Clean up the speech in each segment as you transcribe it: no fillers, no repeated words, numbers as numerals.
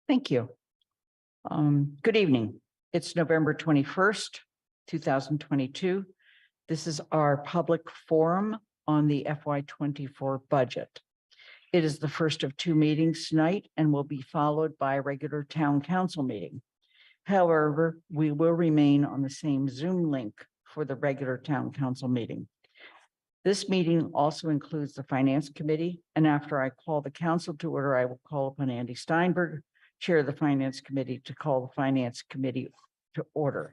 Thank you. Good evening. It's November 21st, 2022. This is our public forum on the FY24 budget. It is the first of two meetings tonight and will be followed by a regular town council meeting. However, we will remain on the same Zoom link for the regular town council meeting. This meeting also includes the Finance Committee, and after I call the council to order, I will call upon Andy Steinberg, Chair of the Finance Committee, to call the Finance Committee to order.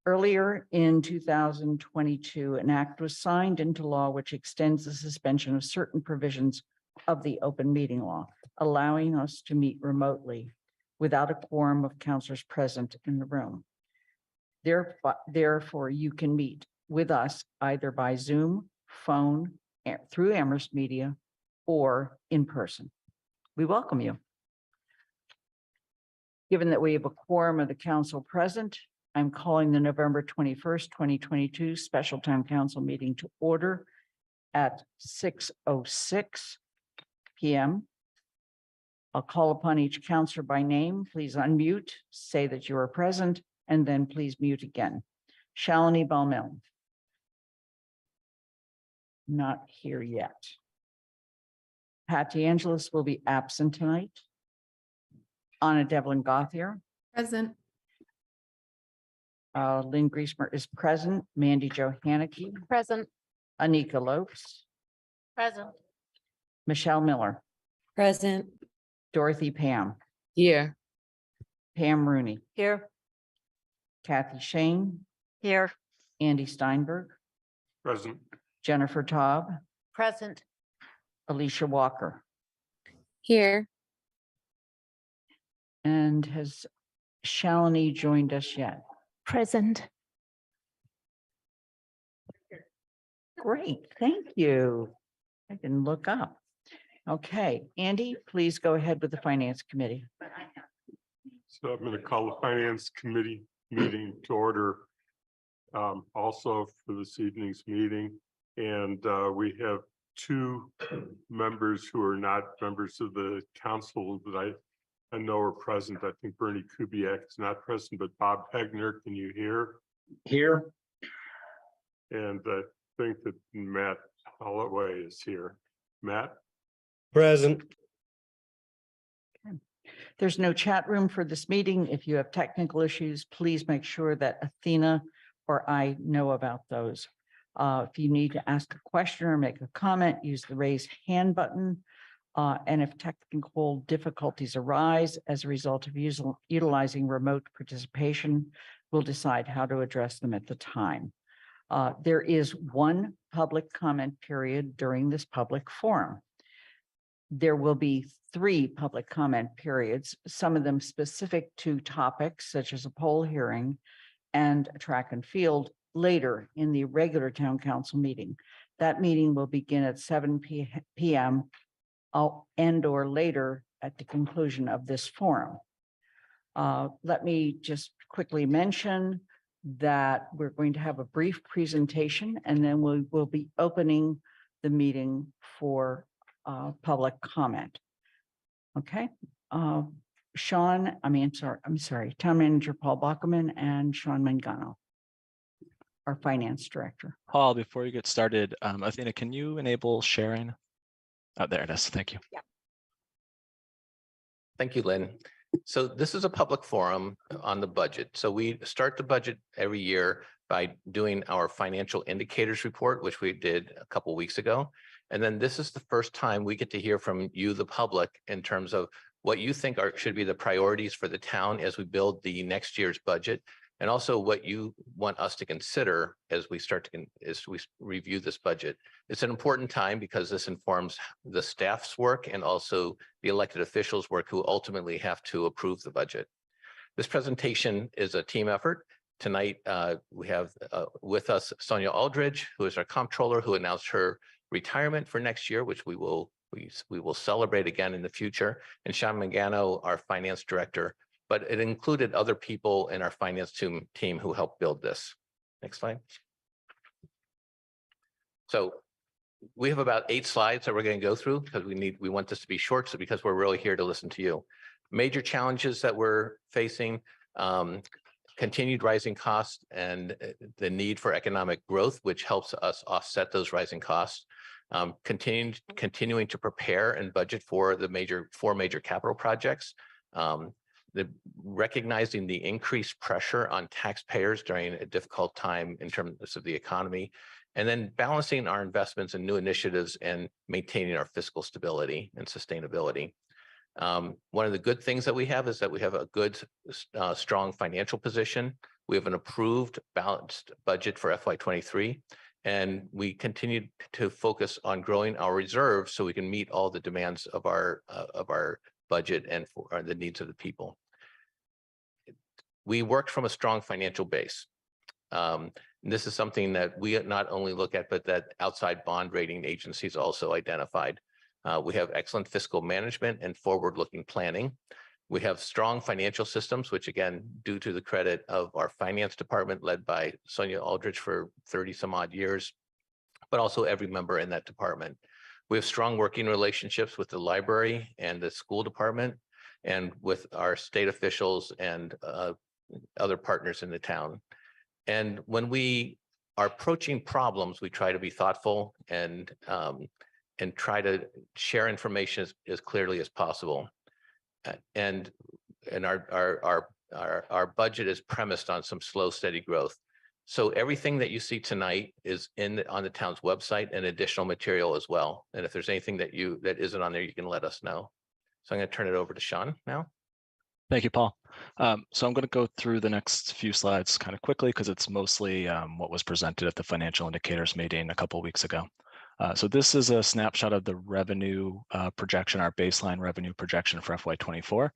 Earlier in 2022, an act was signed into law which extends the suspension of certain provisions of the open meeting law, allowing us to meet remotely without a quorum of councilors present in the room. Therefore, you can meet with us either by Zoom, phone, through Amherst Media, or in person. We welcome you. Given that we have a quorum of the council present, I'm calling the November 21st, 2022 special town council meeting to order at 6:06 p.m. I'll call upon each councilor by name. Please unmute, say that you are present, and then please mute again. Shalini Balmel. Not here yet. Pat DeAngelis will be absent tonight. Anna Devlin Gothier. Present. Lynn Griesmer is present. Mandy Jo Haneke. Present. Anika Lopes. Present. Michelle Miller. Present. Dorothy Pam. Here. Pam Rooney. Here. Kathy Shane. Here. Andy Steinberg. Present. Jennifer Taub. Present. Alicia Walker. Here. And has Shalini joined us yet? Present. Great, thank you. I can look up. Okay, Andy, please go ahead with the Finance Committee. So I'm going to call the Finance Committee meeting to order also for this evening's meeting. And we have two members who are not members of the council that I know are present. I think Bernie Kubiak is not present, but Bob Hegner, can you hear? Here. And I think that Matt Holloway is here. Matt? Present. There's no chat room for this meeting. If you have technical issues, please make sure that Athena or I know about those. If you need to ask a question or make a comment, use the raise hand button. And if technical difficulties arise as a result of utilizing remote participation, we'll decide how to address them at the time. There is one public comment period during this public forum. There will be 3 public comment periods, some of them specific to topics such as a poll hearing and a track and field later in the regular town council meeting. That meeting will begin at 7 p.m. and or later at the conclusion of this forum. Let me just quickly mention that we're going to have a brief presentation and then we will be opening the meeting for public comment. Okay. I'm sorry, Town Manager Paul Bockerman and Sean Mangano, our Finance Director. Paul, before you get started, Athena, can you enable sharing? Oh, there it is. Thank you. Yeah. Thank you, Lynn. So this is a public forum on the budget. So we start the budget every year by doing our financial indicators report, which we did a couple of weeks ago. And then this is the first time we get to hear from you, the public, in terms of what you think should be the priorities for the town as we build the next year's budget, and also what you want us to consider as we review this budget. It's an important time because this informs the staff's work and also the elected officials' work who ultimately have to approve the budget. This presentation is a team effort. Tonight, we have with us Sonia Aldridge, who is our comptroller, who announced her retirement for next year, which we will celebrate again in the future, and Sean Mangano, our finance director. But it included other people in our finance team who helped build this. Next slide. So we have about 8 slides that we're going to go through because we want this to be short. So because we're really here to listen to you. Major challenges that we're facing, continued rising costs and the need for economic growth, which helps us offset those rising costs. Continuing to prepare and budget for the 4 major capital projects. Recognizing the increased pressure on taxpayers during a difficult time in terms of the economy, and then balancing our investments in new initiatives and maintaining our fiscal stability and sustainability. One of the good things that we have is that we have a good, strong financial position. We have an approved balanced budget for FY23, and we continue to focus on growing our reserves so we can meet all the demands of our budget and for the needs of the people. We worked from a strong financial base. This is something that we not only look at, but that outside bond rating agencies also identified. We have excellent fiscal management and forward-looking planning. We have strong financial systems, which again, due to the credit of our finance department led by Sonia Aldrich for 30 some odd years, but also every member in that department. We have strong working relationships with the library and the school department and with our state officials and other partners in the town. And when we are approaching problems, we try to be thoughtful and try to share information as clearly as possible. And our budget is premised on some slow, steady growth. So everything that you see tonight is on the town's website and additional material as well. And if there's anything that isn't on there, you can let us know. So I'm going to turn it over to Sean now. Thank you, Paul. So I'm going to go through the next few slides kind of quickly because it's mostly what was presented at the financial indicators meeting a couple of weeks ago. So this is a snapshot of the revenue projection, our baseline revenue projection for FY24.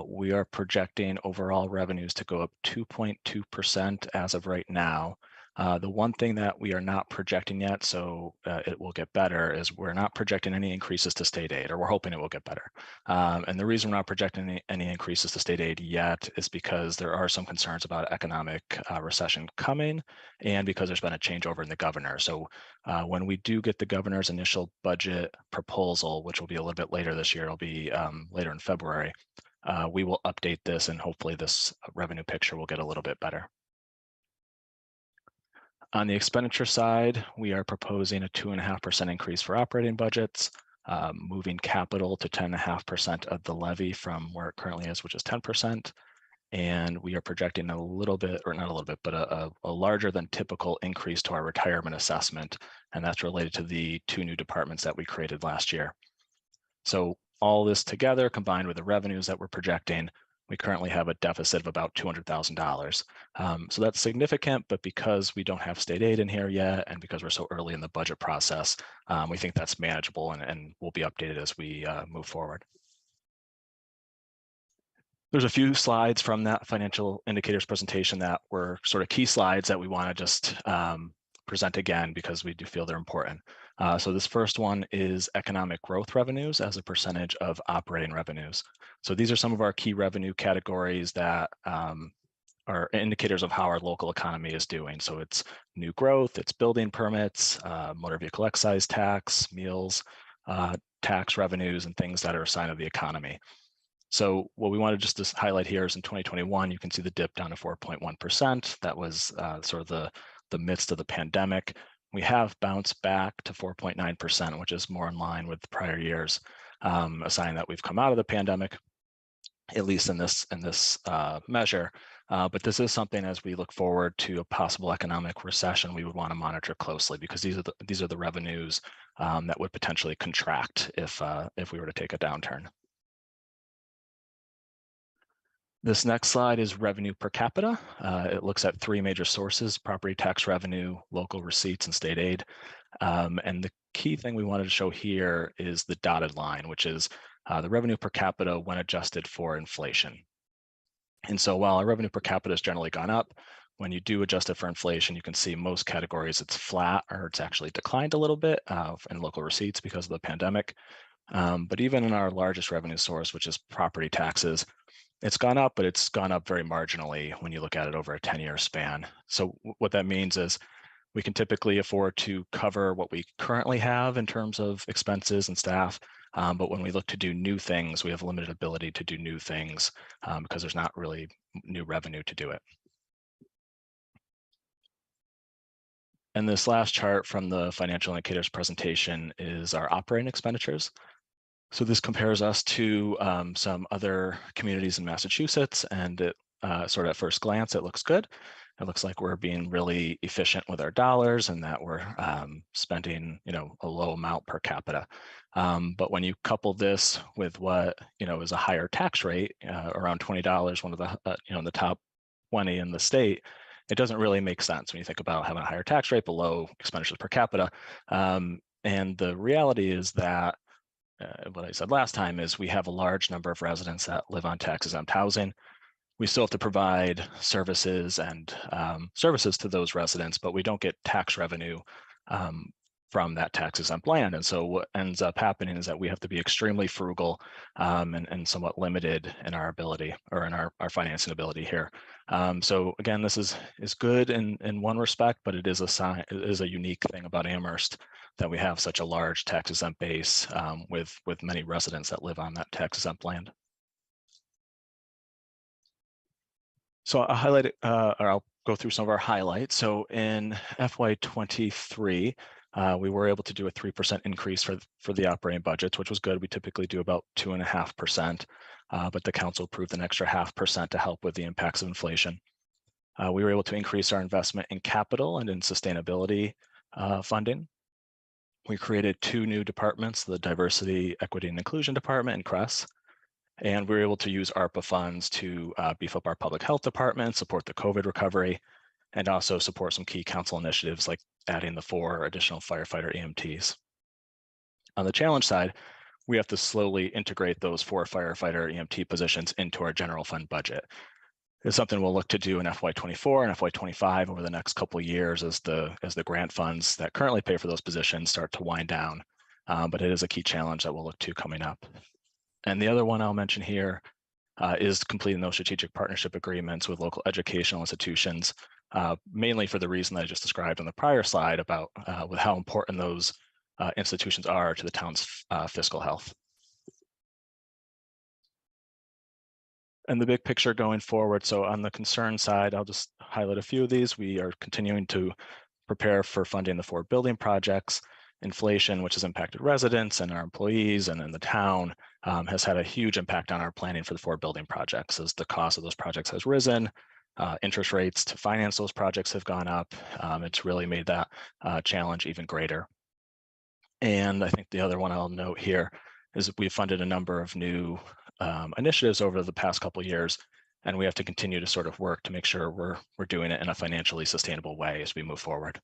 We are projecting overall revenues to go up 2.2% as of right now. The one thing that we are not projecting yet, so it will get better, is we're not projecting any increases to state aid, or we're hoping it will get better. And the reason we're not projecting any increases to state aid yet is because there are some concerns about economic recession coming, and because there's been a changeover in the governor. So when we do get the governor's initial budget proposal, which will be a little bit later this year, it'll be later in February, we will update this, and hopefully this revenue picture will get a little bit better. On the expenditure side, we are proposing a 2.5% increase for operating budgets, moving capital to 10.5% of the levy from where it currently is, which is 10%. And we are projecting a little bit, or not a little bit, but a larger than typical increase to our retirement assessment. And that's related to the 2 new departments that we created last year. So all this together, combined with the revenues that we're projecting, we currently have a deficit of about $200,000. So that's significant, but because we don't have state aid in here yet, and because we're so early in the budget process, we think that's manageable and will be updated as we move forward. There's a few slides from that financial indicators presentation that were sort of key slides that we want to just present again because we do feel they're important. So this first one is economic growth revenues as a percentage of operating revenues. So these are some of our key revenue categories that are indicators of how our local economy is doing. So it's new growth, it's building permits, motor vehicle excise tax, meals, tax revenues, and things that are a sign of the economy. So what we want to just highlight here is in 2021, you can see the dip down to 4.1%. That was sort of the midst of the pandemic. We have bounced back to 4.9%, which is more in line with prior years, a sign that we've come out of the pandemic, at least in this measure. But this is something as we look forward to a possible economic recession, we would want to monitor closely because these are the revenues that would potentially contract if we were to take a downturn. This next slide is revenue per capita. It looks at 3 major sources: property tax revenue, local receipts, and state aid. And the key thing we wanted to show here is the dotted line, which is the revenue per capita when adjusted for inflation. And so while our revenue per capita has generally gone up, when you do adjust it for inflation, you can see most categories it's flat or it's actually declined a little bit in local receipts because of the pandemic. But even in our largest revenue source, which is property taxes, it's gone up, but it's gone up very marginally when you look at it over a 10-year span. So what that means is We can typically afford to cover what we currently have in terms of expenses and staff. But when we look to do new things, we have limited ability to do new things because there's not really new revenue to do it. And this last chart from the financial indicators presentation is our operating expenditures. So this compares us to some other communities in Massachusetts, and it sort of at first glance, it looks good. It looks like we're being really efficient with our dollars and that we're spending, a low amount per capita. But when you couple this with what, is a higher tax rate, around $20, one of the, in the top 20 in the state, it doesn't really make sense when you think about having a higher tax rate below expenditures per capita. And the reality is that what I said last time is we have a large number of residents that live on tax-exempt housing. We still have to provide services and services to those residents, but we don't get tax revenue from that tax-exempt land. And so what ends up happening is that we have to be extremely frugal and somewhat limited in our ability or in our financing ability here. So again, this is good in one respect, but it is a unique thing about Amherst that we have such a large tax-exempt base with many residents that live on that tax-exempt land. So I'll highlight it, or I'll go through some of our highlights. So in FY23, we were able to do a 3% increase for the operating budgets, which was good. We typically do about 2.5%, but the council approved an extra 0.5% to help with the impacts of inflation. We were able to increase our investment in capital and in sustainability funding. We created 2 new departments, the Diversity, Equity, and Inclusion Department and CRESS. And we were able to use ARPA funds to beef up our public health department, support the COVID recovery, and also support some key council initiatives like adding the 4 additional firefighter EMTs. On the challenge side, we have to slowly integrate those 4 firefighter EMT positions into our general fund budget. It's something we'll look to do in FY24 and FY25 over the next couple of years as the grant funds that currently pay for those positions start to wind down. But it is a key challenge that we'll look to coming up. And the other one I'll mention here is completing those strategic partnership agreements with local educational institutions, mainly for the reason that I just described on the prior slide about with how important those institutions are to the town's fiscal health. And the big picture going forward, so on the concern side, I'll just highlight a few of these. We are continuing to prepare for funding the 4 building projects. Inflation, which has impacted residents and our employees and in the town, has had a huge impact on our planning for the 4 building projects as the cost of those projects has risen. Interest rates to finance those projects have gone up. It's really made that challenge even greater. And I think the other one I'll note here is that we've funded a number of new initiatives over the past couple of years, and we have to continue to sort of work to make sure we're doing it in a financially sustainable way as we move forward.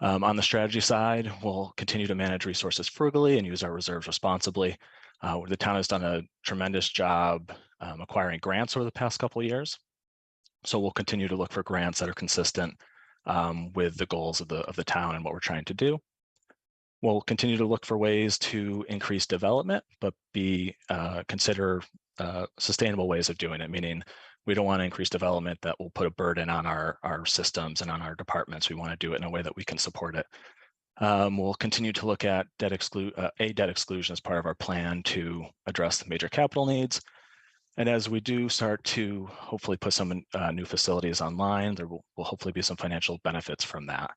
On the strategy side, we'll continue to manage resources frugally and use our reserves responsibly. The town has done a tremendous job acquiring grants over the past couple of years. So we'll continue to look for grants that are consistent with the goals of the town and what we're trying to do. We'll continue to look for ways to increase development, but consider sustainable ways of doing it, meaning we don't want to increase development that will put a burden on our systems and on our departments. We want to do it in a way that we can support it. We'll continue to look at debt exclusion as part of our plan to address the major capital needs. And as we do start to hopefully put some new facilities online, there will hopefully be some financial benefits from that.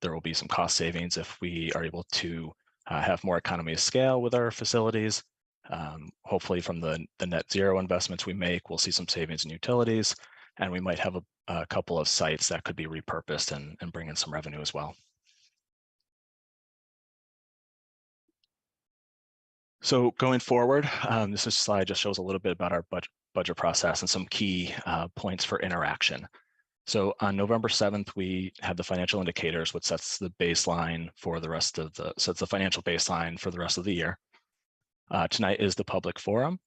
There will be some cost savings if we are able to have more economy of scale with our facilities. Hopefully from the net zero investments we make, we'll see some savings in utilities, and we might have a couple of sites that could be repurposed and bring in some revenue as well. So going forward, this slide just shows a little bit about our budget process and some key points for interaction. So on November 7th, we have the financial indicators, which sets the baseline for the rest of sets the financial baseline for the rest of the year. Tonight is the public forum.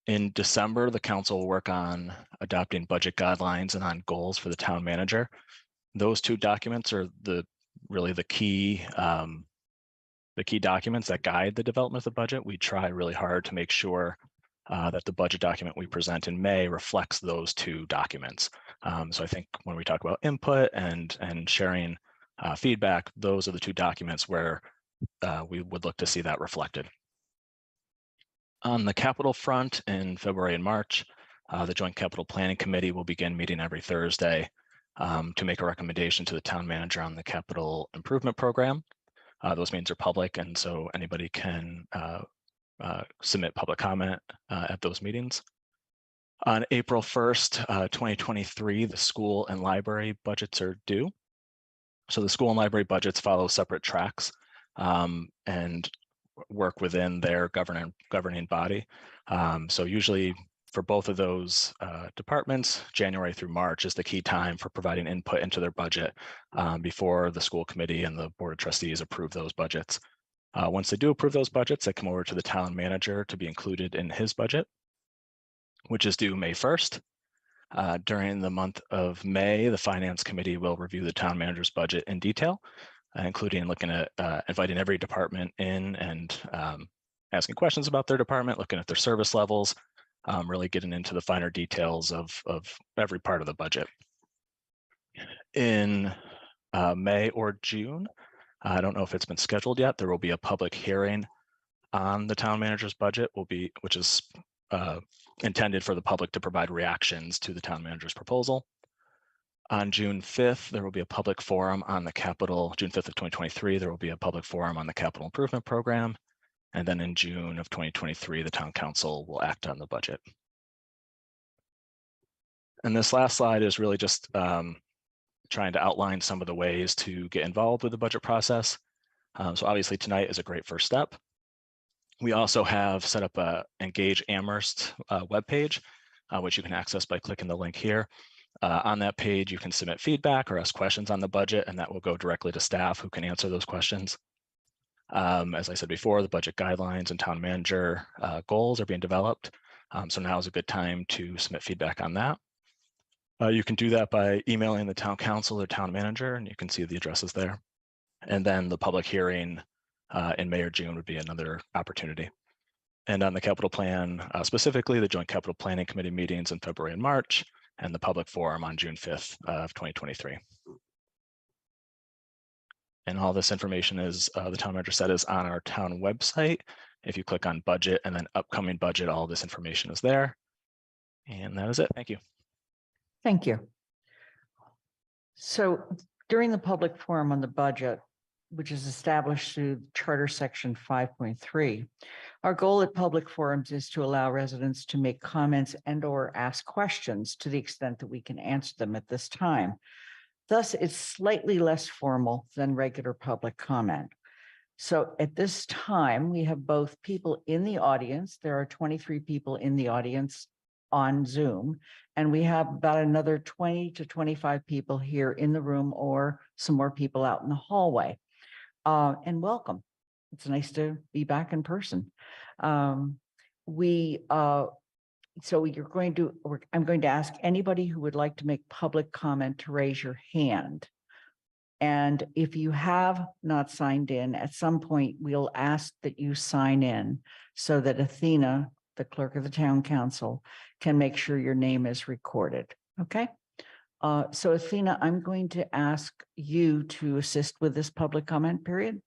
In December, the council will work on adopting budget guidelines and on goals for the town manager. Those 2 documents are really the key documents that guide the development of the budget. We try really hard to make sure that the budget document we present in May reflects those two documents. So I think when we talk about input and sharing feedback, those are the two documents where we would look to see that reflected. On the capital front in February and March, the Joint Capital Planning Committee will begin meeting every Thursday to make a recommendation to the town manager on the capital improvement program. Those meetings are public, and so anybody can submit public comment at those meetings. On April 1st, 2023, the school and library budgets are due. So the school and library budgets follow separate tracks and work within their governing body. So usually for both of those departments, January through March is the key time for providing input into their budget before the school committee and the board of trustees approve those budgets. Once they do approve those budgets, they come over to the town manager to be included in his budget, which is due May 1st. During the month of May, the finance committee will review the town manager's budget in detail, including looking at inviting every department in and asking questions about their department, looking at their service levels, really getting into the finer details of every part of the budget. In May or June, I don't know if it's been scheduled yet, there will be a public hearing on the town manager's budget, which is intended for the public to provide reactions to the town manager's proposal. On June 5th, there will be a public forum on the capital. June 5th of 2023, there will be a public forum on the capital improvement program. And then in June of 2023, the town council will act on the budget. And this last slide is really just trying to outline some of the ways to get involved with the budget process. So obviously tonight is a great first step. We also have set up a Engage Amherst webpage, which you can access by clicking the link here. On that page, you can submit feedback or ask questions on the budget, and that will go directly to staff who can answer those questions. As I said before, the budget guidelines and town manager goals are being developed. So now is a good time to submit feedback on that. You can do that by emailing the town council or town manager, and you can see the addresses there. And then the public hearing in May or June would be another opportunity. And on the capital plan, specifically the Joint Capital Planning Committee meetings in February and March, and the public forum on June 5th of 2023. And all this information is, the town manager said, is on our town website. If you click on budget and then upcoming budget, all this information is there. And that is it. Thank you. Thank you. So during the public forum on the budget, which is established through Charter Section 5.3, our goal at public forums is to allow residents to make comments and/or ask questions to the extent that we can answer them at this time. Thus, it's slightly less formal than regular public comment. So at this time, we have both people in the audience. There are 23 people in the audience on Zoom, and we have about another 20 to 25 people here in the room or some more people out in the hallway. And welcome. It's nice to be back in person. So I'm going to ask anybody who would like to make public comment to raise your hand. And if you have not signed in, at some point, we'll ask that you sign in so that Athena, the clerk of the town council, can make sure your name is recorded. Okay. So Athena, I'm going to ask you to assist with this public comment period.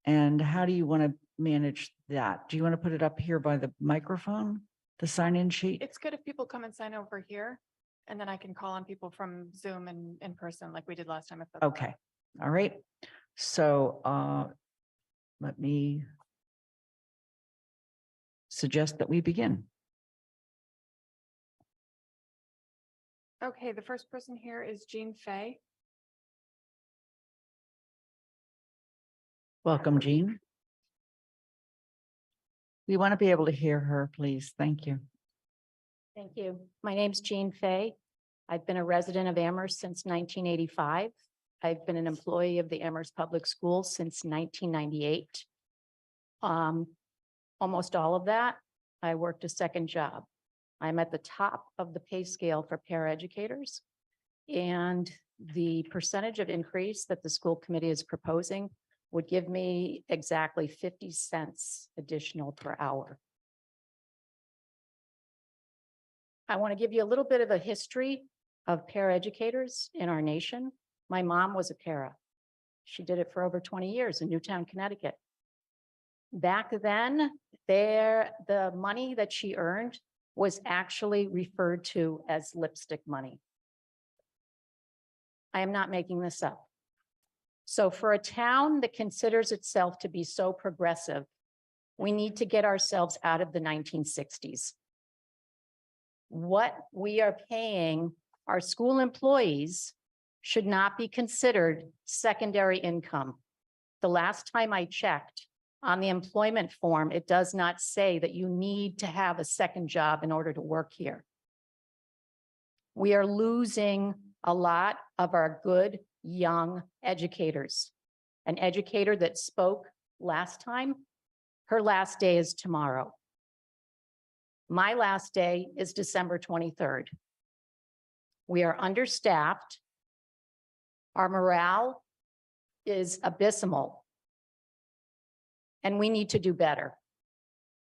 And how do you want to manage that? Do you want to put it up here by the microphone, the sign-in sheet? It's good if people come and sign over here, and then I can call on people from Zoom and in person like we did last time. If that's Okay. All right. So let me suggest that we begin. okay. The first person here is Jean Fay. Welcome, Jean. We want to be able to hear her, please. Thank you. Thank you. My name's Jean Fay. I've been a resident of Amherst since 1985. I've been an employee of the Amherst Public Schools since 1998. Almost all of that, I worked a second job. I'm at the top of the pay scale for paraeducators. And the percentage of increase that the school committee is proposing would give me exactly 50 cents additional per hour. I want to give you a little bit of a history of paraeducators in our nation. My mom was a para. She did it for over 20 years in Newtown, Connecticut. Back then, the money that she earned was actually referred to as lipstick money. I am not making this up. So for a town that considers itself to be so progressive, we need to get ourselves out of the 1960s. What we are paying our school employees should not be considered secondary income. The last time I checked on the employment form, it does not say that you need to have a second job in order to work here. We are losing a lot of our good young educators. An educator that spoke last time, her last day is tomorrow. My last day is December 23rd. We are understaffed. Our morale is abysmal. And we need to do better.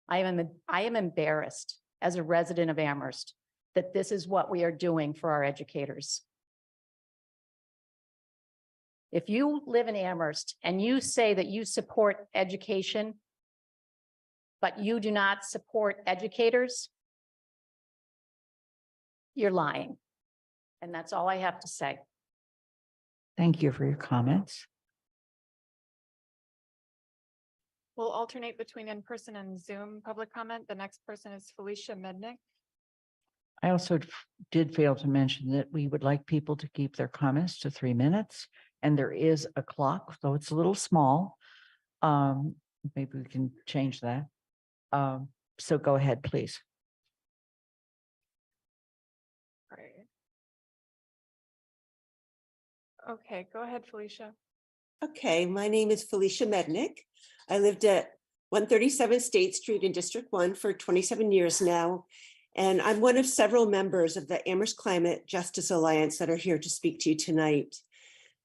I am embarrassed as a resident of Amherst that this is what we are doing for our educators. If you live in Amherst and you say that you support education, but you do not support educators, you're lying. And that's all I have to say. Thank you for your comments. We'll alternate between in-person and Zoom public comment. The next person is Felicia Mednick. I also did fail to mention that we would like people to keep their comments to 3 minutes, and there is a clock, though it's a little small. Maybe we can change that. So go ahead, please. Right. Okay, go ahead, Felicia. Okay, my name is Felicia Mednick. I lived at 137 State Street in District 1 for 27 years now, and I'm one of several members of the Amherst Climate Justice Alliance that are here to speak to you tonight.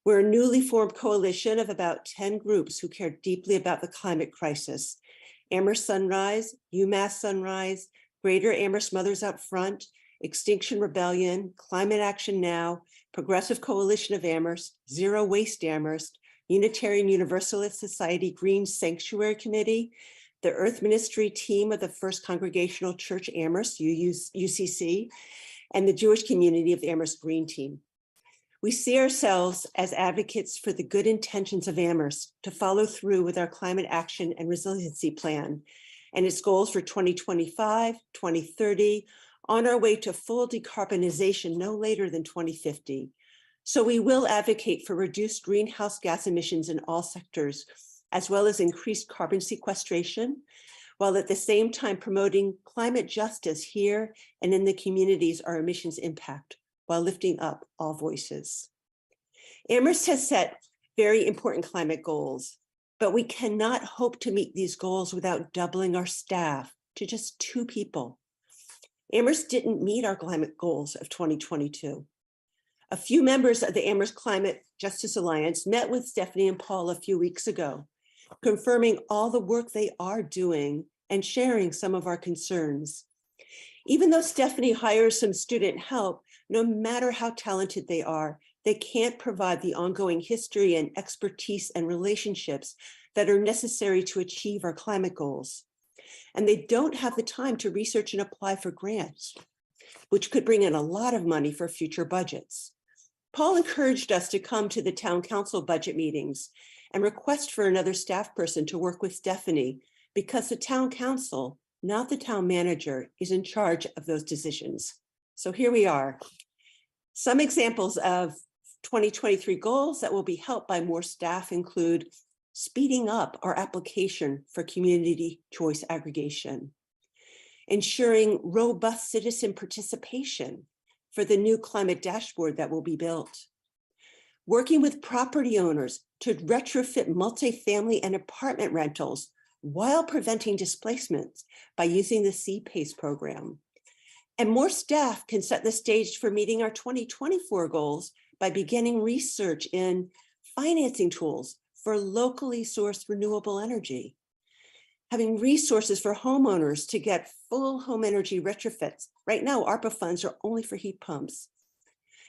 We're a newly formed coalition of about 10 groups who care deeply about the climate crisis. Amherst Sunrise, UMass Sunrise, Greater Amherst Mothers Up Front, Extinction Rebellion, Climate Action Now, Progressive Coalition of Amherst, Zero Waste Amherst, Unitarian Universalist Society Green Sanctuary Committee, the Earth Ministry team of the First Congregational Church Amherst, UCC, and the Jewish community of the Amherst Green Team. We see ourselves as advocates for the good intentions of Amherst to follow through with our climate action and resiliency plan and its goals for 2025, 2030, on our way to full decarbonization no later than 2050. So we will advocate for reduced greenhouse gas emissions in all sectors, as well as increased carbon sequestration, while at the same time promoting climate justice here and in the communities our emissions impact, while lifting up all voices. Amherst has set very important climate goals, but we cannot hope to meet these goals without doubling our staff to just 2 people. Amherst didn't meet our climate goals of 2022. A few members of the Amherst Climate Justice Alliance met with Stephanie and Paul a few weeks ago, confirming all the work they are doing and sharing some of our concerns. Even though Stephanie hires some student help, no matter how talented they are, they can't provide the ongoing history and expertise and relationships that are necessary to achieve our climate goals. And they don't have the time to research and apply for grants, which could bring in a lot of money for future budgets. Paul encouraged us to come to the town council budget meetings and request for another staff person to work with Stephanie because the town council, not the town manager, is in charge of those decisions. So here we are. Some examples of 2023 goals that will be helped by more staff include speeding up our application for community choice aggregation, ensuring robust citizen participation for the new climate dashboard that will be built, working with property owners to retrofit multifamily and apartment rentals while preventing displacements by using the CPACE program. And more staff can set the stage for meeting our 2024 goals by beginning research in financing tools for locally sourced renewable energy. having resources for homeowners to get full home energy retrofits. Right now, ARPA funds are only for heat pumps.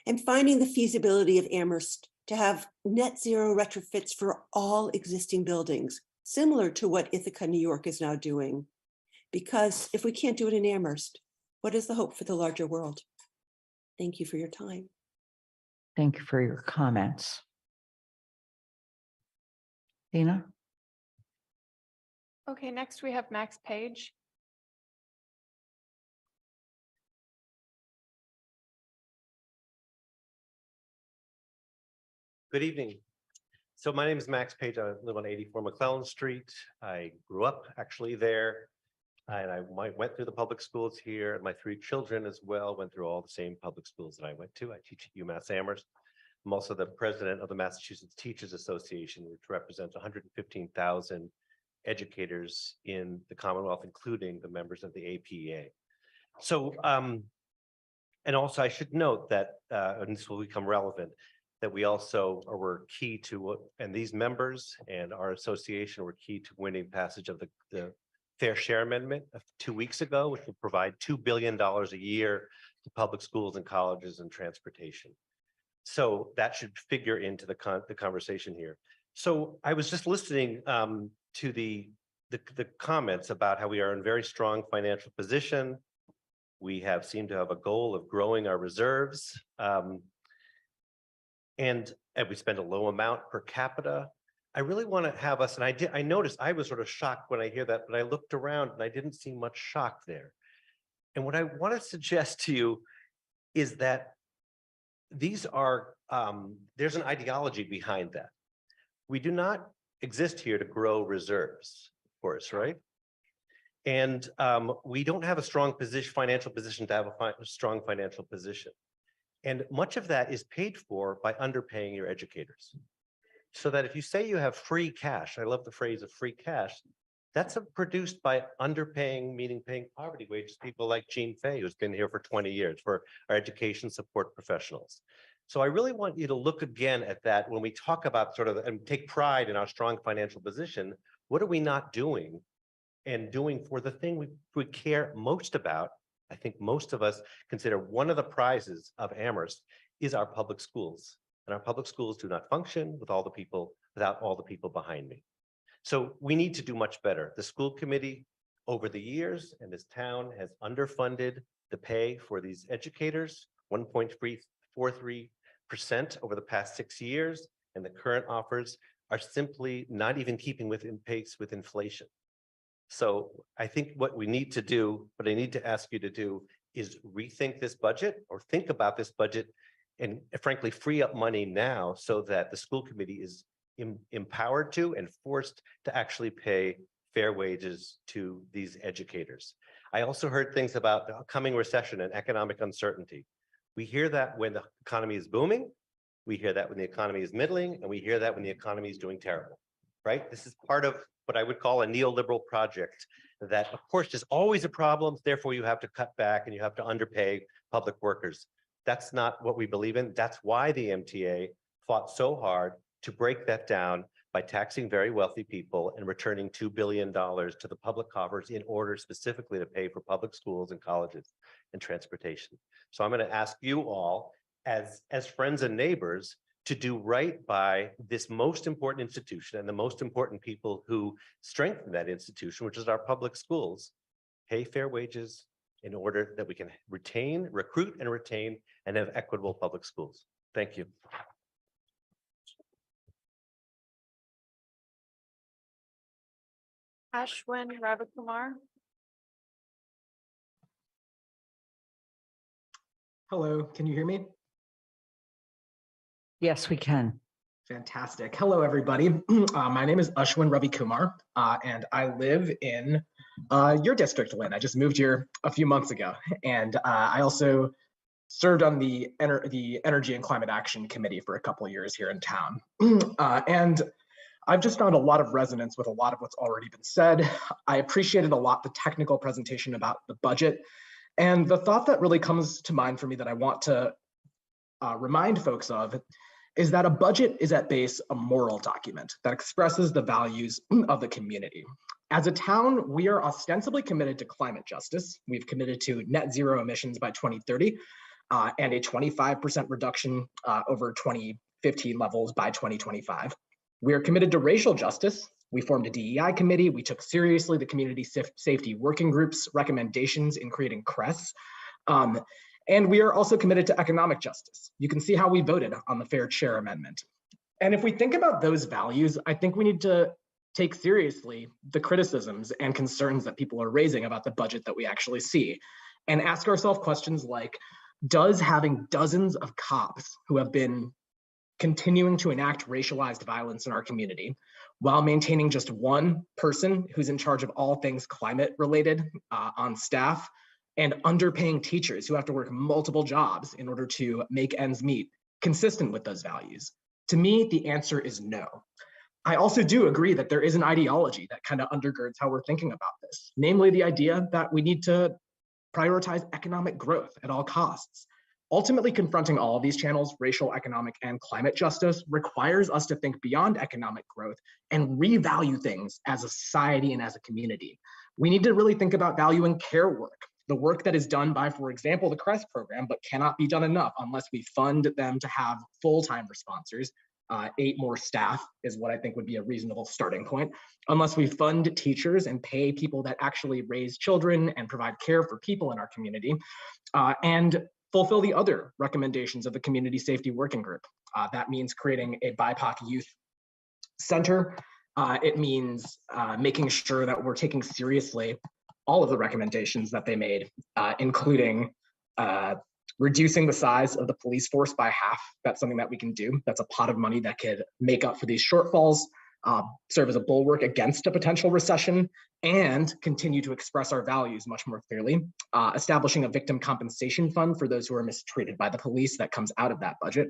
And finding the feasibility of Amherst to have net zero retrofits for all existing buildings, similar to what Ithaca, New York is now doing. Because if we can't do it in Amherst, what is the hope for the larger world? Thank you for your time. Thank you for your comments. Dina? Okay, next we have Max Page. Good evening. So my name is Max Page. I live on 84 McClellan Street. I grew up actually there. And I went through the public schools here, and my 3 children as well went through all the same public schools that I went to. I teach at UMass Amherst. I'm also the president of the Massachusetts Teachers Association, which represents 115,000 educators in the Commonwealth, including the members of the APA. So, and also I should note that, and this will become relevant, that we also were key to, and these members and our association were key to winning passage of the Fair Share Amendment of 2 weeks ago, which will provide $2 billion a year to public schools and colleges and transportation. So that should figure into the conversation here. So I was just listening to the comments about how we are in very strong financial position. We seem to have a goal of growing our reserves. And we spend a low amount per capita. I really want to have us, and I noticed I was sort of shocked when I hear that, but I looked around and I didn't see much shock there. And what I want to suggest to you is that these are, there's an ideology behind that. We do not exist here to grow reserves, of course, right? And we don't have a strong financial position to have a strong financial position. And much of that is paid for by underpaying your educators. So that if you say you have free cash, I love the phrase of free cash, that's produced by underpaying, meaning paying poverty wages, people like Jean Fay, who's been here for 20 years, for our education support professionals. So I really want you to look again at that when we talk about sort of, and take pride in our strong financial position. What are we not doing and doing for the thing we care most about? I think most of us consider one of the prizes of Amherst is our public schools. And our public schools do not function without all the people behind me. So we need to do much better. The school committee over the years and this town has underfunded the pay for these educators, 1.43% over the past 6 years. And the current offers are simply not even keeping within pace with inflation. So I think what we need to do, what I need to ask you to do, is rethink this budget, or think about this budget, and frankly, free up money now so that the school committee is empowered to and forced to actually pay fair wages to these educators. I also heard things about the coming recession and economic uncertainty. We hear that when the economy is booming, we hear that when the economy is middling, and we hear that when the economy is doing terrible, right? This is part of what I would call a neoliberal project that, of course, there's always a problem, therefore you have to cut back and you have to underpay public workers. That's not what we believe in. That's why the MTA fought so hard to break that down by taxing very wealthy people and returning $2 billion to the public coffers in order specifically to pay for public schools and colleges and transportation. So I'm going to ask you all as friends and neighbors to do right by this most important institution and the most important people who strengthen that institution, which is our public schools. Pay fair wages in order that we can recruit and retain and have equitable public schools. Thank you. Ashwin Ravikumar. Hello, can you hear me? Yes, we can. Fantastic. Hello, everybody. My name is Ashwin Ravikumar, and I live in your district, Lynn. I just moved here a few months ago, and I also served on the Energy and Climate Action Committee for a couple of years here in town. And I've just found a lot of resonance with a lot of what's already been said. I appreciated a lot the technical presentation about the budget. And the thought that really comes to mind for me that I want to remind folks of is that a budget is at base a moral document that expresses the values of the community. As a town, we are ostensibly committed to climate justice. We've committed to net zero emissions by 2030 and a 25% reduction over 2015 levels by 2025. We are committed to racial justice. We formed a DEI committee. We took seriously the community safety working group's recommendations in creating CRESS. And we are also committed to economic justice. You can see how we voted on the Fair Share Amendment. And if we think about those values, I think we need to take seriously the criticisms and concerns that people are raising about the budget that we actually see and ask ourselves questions like, does having dozens of cops who have been continuing to enact racialized violence in our community while maintaining just one person who's in charge of all things climate related on staff and underpaying teachers who have to work multiple jobs in order to make ends meet consistent with those values? To me, the answer is no. I also do agree that there is an ideology that kind of undergirds how we're thinking about this, namely the idea that we need to prioritize economic growth at all costs. Ultimately, confronting all of these channels, racial, economic, and climate justice, requires us to think beyond economic growth and revalue things as a society and as a community. We need to really think about valuing care work, the work that is done by, for example, the CRESS program, but cannot be done enough unless we fund them to have full-time responsors. 8 more staff is what I think would be a reasonable starting point. Unless we fund teachers and pay people that actually raise children and provide care for people in our community, and fulfill the other recommendations of the Community Safety Working Group. That means creating a BIPOC youth center. It means making sure that we're taking seriously all of the recommendations that they made, including reducing the size of the police force by half. That's something that we can do. That's a pot of money that could make up for these shortfalls, serve as a bulwark against a potential recession, and continue to express our values much more clearly. Establishing a victim compensation fund for those who are mistreated by the police that comes out of that budget.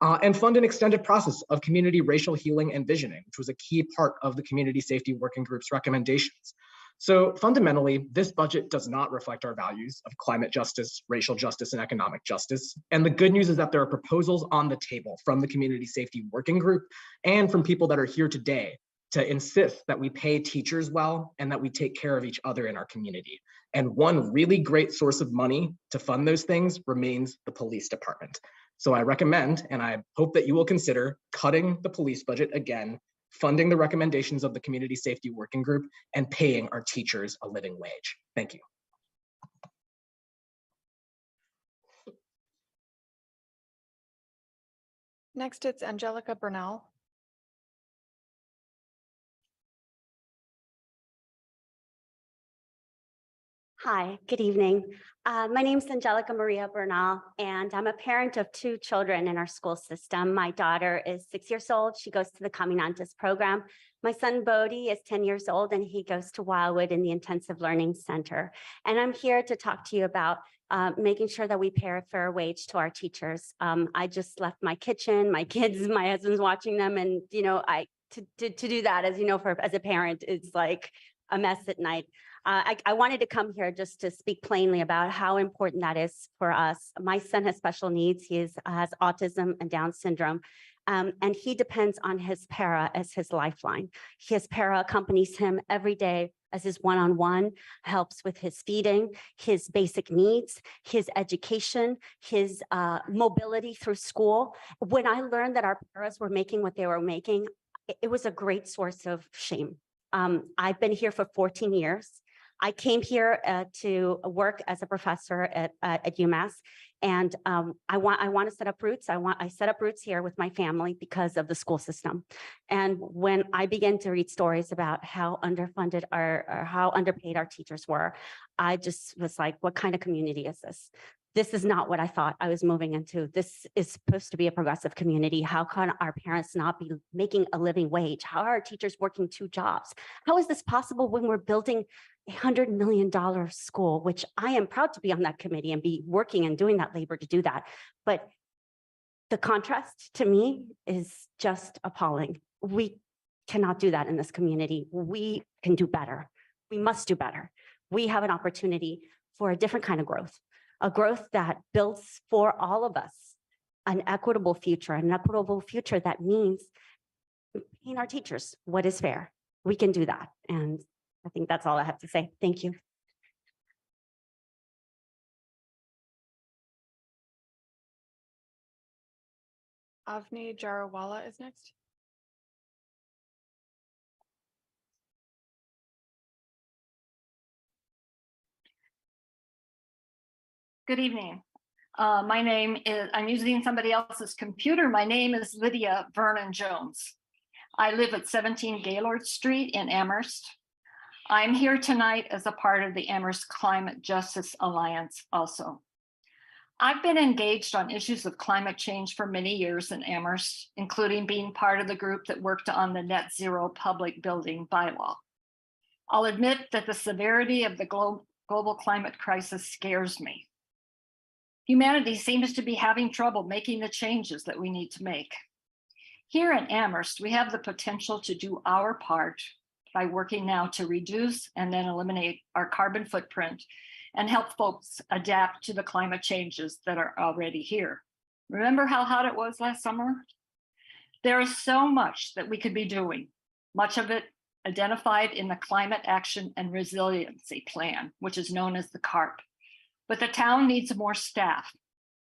And fund an extended process of community racial healing and visioning, which was a key part of the Community Safety Working Group's recommendations. So fundamentally, this budget does not reflect our values of climate justice, racial justice, and economic justice. And the good news is that there are proposals on the table from the Community Safety Working Group and from people that are here today to insist that we pay teachers well and that we take care of each other in our community. And one really great source of money to fund those things remains the police department. So I recommend, and I hope that you will consider, cutting the police budget again, funding the recommendations of the Community Safety Working Group, and paying our teachers a living wage. Thank you. Next, it's Angelica Bernal. Hi, good evening. My name is Angelica Maria Bernal, and I'm a parent of 2 children in our school system. My daughter is 6 years old. She goes to the Caminantes program. My son Bodhi is 10 years old, and he goes to Wildwood in the Intensive Learning Center. And I'm here to talk to you about making sure that we pay a fair wage to our teachers. I just left my kitchen, my kids, my husband's watching them, and to do that, as you know, as a parent, it's like a mess at night. I wanted to come here just to speak plainly about how important that is for us. My son has special needs. He has autism and Down syndrome, and he depends on his para as his lifeline. His para accompanies him every day as his one-on-one, helps with his feeding, his basic needs, his education, his mobility through school. When I learned that our paras were making what they were making, it was a great source of shame. I've been here for 14 years. I came here to work as a professor at UMass, and I want to set up roots. I set up roots here with my family because of the school system. And when I began to read stories about how underfunded or how underpaid our teachers were, I just was like, what kind of community is this? This is not what I thought I was moving into. This is supposed to be a progressive community. How can our parents not be making a living wage? How are our teachers working 2 jobs? How is this possible when we're building a $100 million school, which I am proud to be on that committee and be working and doing that labor to do that. But the contrast to me is just appalling. We cannot do that in this community. We can do better. We must do better. We have an opportunity for a different kind of growth. A growth that builds for all of us an equitable future that means paying our teachers what is fair. We can do that. And I think that's all I have to say. Thank you. Avni Jarawala is next. Good evening. My name is, I'm using somebody else's computer. My name is Lydia Vernon Jones. I live at 17 Gaylord Street in Amherst. I'm here tonight as a part of the Amherst Climate Justice Alliance also. I've been engaged on issues of climate change for many years in Amherst, including being part of the group that worked on the net zero public building bylaw. I'll admit that the severity of the global climate crisis scares me. Humanity seems to be having trouble making the changes that we need to make. Here in Amherst, we have the potential to do our part by working now to reduce and then eliminate our carbon footprint and help folks adapt to the climate changes that are already here. Remember how hot it was last summer? There is so much that we could be doing, much of it identified in the Climate Action and Resiliency Plan, which is known as the CARP. But the town needs more staff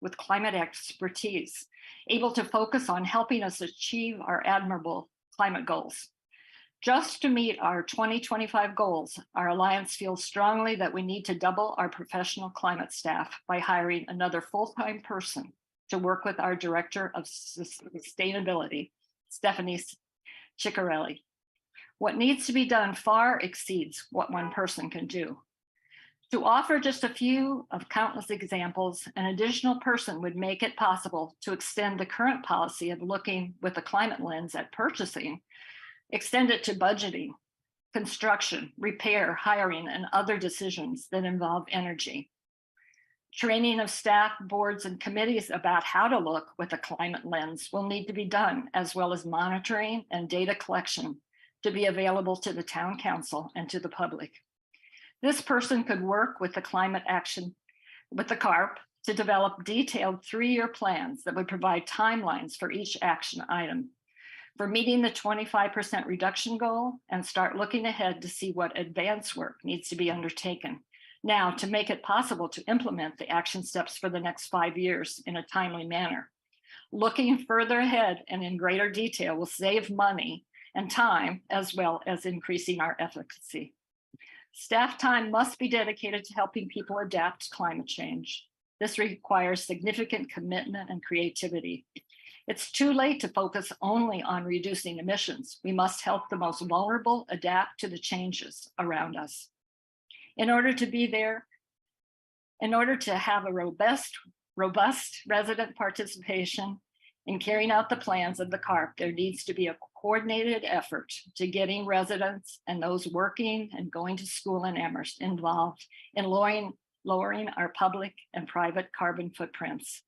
with climate expertise, able to focus on helping us achieve our admirable climate goals. Just to meet our 2025 goals, our Alliance feels strongly that we need to double our professional climate staff by hiring another full-time person to work with our Director of Sustainability, Stephanie Ciccarelli. What needs to be done far exceeds what one person can do. To offer just a few of countless examples, an additional person would make it possible to extend the current policy of looking with a climate lens at purchasing, extend it to budgeting, construction, repair, hiring, and other decisions that involve energy. Training of staff, boards, and committees about how to look with a climate lens will need to be done, as well as monitoring and data collection to be available to the town council and to the public. This person could work with the climate action, with the CARP, to develop detailed 3-year plans that would provide timelines for each action item for meeting the 25% reduction goal, and start looking ahead to see what advanced work needs to be undertaken now to make it possible to implement the action steps for the next 5 years in a timely manner. Looking further ahead and in greater detail will save money and time, as well as increasing our efficacy. Staff time must be dedicated to helping people adapt to climate change. This requires significant commitment and creativity. It's too late to focus only on reducing emissions. We must help the most vulnerable adapt to the changes around us. In order to be there, in order to have a robust resident participation in carrying out the plans of the CARP, there needs to be a coordinated effort to getting residents and those working and going to school in Amherst involved in lowering our public and private carbon footprints.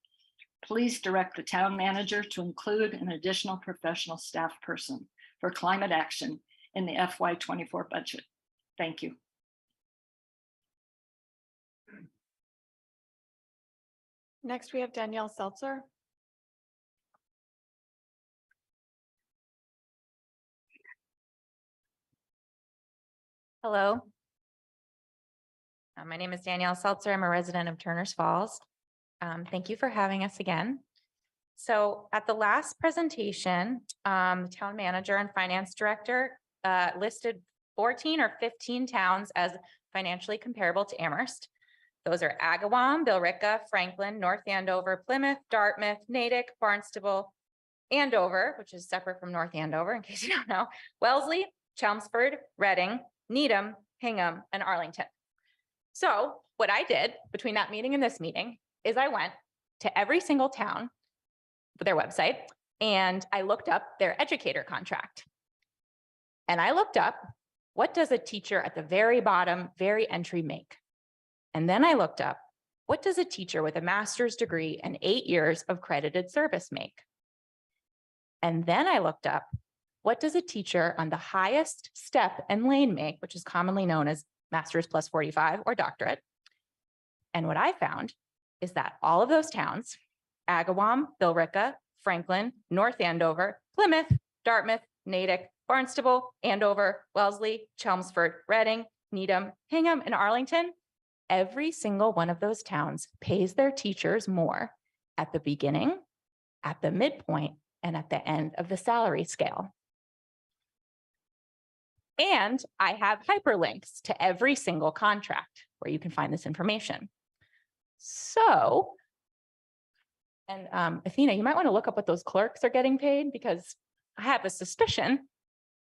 Please direct the town manager to include an additional professional staff person for climate action in the FY24 budget. Thank you. Next, we have Danielle Seltzer. Hello. My name is Danielle Seltzer. I'm a resident of Turners Falls. Thank you for having us again. So at the last presentation, the town manager and finance director listed 14 or 15 towns as financially comparable to Amherst. Those are Agawam, Billerica, Franklin, North Andover, Plymouth, Dartmouth, Natick, Barnstable, Andover, which is separate from North Andover, in case you don't know, Wellesley, Chelmsford, Reading, Needham, Hingham, and Arlington. So what I did between that meeting and this meeting is I went to every single town with their website and I looked up their educator contract. And I looked up, what does a teacher at the very bottom, very entry make? And then I looked up, what does a teacher with a master's degree and 8 years of credited service make? And then I looked up, what does a teacher on the highest step and lane make, which is commonly known as master's plus 45 or doctorate? And what I found is that all of those towns, Agawam, Billerica, Franklin, North Andover, Plymouth, Dartmouth, Natick, Barnstable, Andover, Wellesley, Chelmsford, Reading, Needham, Hingham, and Arlington, every single one of those towns pays their teachers more at the beginning, at the midpoint, and at the end of the salary scale. And I have hyperlinks to every single contract where you can find this information. So, and Athena, you might want to look up what those clerks are getting paid, because I have a suspicion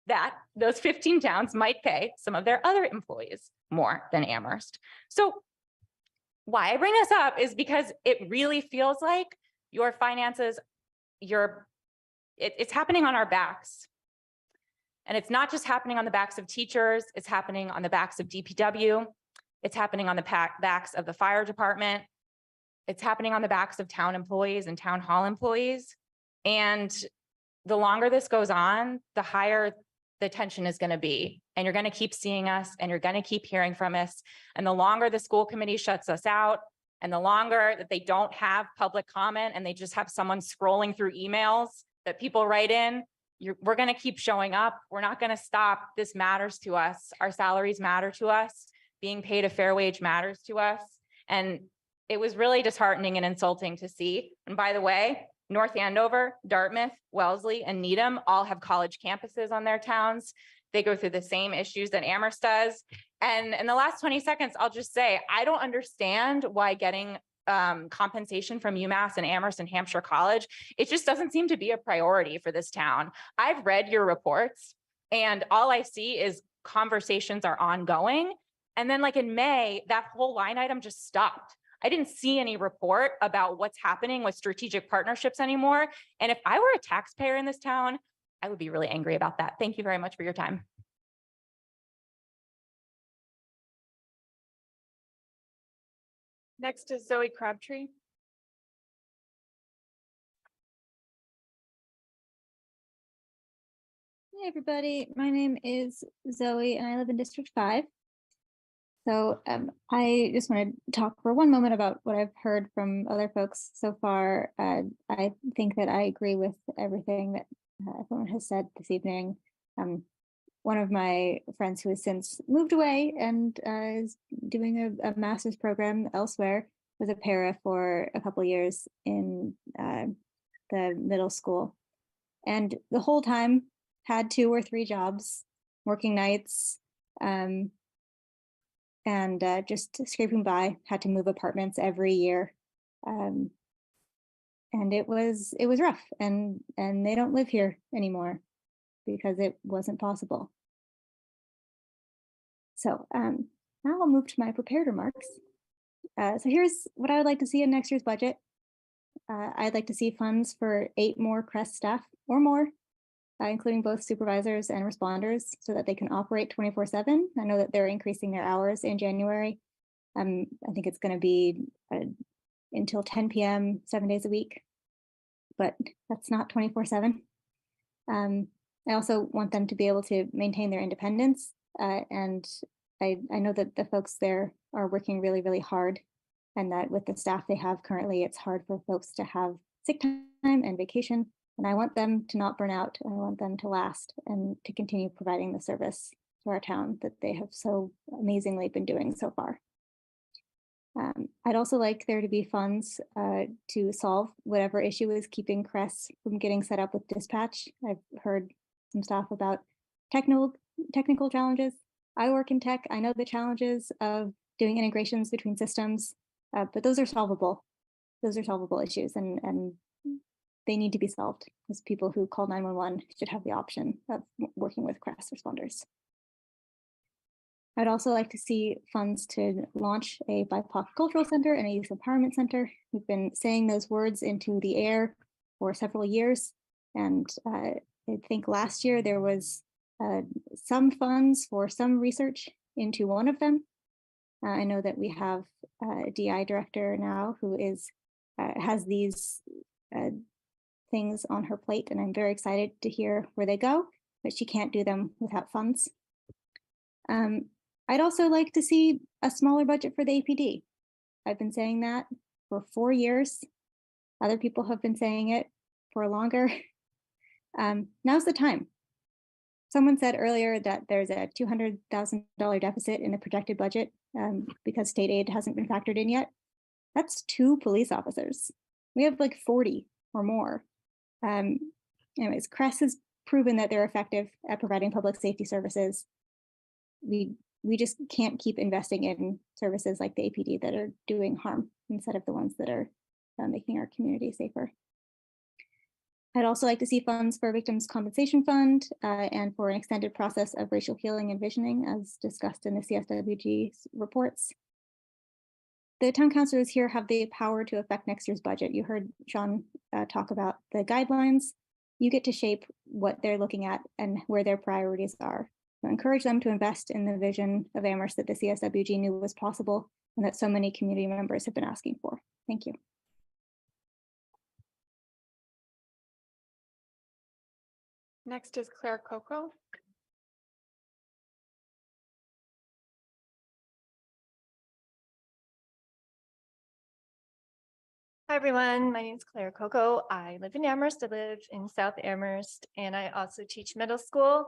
that those 15 towns might pay some of their other employees more than Amherst. So why I bring this up is because it really feels like your finances, it's happening on our backs. And it's not just happening on the backs of teachers, it's happening on the backs of DPW, it's happening on the backs of the fire department, it's happening on the backs of town employees and town hall employees. And the longer this goes on, the higher the tension is going to be. And you're going to keep seeing us and you're going to keep hearing from us. And the longer the school committee shuts us out, and the longer that they don't have public comment and they just have someone scrolling through emails that people write in, we're going to keep showing up. We're not going to stop. This matters to us. Our salaries matter to us. Being paid a fair wage matters to us. And it was really disheartening and insulting to see. And by the way, North Andover, Dartmouth, Wellesley, and Needham all have college campuses on their towns. They go through the same issues that Amherst does. And in the last 20 seconds, I'll just say, I don't understand why getting compensation from UMass and Amherst and Hampshire College, it just doesn't seem to be a priority for this town. I've read your reports and all I see is conversations are ongoing. And then like in May, that whole line item just stopped. I didn't see any report about what's happening with strategic partnerships anymore. And if I were a taxpayer in this town, I would be really angry about that. Thank you very much for your time. Next is Zoe Crabtree. Hey everybody, my name is Zoe and I live in District 5. So I just want to talk for one moment about what I've heard from other folks so far. I think that I agree with everything that everyone has said this evening. One of my friends who has since moved away and is doing a master's program elsewhere was a para for a couple years in the middle school. And the whole time had 2 or 3 jobs, working nights, and just scraping by, had to move apartments every year. And it was rough, and they don't live here anymore because it wasn't possible. So now I'll move to my prepared remarks. So here's what I would like to see in next year's budget. I'd like to see funds for 8 more CREST staff or more, including both supervisors and responders, so that they can operate 24/7. I know that they're increasing their hours in January. I think it's going to be until 10 p.m., 7 days a week, but that's not 24/7. I also want them to be able to maintain their independence. And I know that the folks there are working really, really hard, and that with the staff they have currently, it's hard for folks to have sick time and vacation. And I want them to not burn out. I want them to last and to continue providing the service to our town that they have so amazingly been doing so far. I'd also like there to be funds to solve whatever issue is keeping CREST from getting set up with dispatch. I've heard some stuff about technical challenges. I work in tech. I know the challenges of doing integrations between systems, but those are solvable. Those are solvable issues, and they need to be solved, because people who call 911 should have the option of working with CREST responders. I'd also like to see funds to launch a BIPOC cultural center and a youth empowerment center. We've been saying those words into the air for several years. And I think last year there was some funds for some research into one of them. I know that we have a DI director now who has these things on her plate, and I'm very excited to hear where they go, but she can't do them without funds. I'd also like to see a smaller budget for the APD. I've been saying that for 4 years. Other people have been saying it for longer. Now's the time. Someone said earlier that there's a $200,000 deficit in the projected budget because state aid hasn't been factored in yet. That's 2 police officers. We have like 40 or more. Anyways, CRESS has proven that they're effective at providing public safety services. We just can't keep investing in services like the APD that are doing harm instead of the ones that are making our community safer. I'd also like to see funds for Victims Compensation Fund and for an extended process of racial healing and visioning as discussed in the CSWG reports. The town councilors here have the power to affect next year's budget. You heard Sean talk about the guidelines. You get to shape what they're looking at and where their priorities are. So encourage them to invest in the vision of Amherst that the CSWG knew was possible and that so many community members have been asking for. Thank you. Next is Claire Coco. Hi, everyone. My name is Claire Coco. I live in Amherst. I live in South Amherst, and I also teach middle school,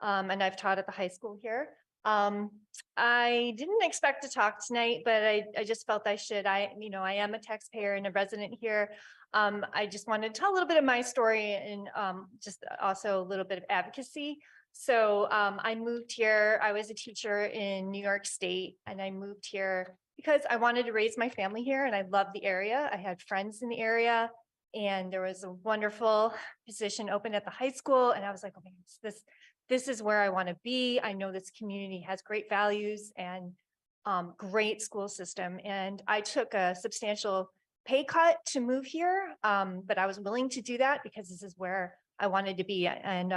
and I've taught at the high school here. I didn't expect to talk tonight, but I just felt I should. I am a taxpayer and a resident here. I just wanted to tell a little bit of my story and just also a little bit of advocacy. So I moved here. I was a teacher in New York State, and I moved here because I wanted to raise my family here, and I loved the area. I had friends in the area, and there was a wonderful position open at the high school, and I was like, oh my goodness, this is where I want to be. I know this community has great values and great school system, and I took a substantial pay cut to move here, but I was willing to do that because this is where I wanted to be. And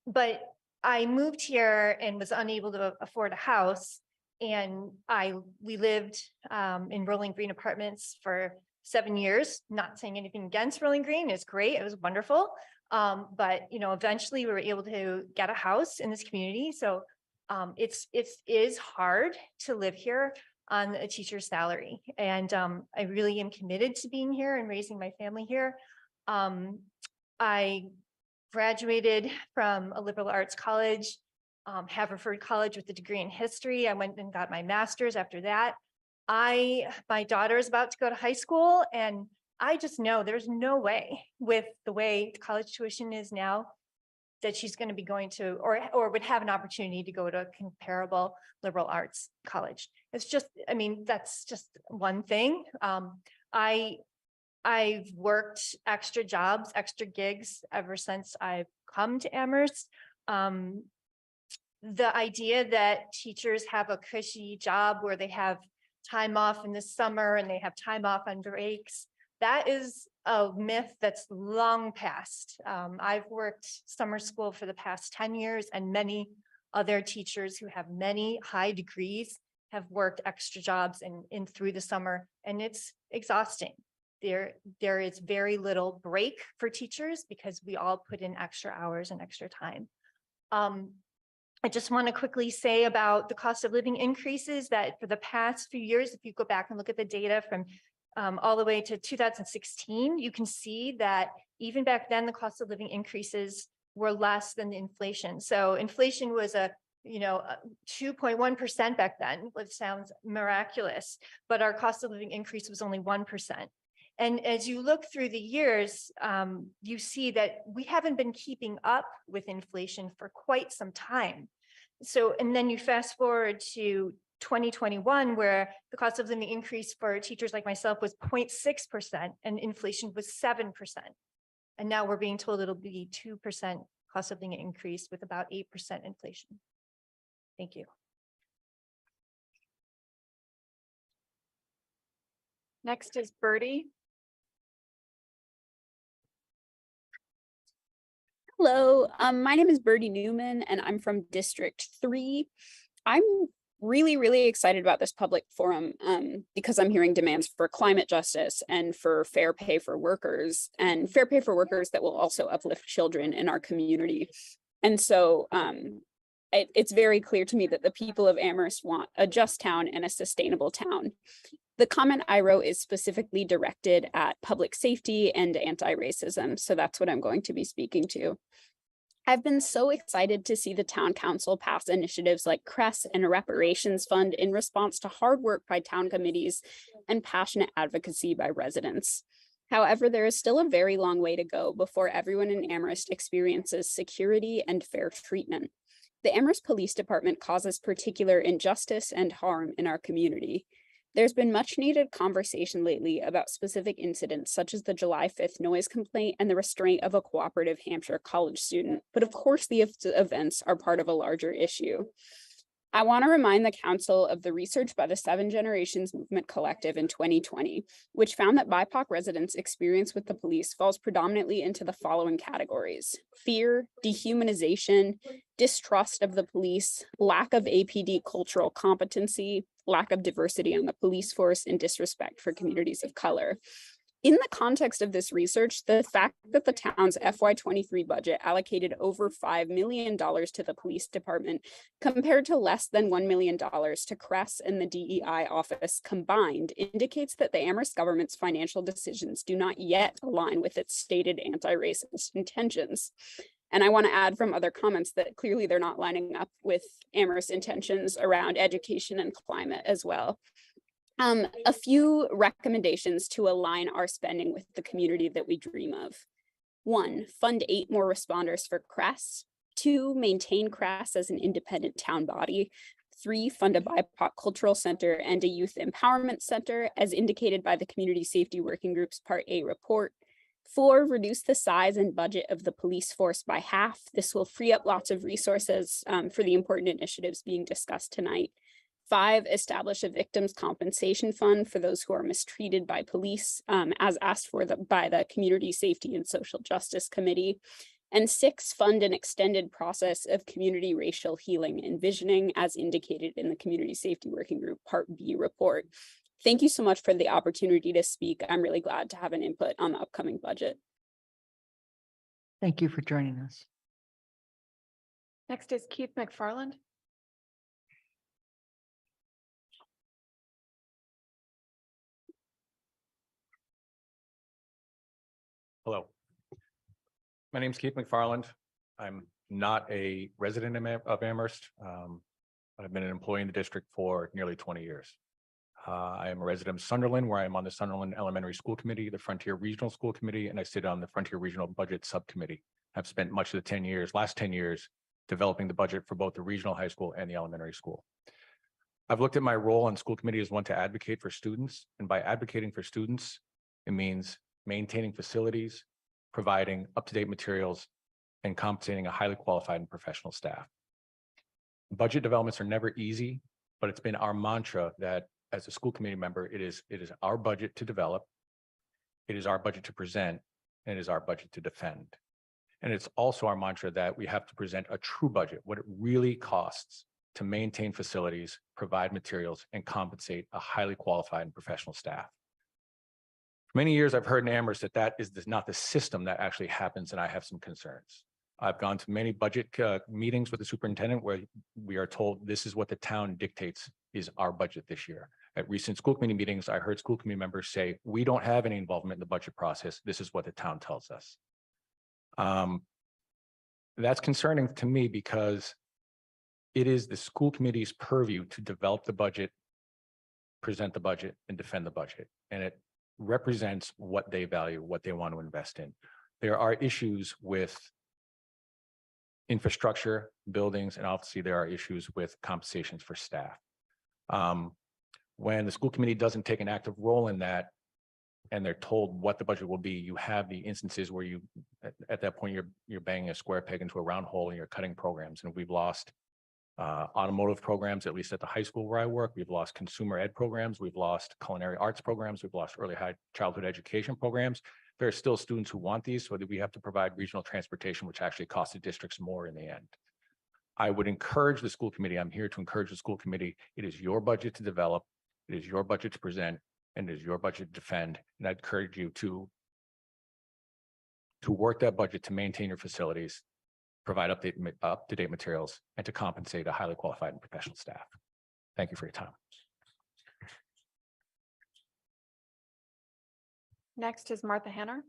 but I moved here and was unable to afford a house. And we lived in Rolling Green Apartments for 7 years. Not saying anything against Rolling Green, it's great, it was wonderful. But eventually we were able to get a house in this community. So it is hard to live here on a teacher's salary. And I really am committed to being here and raising my family here. I graduated from a liberal arts college, Haverford College with a degree in history. I went and got my master's after that. My daughter is about to go to high school, and I just know there's no way with the way college tuition is now that she's going to be going to or would have an opportunity to go to a comparable liberal arts college. It's just, I mean, that's just one thing. I've worked extra jobs, extra gigs ever since I've come to Amherst. The idea that teachers have a cushy job where they have time off in the summer and they have time off on breaks, that is a myth that's long past. I've worked summer school for the past 10 years, and many other teachers who have many high degrees have worked extra jobs in through the summer, and it's exhausting. There is very little break for teachers because we all put in extra hours and extra time. I just want to quickly say about the cost of living increases that for the past few years, if you go back and look at the data from all the way to 2016, you can see that even back then, the cost of living increases were less than the inflation. So inflation was a 2.1% back then, which sounds miraculous, but our cost of living increase was only 1%. And as you look through the years, you see that we haven't been keeping up with inflation for quite some time. So, and then you fast forward to 2021, where the cost of living increase for teachers like myself was 0.6% and inflation was 7%. And now we're being told it'll be 2% cost of living increase with about 8% inflation. Thank you. Next is Birdie. Hello, my name is Birdie Newman and I'm from District 3. I'm really excited about this public forum because I'm hearing demands for climate justice and for fair pay for workers, and fair pay for workers that will also uplift children in our community. And so it's very clear to me that the people of Amherst want a just town and a sustainable town. The comment I wrote is specifically directed at public safety and anti-racism, so that's what I'm going to be speaking to. I've been so excited to see the town council pass initiatives like CRESS and a reparations fund in response to hard work by town committees and passionate advocacy by residents. However, there is still a very long way to go before everyone in Amherst experiences security and fair treatment. The Amherst Police Department causes particular injustice and harm in our community. There's been much needed conversation lately about specific incidents such as the July 5th noise complaint and the restraint of a cooperative Hampshire college student. But of course, the events are part of a larger issue. I want to remind the council of the research by the Seven Generations Movement Collective in 2020, which found that BIPOC residents' experience with the police falls predominantly into the following categories: fear, dehumanization, distrust of the police, lack of APD cultural competency, lack of diversity on the police force, and disrespect for communities of color. In the context of this research, the fact that the town's FY23 budget allocated over $5 million to the police department compared to less than $1 million to CRESS and the DEI office combined indicates that the Amherst government's financial decisions do not yet align with its stated anti-racist intentions. And I want to add from other comments that clearly they're not lining up with Amherst's intentions around education and climate as well. A few recommendations to align our spending with the community that we dream of. 1, fund 8 more responders for CRESS. 2, maintain CRESS as an independent town body. 3, fund a BIPOC cultural center and a youth empowerment center as indicated by the Community Safety Working Group's Part A report. 4, reduce the size and budget of the police force by half. This will free up lots of resources for the important initiatives being discussed tonight. 5, establish a victims compensation fund for those who are mistreated by police, as asked for by the Community Safety and Social Justice Committee. And 6, fund an extended process of community racial healing and visioning as indicated in the Community Safety Working Group Part B report. Thank you so much for the opportunity to speak. I'm really glad to have an input on the upcoming budget. Thank you for joining us. Next is Keith McFarland. Hello. My name is Keith McFarland. I'm not a resident of Amherst. I've been an employee in the district for nearly 20 years. I am a resident of Sunderland, where I am on the Sunderland Elementary School Committee, the Frontier Regional School Committee, and I sit on the Frontier Regional Budget Subcommittee. I've spent much of the last 10 years, developing the budget for both the regional high school and the elementary school. I've looked at my role on school committee as one to advocate for students, and by advocating for students, it means maintaining facilities, providing up-to-date materials, and compensating a highly qualified and professional staff. Budget developments are never easy, but it's been our mantra that as a school committee member, it is our budget to develop, it is our budget to present, and it is our budget to defend. And it's also our mantra that we have to present a true budget, what it really costs to maintain facilities, provide materials, and compensate a highly qualified and professional staff. For many years, I've heard in Amherst that is not the system that actually happens, and I have some concerns. I've gone to many budget meetings with the superintendent where we are told this is what the town dictates is our budget this year. At recent school committee meetings, I heard school committee members say, we don't have any involvement in the budget process. This is what the town tells us. That's concerning to me because it is the school committee's purview to develop the budget, present the budget, and defend the budget. And it represents what they value, what they want to invest in. There are issues with infrastructure, buildings, and obviously there are issues with compensations for staff. When the school committee doesn't take an active role in that, and they're told what the budget will be, you have the instances where you, at that point, you're banging a square peg into a round hole and you're cutting programs. And we've lost automotive programs, at least at the high school where I work. We've lost consumer ed programs. We've lost culinary arts programs. We've lost early childhood education programs. There are still students who want these, so that we have to provide regional transportation, which actually costs the districts more in the end. I would encourage the school committee. I'm here to encourage the school committee. It is your budget to develop. It is your budget to present, and it is your budget to defend. And I'd encourage you to work that budget to maintain your facilities, provide up-to-date materials, and to compensate a highly qualified and professional staff. Thank you for your time. Next is Martha Hanner.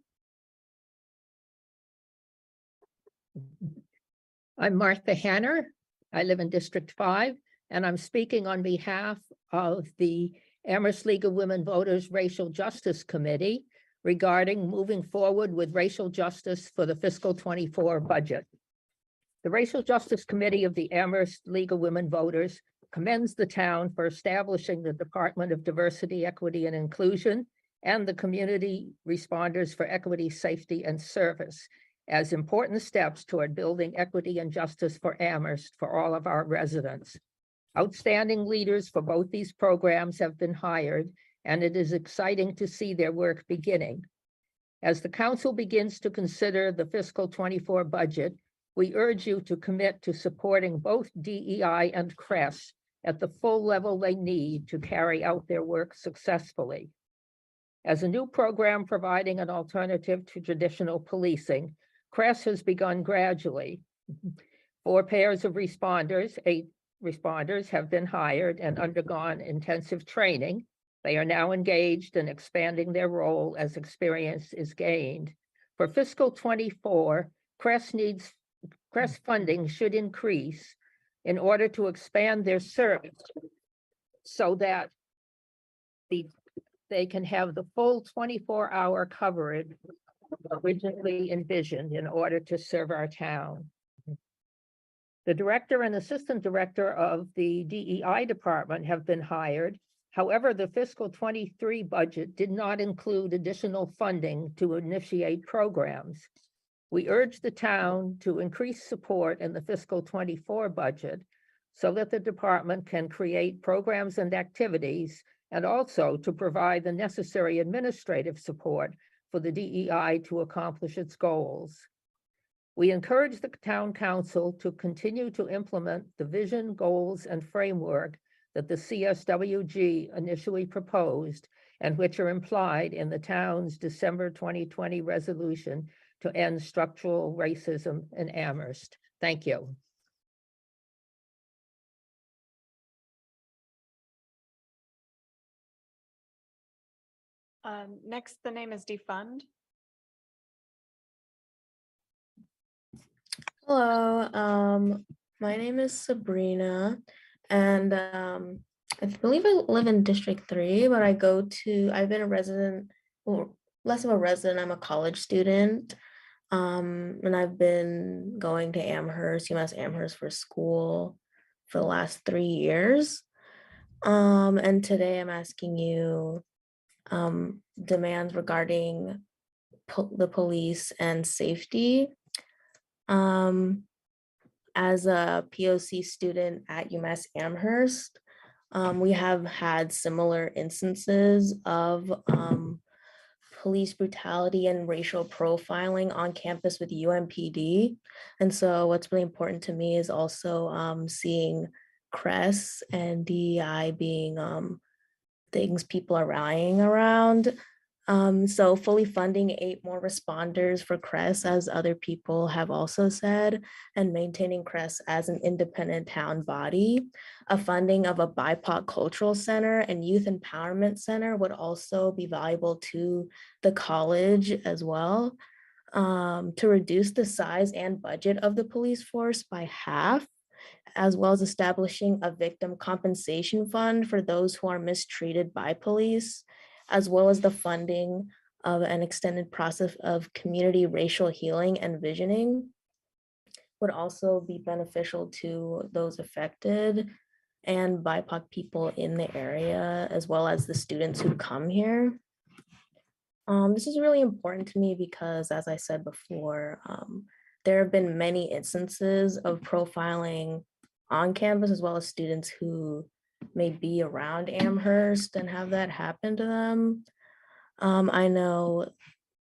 I'm Martha Hanner. I live in District 5, and I'm speaking on behalf of the Amherst League of Women Voters Racial Justice Committee regarding moving forward with racial justice for the fiscal 24 budget. The Racial Justice Committee of the Amherst League of Women Voters commends the town for establishing the Department of Diversity, Equity, and Inclusion and the Community Responders for Equity, Safety, and Service as important steps toward building equity and justice for Amherst for all of our residents. Outstanding leaders for both these programs have been hired, and it is exciting to see their work beginning. As the council begins to consider the fiscal 24 budget, we urge you to commit to supporting both DEI and CRES at the full level they need to carry out their work successfully. As a new program providing an alternative to traditional policing, CRES has begun gradually. 4 pairs of responders, 8 responders have been hired and undergone intensive training. They are now engaged in expanding their role as experience is gained. For fiscal 24, CRES funding should increase in order to expand their service so that they can have the full 24-hour coverage originally envisioned in order to serve our town. The director and assistant director of the DEI department have been hired. However, the fiscal 23 budget did not include additional funding to initiate programs. We urge the town to increase support in the fiscal 24 budget so that the department can create programs and activities, and also to provide the necessary administrative support for the DEI to accomplish its goals. We encourage the town council to continue to implement the vision, goals, and framework that the CSWG initially proposed and which are implied in the town's December 2020 resolution to end structural racism in Amherst. Thank you. Next, the name is defund. Hello, my name is Sabrina, and I believe I live in District 3, but I've been a resident, well, less of a resident, I'm a college student, and I've been going to Amherst, UMass Amherst for school for the last 3 years. And today I'm asking you demands regarding the police and safety. As a POC student at UMass Amherst, we have had similar instances of police brutality and racial profiling on campus with UMPD. And so what's really important to me is also seeing CRES and DEI being things people are rallying around. So fully funding 8 more responders for CRES, as other people have also said, and maintaining CRES as an independent town body. A funding of a BIPOC cultural center and youth empowerment center would also be valuable to the college as well. To reduce the size and budget of the police force by half, as well as establishing a victim compensation fund for those who are mistreated by police, as well as the funding of an extended process of community racial healing and visioning would also be beneficial to those affected and BIPOC people in the area, as well as the students who come here. This is really important to me because, as I said before, there have been many instances of profiling on campus, as well as students who may be around Amherst and have that happen to them. I know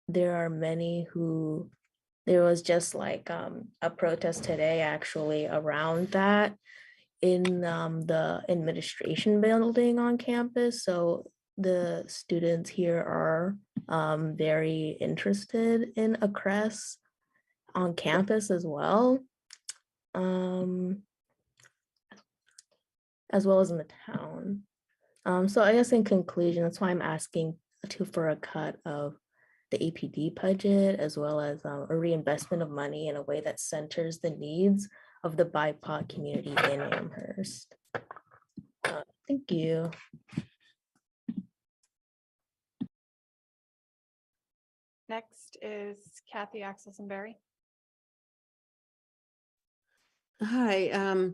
there are many who, there was just like a protest today actually around that in the administration building on campus. So the students here are very interested in a CRES on campus as well. As well as in the town. So I guess in conclusion, that's why I'm asking for a cut of the APD budget, as well as a reinvestment of money in a way that centers the needs of the BIPOC community in Amherst. Thank you. Next is Kathy Axelson-Berry. Hi,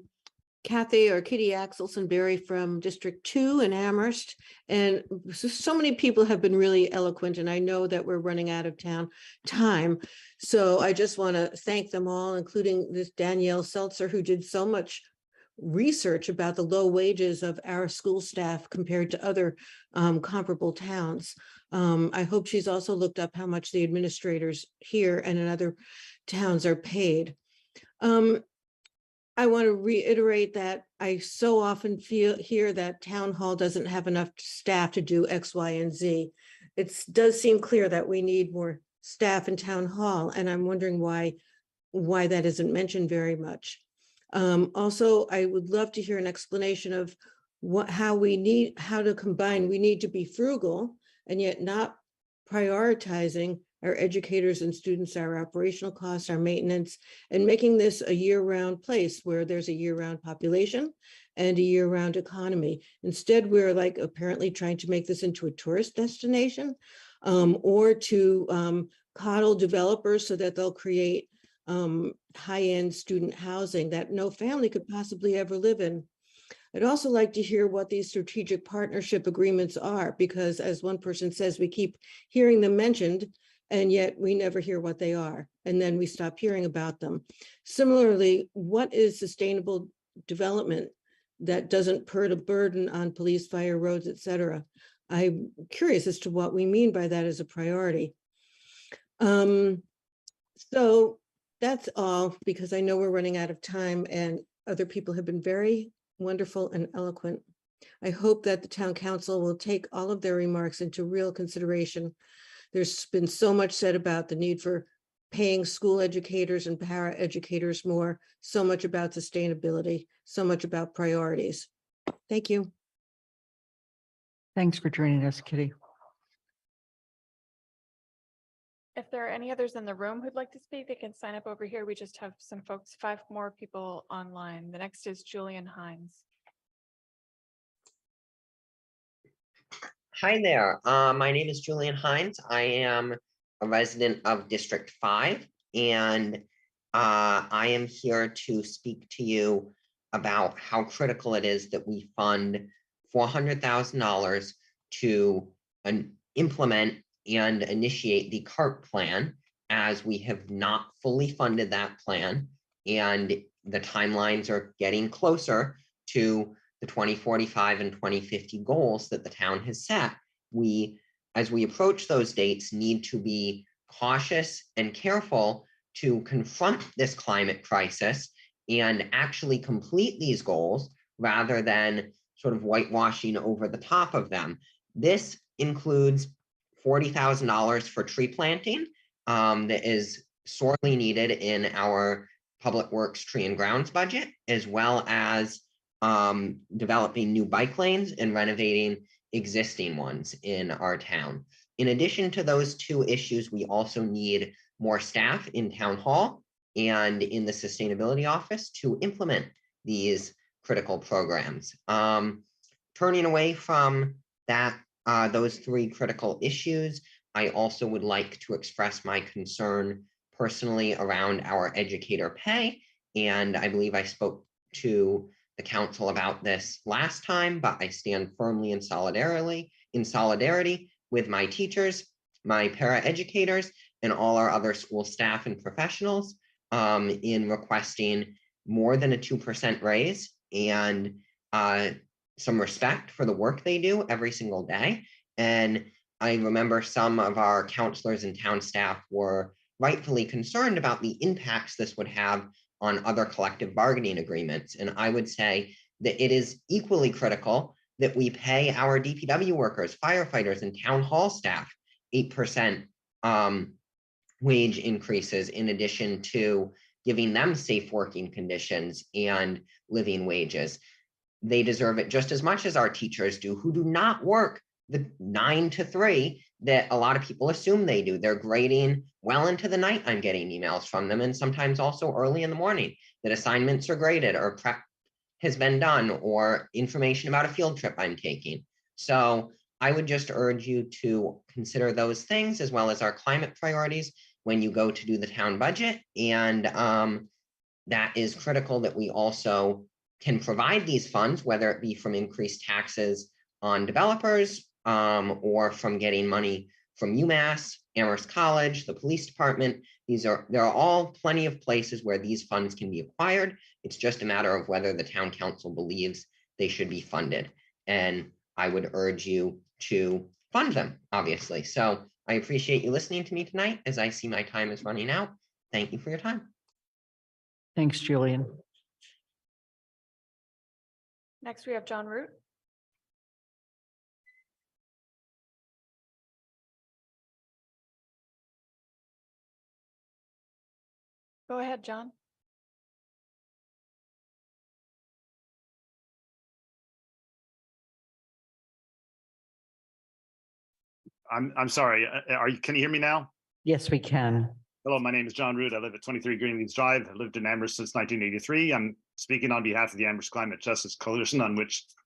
Kathy or Kitty Axelson-Berry from District 2 in Amherst. And so many people have been really eloquent, and I know that we're running out of time. So I just want to thank them all, including this Danielle Seltzer, who did so much research about the low wages of our school staff compared to other comparable towns. I hope she's also looked up how much the administrators here and in other towns are paid. I want to reiterate that I so often hear that town hall doesn't have enough staff to do X, Y, and Z. It does seem clear that we need more staff in town hall, and I'm wondering why that isn't mentioned very much. Also, I would love to hear an explanation of how to combine. We need to be frugal and yet not prioritizing our educators and students, our operational costs, our maintenance, and making this a year-round place where there's a year-round population and a year-round economy. Instead, we're like apparently trying to make this into a tourist destination, or to coddle developers so that they'll create high-end student housing that no family could possibly ever live in. I'd also like to hear what these strategic partnership agreements are, because as one person says, we keep hearing them mentioned, and yet we never hear what they are, and then we stop hearing about them. Similarly, what is sustainable development that doesn't put a burden on police, fire, roads, et cetera? I'm curious as to what we mean by that as a priority. So that's all, because I know we're running out of time, and other people have been very wonderful and eloquent. I hope that the town council will take all of their remarks into real consideration. There's been so much said about the need for paying school educators and para educators more, so much about sustainability, so much about priorities. Thank you. Thanks for joining us, Kitty. If there are any others in the room who'd like to speak, they can sign up over here. We just have some folks, 5 more people online. The next is Julian Hines. Hi there. My name is Julian Hines. I am a resident of District 5, and I am here to speak to you about how critical it is that we fund $400,000 to implement and initiate the CART plan, as we have not fully funded that plan, and the timelines are getting closer to the 2045 and 2050 goals that the town has set. We, as we approach those dates, need to be cautious and careful to confront this climate crisis and actually complete these goals rather than sort of whitewashing over the top of them. This includes $40,000 for tree planting that is sorely needed in our Public Works tree and grounds budget, as well as developing new bike lanes and renovating existing ones in our town. In addition to those two issues, we also need more staff in town hall and in the sustainability office to implement these critical programs. Turning away from that, those 3 critical issues, I also would like to express my concern personally around our educator pay. And I believe I spoke to the council about this last time, but I stand firmly in solidarity with my teachers, my para-educators, and all our other school staff and professionals in requesting more than a 2% raise and some respect for the work they do every single day. And I remember some of our counselors and town staff were rightfully concerned about the impacts this would have on other collective bargaining agreements. And I would say that it is equally critical that we pay our DPW workers, firefighters, and town hall staff 8% wage increases, in addition to giving them safe working conditions and living wages. They deserve it just as much as our teachers do, who do not work the 9 to 3 that a lot of people assume they do. They're grading well into the night. I'm getting emails from them, and sometimes also early in the morning that assignments are graded or prep has been done or information about a field trip I'm taking. So I would just urge you to consider those things as well as our climate priorities when you go to do the town budget. And that is critical that we also can provide these funds, whether it be from increased taxes on developers or from getting money from UMass, Amherst College, the police department. There are all plenty of places where these funds can be acquired. It's just a matter of whether the town council believes they should be funded. And I would urge you to fund them, obviously. So I appreciate you listening to me tonight as I see my time is running out. Thank you for your time. Thanks, Julian. Next, we have John Root. Go ahead, John. I'm sorry. Can you hear me now? Yes, we can. Hello, my name is John Root. I live at 23 Greenleaf Drive. I lived in Amherst since 1983. I'm speaking on behalf of the Amherst Climate Justice Coalition,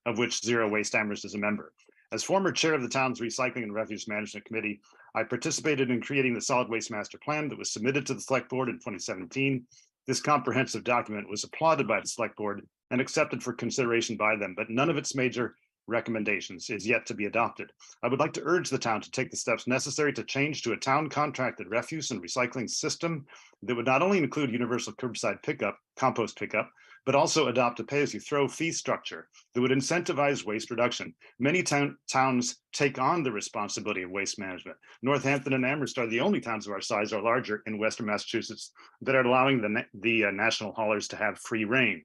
of which Zero Waste Amherst is a member. As former chair of the town's Recycling and Refuse Management Committee, I participated in creating the Solid Waste Master Plan that was submitted to the Select Board in 2017. This comprehensive document was applauded by the Select Board and accepted for consideration by them, but none of its major recommendations is yet to be adopted. I would like to urge the town to take the steps necessary to change to a town contracted refuse and recycling system that would not only include universal curbside pickup, compost pickup, but also adopt a pay-as-you-throw fee structure that would incentivize waste reduction. Many towns take on the responsibility of waste management. Northampton and Amherst are the only towns of our size or larger in Western Massachusetts that are allowing the national haulers to have free reign.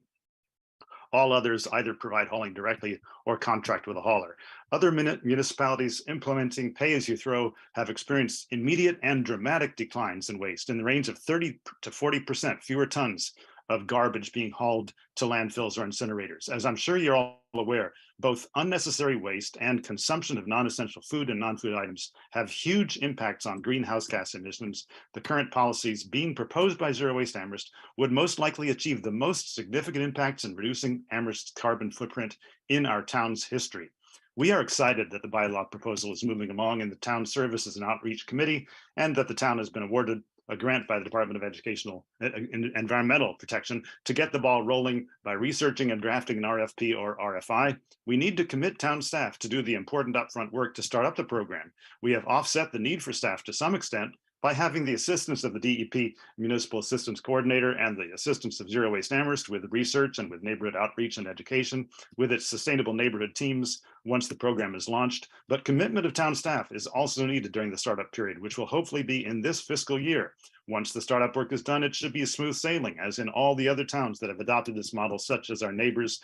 All others either provide hauling directly or contract with a hauler. Other municipalities implementing pay-as-you-throw have experienced immediate and dramatic declines in waste in the range of 30 to 40% fewer tons of garbage being hauled to landfills or incinerators. As I'm sure you're all aware, both unnecessary waste and consumption of non-essential food and non-food items have huge impacts on greenhouse gas emissions. The current policies being proposed by Zero Waste Amherst would most likely achieve the most significant impacts in reducing Amherst's carbon footprint in our town's history. We are excited that the bylaw proposal is moving along in the Town Services and Outreach Committee, and that the town has been awarded a grant by the Department of Educational and Environmental Protection to get the ball rolling by researching and drafting an RFP or RFI. We need to commit town staff to do the important upfront work to start up the program. We have offset the need for staff to some extent by having the assistance of the DEP Municipal Assistance Coordinator and the assistance of Zero Waste Amherst with research and with neighborhood outreach and education, with its sustainable neighborhood teams once the program is launched. But commitment of town staff is also needed during the startup period, which will hopefully be in this fiscal year. Once the startup work is done, it should be a smooth sailing, as in all the other towns that have adopted this model, such as our neighbors,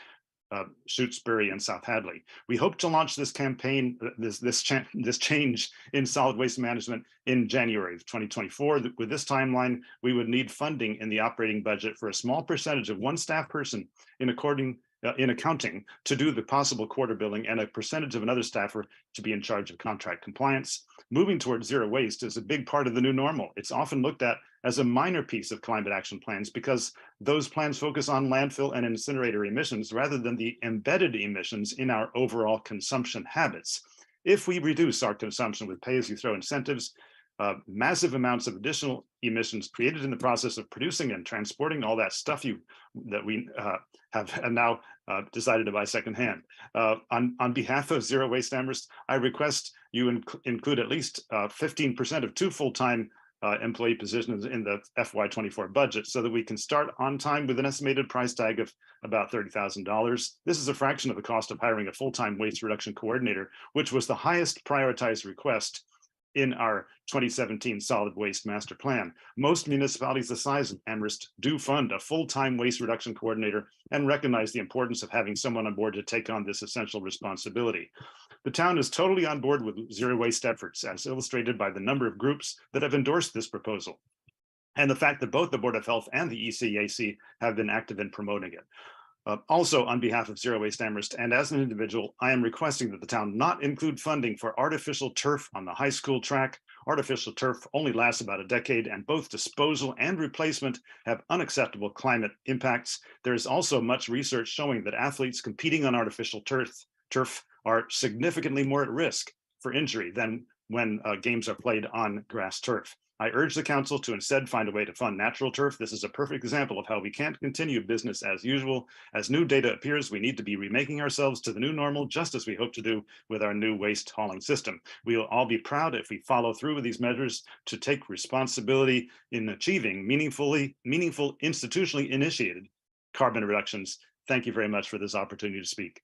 Shutesbury and South Hadley. We hope to launch this campaign, this change in solid waste management in January of 2024. With this timeline, we would need funding in the operating budget for a small percentage of one staff person in accounting to do the possible quarter billing, and a percentage of another staffer to be in charge of contract compliance. Moving towards zero waste is a big part of the new normal. It's often looked at as a minor piece of climate action plans because those plans focus on landfill and incinerator emissions rather than the embedded emissions in our overall consumption habits. If we reduce our consumption with pay-as-you-throw incentives, massive amounts of additional emissions created in the process of producing and transporting all that stuff that we have now decided to buy secondhand. On behalf of Zero Waste Amherst, I request you include at least 15% of 2 full-time employee positions in the FY24 budget so that we can start on time with an estimated price tag of about $30,000. This is a fraction of the cost of hiring a full-time waste reduction coordinator, which was the highest prioritized request in our 2017 solid waste master plan. Most municipalities the size of Amherst do fund a full-time waste reduction coordinator and recognize the importance of having someone on board to take on this essential responsibility. The town is totally on board with zero waste efforts, as illustrated by the number of groups that have endorsed this proposal, and the fact that both the Board of Health and the ECAC have been active in promoting it. Also, on behalf of Zero Waste Amherst and as an individual, I am requesting that the town not include funding for artificial turf on the high school track. Artificial turf only lasts about a decade, and both disposal and replacement have unacceptable climate impacts. There is also much research showing that athletes competing on artificial turf are significantly more at risk for injury than when games are played on grass turf. I urge the council to instead find a way to fund natural turf. This is a perfect example of how we can't continue business as usual. As new data appears, we need to be remaking ourselves to the new normal, just as we hope to do with our new waste hauling system. We will all be proud if we follow through with these measures to take responsibility in achieving meaningful, institutionally initiated carbon reductions. Thank you very much for this opportunity to speak.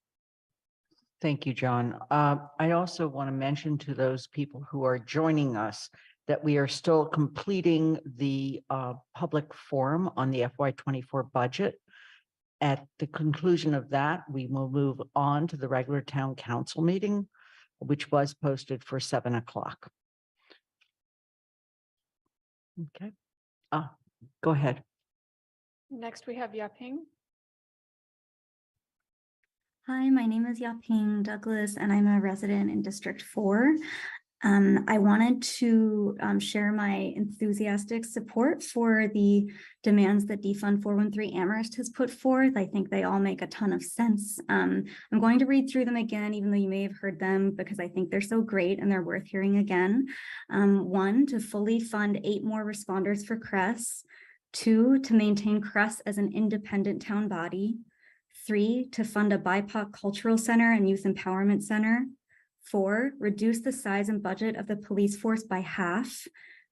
Thank you, John. I also want to mention to those people who are joining us that we are still completing the public forum on the FY24 budget. At the conclusion of that, we will move on to the regular town council meeting, which was posted for 7 o'clock. Okay, go ahead. Next, we have Yaping. Hi, my name is Yaping Douglas, and I'm a resident in District 4. I wanted to share my enthusiastic support for the demands that Defund 413 Amherst has put forth. I think they all make a ton of sense. I'm going to read through them again, even though you may have heard them, because I think they're so great and they're worth hearing again. 1, to fully fund 8 more responders for CRESS. 2, to maintain CRESS as an independent town body. 3, to fund a BIPOC cultural center and youth empowerment center. 4, reduce the size and budget of the police force by half.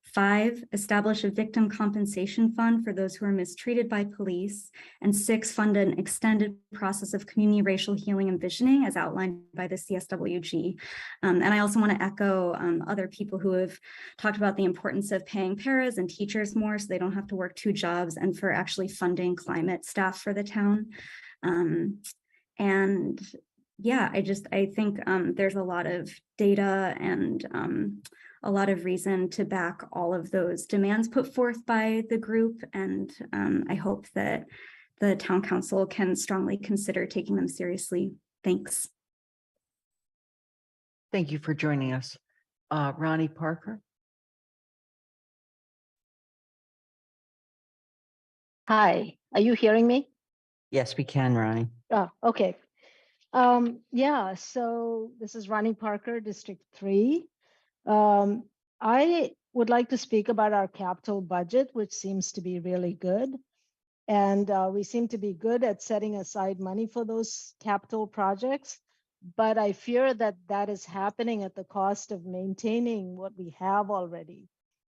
5, establish a victim compensation fund for those who are mistreated by police. And 6, fund an extended process of community racial healing and visioning as outlined by the CSWG. And I also want to echo other people who have talked about the importance of paying paras and teachers more so they don't have to work 2 jobs, and for actually funding climate staff for the town. And yeah, I think there's a lot of data and a lot of reason to back all of those demands put forth by the group. And I hope that the town council can strongly consider taking them seriously. Thanks. Thank you for joining us. Ronnie Parker. Hi, are you hearing me? Yes, we can, Ronnie. Oh, okay. Yeah, so this is Ronnie Parker, District 3. I would like to speak about our capital budget, which seems to be really good. And we seem to be good at setting aside money for those capital projects. But I fear that that is happening at the cost of maintaining what we have already.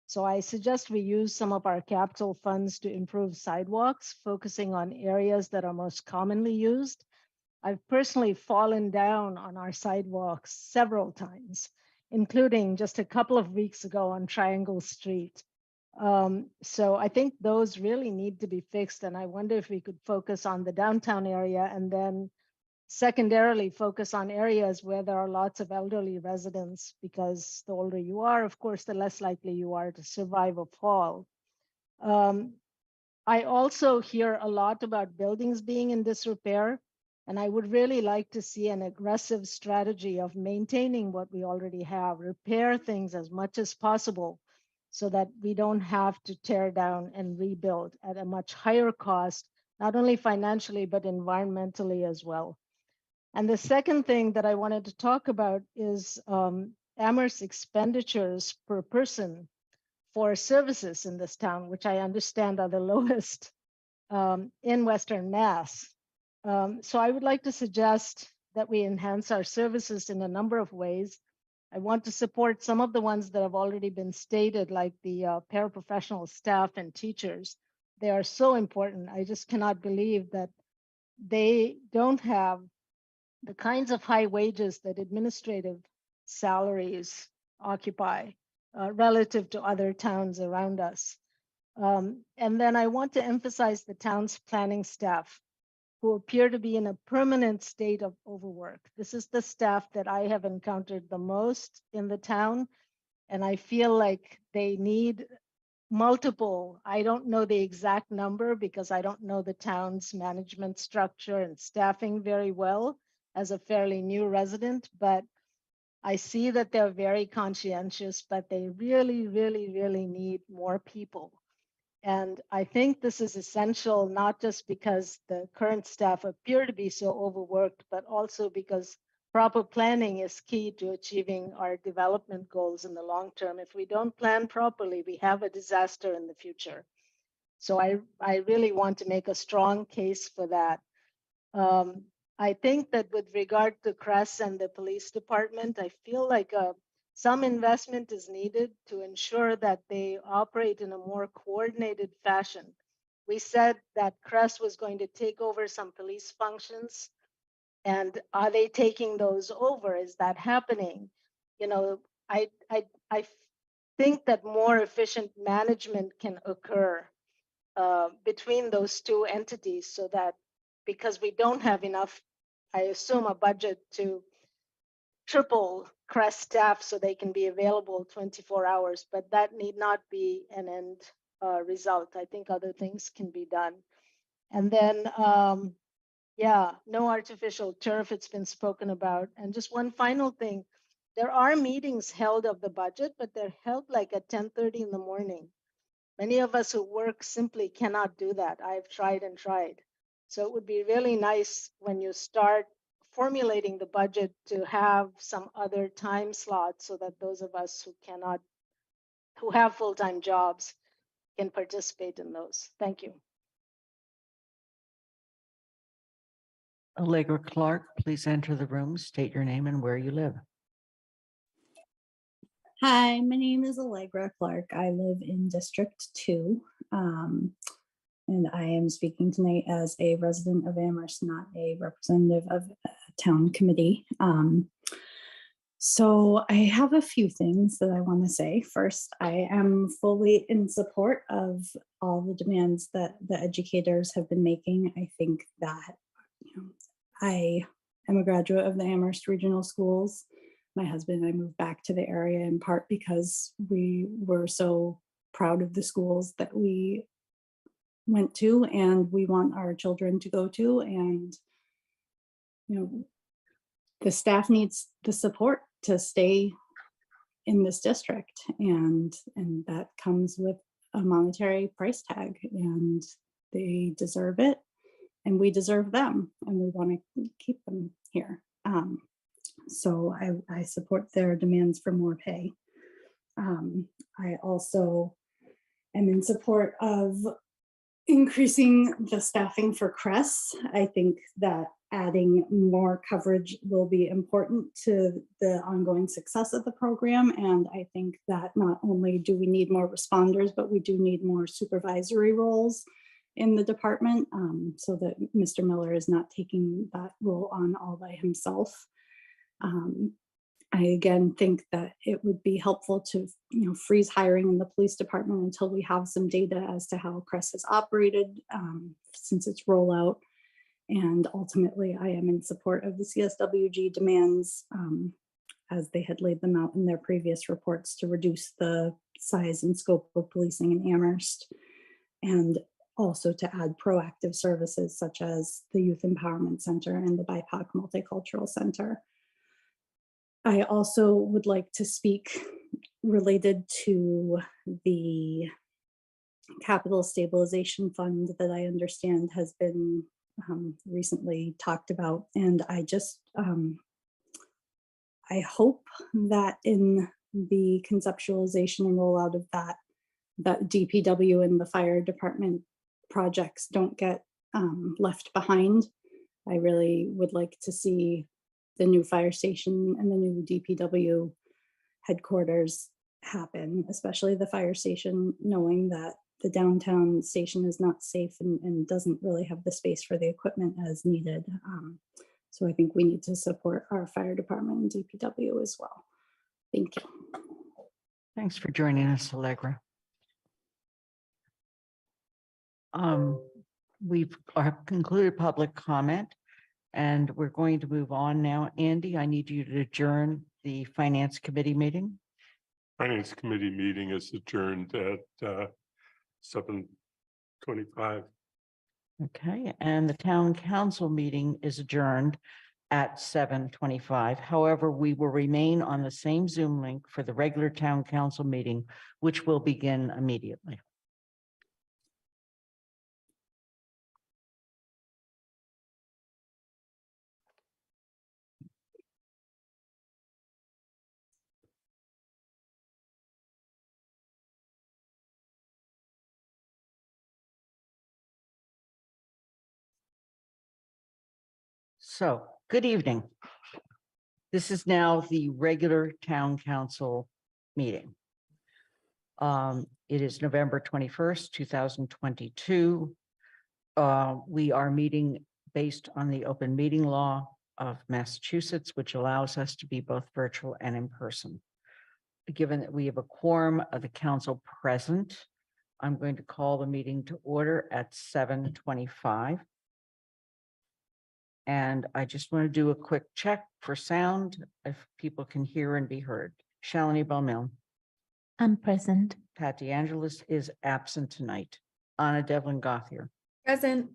So I suggest we use some of our capital funds to improve sidewalks, focusing on areas that are most commonly used. I've personally fallen down on our sidewalks several times, including just a couple of weeks ago on Triangle Street. So I think those really need to be fixed. And I wonder if we could focus on the downtown area and then secondarily focus on areas where there are lots of elderly residents, because the older you are, of course, the less likely you are to survive a fall. I also hear a lot about buildings being in disrepair, and I would really like to see an aggressive strategy of maintaining what we already have, repair things as much as possible so that we don't have to tear down and rebuild at a much higher cost, not only financially, but environmentally as well. And the second thing that I wanted to talk about is Amherst expenditures per person for services in this town, which I understand are the lowest in Western Mass. So I would like to suggest that we enhance our services in a number of ways. I want to support some of the ones that have already been stated, like the paraprofessional staff and teachers. They are so important. I just cannot believe that they don't have the kinds of high wages that administrative salaries occupy relative to other towns around us. And then I want to emphasize the town's planning staff, who appear to be in a permanent state of overwork. This is the staff that I have encountered the most in the town, and I feel like they need multiple, I don't know the exact number because I don't know the town's management structure and staffing very well as a fairly new resident, but I see that they're very conscientious, but they really, really, really need more people. And I think this is essential, not just because the current staff appear to be so overworked, but also because proper planning is key to achieving our development goals in the long term. If we don't plan properly, we have a disaster in the future. So I really want to make a strong case for that. I think that with regard to CRES and the police department, I feel like some investment is needed to ensure that they operate in a more coordinated fashion. We said that CRES was going to take over some police functions. And are they taking those over? Is that happening? You know, I think that more efficient management can occur between those two entities so that, because we don't have enough, I assume, a budget to triple CRES staff so they can be available 24 hours, but that need not be an end result. I think other things can be done. And then, yeah, no artificial turf, it's been spoken about. And just one final thing, there are meetings held of the budget, but they're held like at 10:30 in the morning. Many of us who work simply cannot do that. I've tried and tried. So it would be really nice when you start formulating the budget to have some other time slots so that those of us who have full-time jobs can participate in those. Thank you. Allegra Clark, please enter the room, state your name and where you live. Hi, my name is Allegra Clark. I live in District 2, and I am speaking tonight as a resident of Amherst, not a representative of a town committee. So I have a few things that I want to say. First, I am fully in support of all the demands that the educators have been making. I think that, I am a graduate of the Amherst Regional Schools. My husband and I moved back to the area in part because we were so proud of the schools that we went to and we want our children to go to. And, the staff needs the support to stay in this district. And that comes with a monetary price tag, and they deserve it. And we deserve them, and we want to keep them here. So I support their demands for more pay. I also am in support of increasing the staffing for CRES. I think that adding more coverage will be important to the ongoing success of the program. And I think that not only do we need more responders, but we do need more supervisory roles in the department, so that Mr. Miller is not taking that role on all by himself. I again think that it would be helpful to freeze hiring in the police department until we have some data as to how CRES has operated since its rollout. And ultimately, I am in support of the CSWG demands as they had laid them out in their previous reports to reduce the size and scope of policing in Amherst, and also to add proactive services such as the Youth Empowerment Center and the BIPOC Multicultural Center. I also would like to speak related to the Capital Stabilization Fund that I understand has been recently talked about. And I just, I hope that in the conceptualization and rollout of that DPW and the fire department projects don't get left behind. I really would like to see the new fire station and the new DPW headquarters happen, especially the fire station, knowing that the downtown station is not safe and doesn't really have the space for the equipment as needed. So I think we need to support our fire department and DPW as well. Thank you. Thanks for joining us, Allegra. We've concluded public comment, and we're going to move on now. Andy, I need you to adjourn the Finance Committee meeting. Finance Committee meeting is adjourned at 7:25. Okay, and the town council meeting is adjourned at 7:25. However, we will remain on the same Zoom link for the regular town council meeting, which will begin immediately. So, good evening. This is now the regular town council meeting. It is November 21st, 2022. We are meeting based on the open meeting law of Massachusetts, which allows us to be both virtual and in person. Given that we have a quorum of the council present, I'm going to call the meeting to order at 7:25. And I just want to do a quick check for sound, if people can hear and be heard. Shalini Bowmill. I'm present. Pat DeAngelis is absent tonight. Anna Devlin Gothier. Present.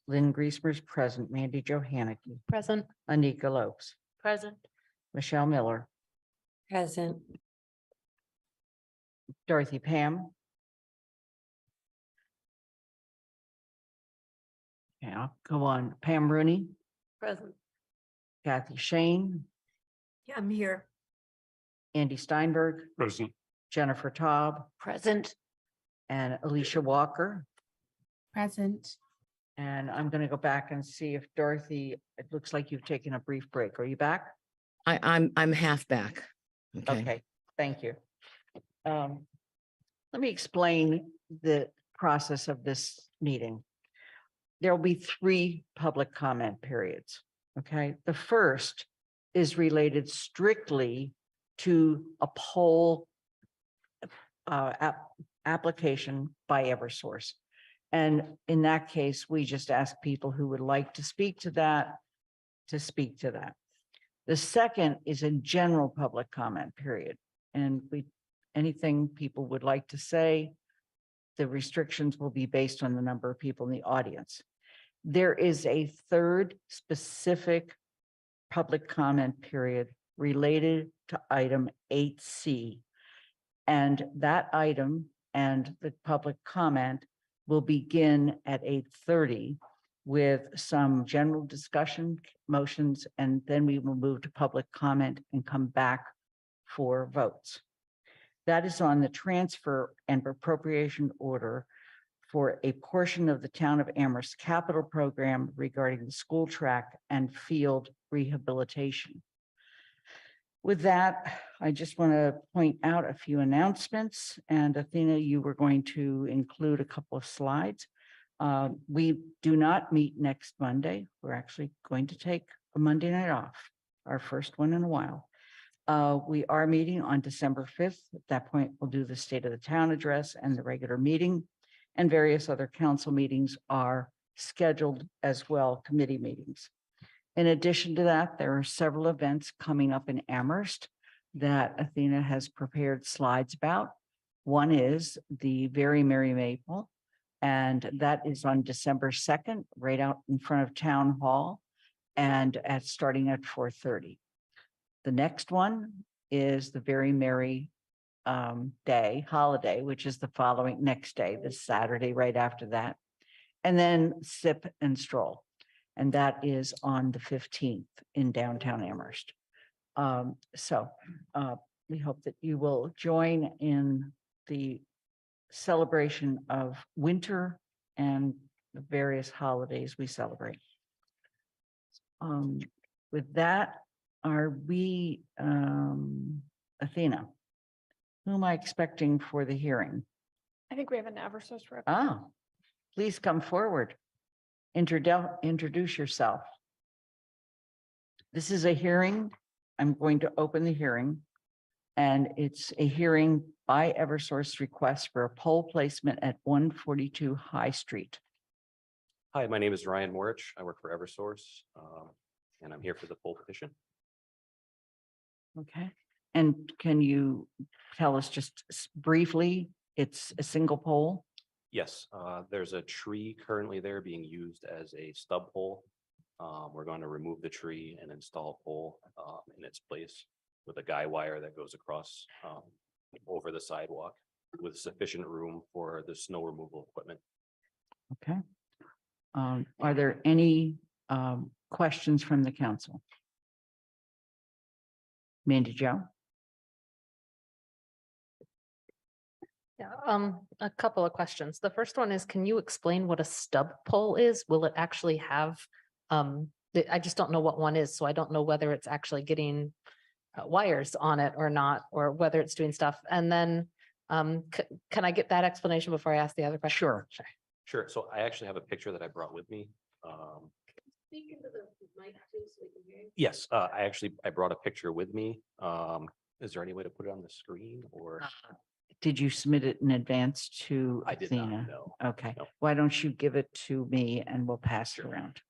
Lynn Griesmer is present. Mandy Johanicky. Present. Anika Lopes. Present. Michelle Miller. Present. Dorothy Pam. Yeah, I'll go on. Pam Rooney. Present. Kathy Shane. Yeah, I'm here. Andy Steinberg. Present. Jennifer Taub. Present. And Alicia Walker. Present. And I'm going to go back and see if Dorothy, it looks like you've taken a brief break. Are you back? I'm half back. Okay, thank you. Let me explain the process of this meeting. There will be 3 public comment periods. Okay, the first is related strictly to a poll application by Eversource. And in that case, we just ask people who would like to speak to that to speak to that. The second is a general public comment period. And anything people would like to say, the restrictions will be based on the number of people in the audience. There is a third specific public comment period related to item 8C. And that item and the public comment will begin at 8:30 with some general discussion motions, and then we will move to public comment and come back for votes. That is on the transfer and appropriation order for a portion of the town of Amherst capital program regarding the school track and field rehabilitation. With that, I just want to point out a few announcements. And Athena, you were going to include a couple of slides. We do not meet next Monday. We're actually going to take a Monday night off, our first one in a while. We are meeting on December 5th. At that point, we'll do the State of the Town address and the regular meeting, and various other council meetings are scheduled as well, committee meetings. In addition to that, there are several events coming up in Amherst that Athena has prepared slides about. One is the Very Merry Maple, and that is on December 2nd, right out in front of Town Hall, and starting at 4:30. The next one is the Very Merry holiday, which is the following next day, this Saturday, right after that. And then Sip and Stroll. And that is on the 15th in downtown Amherst. We hope that you will join in the celebration of winter and the various holidays we celebrate. With that, are we, Athena, who am I expecting for the hearing? I think we have an Eversource rep. Ah, please come forward. Introduce yourself. This is a hearing. I'm going to open the hearing. And it's a hearing by Eversource request for a pole placement at 142 High Street. Hi, my name is Ryan Morich. I work for Eversource, and I'm here for the poll petition. Okay. And can you tell us just briefly, it's a single pole? Yes, there's a tree currently there being used as a stub pole. We're going to remove the tree and install a pole in its place with a guy wire that goes across over the sidewalk with sufficient room for the snow removal equipment. Okay. Are there any questions from the council? Mandy Jo? Yeah, a couple of questions. The first one is, can you explain what a stub pole is? Will it actually have, I just don't know what one is, so I don't know whether it's actually getting wires on it or not, or whether it's doing stuff. And then, can I get that explanation before I ask the other question? Sure. Sure. So I actually have a picture that I brought with me. Yes, I brought a picture with me. Is there any way to put it on the screen or? Did you submit it in advance to I did not, Athena? no. Okay, No. why don't you give it to me and we'll pass it around?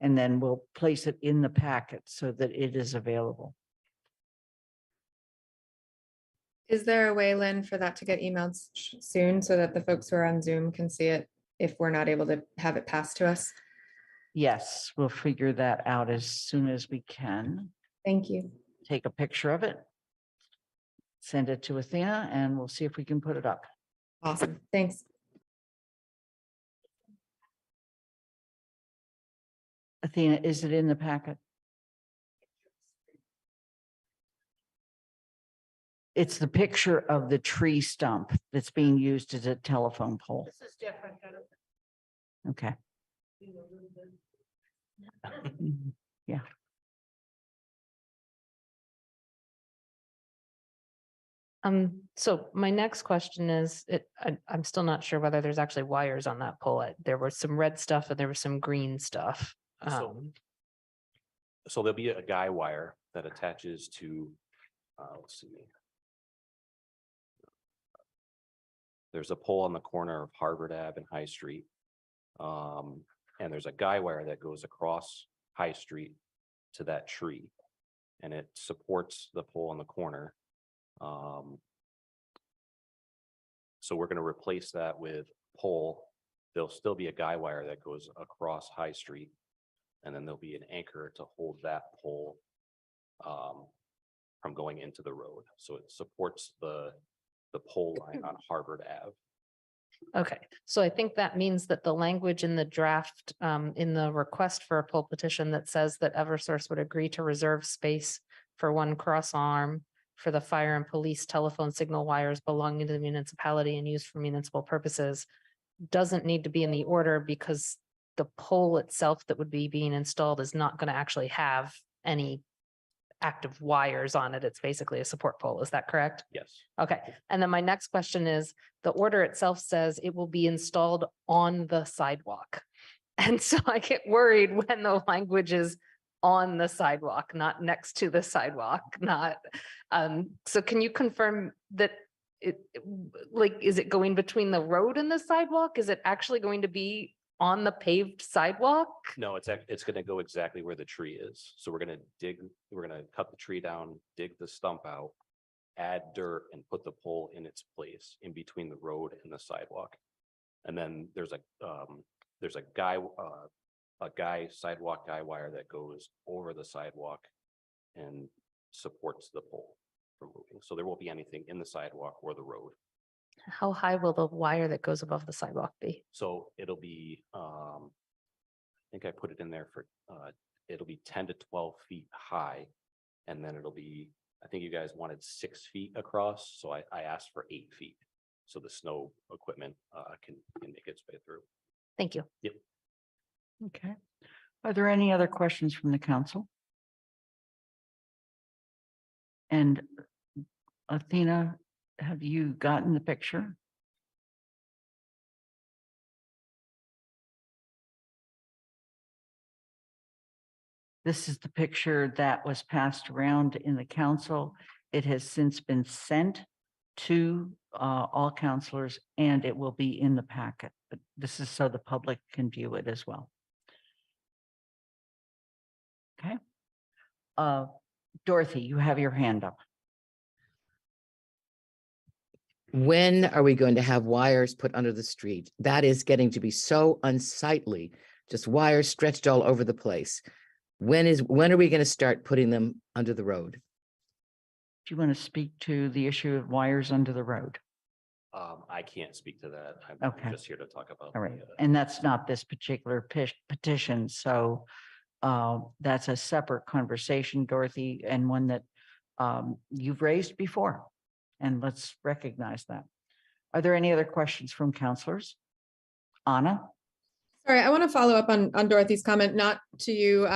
And then we'll place it in the packet so that it is available. Is there a way, Lynn, for that to get emailed soon so that the folks who are on Zoom can see it if we're not able to have it passed to us? Yes, we'll figure that out as soon as we can. Thank you. Take a picture of it. Send it to Athena and we'll see if we can put it up. Awesome. Thanks. Athena, is it in the packet? It's the picture of the tree stump that's being used as a telephone pole. This is different. Okay. Yeah. So my next question is, I'm still not sure whether there's actually wires on that pole. There was some red stuff and there was some green stuff. So there'll be a guy wire that attaches to, let's see. There's a pole on the corner of Harvard Ave and High Street. And there's a guy wire that goes across High Street to that tree. And it supports the pole on the corner. So we're going to replace that with pole. There'll still be a guy wire that goes across High Street. And then there'll be an anchor to hold that pole from going into the road. So it supports the pole line on Harvard Ave. Okay, so I think that means that the language in the draft, in the request for a poll petition that says that Eversource would agree to reserve space for one cross arm for the fire and police telephone signal wires belonging to the municipality and used for municipal purposes doesn't need to be in the order because the pole itself that would be being installed is not going to actually have any active wires on it. It's basically a support pole. Is that correct? Yes. Okay. And then my next question is, the order itself says it will be installed on the sidewalk. And so I get worried when the language is on the sidewalk, not next to the sidewalk, not, so can you confirm that is it going between the road and the sidewalk? Is it actually going to be on the paved sidewalk? No, it's going to go exactly where the tree is. So we're going to cut the tree down, dig the stump out, add dirt and put the pole in its place in between the road and the sidewalk. And then there's a sidewalk guy wire that goes over the sidewalk and supports the pole from moving. So there won't be anything in the sidewalk or the road. How high will the wire that goes above the sidewalk be? So it'll be, I think I put it in there for, it'll be 10 to 12 feet high. And then it'll be, I think you guys wanted 6 feet across. So I asked for 8 feet. So the snow equipment can make its way through. Thank you. Yep. Okay. Are there any other questions from the council? And Athena, have you gotten the picture? This is the picture that was passed around in the council. It has since been sent to all counselors and it will be in the packet, but this is so the public can view it as well. Okay. Dorothy, you have your hand up. When are we going to have wires put under the street? That is getting to be so unsightly, just wires stretched all over the place. When are we going to start putting them under the road? Do you want to speak to the issue of wires under the road? I can't speak to that. I'm Okay. just here to talk about. All right, the, and that's not this particular petition, so that's a separate conversation, Dorothy, and one that you've raised before. And let's recognize that. Are there any other questions from counselors? Anna? Sorry, I want to follow up on Dorothy's comment, not to you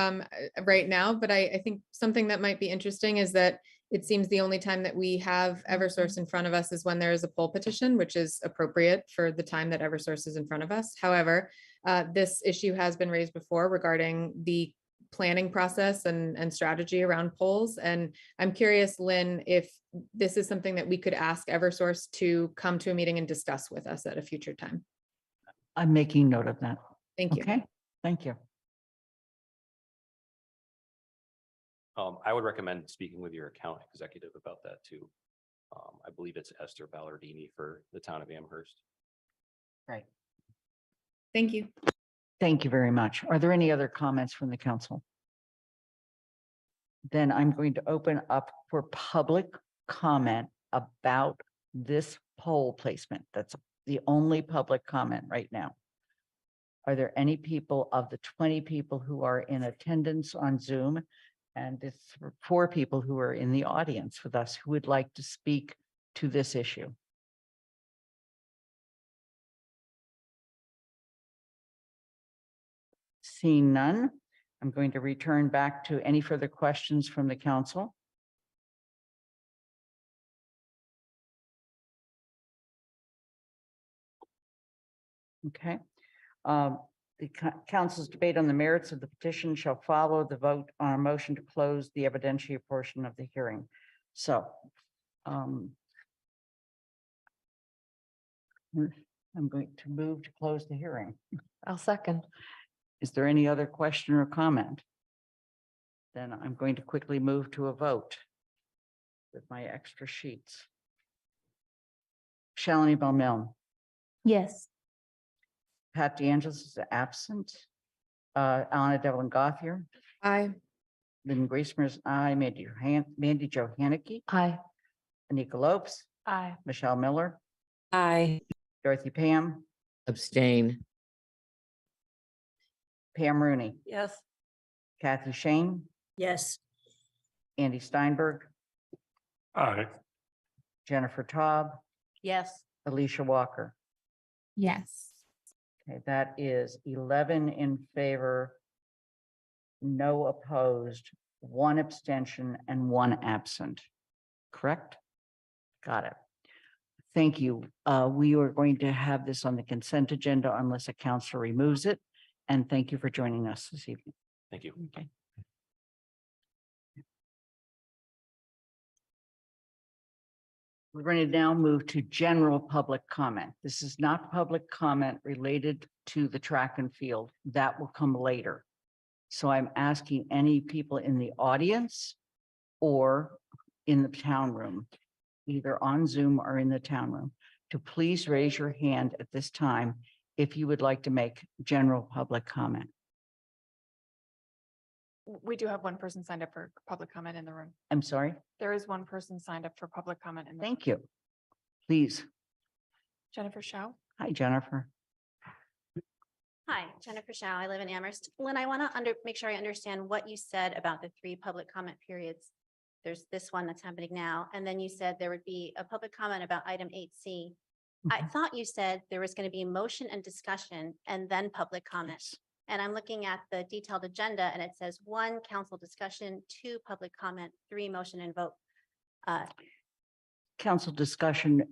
right now, but I think something that might be interesting is that it seems the only time that we have Eversource in front of us is when there is a poll petition, which is appropriate for the time that Eversource is in front of us. However, this issue has been raised before regarding the planning process and strategy around polls. And I'm curious, Lynn, if this is something that we could ask Eversource to come to a meeting and discuss with us at a future time. I'm making note of that. Thank you. Okay, thank you. I would recommend speaking with your account executive about that too. I believe it's Esther Ballardini for the town of Amherst. Right. Thank you. Thank you very much. Are there any other comments from the council? Then I'm going to open up for public comment about this poll placement. That's the only public comment right now. Are there any people of the 20 people who are in attendance on Zoom? And it's 4 people who are in the audience with us who would like to speak to this issue. Seeing none, I'm going to return back to any further questions from the council. Okay. The council's debate on the merits of the petition shall follow the vote on a motion to close the evidentiary portion of the hearing. So I'm going to move to close the hearing. I'll second. Is there any other question or comment? Then I'm going to quickly move to a vote with my extra sheets. Shalini Baumel, Yes. Pat DeAngelis is absent. Anna Devlin Gothier, Aye. Lynn Griesemer is aye. Mandy Jo Hannicky, Aye. Anika Lopes, Aye. Michelle Miller, Aye. Dorothy Pam, Abstain. Pam Rooney, Yes. Kathy Shane, Yes. Andy Steinberg, Aye. Jennifer Taub, Yes. Alicia Walker. Yes. Okay, that is 11 in favor, no opposed, 1 abstention, and 1 absent. Correct? Got it. Thank you. We are going to have this on the consent agenda unless a council removes it. And thank you for joining us this evening. Thank you. Okay. We're going to now move to general public comment. This is not public comment related to the track and field. That will come later. So I'm asking any people in the audience or in the town room, either on Zoom or in the town room, to please raise your hand at this time if you would like to make general public comment. We do have one person signed up for public comment in the room. I'm sorry. There is one person signed up for public comment in the. Thank you. Please. Jennifer Shao. Hi, Jennifer. Hi, Jennifer Shao. I live in Amherst. Lynn, I want to make sure I understand what you said about the 3 public comment periods. There's this one that's happening now, and then you said there would be a public comment about item 8C. I thought you said there was going to be motion and discussion and then public comment. And I'm looking at the detailed agenda and it says 1 council discussion, 2 public comment, 3 motion and vote. Council discussion.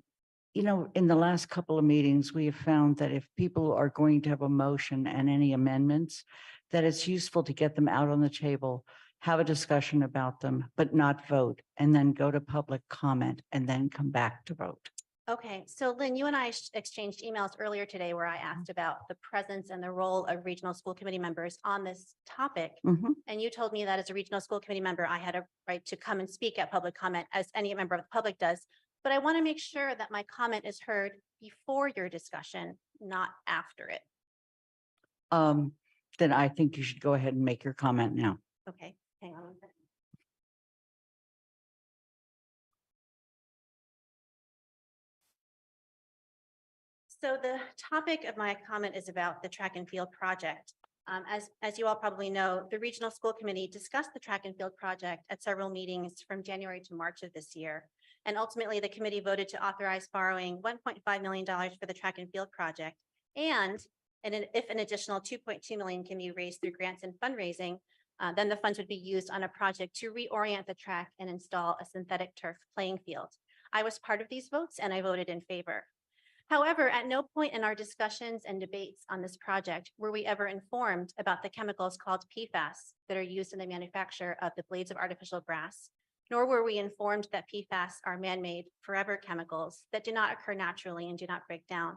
You know, in the last couple of meetings, we have found that if people are going to have a motion and any amendments, that it's useful to get them out on the table, have a discussion about them, but not vote, and then go to public comment and then come back to vote. Okay, so Lynn, you and I exchanged emails earlier today where I asked about the presence and the role of regional school committee members on this topic. And you told me that as a regional school committee member, I had a right to come and speak at public comment as any member of the public does. but I want to make sure that my comment is heard before your discussion, not after it. Then I think you should go ahead and make your comment now. Okay, hang on one second. So the topic of my comment is about the track and field project. As you all probably know, the regional school committee discussed the track and field project at several meetings from January to March of this year. And ultimately, the committee voted to authorize borrowing $1.5 million for the track and field project. And if an additional $2.2 million can be raised through grants and fundraising, then the funds would be used on a project to reorient the track and install a synthetic turf playing field. I was part of these votes and I voted in favor. However, at no point in our discussions and debates on this project were we ever informed about the chemicals called PFAS that are used in the manufacture of the blades of artificial grass, nor were we informed that PFAS are man-made forever chemicals that do not occur naturally and do not break down.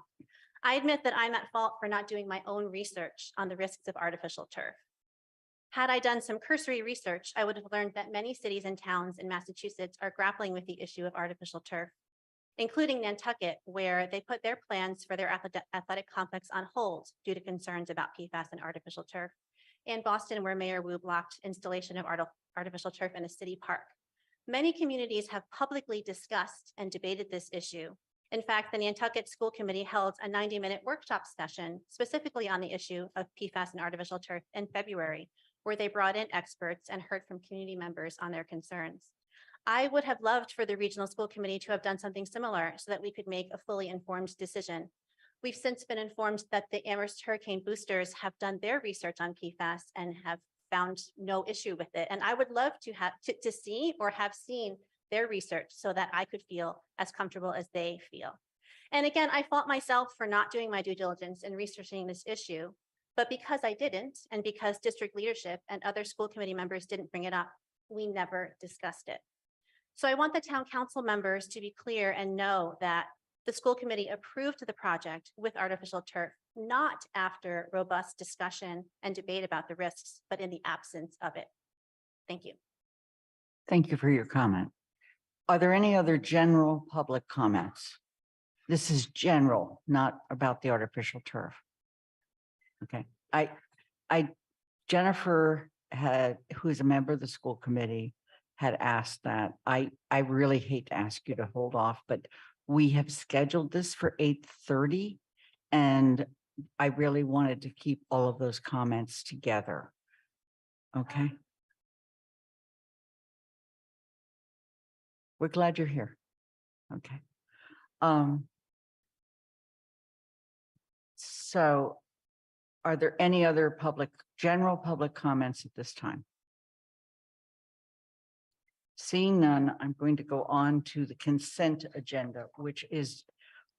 I admit that I'm at fault for not doing my own research on the risks of artificial turf. Had I done some cursory research, I would have learned that many cities and towns in Massachusetts are grappling with the issue of artificial turf, including Nantucket, where they put their plans for their athletic complex on hold due to concerns about PFAS and artificial turf, and Boston, where Mayor Wu blocked installation of artificial turf in a city park. Many communities have publicly discussed and debated this issue. In fact, the Nantucket School Committee held a 90-minute workshop session specifically on the issue of PFAS and artificial turf in February, where they brought in experts and heard from community members on their concerns. I would have loved for the regional school committee to have done something similar so that we could make a fully informed decision. We've since been informed that the Amherst hurricane boosters have done their research on PFAS and have found no issue with it. And I would love to have to see or have seen their research so that I could feel as comfortable as they feel. And again, I fault myself for not doing my due diligence in researching this issue, but because I didn't, and because district leadership and other school committee members didn't bring it up, we never discussed it. So I want the town council members to be clear and know that the school committee approved the project with artificial turf, not after robust discussion and debate about the risks, but in the absence of it. Thank you. Thank you for your comment. Are there any other general public comments? This is general, not about the artificial turf. Okay, Jennifer who's a member of the school committee, had asked that. I really hate to ask you to hold off, but we have scheduled this for 8:30, and I really wanted to keep all of those comments together. Okay. We're glad you're here. Okay. So are there any other general public comments at this time? Seeing none, I'm going to go on to the consent agenda, which is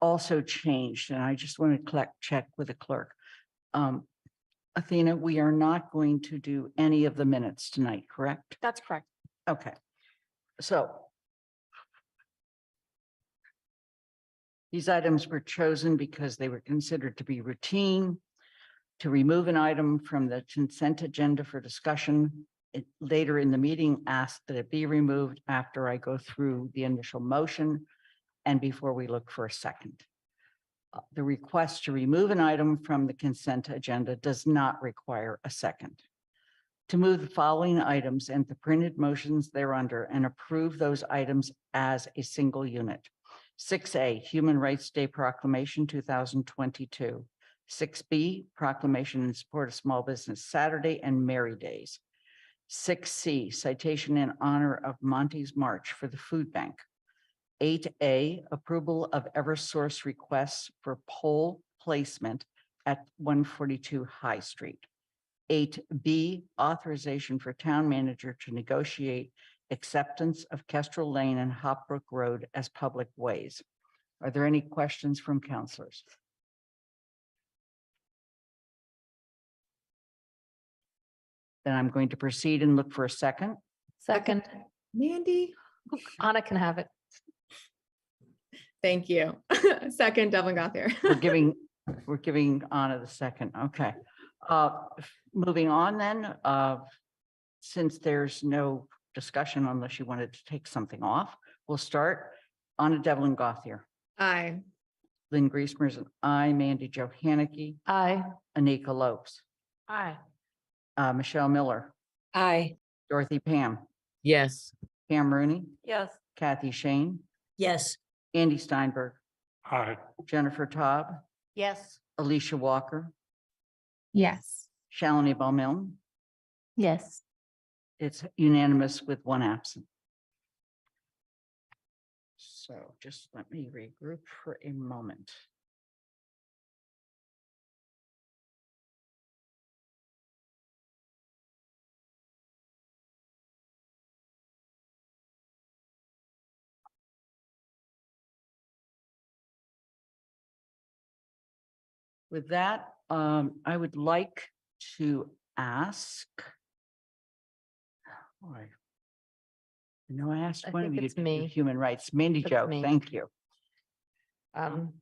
also changed. And I just want to check with the clerk. Athena, we are not going to do any of the minutes tonight, correct? That's correct. Okay. So these items were chosen because they were considered to be routine. To remove an item from the consent agenda for discussion later in the meeting, ask that it be removed after I go through the initial motion and before we look for a second. The request to remove an item from the consent agenda does not require a second. To move the following items and the printed motions thereunder and approve those items as a single unit. 6A, Human Rights Day Proclamation 2022. 6B, Proclamation in Support of Small Business Saturday and Merry Days. 6C, Citation in honor of Monty's March for the Food Bank. 8A, Approval of Eversource requests for pole placement at 142 High Street. 8B, Authorization for Town Manager to negotiate acceptance of Kestrel Lane and Hopbrook Road as public ways. Are there any questions from councilors? Then I'm going to proceed and look for a second. Second. Mandy. Anna can have it. Thank you. Second, Devlin Gothier. We're giving Anna the second. Okay. Moving on then, since there's no discussion unless you wanted to take something off, we'll start. Anna Devlin Gothier, Aye. Lynn Griesmer is an aye, Mandy Jo Hannicky, Aye. Anika Lopes, Aye. Michelle Miller, Aye. Dorothy Pam, Yes. Pam Rooney, Yes. Kathy Shane, Yes. Andy Steinberg, Aye. Jennifer Taub, Yes. Alicia Walker, Yes. Shalini Bowman. Yes. It's unanimous with one absent. So just let me regroup for a moment. With that, I would like to ask. Boy. No, I asked I one of think you it's to do me. human rights. Mindy It's Jo, me. thank you.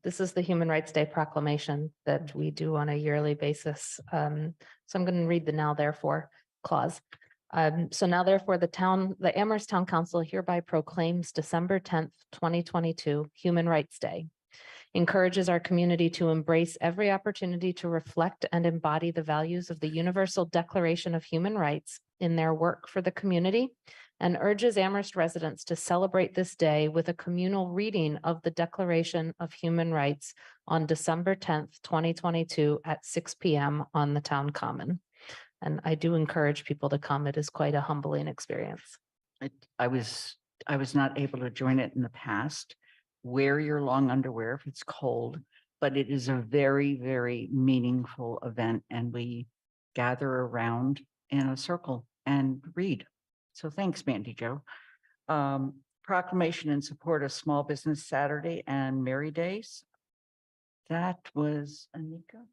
This is the Human Rights Day proclamation that we do on a yearly basis. So I'm going to read the now therefore clause. So now therefore the Amherst Town Council hereby proclaims December 10th, 2022 Human Rights Day. Encourages our community to embrace every opportunity to reflect and embody the values of the Universal Declaration of Human Rights in their work for the community, and urges Amherst residents to celebrate this day with a communal reading of the Declaration of Human Rights on December 10th, 2022 at 6 p.m. on the town common. And I do encourage people to come. It is quite a humbling experience. I was not able to join it in the past. Wear your long underwear if it's cold, but it is a very, very meaningful event, and we gather around in a circle and read. So thanks, Mandy Jo. Proclamation in support of Small Business Saturday and Merry Days. That was Anika.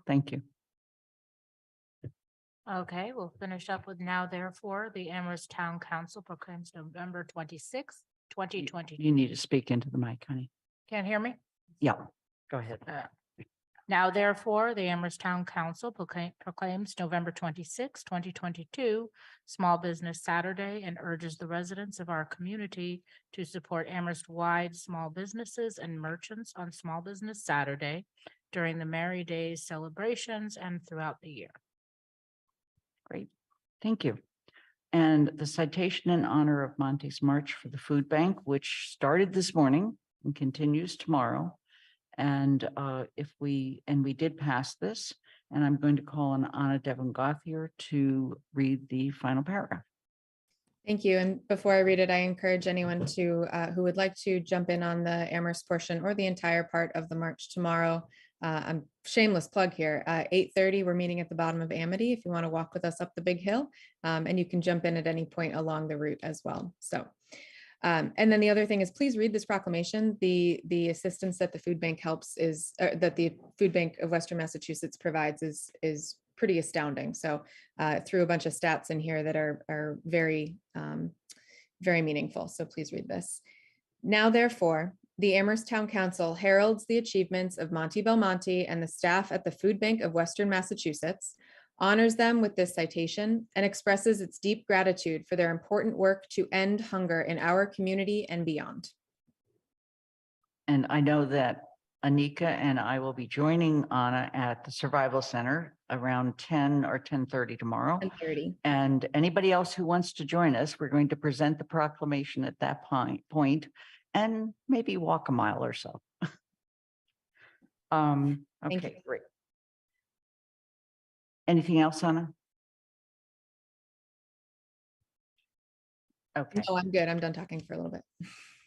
Thank you. Okay, we'll finish up with now therefore, the Amherst Town Council proclaims November 26th, 2020. You need to speak into the mic, honey. Can't hear me? Yeah, go ahead. Now therefore, the Amherst Town Council proclaims November 26, 2022, Small Business Saturday, and urges the residents of our community to support Amherst-wide small businesses and merchants on Small Business Saturday during the Merry Days celebrations and throughout the year. Great, thank you. And the citation in honor of Monty's March for the Food Bank, which started this morning and continues tomorrow. And we did pass this, and I'm going to call on Anna Devlin Gothier to read the final paragraph. Thank you. And before I read it, I encourage anyone to who would like to jump in on the Amherst portion or the entire part of the march tomorrow. I'm shameless plug here. 8:30, we're meeting at the bottom of Amity if you want to walk with us up the big hill, and you can jump in at any point along the route as well. So, and then the other thing is, please read this proclamation. The assistance that the food bank that the Food Bank of Western Massachusetts provides is pretty astounding. So threw a bunch of stats in here that are very, very meaningful. So please read this. Now, therefore, the Amherst Town Council heralds the achievements of Monty Belmonte and the staff at the Food Bank of Western Massachusetts, honors them with this citation, and expresses its deep gratitude for their important work to end hunger in our community and beyond. And I know that Anika and I will be joining Anna at the Survival Center around 10 or 10:30 tomorrow. 10:30. And anybody else who wants to join us, we're going to present the proclamation at that point and maybe walk a mile or so. Okay, great. Anything else, Anna? Okay. No, I'm good. I'm done talking for a little bit.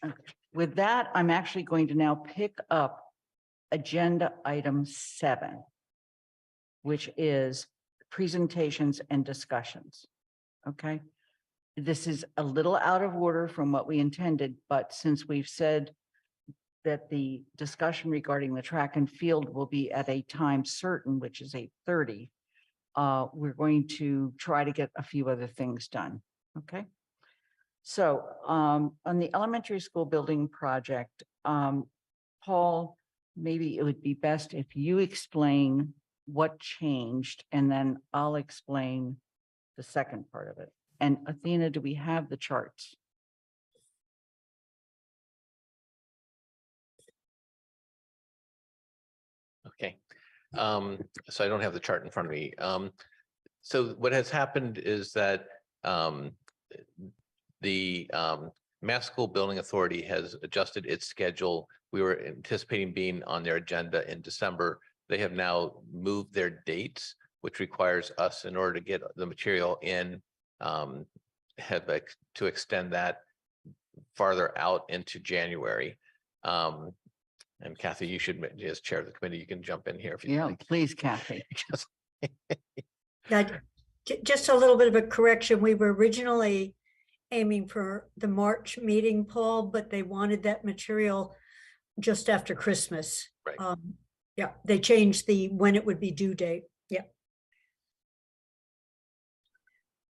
Okay. With that, I'm actually going to now pick up agenda item 7, which is presentations and discussions. Okay. This is a little out of order from what we intended, but since we've said that the discussion regarding the track and field will be at a time certain, which is 8:30, we're going to try to get a few other things done. Okay. So on the elementary school building project, Paul, maybe it would be best if you explain what changed, and then I'll explain the second part of it. And Athena, do we have the charts? So I don't have the chart in front of me. So what has happened is that the Mass School Building Authority has adjusted its schedule. We were anticipating being on their agenda in December. They have now moved their dates, which requires us, in order to get the material in, to extend that farther out into January. And Kathy, you should, as chair of the committee, you can jump in here if you Yeah, like. please, Kathy. Yeah, just a little bit of a correction. We were originally aiming for the March meeting, Paul, but they wanted that material just after Christmas. Right. Yeah, they changed the when it would be due date. Yeah.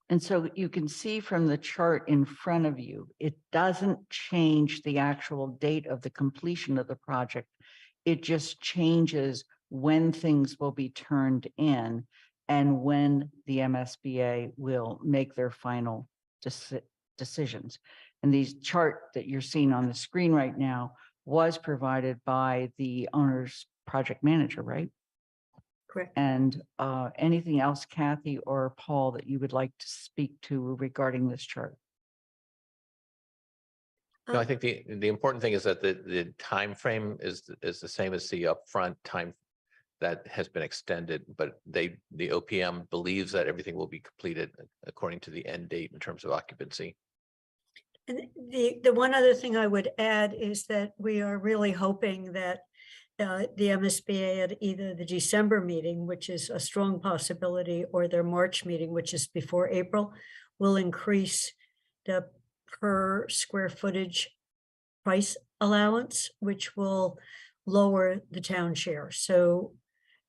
And so you can see from the chart in front of you, it doesn't change the actual date of the completion of the project. It just changes when things will be turned in and when the MSBA will make their final decisions. And these chart that you're seeing on the screen right now was provided by the owner's project manager, right? Correct. And anything else, Kathy or Paul, that you would like to speak to regarding this chart? No, I think the important thing is that the time frame is the same as the upfront time that has been extended, but the OPM believes that everything will be completed according to the end date in terms of occupancy. And the one other thing I would add is that we are really hoping that the MSBA at either the December meeting, which is a strong possibility, or their March meeting, which is before April, will increase the per square footage price allowance, which will lower the town share. So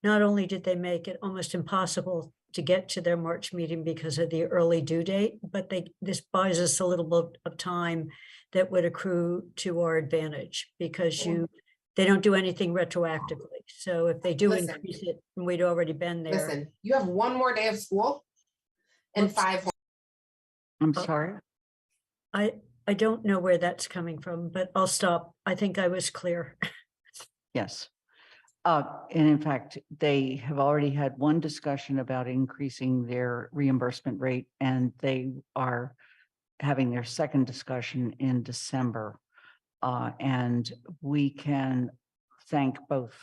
not only did they make it almost impossible to get to their March meeting because of the early due date, but this buys us a little bit of time that would accrue to our advantage, because they don't do anything retroactively. So if they do increase it, and we'd already been there. Listen, you have one more day of school and 5 more. I'm sorry. I don't know where that's coming from, but I'll stop. I think I was clear. Yes. And in fact, they have already had one discussion about increasing their reimbursement rate, and they are having their second discussion in December. And we can thank both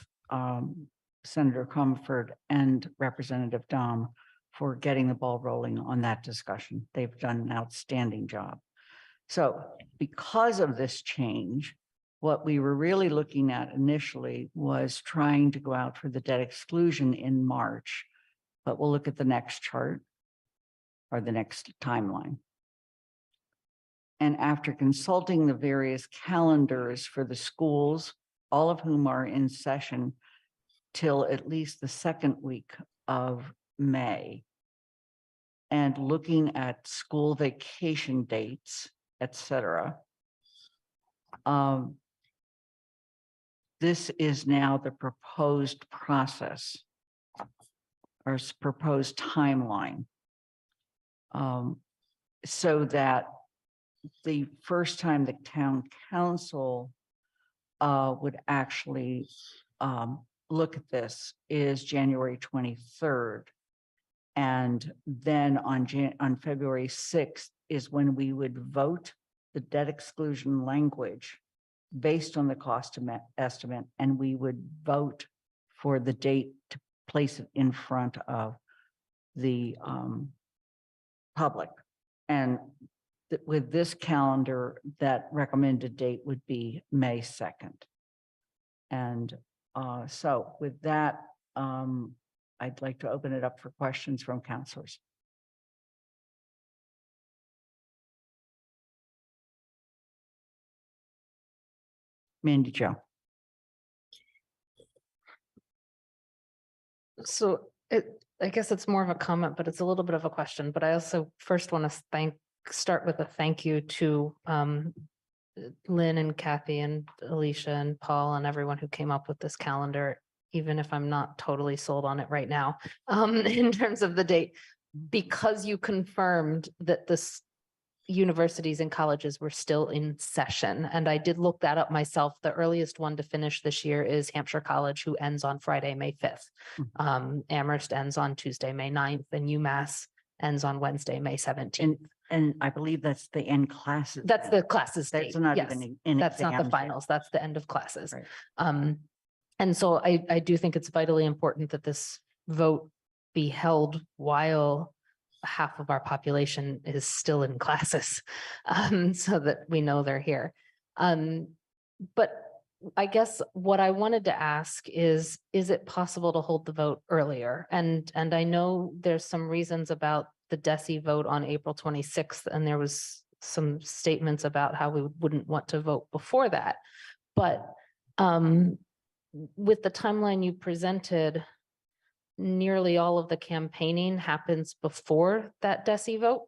Senator Comfort and Representative Dom for getting the ball rolling on that discussion. They've done an outstanding job. So because of this change, what we were really looking at initially was trying to go out for the debt exclusion in March, but we'll look at the next chart or the next timeline. And after consulting the various calendars for the schools, all of whom are in session till at least the second week of May, and looking at school vacation dates, et cetera, this is now the proposed process or proposed timeline. So that the first time the town council would actually look at this is January 23rd. And then on February 6th is when we would vote the debt exclusion language based on the cost estimate, and we would vote for the date to place it in front of the public. And with this calendar, that recommended date would be May 2nd. And so with that, I'd like to open it up for questions from counselors. Mandy Jo. So I guess it's more of a comment, but it's a little bit of a question. But I also first want to start with a thank you to Lynn and Kathy and Alicia and Paul and everyone who came up with this calendar, even if I'm not totally sold on it right now, in terms of the date, because you confirmed that this universities and colleges were still in session. And I did look that up myself. The earliest one to finish this year is Hampshire College, who ends on Friday, May 5th. Amherst ends on Tuesday, May 9th, and UMass ends on Wednesday, May 17th. And I believe that's the end classes. That's the classes That's date. not Yes, even in that's not the exams yet. finals. That's the end of classes. Right. And so I do think it's vitally important that this vote be held while half of our population is still in classes, so that we know they're here. But I guess what I wanted to ask is it possible to hold the vote earlier? And I know there's some reasons about the DESI vote on April 26th, and there was some statements about how we wouldn't want to vote before that. But with the timeline you presented, nearly all of the campaigning happens before that DESI vote.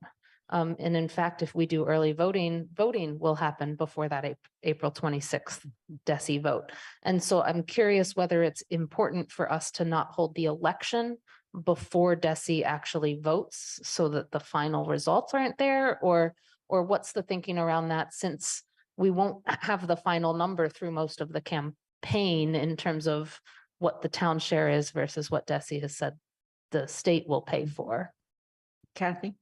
And in fact, if we do early voting, voting will happen before that April 26th DESI vote. And so I'm curious whether it's important for us to not hold the election before DESI actually votes so that the final results aren't there, or what's the thinking around that, since we won't have the final number through most of the campaign in terms of what the town share is versus what DESI has said the state will pay for. Kathy?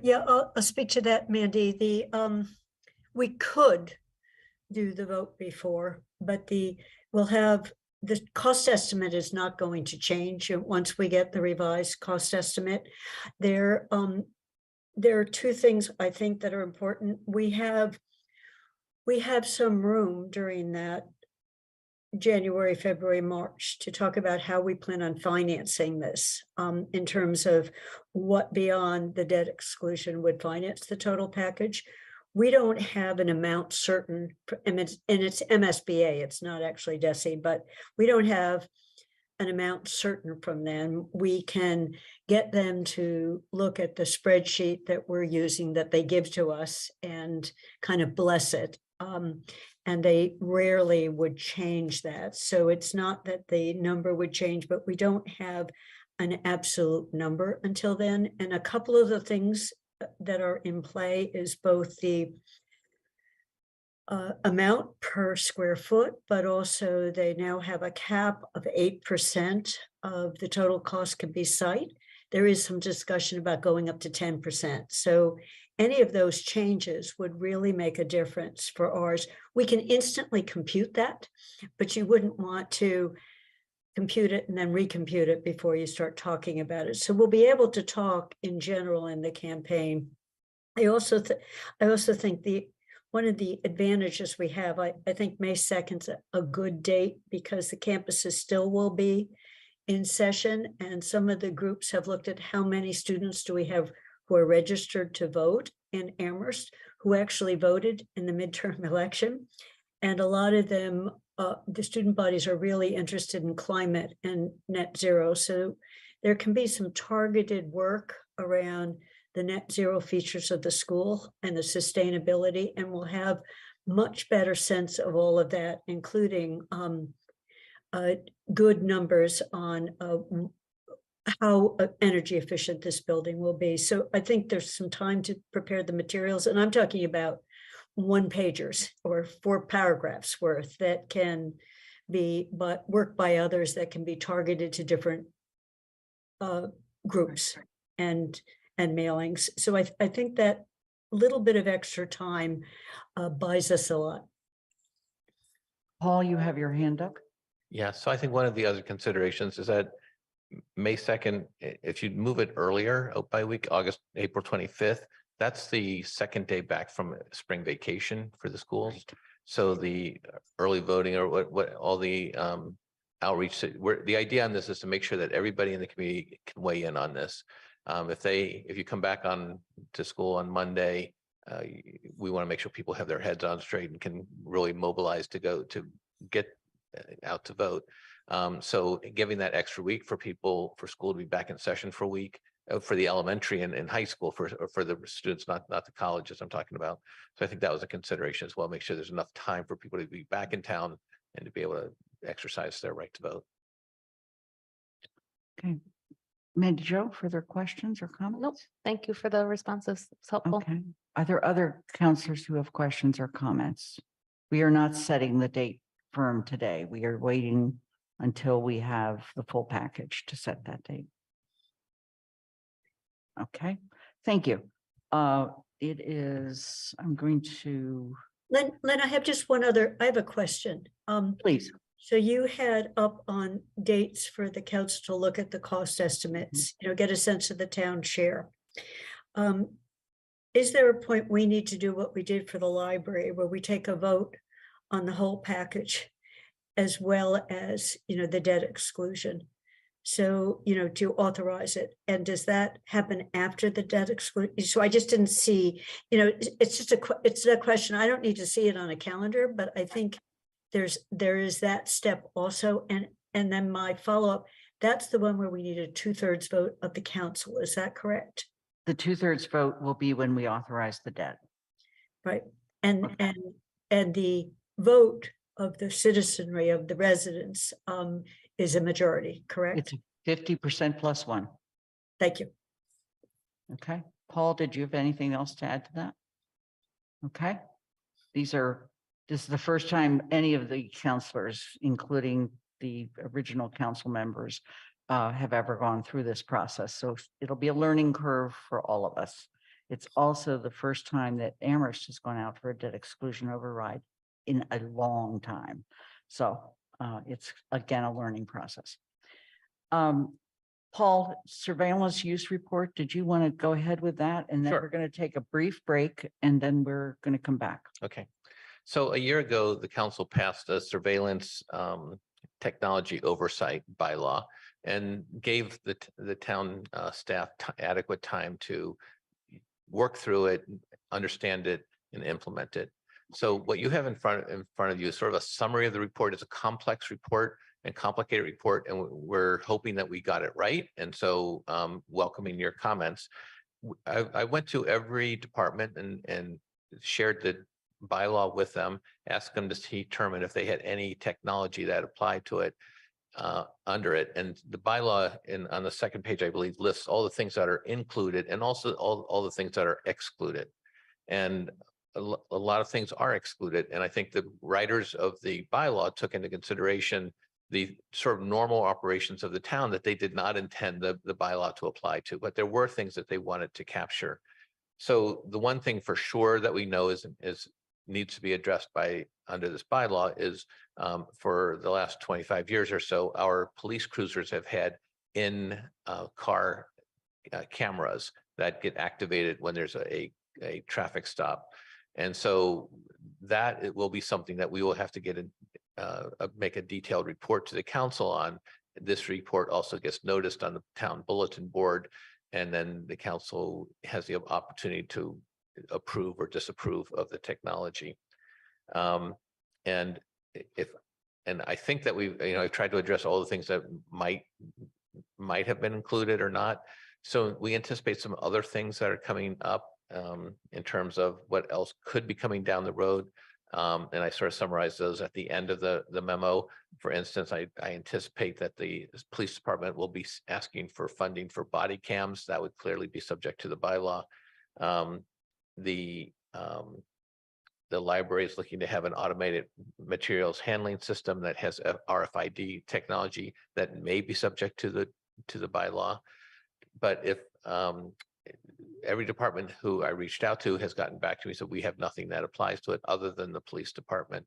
Yeah, I'll speak to that, Mandy. We could do the vote before, but we'll have, the cost estimate is not going to change once we get the revised cost estimate. There are two things I think that are important. We have some room during that January, February, March to talk about how we plan on financing this in terms of what beyond the debt exclusion would finance the total package. We don't have an amount certain, and it's MSBA, it's not actually DESI, but we don't have an amount certain from them. We can get them to look at the spreadsheet that we're using that they give to us and kind of bless it. And they rarely would change that. So it's not that the number would change, but we don't have an absolute number until then. And a couple of the things that are in play is both the amount per square foot, but also they now have a cap of 8% of the total cost can be site. There is some discussion about going up to 10%. So any of those changes would really make a difference for ours. We can instantly compute that, but you wouldn't want to compute it and then recompute it before you start talking about it. So we'll be able to talk in general in the campaign. I also think one of the advantages we have, I think May 2nd's a good date because the campuses still will be in session, and some of the groups have looked at how many students do we have who are registered to vote in Amherst, who actually voted in the midterm election. And a lot of them, the student bodies are really interested in climate and net zero. So there can be some targeted work around the net zero features of the school and the sustainability, and we'll have much better sense of all of that, including good numbers on how energy efficient this building will be. So I think there's some time to prepare the materials, and I'm talking about 1-pagers or 4 paragraphs worth that can be worked by others that can be targeted to different groups and mailings. So I think that little bit of extra time buys us a lot. Paul, you have your hand up. Yeah, so I think one of the other considerations is that May 2nd, if you move it earlier by a week, April 25th, that's the second day back from spring vacation for the schools. So the early voting or what all the outreach, the idea on this is to make sure that everybody in the community can weigh in on this. If you come back to school on Monday, we want to make sure people have their heads on straight and can really mobilize to get out to vote. So giving that extra week for school to be back in session for a week, for the elementary and high school for the students, not the colleges I'm talking about. So I think that was a consideration as well. Make sure there's enough time for people to be back in town and to be able to exercise their right to vote. Okay. Mandy Jo, further questions or comments? Nope. Thank you for the responses. It's helpful. Okay. Are there other counselors who have questions or comments? We are not setting the date firm today. We are waiting until we have the full package to set that date. Okay, thank you. It is, I'm going to. Len, I have just one other, I have a question. Please. So you had up on dates for the council to look at the cost estimates, get a sense of the town share. Is there a point we need to do what we did for the library where we take a vote on the whole package as well as, the debt exclusion? So, to authorize it. And does that happen after the debt exclusion? So I just didn't see, it's just it's a question. I don't need to see it on a calendar, but I think there is that step also. And then my follow-up, that's the one where we need a 2/3 vote of the council. Is that correct? The 2/3 vote will be when we authorize the debt. Right. And the vote of the citizenry of the residents is a majority, correct? It's 50% plus one. Thank you. Okay. Paul, did you have anything else to add to that? Okay. This is the first time any of the counselors, including the original council members, have ever gone through this process. So it'll be a learning curve for all of us. It's also the first time that Amherst has gone out for a debt exclusion override in a long time. So it's again, a learning process. Paul, surveillance use report, did you want to go ahead with that? And then Sure. we're going to take a brief break and then we're going to come back. Okay. So a year ago, the council passed a surveillance technology oversight bylaw and gave the town staff adequate time to work through it, understand it, and implement it. So what you have in front of you is sort of a summary of the report. It's a complex report and complicated report, and we're hoping that we got it right. And so welcoming your comments. I went to every department and shared the bylaw with them, asked them to determine if they had any technology that applied to it under it. And the bylaw on the second page, I believe, lists all the things that are included and also all the things that are excluded. And a lot of things are excluded. And I think the writers of the bylaw took into consideration the sort of normal operations of the town that they did not intend the bylaw to apply to, but there were things that they wanted to capture. So the one thing for sure that we know is needs to be addressed under this bylaw is for the last 25 years or so, our police cruisers have had in-car cameras that get activated when there's a traffic stop. And so that it will be something that we will have to get make a detailed report to the council on. This report also gets noticed on the town bulletin board, and then the council has the opportunity to approve or disapprove of the technology. And I think that I've tried to address all the things that might have been included or not. So we anticipate some other things that are coming up in terms of what else could be coming down the road. And I sort of summarized those at the end of the memo. For instance, I anticipate that the police department will be asking for funding for body cams. That would clearly be subject to the bylaw. The library is looking to have an automated materials handling system that has a RFID technology that may be subject to the bylaw. But if every department who I reached out to has gotten back to me, so we have nothing that applies to it other than the police department.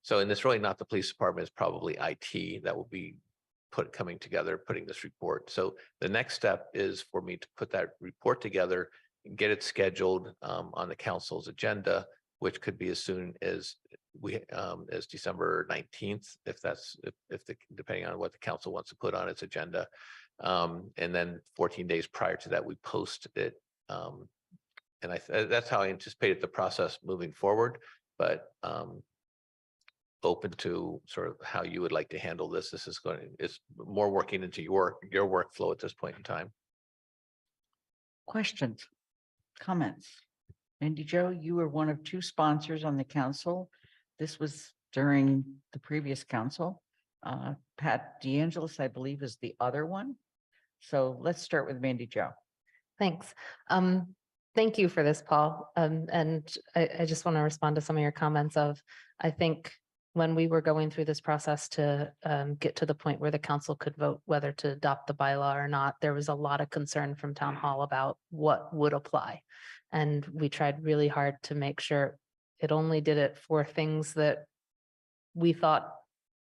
So, and it's really not the police department, it's probably IT that will be coming together, putting this report. So the next step is for me to put that report together and get it scheduled on the council's agenda, which could be as soon as as December 19th, depending on what the council wants to put on its agenda. And then 14 days prior to that, we post it. And that's how I anticipated the process moving forward, but open to sort of how you would like to handle this. It's more working into your workflow at this point in time. Questions, comments? Mandy Jo, you were one of two sponsors on the council. This was during the previous council. Pat DeAngelis, I believe, is the other one. So let's start with Mandy Jo. Thanks. Thank you for this, Paul. And I just want to respond to some of your comments of, I think when we were going through this process to get to the point where the council could vote whether to adopt the bylaw or not, there was a lot of concern from town hall about what would apply. And we tried really hard to make sure it only did it for things that we thought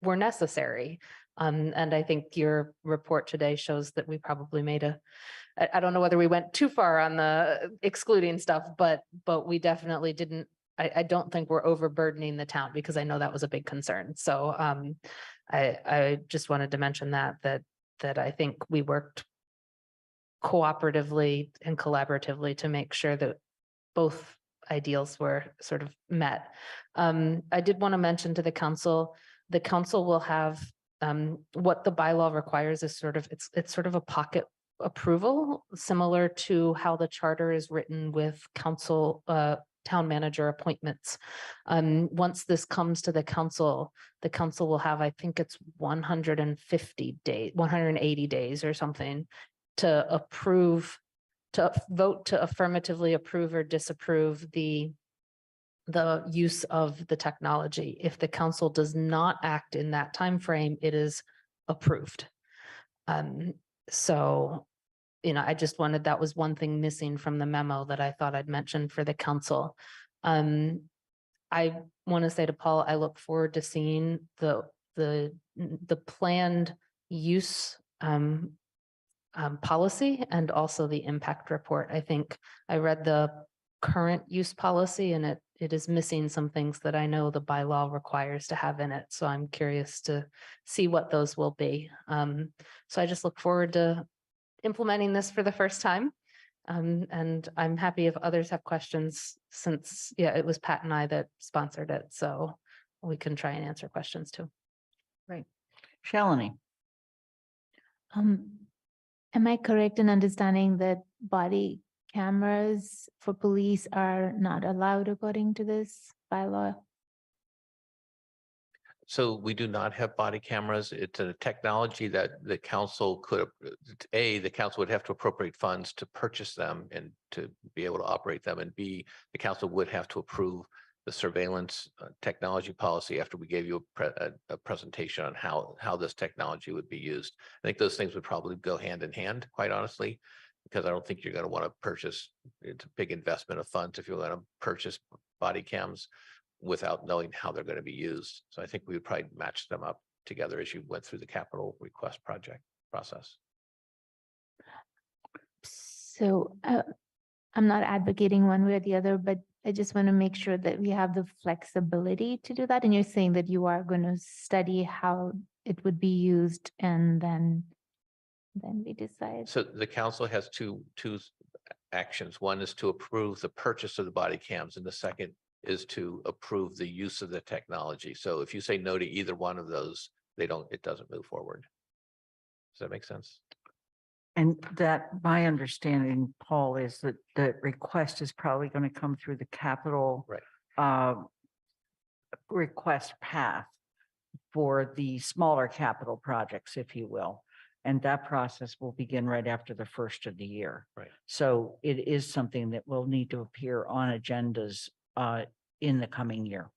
were necessary. And I think your report today shows that we probably made I don't know whether we went too far on the excluding stuff, but we definitely didn't. I don't think we're overburdening the town, because I know that was a big concern. So I just wanted to mention that I think we worked cooperatively and collaboratively to make sure that both ideals were sort of met. I did want to mention to the council will have what the bylaw requires is it's sort of a pocket approval, similar to how the charter is written with council, town manager appointments. Once this comes to the council will have, I think it's 150 days, 180 days or something to approve, to vote to affirmatively approve or disapprove the use of the technology. If the council does not act in that time frame, it is approved. So, I just wanted, that was one thing missing from the memo that I thought I'd mention for the council. I want to say to Paul, I look forward to seeing the planned use policy and also the impact report. I think I read the current use policy and it is missing some things that I know the bylaw requires to have in it. So I'm curious to see what those will be. So I just look forward to implementing this for the first time. And I'm happy if others have questions, since, it was Pat and I that sponsored it. So we can try and answer questions too. Right. Shalini. Am I correct in understanding that body cameras for police are not allowed according to this bylaw? So we do not have body cameras. It's a technology that the council could, the council would have to appropriate funds to purchase them and to be able to operate them. And B, the council would have to approve the surveillance technology policy after we gave you a presentation on how this technology would be used. I think those things would probably go hand in hand, quite honestly, because I don't think you're going to want to purchase, it's a big investment of funds if you're going to purchase body cams without knowing how they're going to be used. So I think we would probably match them up together as you went through the capital request project process. So I'm not advocating one way or the other, but I just want to make sure that we have the flexibility to do that. And you're saying that you are going to study how it would be used and then we decide. So the council has two actions. One is to approve the purchase of the body cams, and the second is to approve the use of the technology. So if you say no to either one of those, it doesn't move forward. Does that make sense? And that, my understanding, Paul, is that the request is probably going to come through the capital request path for the smaller capital projects, if you will. And that process will begin right after the first of the year. Right. So it is something that will need to appear on agendas in the coming year.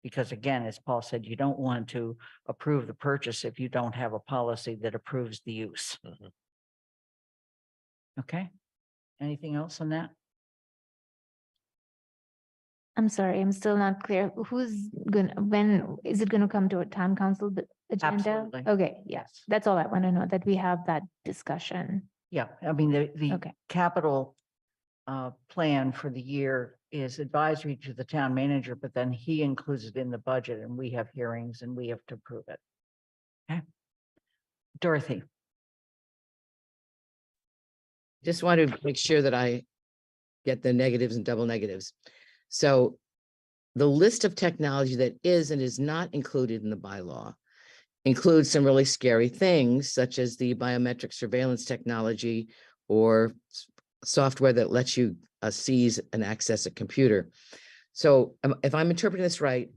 Because again, as Paul said, you don't want to approve the purchase if you don't have a policy that approves the use. Mm-hmm. Okay. Anything else on that? I'm sorry, I'm still not clear. When is it gonna come to a town council agenda? Absolutely. Okay, yes, that's all I want to know, that we have that discussion. Yeah, I mean, the Okay. capital plan for the year is advisory to the town manager, but then he includes it in the budget and we have hearings and we have to approve it. Okay. Dorothy. Just want to make sure that I get the negatives and double negatives. So the list of technology that is and is not included in the bylaw includes some really scary things, such as the biometric surveillance technology or software that lets you seize and access a computer. So if I'm interpreting this right,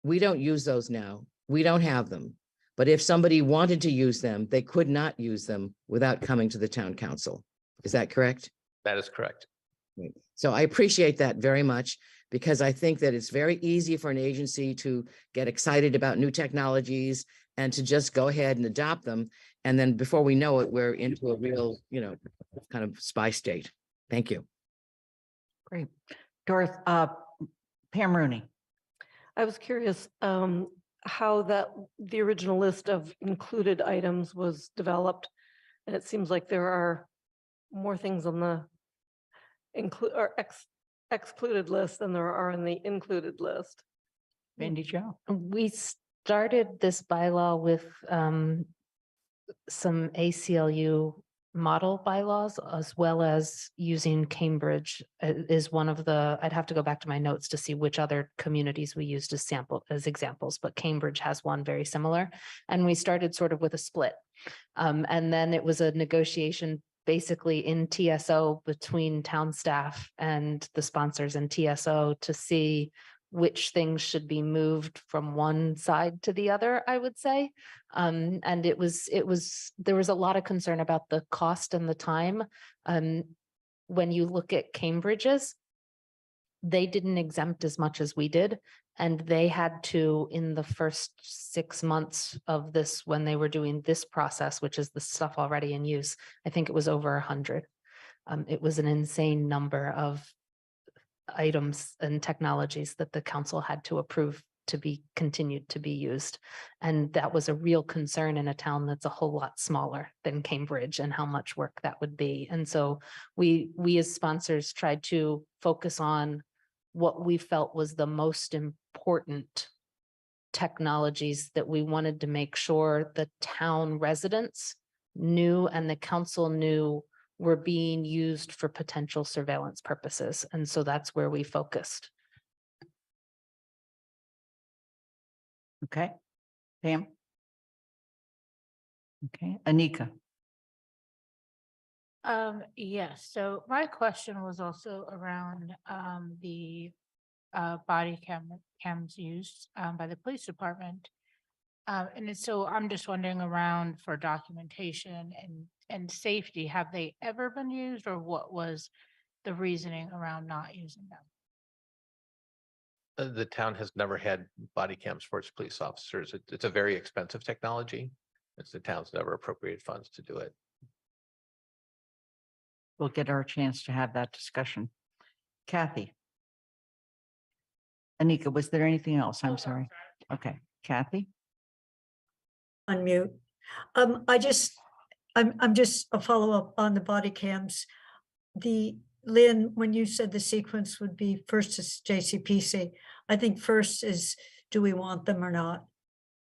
we don't use those now. We don't have them. But if somebody wanted to use them, they could not use them without coming to the town council. Is that correct? That is correct. Right. So I appreciate that very much because I think that it's very easy for an agency to get excited about new technologies and to just go ahead and adopt them. And then before we know it, we're into a real, kind of spy state. Thank you. Great. Dorothy, Pam Rooney. I was curious how the original list of included items was developed. And it seems like there are more things on the excluded list than there are in the included list. Randy Joe. We started this bylaw with some ACLU model bylaws, as well as using Cambridge is one of the, I'd have to go back to my notes to see which other communities we used as examples, but Cambridge has one very similar. And we started sort of with a split. And then it was a negotiation basically in TSO between town staff and the sponsors and TSO to see which things should be moved from one side to the other, I would say. And there was a lot of concern about the cost and the time. When you look at Cambridge's, they didn't exempt as much as we did. And they had to, in the first 6 months of this, when they were doing this process, which is the stuff already in use, I think it was over 100. It was an insane number of items and technologies that the council had to approve to be continued to be used. And that was a real concern in a town that's a whole lot smaller than Cambridge and how much work that would be. And so we as sponsors tried to focus on what we felt was the most important technologies that we wanted to make sure the town residents knew and the council knew were being used for potential surveillance purposes. And so that's where we focused. Okay. Pam. Okay. Anika. Yes, so my question was also around the body cams used by the police department. So I'm just wondering around for documentation and safety, have they ever been used, or what was the reasoning around not using them? The town has never had body cams for its police officers. It's a very expensive technology. It's the town's never appropriated funds to do it. We'll get our chance to have that discussion. Kathy. Anika, was there anything else? I'm sorry. Okay, Kathy. Unmute. I'm just a follow-up on the body cams. Lynn, when you said the sequence would be first is JCPC, I think first is, do we want them or not?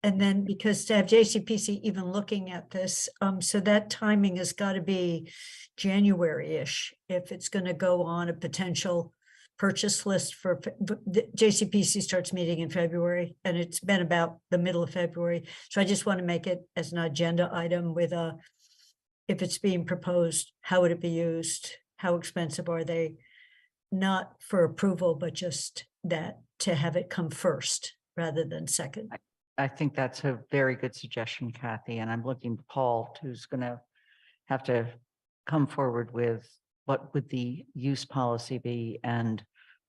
And then because to have JCPC even looking at this, so that timing has got to be January-ish if it's going to go on a potential purchase list for the JCPC starts meeting in February, and it's been about the middle of February. So I just want to make it as an agenda item with if it's being proposed, how would it be used? How expensive are they? Not for approval, but just that to have it come first rather than second. I think that's a very good suggestion, Kathy, and I'm looking to Paul, who's going to have to come forward with what would the use policy be, and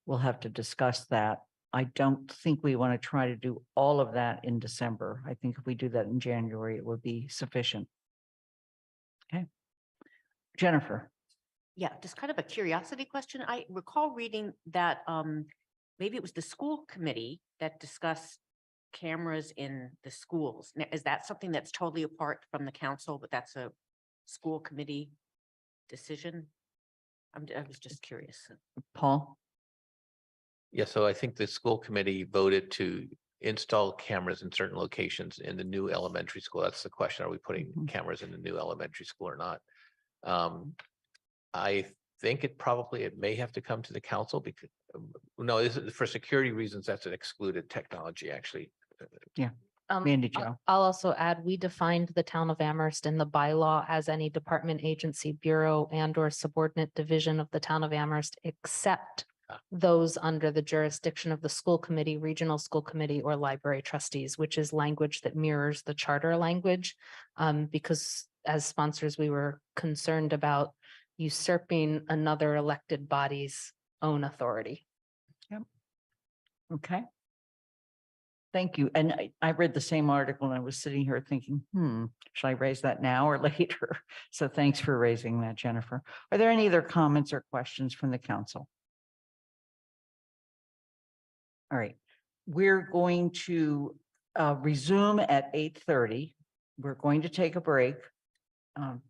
we'll have to discuss that. I don't think we want to try to do all of that in December. I think if we do that in January, it would be sufficient. Okay. Jennifer. Yeah, just kind of a curiosity question. I recall reading that maybe it was the school committee that discussed cameras in the schools. Now, is that something that's totally apart from the council, but that's a school committee decision? I was just curious. Paul? Yeah, so I think the school committee voted to install cameras in certain locations in the new elementary school. That's the question. Are we putting cameras in the new elementary school or not? I think it may have to come to the council because, no, this is for security reasons. That's an excluded technology, actually. Yeah. Mandy Jo. I'll also add, we defined the town of Amherst in the bylaw as any department, agency, bureau, and or subordinate division of the town of Amherst, except those under the jurisdiction of the school committee, regional school committee, or library trustees, which is language that mirrors the charter language. Because as sponsors, we were concerned about usurping another elected body's own authority. Okay. Thank you. And I read the same article and I was sitting here thinking, should I raise that now or later? So thanks for raising that, Jennifer. Are there any other comments or questions from the council? All right, we're going to resume at 8:30. We're going to take a break,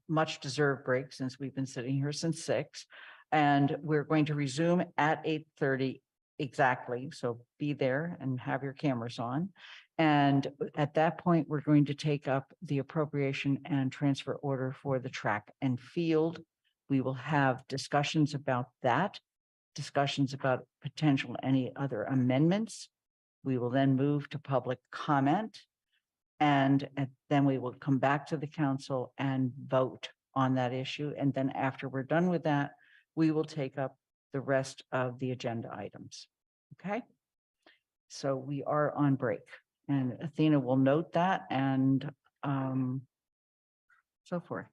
much deserved break since we've been sitting here since 6. And we're going to resume at 8:30 exactly. So be there and have your cameras on. And at that point, we're going to take up the appropriation and transfer order for the track and field. We will have discussions about that, discussions about potential any other amendments. We will then move to public comment. And then we will come back to the council and vote on that issue. And then after we're done with that, we will take up the rest of the agenda items. Okay. So we are on break and Athena will note that and so forth.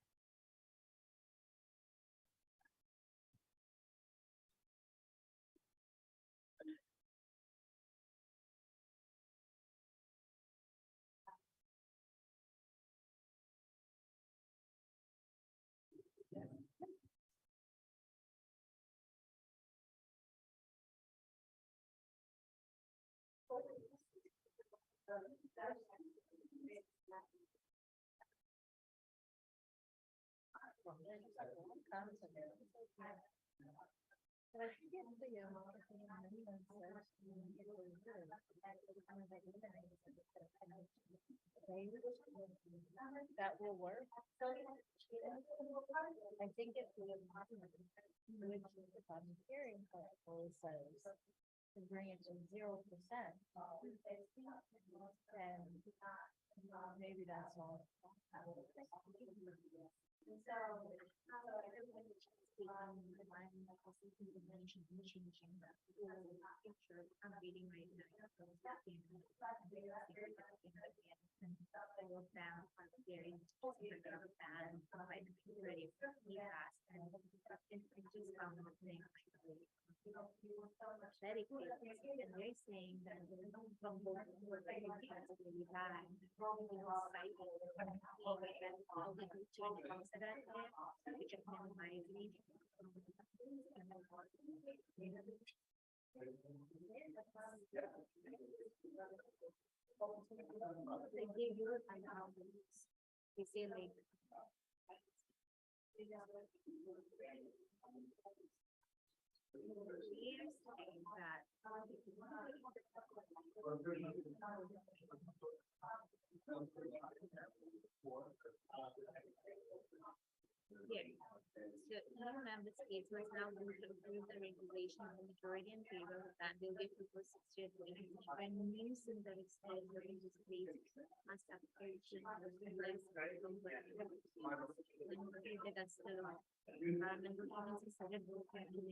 That will work. I think if we hearing says to bring it to 0%, then maybe that's all. And they're saying that from both really bad. They gave you a they say like So EU member states must now move to approve the regulation of the majority in favor of that will give people 6 years waiting. When new synthetic cells are introduced, must have application of the less that's the environmental agency started working on the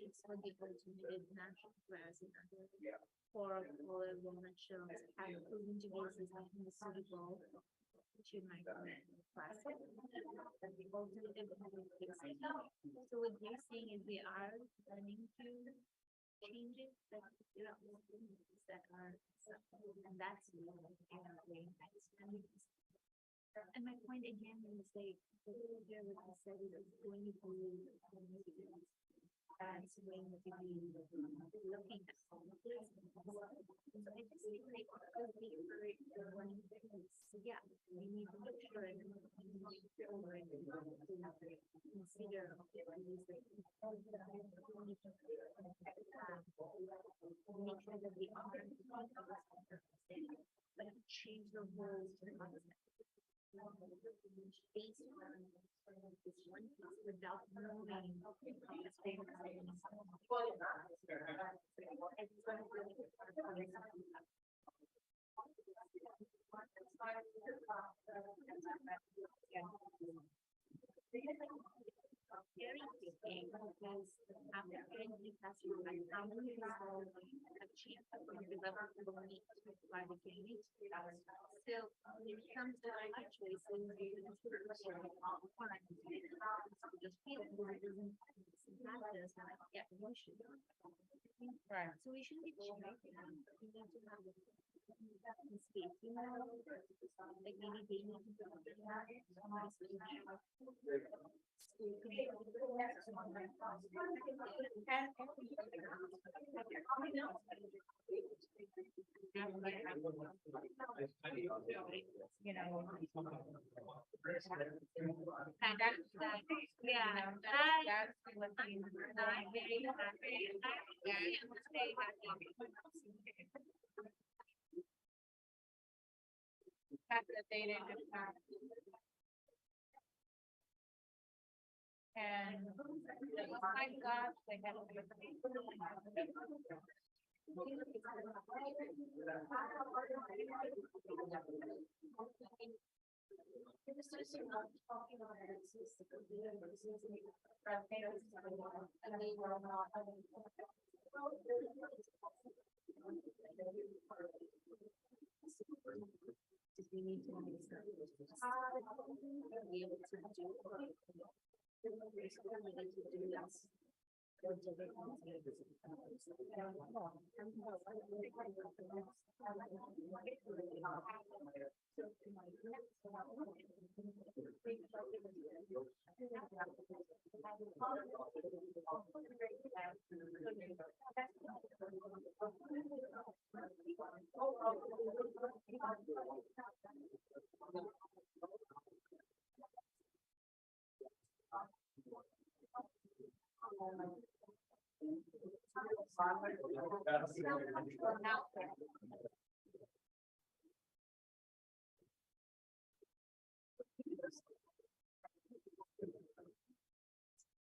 it's for the alternative natural grass for walnut shells have proven to be suitable to micromet plastic. So what they're saying is they are planning to change it, but there are that are and that's and my point again is like the here what I said is going to that's when to be looking at all of this. So I just think like yeah, we need to make sure and consider make sure that we are but change the rules to the concept. Based on this one piece without moving very interesting because after getting the classroom, I found a chance to develop the need to provide the game. So when it comes to my choices, just feel Right. so we shouldn't be shy. We need to have the space, you know, like maybe they need to You know. And that's, yeah, That's what I'm very happy. That's the data. And my gosh, they have. We need to be able to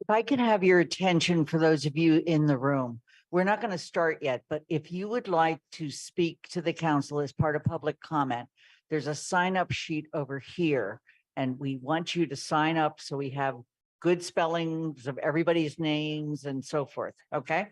If I could have your attention for those of you in the room, we're not going to start yet, but if you would like to speak to the council as part of public comment, there's a sign up sheet over here. And we want you to sign up so we have good spellings of everybody's names and so forth. Okay?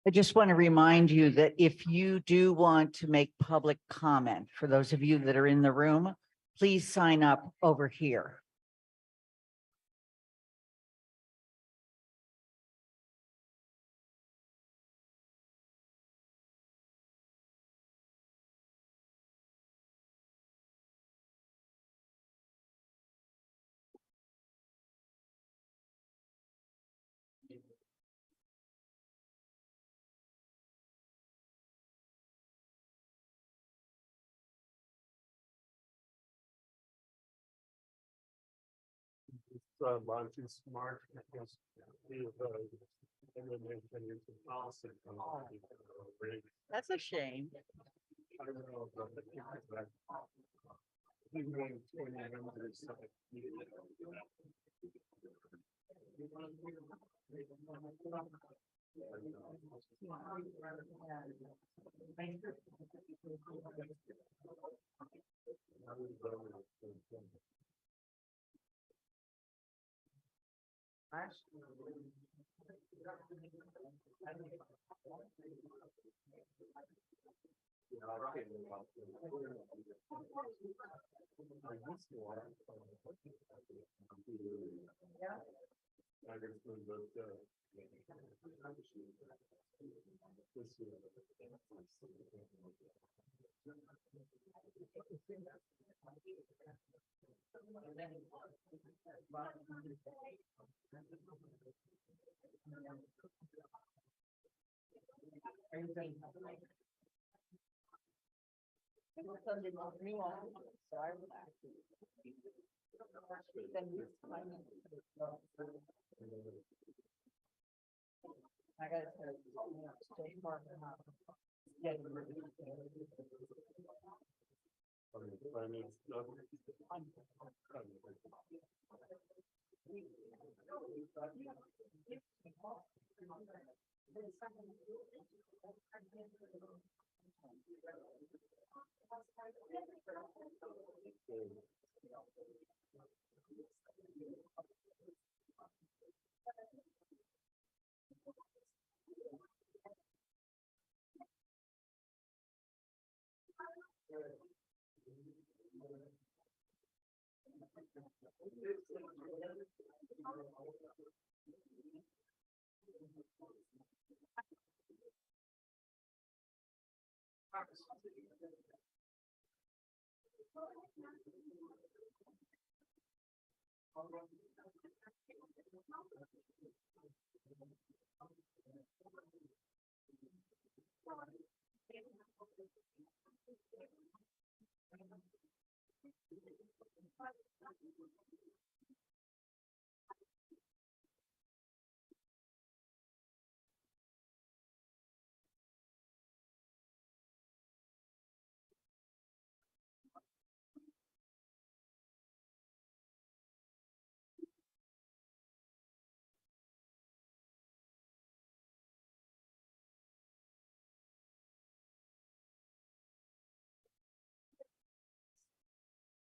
I just want to remind you that if you do want to make public comment, for those of you that are in the room, please sign up over here. Launching smart. That's a shame.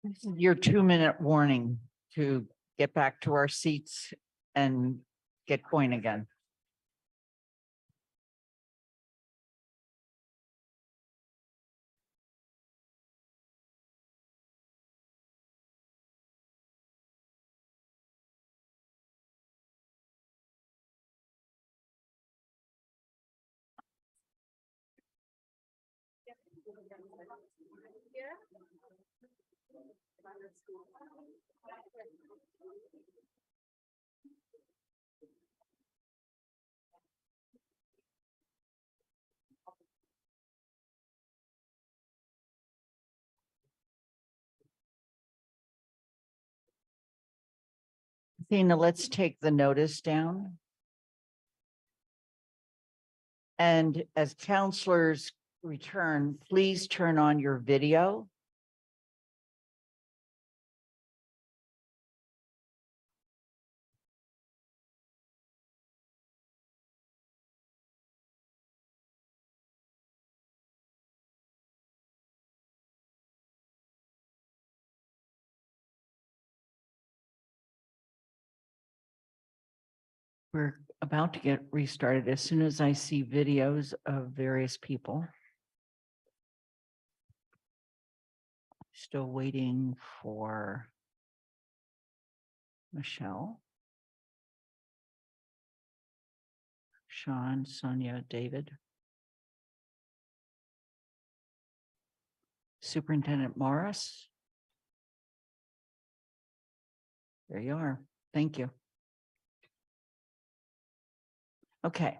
This is your 2-minute warning to get back to our seats and get going again. Athena, let's take the notice down. And as counselors return, please turn on your video. We're about to get restarted as soon as I see videos of various people. Still waiting for Michelle, Sean, Sonia, David. Superintendent Morris. There you are. Thank you. Okay.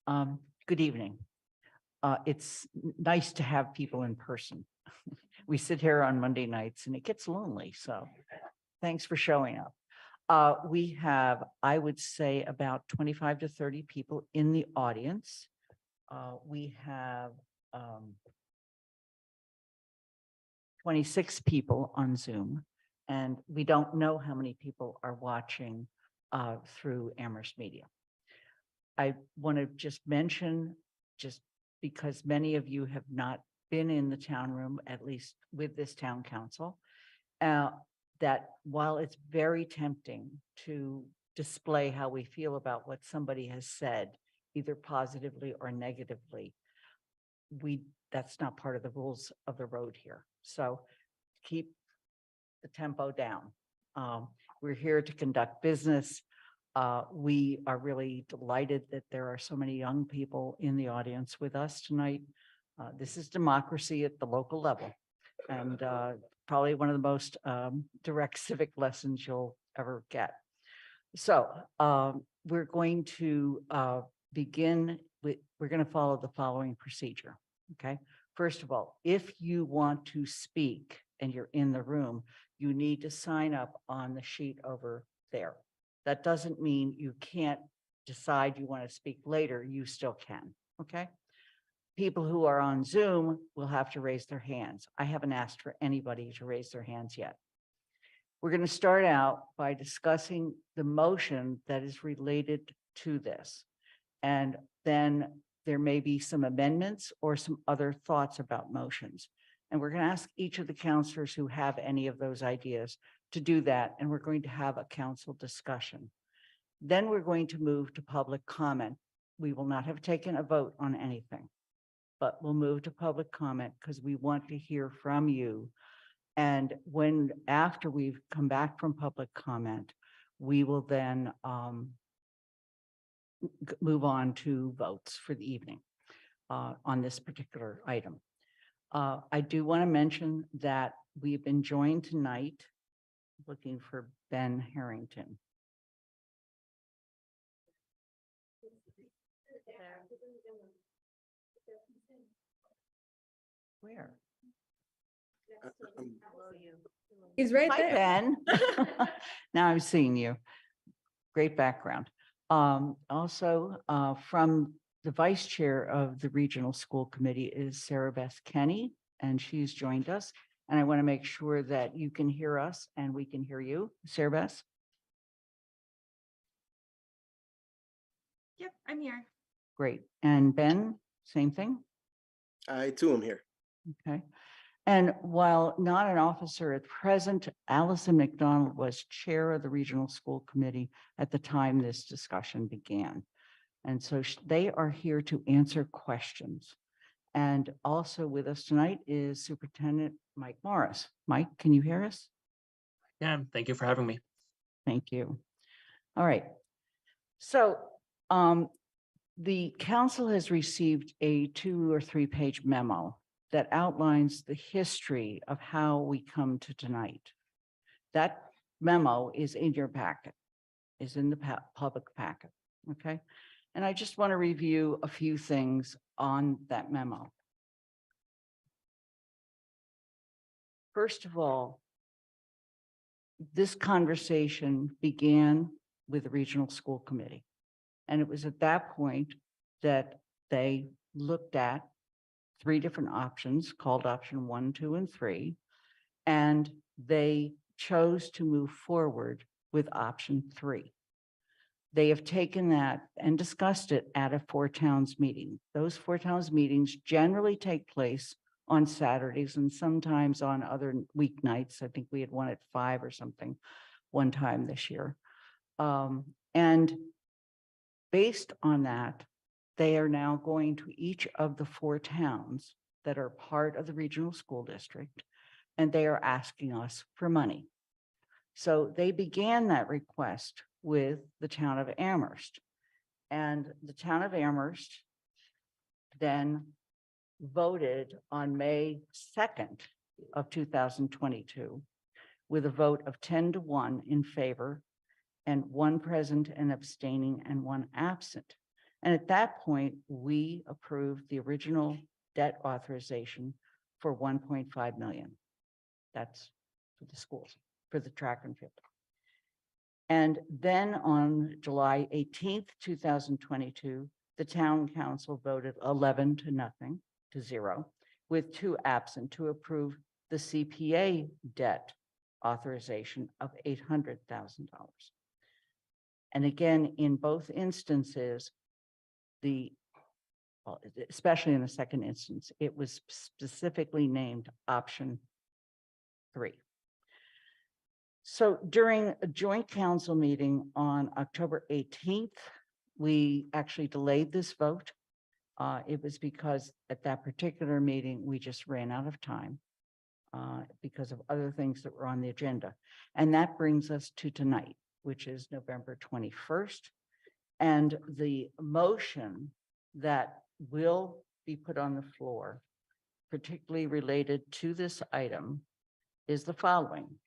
Good evening. It's nice to have people in person. We sit here on Monday nights and it gets lonely, so thanks for showing up. We have, I would say, about 25 to 30 people in the audience. We have 26 people on Zoom, and we don't know how many people are watching through Amherst Media. I want to just mention, just because many of you have not been in the town room, at least with this town council, that while it's very tempting to display how we feel about what somebody has said, either positively or negatively, that's not part of the rules of the road here. So keep the tempo down. We're here to conduct business. We are really delighted that there are so many young people in the audience with us tonight. This is democracy at the local level, and probably one of the most direct civic lessons you'll ever get. So we're going to begin with, we're going to follow the following procedure. Okay. First of all, if you want to speak and you're in the room, you need to sign up on the sheet over there. That doesn't mean you can't decide you want to speak later. You still can. Okay. People who are on Zoom will have to raise their hands. I haven't asked for anybody to raise their hands yet. We're going to start out by discussing the motion that is related to this. And then there may be some amendments or some other thoughts about motions. And we're going to ask each of the counselors who have any of those ideas to do that. And we're going to have a council discussion. Then we're going to move to public comment. We will not have taken a vote on anything, but we'll move to public comment because we want to hear from you. And after we've come back from public comment, we will then move on to votes for the evening on this particular item. I do want to mention that we've been joined tonight, looking for Ben Harrington. Where? He's right Hi, there. Ben. Now I'm seeing you. Great background. Also, from the vice chair of the regional school committee is Sarah Beth Kenny, and she's joined us. And I want to make sure that you can hear us and we can hear you. Sarah Beth? Yep, I'm here. Great. And Ben, same thing? I too am here. Okay. And while not an officer at present, Allison McDonald was chair of the regional school committee at the time this discussion began. And so they are here to answer questions. And also with us tonight is Superintendent Mike Morris. Mike, can you hear us? Yeah, thank you for having me. Thank you. All right. So the council has received a 2 or 3 page memo that outlines the history of how we come to tonight. That memo is in your packet, is in the public packet, okay? And I just want to review a few things on that memo. First of all, this conversation began with the regional school committee. And it was at that point that they looked at 3 different options called option 1, 2, and 3, and they chose to move forward with option 3. They have taken that and discussed it at a 4 towns meeting. Those 4 towns meetings generally take place on Saturdays and sometimes on other weeknights. I think we had one at 5 or something one time this year. And based on that, they are now going to each of the 4 towns that are part of the regional school district, and they are asking us for money. So they began that request with the town of Amherst. And the town of Amherst then voted on May 2nd of 2022 with a vote of 10-1 in favor and 1 present and abstaining and 1 absent. And at that point, we approved the original debt authorization for 1.5 million. That's for the schools, for the track and field. And then on July 18th, 2022, the town council voted 11-0, with 2 absent to approve the CPA debt authorization of $800,000. And again, in both instances, especially in the second instance, it was specifically named option 3. So during a joint council meeting on October 18th, we actually delayed this vote. It was because at that particular meeting, we just ran out of time because of other things that were on the agenda. And that brings us to tonight, which is November 21st. And the motion that will be put on the floor, particularly related to this item, is the following: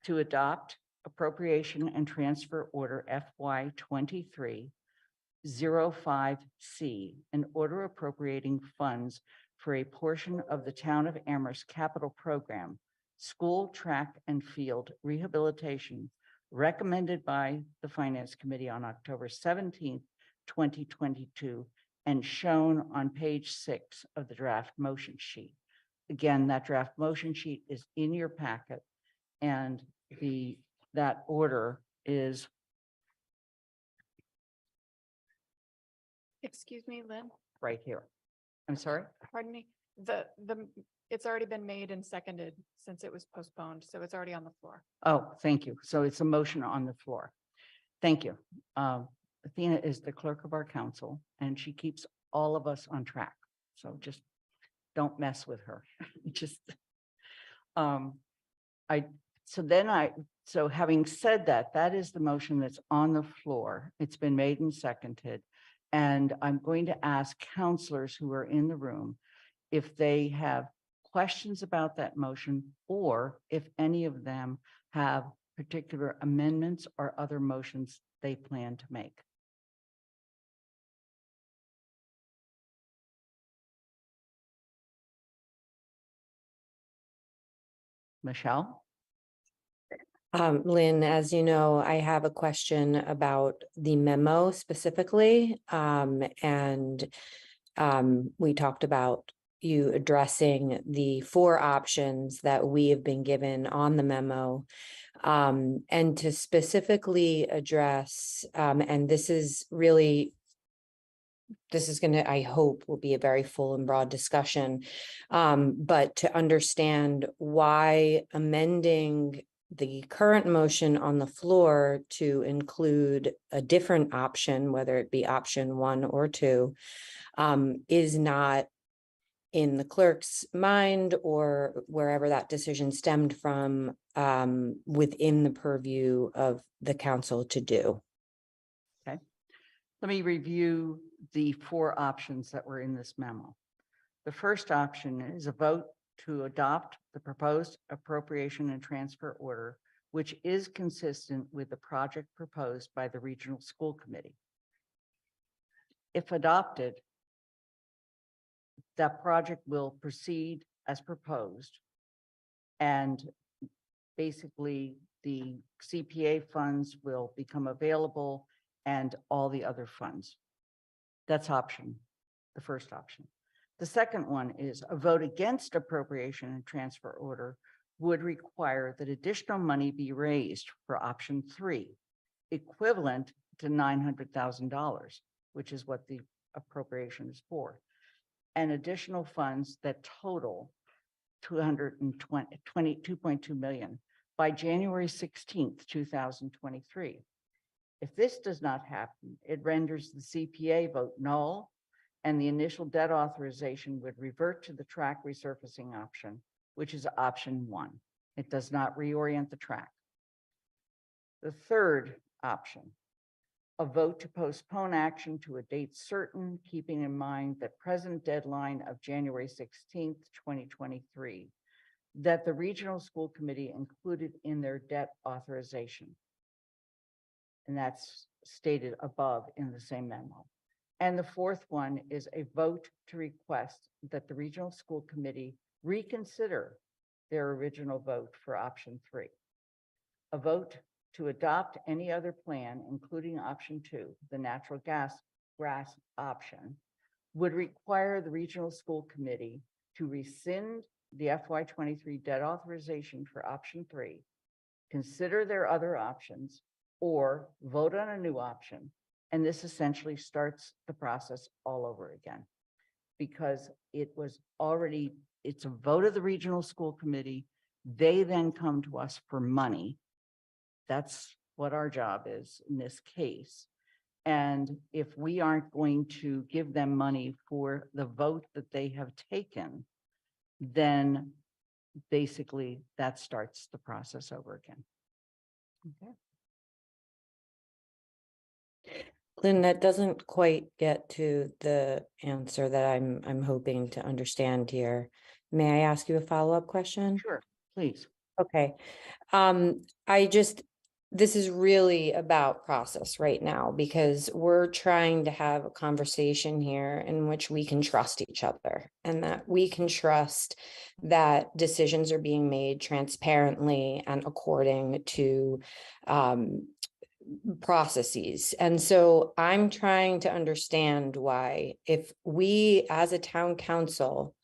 to adopt appropriation and transfer order FY 23-05C, an order appropriating funds for a portion of the town of Amherst capital program, school track and field rehabilitation, recommended by the Finance Committee on October 17th, 2022, and shown on page 6 of the draft motion sheet. Again, that draft motion sheet is in your packet, and that order is. Excuse me, Lynn, Right here. I'm sorry? pardon me. It's already been made and seconded since it was postponed, so it's already on the floor. Oh, thank you. So it's a motion on the floor. Thank you. Athena is the clerk of our council, and she keeps all of us on track. So just don't mess with her. Just, so having said that, that is the motion that's on the floor. It's been made and seconded. And I'm going to ask counselors who are in the room if they have questions about that motion, or if any of them have particular amendments or other motions they plan to make. Michelle? Lynn, as you know, I have a question about the memo specifically. We talked about you addressing the 4 options that we have been given on the memo. And to specifically address, and this is going to, I hope, will be a very full and broad discussion, but to understand why amending the current motion on the floor to include a different option, whether it be option 1 or 2, is not in the clerk's mind or wherever that decision stemmed from, within the purview of the council to do. Okay. Let me review the 4 options that were in this memo. The first option is a vote to adopt the proposed appropriation and transfer order, which is consistent with the project proposed by the Regional School Committee. If adopted, that project will proceed as proposed, and basically the CPA funds will become available and all the other funds. That's option, the first option. The second one is a vote against appropriation and transfer order would require that additional money be raised for option 3, equivalent to $900,000, which is what the appropriation is for, and additional funds that total 222.2 million by January 16th, 2023. If this does not happen, it renders the CPA vote null, and the initial debt authorization would revert to the track resurfacing option, which is option 1. It does not reorient the track. The third option, a vote to postpone action to a date certain, keeping in mind the present deadline of January 16th, 2023, that the regional school committee included in their debt authorization. And that's stated above in the same memo. And the fourth one is a vote to request that the regional school committee reconsider their original vote for option 3. A vote to adopt any other plan, including option 2, the natural grass option, would require the regional school committee to rescind the FY23 debt authorization for option 3, consider their other options, or vote on a new option. And this essentially starts the process all over again, because it was already, it's a vote of the regional school committee. They then come to us for money. That's what our job is in this case. And if we aren't going to give them money for the vote that they have taken, then basically that starts the process over again. Okay. Lynn, that doesn't quite get to the answer that I'm hoping to understand here. May I ask you a follow-up question? Sure, please. Okay. This is really about process right now, because we're trying to have a conversation here in which we can trust each other, and that we can trust that decisions are being made transparently and according to processes. And so I'm trying to understand why, if we as a town council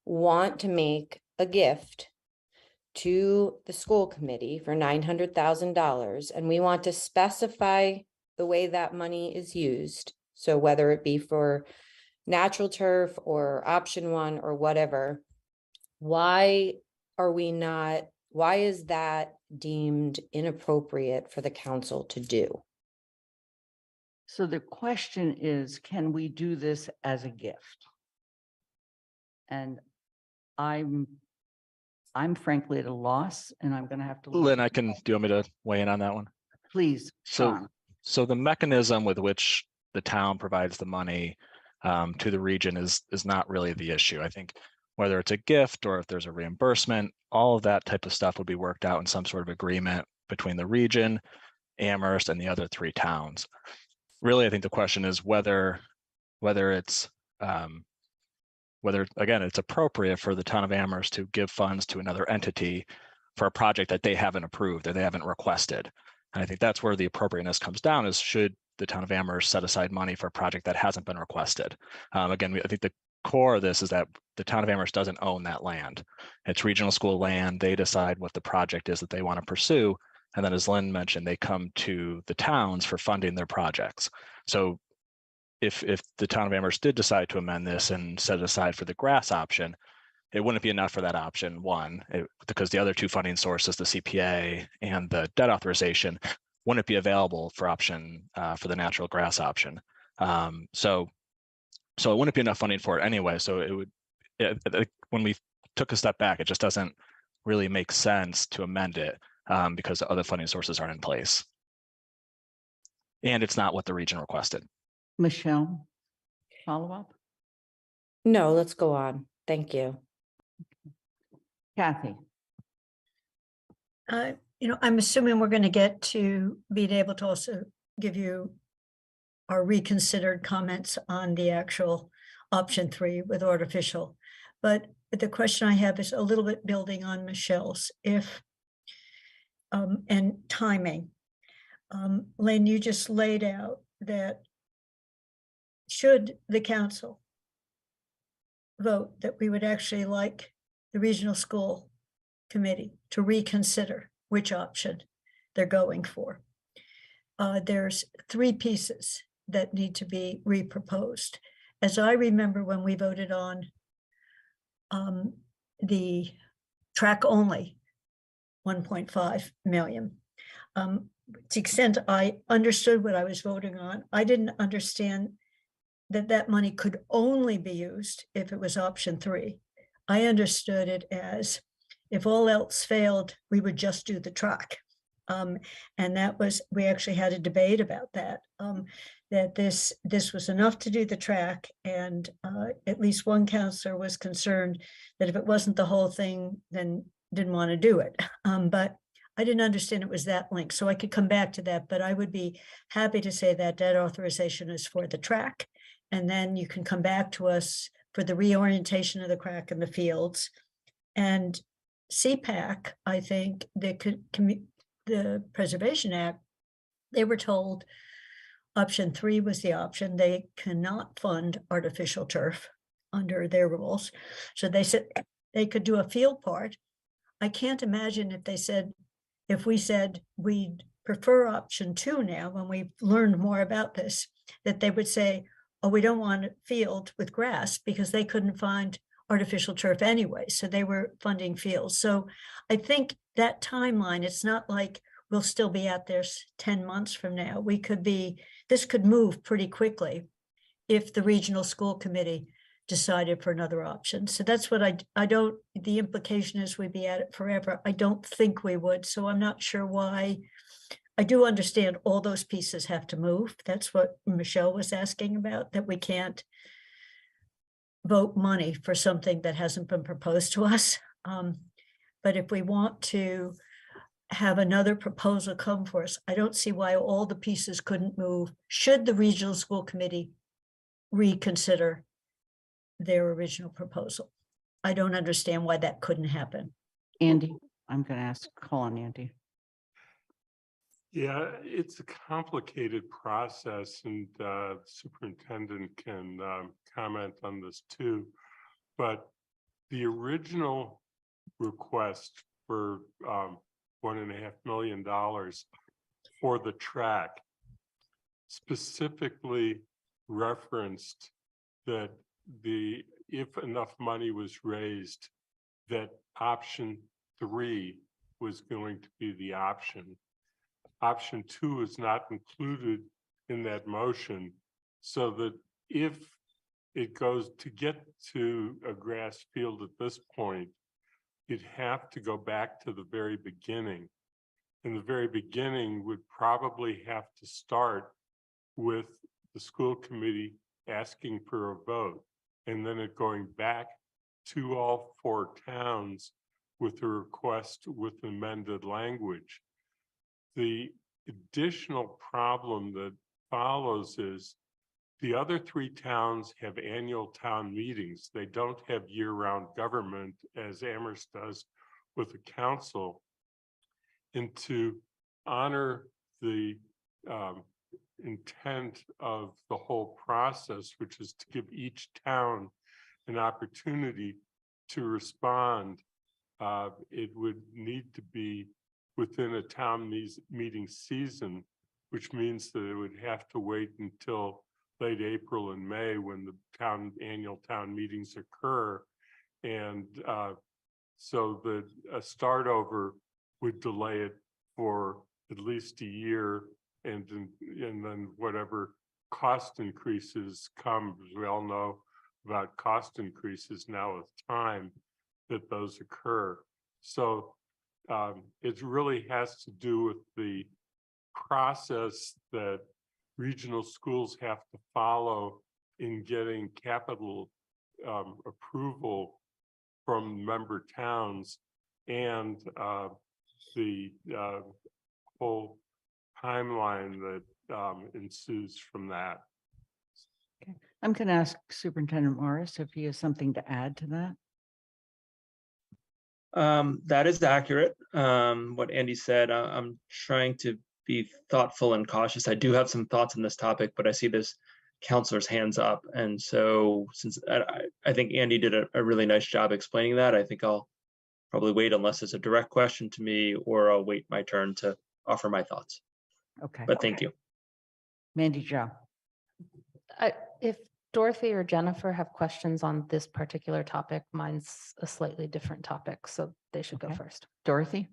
want to make a gift to the school committee for $900,000, and we want to specify the way that money is used, so whether it be for natural turf or option 1 or whatever, why is that deemed inappropriate for the council to do? So the question is, can we do this as a gift? And I'm frankly at a loss, and I'm going to have to. Lynn, do you want me to weigh in on that one? Please, Sean. So the mechanism with which the town provides the money to the region is not really the issue. I think whether it's a gift or if there's a reimbursement, all of that type of stuff would be worked out in some sort of agreement between the region, Amherst, and the other 3 towns. Really, I think the question is whether it's again, it's appropriate for the town of Amherst to give funds to another entity for a project that they haven't approved or they haven't requested. And I think that's where the appropriateness comes down, is should the town of Amherst set aside money for a project that hasn't been requested? Again, I think the core of this is that the town of Amherst doesn't own that land. It's regional school land. They decide what the project is that they want to pursue. And then, as Lynn mentioned, they come to the towns for funding their projects. So if the town of Amherst did decide to amend this and set it aside for the grass option, it wouldn't be enough for that option 1, because the other 2 funding sources, the CPA and the debt authorization, wouldn't be available for for the natural grass option. So it wouldn't be enough funding for it anyway. So when we took a step back, it just doesn't really make sense to amend it because the other funding sources aren't in place. And it's not what the region requested. Michelle, follow up? No, let's go on. Thank you. Kathy. I'm assuming we're going to get to being able to also give you our reconsidered comments on the actual option 3 with artificial. But the question I have is a little bit building on Michelle's, and timing. Lynn, you just laid out that should the council vote that we would actually like the regional school committee to reconsider which option they're going for. There's 3 pieces that need to be reproposed. As I remember when we voted on the track only 1.5 million. To the extent I understood what I was voting on, I didn't understand that that money could only be used if it was option 3. I understood it as if all else failed, we would just do the track. And that was, we actually had a debate about that, that this was enough to do the track. And at least one counselor was concerned that if it wasn't the whole thing, then didn't want to do it. But I didn't understand it was that link. So I could come back to that, but I would be happy to say that that authorization is for the track. And then you can come back to us for the reorientation of the crack in the fields. And CPAC, I think the Preservation Act, they were told option 3 was the option. They cannot fund artificial turf under their rules. So they said they could do a field part. I can't imagine if we said we'd prefer option 2 now, when we've learned more about this, that they would say, oh, we don't want a field with grass, because they couldn't find artificial turf anyway. So they were funding fields. So I think that timeline, it's not like we'll still be out there 10 months from now. This could move pretty quickly if the regional school committee decided for another option. So that's what the implication is we'd be at it forever. I don't think we would. So I'm not sure why. I do understand all those pieces have to move. That's what Michelle was asking about, that we can't vote money for something that hasn't been proposed to us. But if we want to have another proposal come for us, I don't see why all the pieces couldn't move should the regional school committee reconsider their original proposal. I don't understand why that couldn't happen. Andy, I'm going to call on Andy. Yeah, it's a complicated process, and the superintendent can comment on this too. But the original request for $1.5 million for the track specifically referenced that if enough money was raised, that option 3 was going to be the option. Option 2 is not included in that motion, so that if it goes to get to a grass field at this point, you'd have to go back to the very beginning. And the very beginning would probably have to start with the school committee asking for a vote, and then it going back to all 4 towns with a request with amended language. The additional problem that follows is the other 3 towns have annual town meetings. They don't have year-round government as Amherst does with the council. And to honor the intent of the whole process, which is to give each town an opportunity to respond, it would need to be within a town meeting season, which means that it would have to wait until late April and May when the annual town meetings occur. And so a start over would delay it for at least a year, and then whatever cost increases come, because we all know about cost increases now with time, that those occur. So it really has to do with the process that regional schools have to follow in getting capital approval from member towns, and the whole timeline that ensues from that. Okay. I'm going to ask Superintendent Morris if he has something to add to that. That is accurate. What Andy said, I'm trying to be thoughtful and cautious. I do have some thoughts on this topic, but I see this counselors' hands up. And so since I think Andy did a really nice job explaining that, I think I'll probably wait unless it's a direct question to me, or I'll wait my turn to offer my thoughts. Okay. But thank you. Mandy Jo. If Dorothy or Jennifer have questions on this particular topic, mine's a slightly different topic, so they should go Okay. first. Dorothy?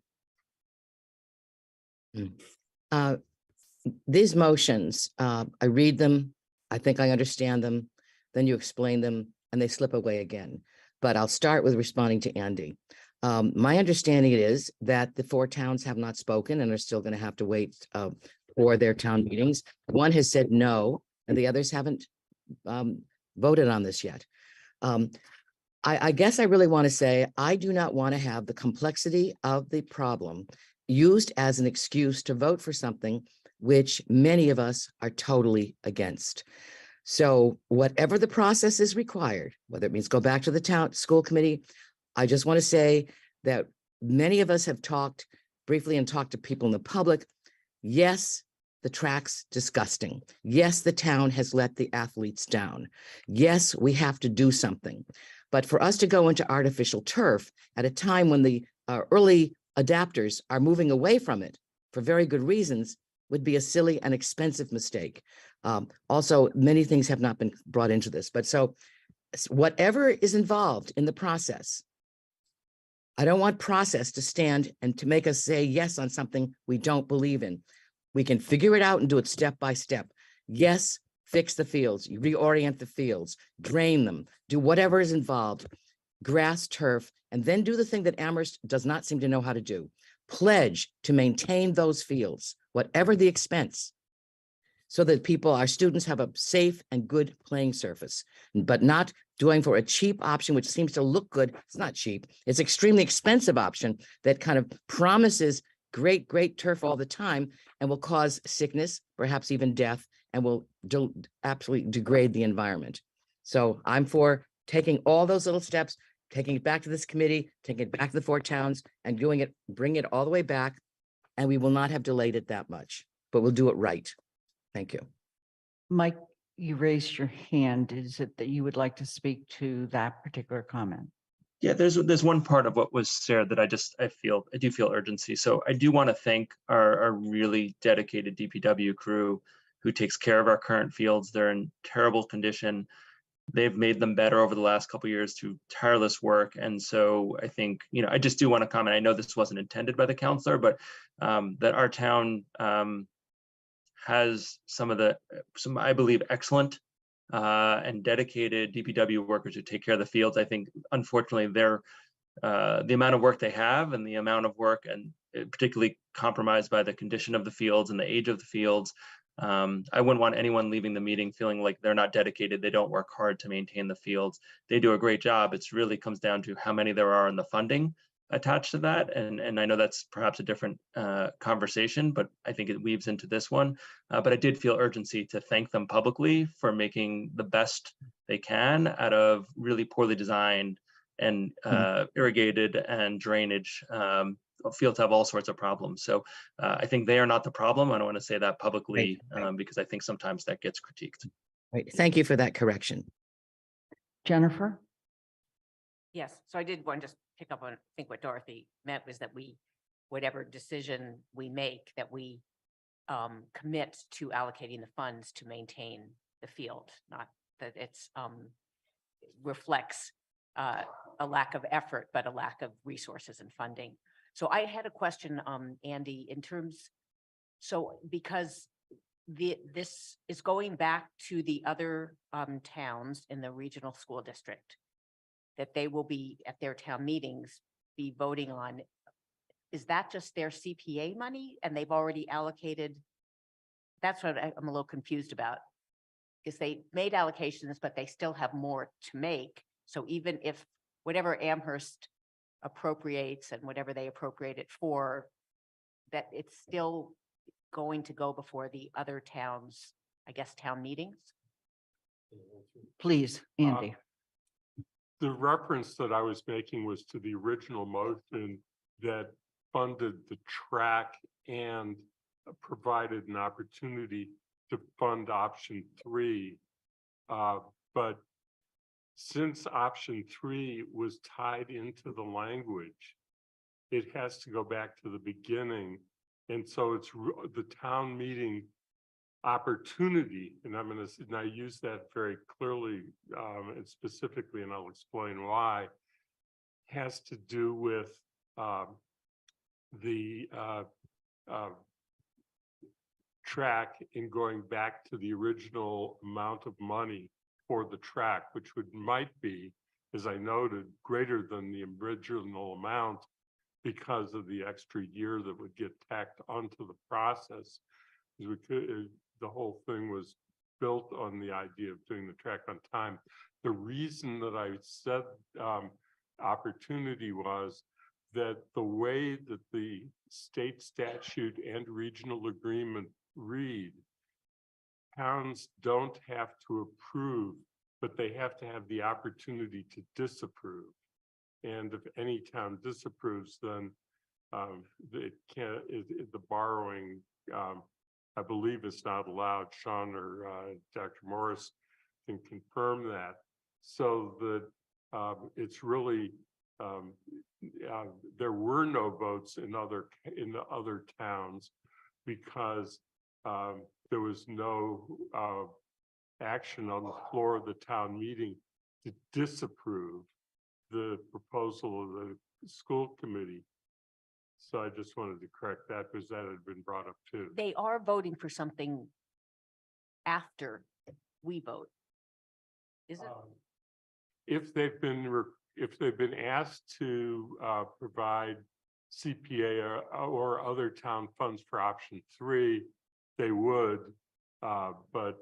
These motions, I read them, I think I understand them, then you explain them and they slip away again. But I'll start with responding to Andy. My understanding is that the 4 towns have not spoken and are still going to have to wait for their town meetings. One has said no, and the others haven't voted on this yet. I guess I really want to say, I do not want to have the complexity of the problem used as an excuse to vote for something which many of us are totally against. So whatever the process is required, whether it means go back to the town school committee, I just want to say that many of us have talked briefly and talked to people in the public. Yes, the track's disgusting. Yes, the town has let the athletes down. Yes, we have to do something. But for us to go into artificial turf at a time when the early adapters are moving away from it for very good reasons would be a silly and expensive mistake. Also, many things have not been brought into this, but so whatever is involved in the process, I don't want process to stand and to make us say yes on something we don't believe in. We can figure it out and do it step by step. Yes, fix the fields, you reorient the fields, drain them, do whatever is involved, grass, turf, and then do the thing that Amherst does not seem to know how to do. Pledge to maintain those fields, whatever the expense, so that people, our students, have a safe and good playing surface, but not doing for a cheap option, which seems to look good. It's not cheap. It's extremely expensive option that kind of promises great, great turf all the time and will cause sickness, perhaps even death, and will absolutely degrade the environment. So I'm for taking all those little steps, taking it back to this committee, taking it back to the 4 towns and doing it, bring it all the way back. And we will not have delayed it that much, but we'll do it right. Thank you. Mike, you raised your hand. Is it that you would like to speak to that particular comment? Yeah, there's one part of what was shared that I do feel urgency. So I do want to thank our really dedicated DPW crew who takes care of our current fields. They're in terrible condition. They've made them better over the last couple of years through tireless work. And so I think, I just do want to comment. I know this wasn't intended by the counselor, but that our town has some, I believe, excellent and dedicated DPW workers who take care of the fields. I think, unfortunately, they're the amount of work they have and the amount of work, and particularly compromised by the condition of the fields and the age of the fields. I wouldn't want anyone leaving the meeting feeling like they're not dedicated. They don't work hard to maintain the fields. They do a great job. It's really comes down to how many there are in the funding attached to that. And I know that's perhaps a different conversation, but I think it weaves into this one. But I did feel urgency to thank them publicly for making the best they can out of really poorly designed and irrigated and drainage fields have all sorts of problems. So I think they are not the problem. I don't want to say that publicly because I think sometimes that gets critiqued. Right. Thank you for that correction. Jennifer? Yes, so I did want to just pick up on, I think what Dorothy meant was that whatever decision we make, that we commit to allocating the funds to maintain the field, not that it's reflects a lack of effort, but a lack of resources and funding. So I had a question, Andy, in terms, so because this is going back to the other towns in the regional school district, that they will be at their town meetings be voting on, is that just their CPA money and they've already allocated? That's what I'm a little confused about, because they made allocations, but they still have more to make. So even if whatever Amherst appropriates and whatever they appropriate it for, that it's still going to go before the other towns, I guess, town meetings? Please, Andy. The reference that I was making was to the original motion that funded the track and provided an opportunity to fund option 3 But since option 3 was tied into the language, it has to go back to the beginning. And so it's the town meeting opportunity, and I'm going to, and I use that very clearly and specifically, and I'll explain why, has to do with the track and going back to the original amount of money for the track, which might be, as I noted, greater than the original amount because of the extra year that would get tacked onto the process. Because we could, the whole thing was built on the idea of doing the track on time. The reason that I said opportunity was that the way that the state statute and regional agreement read, towns don't have to approve, but they have to have the opportunity to disapprove. And if any town disapproves, then it can't, the borrowing, I believe, is not allowed. Sean or Dr. Morris can confirm that. So that it's really, there were no votes in the other towns because there was no action on the floor of the town meeting to disapprove the proposal of the school committee. So I just wanted to correct that because that had been brought up too. They are voting for something after we vote. Is it? If they've been asked to provide CPA or other town funds for option 3, they would. But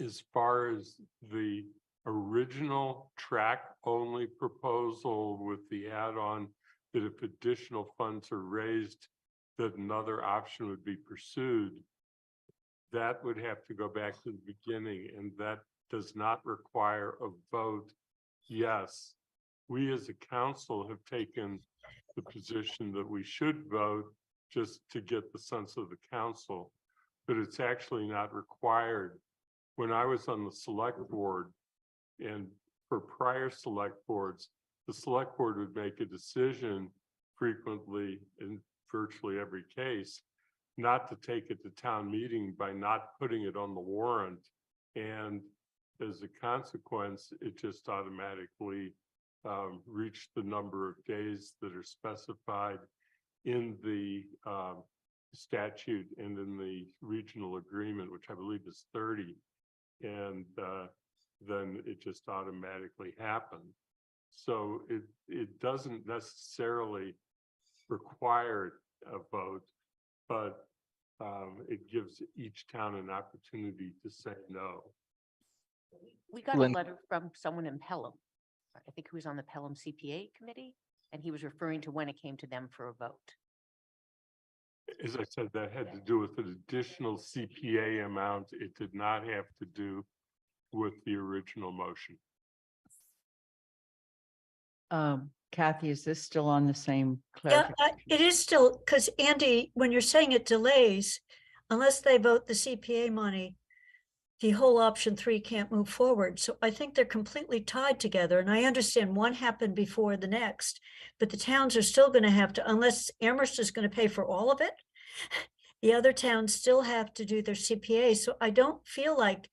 as far as the original track only proposal with the add-on that if additional funds are raised, that another option would be pursued, that would have to go back to the beginning, and that does not require a vote. Yes, we as a council have taken the position that we should vote just to get the sense of the council, but it's actually not required. When I was on the select board, and for prior select boards, the select board would make a decision frequently in virtually every case not to take it to town meeting by not putting it on the warrant. And as a consequence, it just automatically reached the number of days that are specified in the statute and in the regional agreement, which I believe is 30. And then it just automatically happened. So it doesn't necessarily require a vote, but it gives each town an opportunity to say no. We got a letter from someone in Pelham. I think who was on the Pelham CPA committee, and he was referring to when it came to them for a vote. As I said, that had to do with an additional CPA amount. It did not have to do with the original motion. Kathy, is this still on the same Yeah, clarification? it is still, because Andy, when you're saying it delays, unless they vote the CPA money, the whole option 3 can't move forward. So I think they're completely tied together. And I understand one happened before the next, but the towns are still going to have to, unless Amherst is going to pay for all of it, the other towns still have to do their CPA. So I don't feel like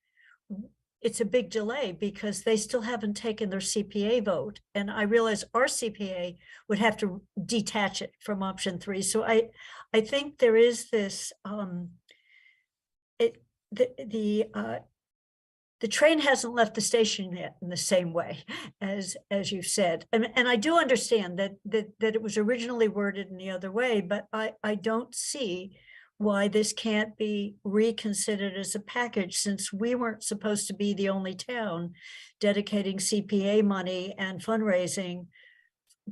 it's a big delay because they still haven't taken their CPA vote. And I realize our CPA would have to detach it from option 3. So I think there is this, the train hasn't left the station yet in the same way as you've said. And I do understand that it was originally worded in the other way, but I don't see why this can't be reconsidered as a package, since we weren't supposed to be the only town dedicating CPA money and fundraising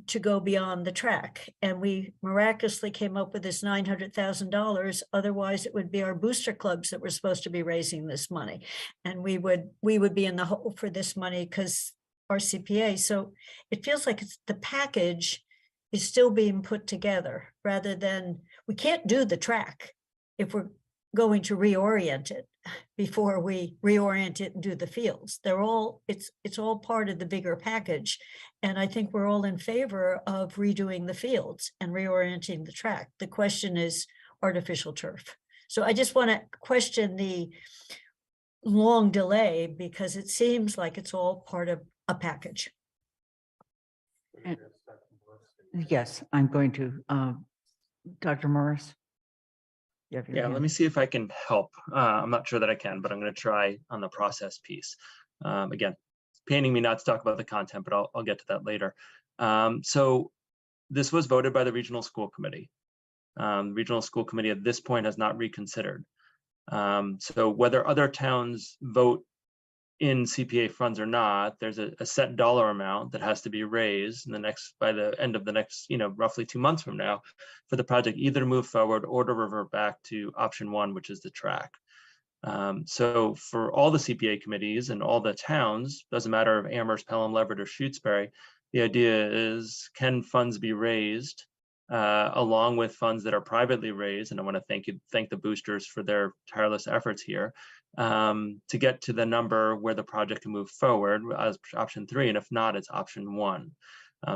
to go beyond the track. And we miraculously came up with this $900,000. Otherwise, it would be our booster clubs that were supposed to be raising this money. And we would be in the hole for this money because our CPA. So it feels like it's the package is still being put together rather than, we can't do the track if we're going to reorient it before we reorient it and do the fields. It's all part of the bigger package. And I think we're all in favor of redoing the fields and reorienting the track. The question is artificial turf. So I just want to question the long delay because it seems like it's all part of a package. Yes, I'm going to, Dr. Morris. Yeah, let me see if I can help. I'm not sure that I can, but I'm going to try on the process piece. Again, it's paining me not to talk about the content, but I'll get to that later. So this was voted by the regional school committee. Regional school committee at this point has not reconsidered. So whether other towns vote in CPA funds or not, there's a set dollar amount that has to be raised in by the end of the next, roughly 2 months from now, for the project either to move forward or to revert back to option 1, which is the track. So for all the CPA committees and all the towns, doesn't matter if Amherst, Pelham, Leverett, or Shutesbury, the idea is, can funds be raised along with funds that are privately raised? And I want to thank the boosters for their tireless efforts here, to get to the number where the project can move forward as option 3, and if not, it's option 1.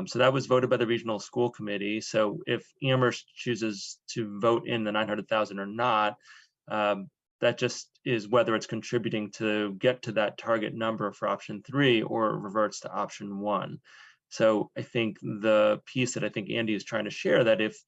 So that was voted by the regional school committee. So if Amherst chooses to vote in the 900,000 or not, that just is whether it's contributing to get to that target number for option 3 or reverts to option 1. So I think the piece that I think Andy is trying to share, that if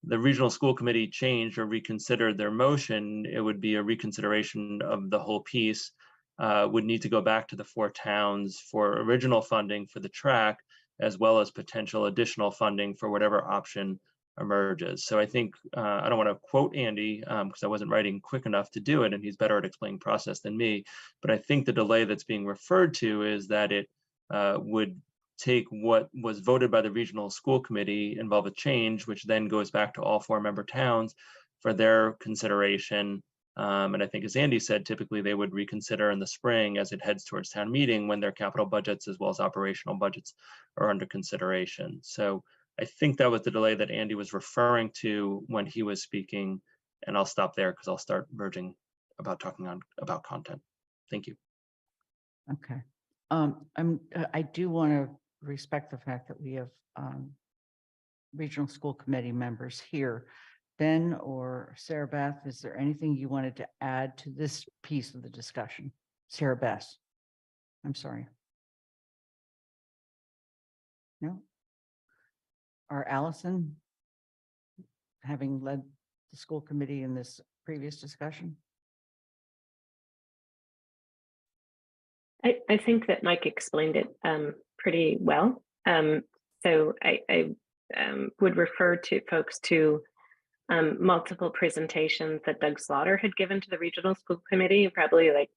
the regional school committee changed or reconsidered their motion, it would be a reconsideration of the whole piece, would need to go back to the 4 towns for original funding for the track, as well as potential additional funding for whatever option emerges. So I think, I don't want to quote Andy because I wasn't writing quick enough to do it, and he's better at explaining process than me, but I think the delay that's being referred to is that it would take what was voted by the regional school committee, involve a change, which then goes back to all 4 member towns for their consideration. And I think, as Andy said, typically they would reconsider in the spring as it heads towards town meeting, when their capital budgets as well as operational budgets are under consideration. So I think that was the delay that Andy was referring to when he was speaking. And I'll stop there because I'll start merging about talking about content. Thank you. Okay. I do want to respect the fact that we have regional school committee members here. Ben or Sarah Beth, is there anything you wanted to add to this piece of the discussion? Sarah Beth, I'm sorry. No? Or Allison, having led the school committee in this previous discussion? I think that Mike explained it pretty well. So I would refer to folks to multiple presentations that Doug Slaughter had given to the regional school committee, probably like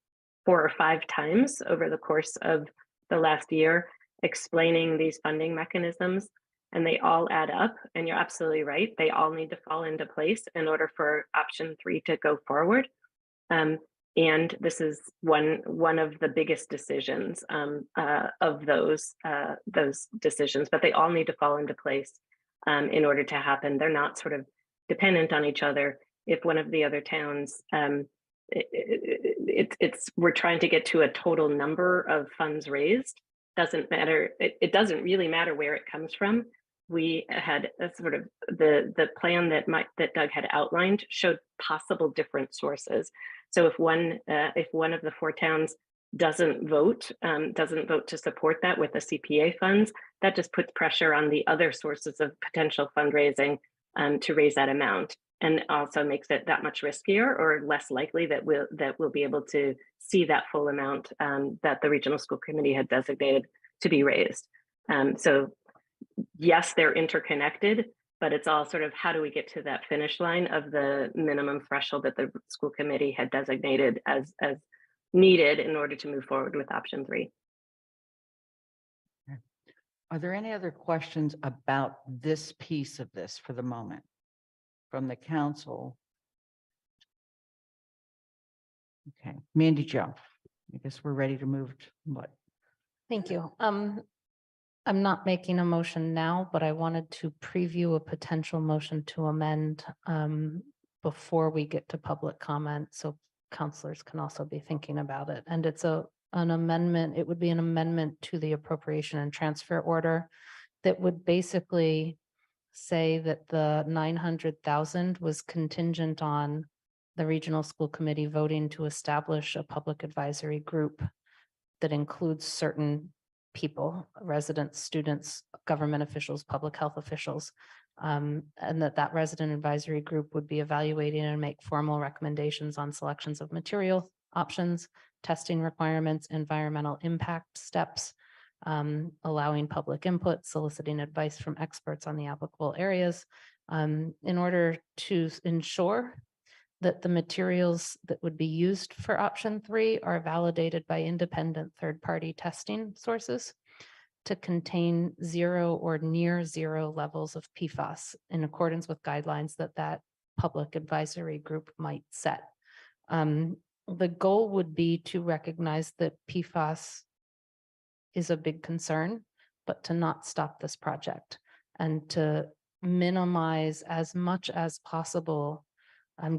4 or 5 times over the course of the last year, explaining these funding mechanisms, and they all add up. And you're absolutely right. They all need to fall into place in order for option 3 to go forward. And this is one of the biggest decisions of those decisions, but they all need to fall into place in order to happen. They're not sort of dependent on each other. If one of the other towns, we're trying to get to a total number of funds raised, doesn't matter. It doesn't really matter where it comes from. We had a sort of the plan that Doug had outlined showed possible different sources. So if one of the 4 towns doesn't vote to support that with the CPA funds, that just puts pressure on the other sources of potential fundraising to raise that amount, and also makes it that much riskier or less likely that we'll be able to see that full amount that the regional school committee had designated to be raised. So yes, they're interconnected, but it's all sort of, how do we get to that finish line of the minimum threshold that the school committee had designated as needed in order to move forward with option 3. Are there any other questions about this piece of this for the moment from the council? Okay, Mandy Jo, I guess we're ready to move to what? Thank you. I'm not making a motion now, but I wanted to preview a potential motion to amend before we get to public comment, so counselors can also be thinking about it. And it's an amendment, it would be an amendment to the appropriation and transfer order that would basically say that the 900,000 was contingent on the regional school committee voting to establish a public advisory group that includes certain people, residents, students, government officials, public health officials, and that resident advisory group would be evaluating and make formal recommendations on selections of material options, testing requirements, environmental impact steps, allowing public input, soliciting advice from experts on the applicable areas, in order to ensure that the materials that would be used for option 3 are validated by independent third-party testing sources to contain 0 or near 0 levels of PFAS in accordance with guidelines that public advisory group might set. The goal would be to recognize that PFAS is a big concern, but to not stop this project and to minimize as much as possible,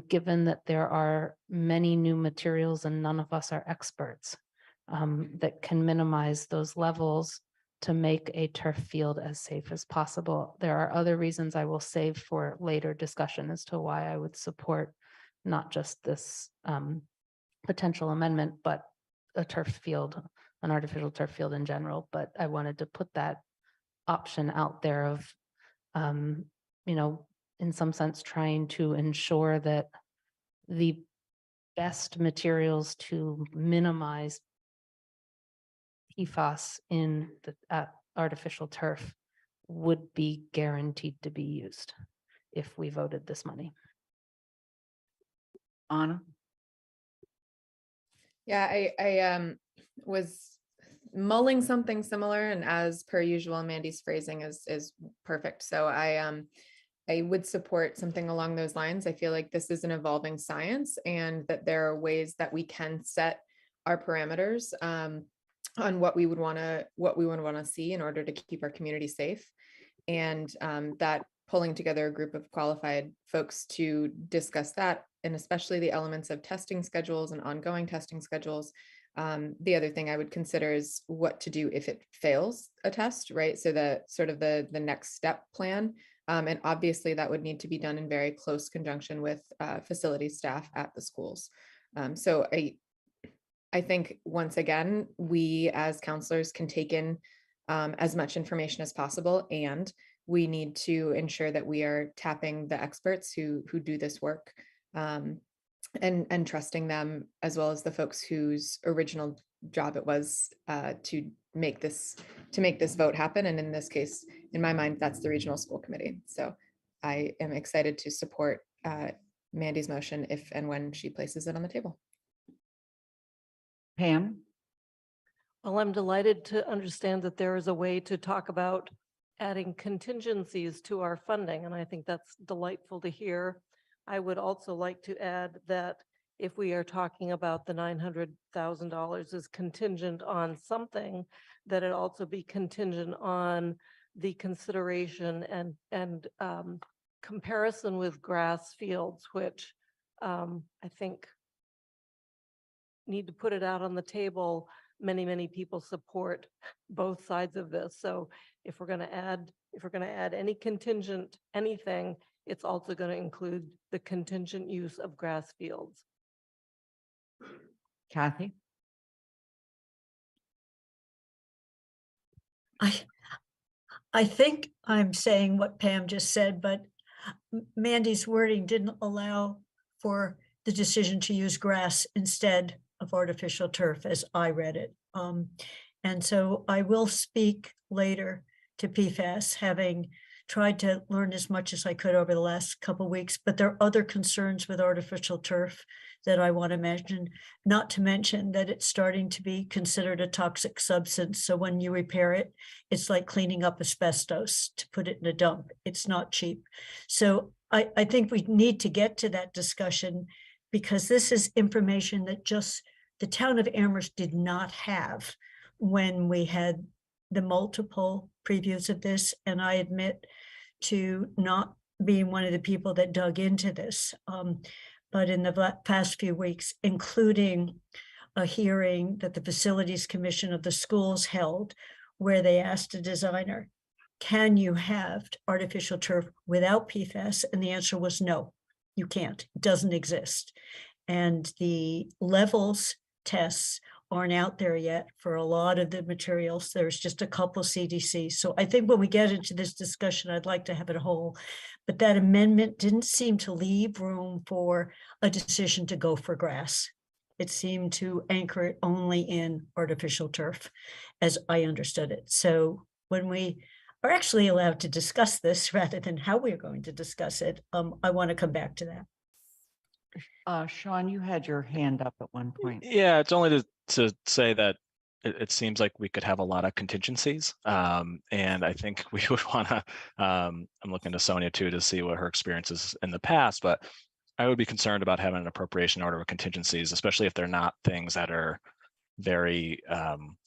given that there are many new materials and none of us are experts, that can minimize those levels to make a turf field as safe as possible. There are other reasons I will save for later discussion as to why I would support not just this potential amendment, but a turf field, an artificial turf field in general. But I wanted to put that option out there of, in some sense, trying to ensure that the best materials to minimize PFAS in the artificial turf would be guaranteed to be used if we voted this money. Anna? Yeah, I was mulling something similar, and as per usual, Mandy's phrasing is perfect. So I would support something along those lines. I feel like this is an evolving science, and that there are ways that we can set our parameters on what we would want to see in order to keep our community safe, and that pulling together a group of qualified folks to discuss that, and especially the elements of testing schedules and ongoing testing schedules. The other thing I would consider is what to do if it fails a test, right? So the sort of the next step plan. And obviously that would need to be done in very close conjunction with facility staff at the schools. So I think once again, we as counselors can take in as much information as possible, and we need to ensure that we are tapping the experts who do this work, and trusting them, as well as the folks whose original job it was to make this vote happen. And in this case, in my mind, that's the regional school committee. So I am excited to support Mandy's motion if and when she places it on the table. Pam? Well, I'm delighted to understand that there is a way to talk about adding contingencies to our funding, and I think that's delightful to hear. I would also like to add that if we are talking about the $900,000 is contingent on something, that it also be contingent on the consideration and comparison with grass fields, which I think need to put it out on the table. Many people support both sides of this. So if we're going to add any contingent anything, it's also going to include the contingent use of grass fields. Kathy? I think I'm saying what Pam just said, but Mandy's wording didn't allow for the decision to use grass instead of artificial turf as I read it. And so I will speak later to PFAS, having tried to learn as much as I could over the last couple of weeks, but there are other concerns with artificial turf that I want to mention, not to mention that it's starting to be considered a toxic substance. So when you repair it, it's like cleaning up asbestos to put it in a dump. It's not cheap. So I think we need to get to that discussion, because this is information that just the town of Amherst did not have when we had the multiple previews of this. And I admit to not being one of the people that dug into this. But in the past few weeks, including a hearing that the Facilities Commission of the schools held, where they asked a designer, can you have artificial turf without PFAS? And the answer was no, you can't. It doesn't exist. And the levels tests aren't out there yet for a lot of the materials. There's just a couple CDCs. So I think when we get into this discussion, I'd like to have it whole. But that amendment didn't seem to leave room for a decision to go for grass. It seemed to anchor it only in artificial turf, as I understood it. So when we are actually allowed to discuss this rather than how we're going to discuss it, I want to come back to that. Sean, you had your hand up at one point. Yeah, it's only to say that it seems like we could have a lot of contingencies. And I think we would want to, I'm looking to Sonia too, to see what her experience is in the past, but I would be concerned about having an appropriation order of contingencies, especially if they're not things that are very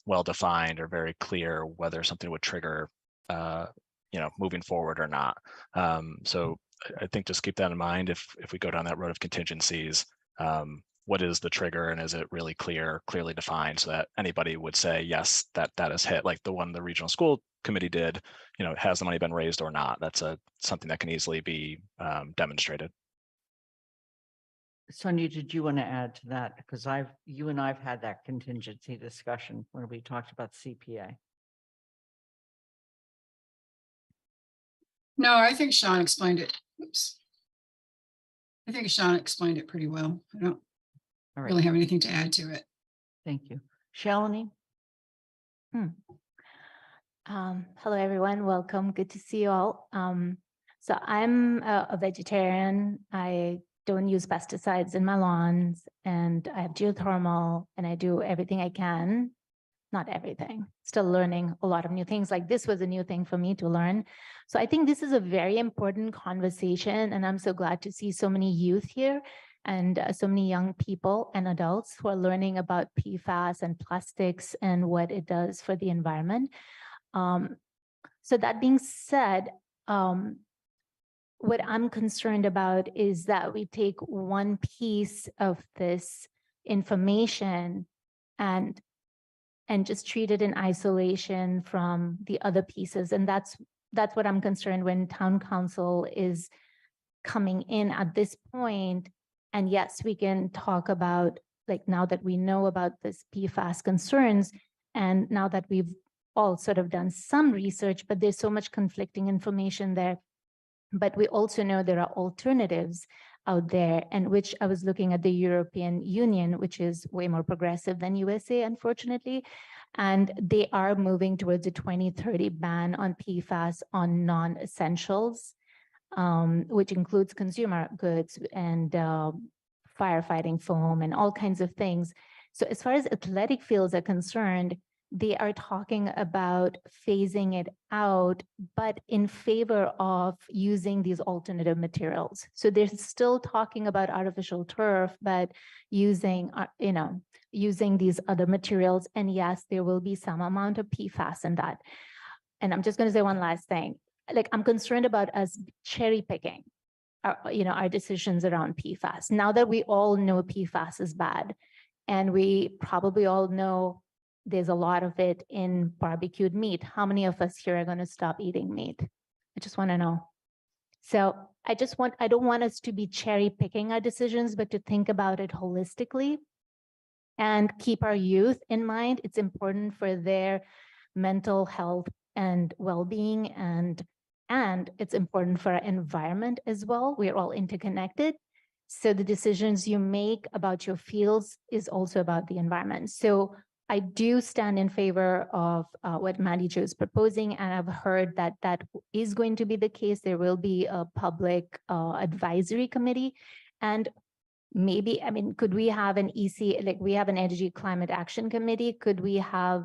well-defined or very clear whether something would trigger, moving forward or not. So I think just keep that in mind if we go down that road of contingencies. What is the trigger and is it really clearly defined so that anybody would say, yes, that is hit, like the one the regional school committee did, has the money been raised or not? That's something that can easily be demonstrated. Sonia, did you want to add to that? Because you and I've had that contingency discussion when we talked about CPA. No, I think Sean explained it. Oops. I think Sean explained it pretty well. I don't really have anything to add to it. Thank you. Shalini? Hello, everyone. Welcome. Good to see you all. So I'm a vegetarian. I don't use pesticides in my lawns, and I have geothermal, and I do everything I can. Not everything. Still learning a lot of new things. Like this was a new thing for me to learn. So I think this is a very important conversation, and I'm so glad to see so many youth here and so many young people and adults who are learning about PFAS and plastics and what it does for the environment. So that being said, what I'm concerned about is that we take one piece of this information and just treat it in isolation from the other pieces. And that's what I'm concerned when town council is coming in at this point. And yes, we can talk about, like, now that we know about this PFAS concerns, and now that we've all sort of done some research, but there's so much conflicting information there. But we also know there are alternatives out there, and which I was looking at the European Union, which is way more progressive than USA, unfortunately. And they are moving towards a 2030 ban on PFAS on non-essentials, which includes consumer goods and firefighting foam and all kinds of things. So as far as athletic fields are concerned, they are talking about phasing it out, but in favor of using these alternative materials. So they're still talking about artificial turf, but using, using these other materials. And yes, there will be some amount of PFAS in that. And I'm just going to say one last thing. Like, I'm concerned about us cherry picking our decisions around PFAS. Now that we all know PFAS is bad, and we probably all know there's a lot of it in barbecued meat. How many of us here are going to stop eating meat? I just want to know. So I don't want us to be cherry picking our decisions, but to think about it holistically and keep our youth in mind. It's important for their mental health and well-being, and it's important for our environment as well. We're all interconnected. So the decisions you make about your fields is also about the environment. So I do stand in favor of what Maddie Jo is proposing, and I've heard that that is going to be the case. There will be a public advisory committee, and maybe, I mean, could we have an EC, like we have an Energy Climate Action Committee? Could we have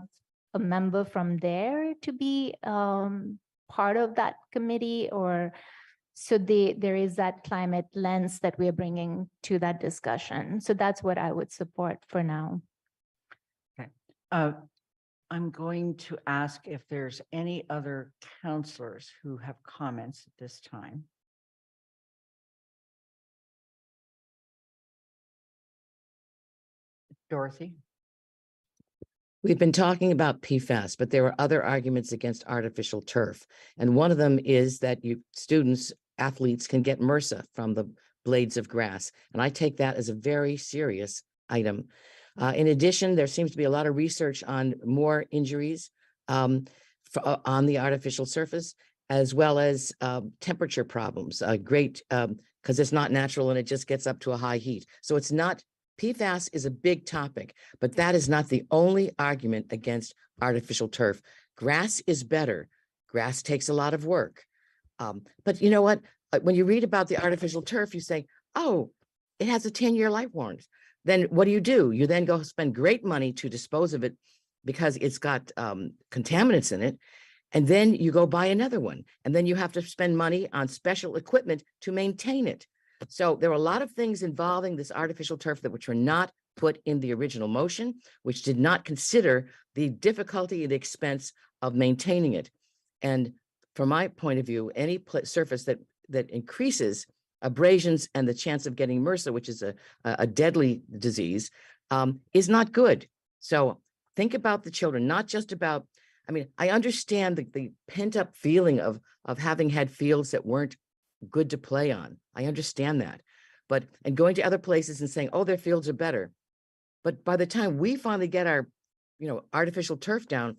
a member from there to be part of that committee? Or so there is that climate lens that we're bringing to that discussion. So that's what I would support for now. I'm going to ask if there's any other counselors who have comments at this time. Dorothy? We've been talking about PFAS, but there are other arguments against artificial turf. And one of them is that athletes can get MRSA from the blades of grass. And I take that as a very serious item. In addition, there seems to be a lot of research on more injuries on the artificial surface, as well as temperature problems, because it's not natural and it just gets up to a high heat. So it's not, PFAS is a big topic, but that is not the only argument against artificial turf. Grass is better. Grass takes a lot of work. But you know what? When you read about the artificial turf, you say, oh, it has a 10-year life warrant. Then what do? You then go spend great money to dispose of it because it's got contaminants in it. And then you go buy another one. And then you have to spend money on special equipment to maintain it. So there are a lot of things involving this artificial turf which were not put in the original motion, which did not consider the difficulty and the expense of maintaining it. And from my point of view, any surface that increases abrasions and the chance of getting MRSA, which is a deadly disease, is not good. So think about the children, not just about, I mean, I understand the pent-up feeling of having had fields that weren't good to play on. I understand that. And going to other places and saying, oh, their fields are better. But by the time we finally get our, artificial turf down,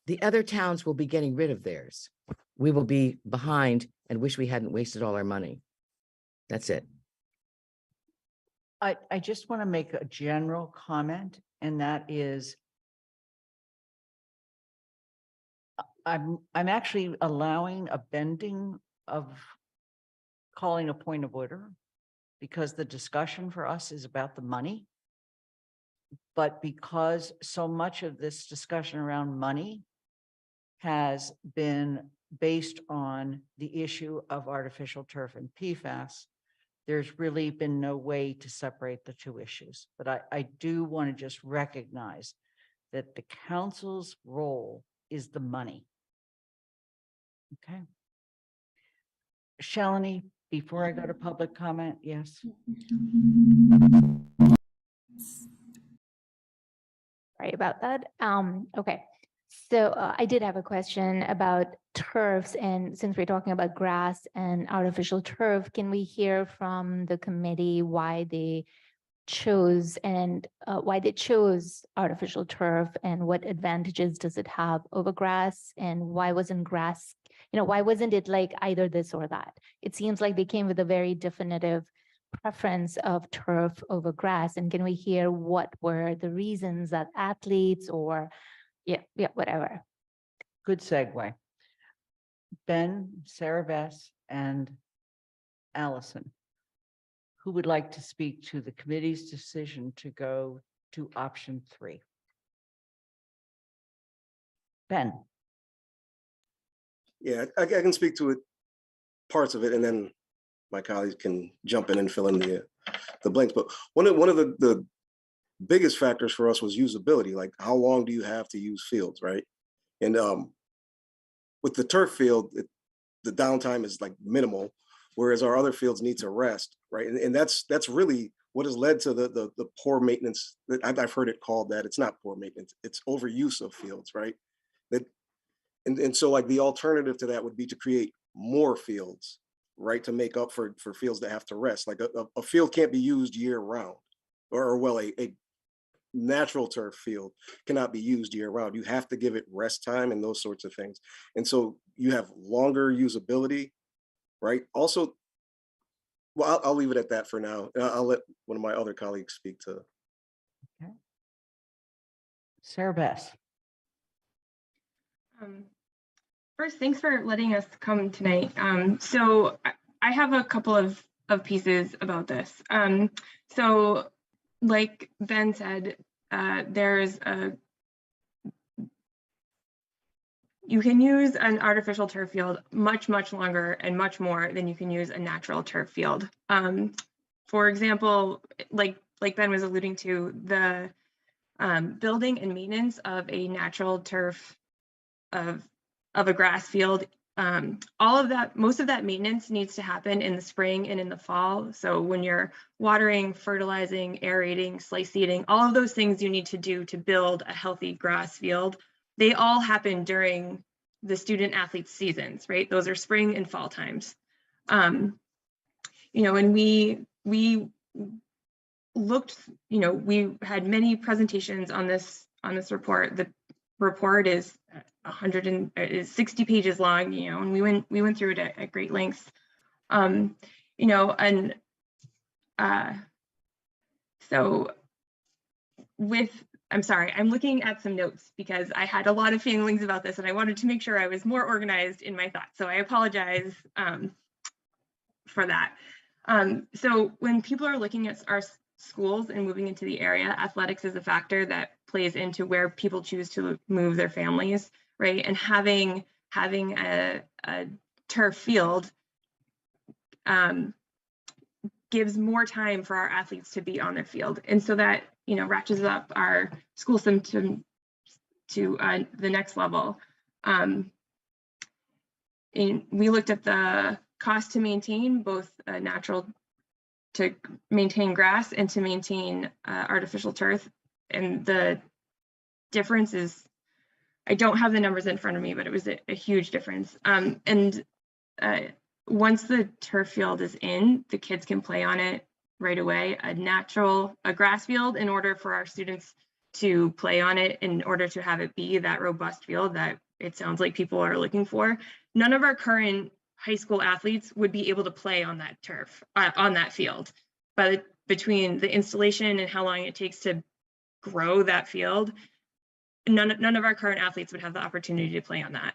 the other towns will be getting rid of theirs. We will be behind and wish we hadn't wasted all our money. That's it. I just want to make a general comment, and that is, I'm actually allowing a bending of calling a point of order because the discussion for us is about the money. But because so much of this discussion around money has been based on the issue of artificial turf and PFAS, there's really been no way to separate the two issues. But I do want to just recognize that the council's role is the money. Okay. Shalini, before I go to public comment, yes. Sorry about that. Okay. So I did have a question about turfs, and since we're talking about grass and artificial turf, can we hear from the committee why they chose artificial turf and what advantages does it have over grass, and why wasn't grass, why wasn't it like either this or that? It seems like they came with a very definitive preference of turf over grass. And can we hear what were the reasons that athletes or whatever. Good segue. Ben, Sarah Bess, and Allison, who would like to speak to the committee's decision to go to option 3? Ben. Yeah, I can speak to it, parts of it, and then my colleagues can jump in and fill in the blanks. But one of the biggest factors for us was usability. Like, how long do you have to use fields, right? And with the turf field, the downtime is like minimal, whereas our other fields need to rest, right? And that's really what has led to the poor maintenance. I've heard it called that. It's not poor maintenance, it's overuse of fields, right? And so like the alternative to that would be to create more fields, right, to make up for fields that have to rest. Like a field can't be used year round, or well, a natural turf field cannot be used year round. You have to give it rest time and those sorts of things. And so you have longer usability, right? Also, well, I'll leave it at that for now. I'll let one of my other colleagues speak to. Okay. Sarah Bess. First, thanks for letting us come tonight. So I have a couple of pieces about this. So like Ben said, you can use an artificial turf field much longer and much more than you can use a natural turf field. For example, like Ben was alluding to, the building and maintenance of a natural turf of a grass field all of that, most of that maintenance needs to happen in the spring and in the fall. So when you're watering, fertilizing, aerating, slice seeding, all of those things you need to do to build a healthy grass field, they all happen during the student athlete seasons, right? Those are spring and fall times. You know, and we looked, you know, we had many presentations on this report. The report is 160 pages long, you know, and we went through it at great lengths. You know, and so I'm sorry, I'm looking at some notes because I had a lot of feelings about this and I wanted to make sure I was more organized in my thoughts. So I apologize for that. So when people are looking at our schools and moving into the area, athletics is a factor that plays into where people choose to move their families, right? And having a turf field gives more time for our athletes to be on their field. And so that, you know, ratchets up our school system to the next level. And we looked at the cost to maintain both natural, to maintain grass and to maintain artificial turf. And the difference is, I don't have the numbers in front of me, but it was a huge difference. Once the turf field is in, the kids can play on it right away. A grass field, in order for our students to play on it, in order to have it be that robust field that it sounds like people are looking for, none of our current high school athletes would be able to play on that turf, on that field. But between the installation and how long it takes to grow that field, none of our current athletes would have the opportunity to play on that.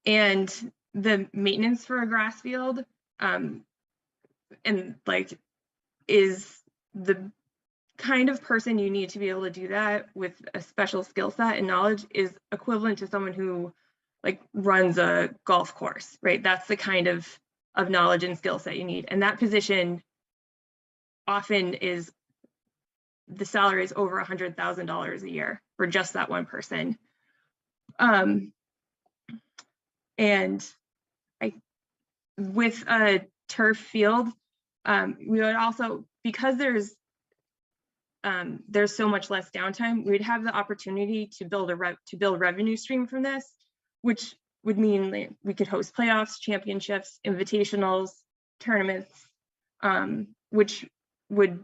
And the maintenance for a grass field, and like, is the kind of person you need to be able to do that with a special skill set and knowledge is equivalent to someone who like runs a golf course, right? That's the kind of knowledge and skill set you need. And that position often is, the salary is over $100,000 a year for just that one person. And with a turf field, we would also, because there's so much less downtime, we would have the opportunity to build revenue stream from this, which would mean we could host playoffs, championships, invitationals, tournaments, which would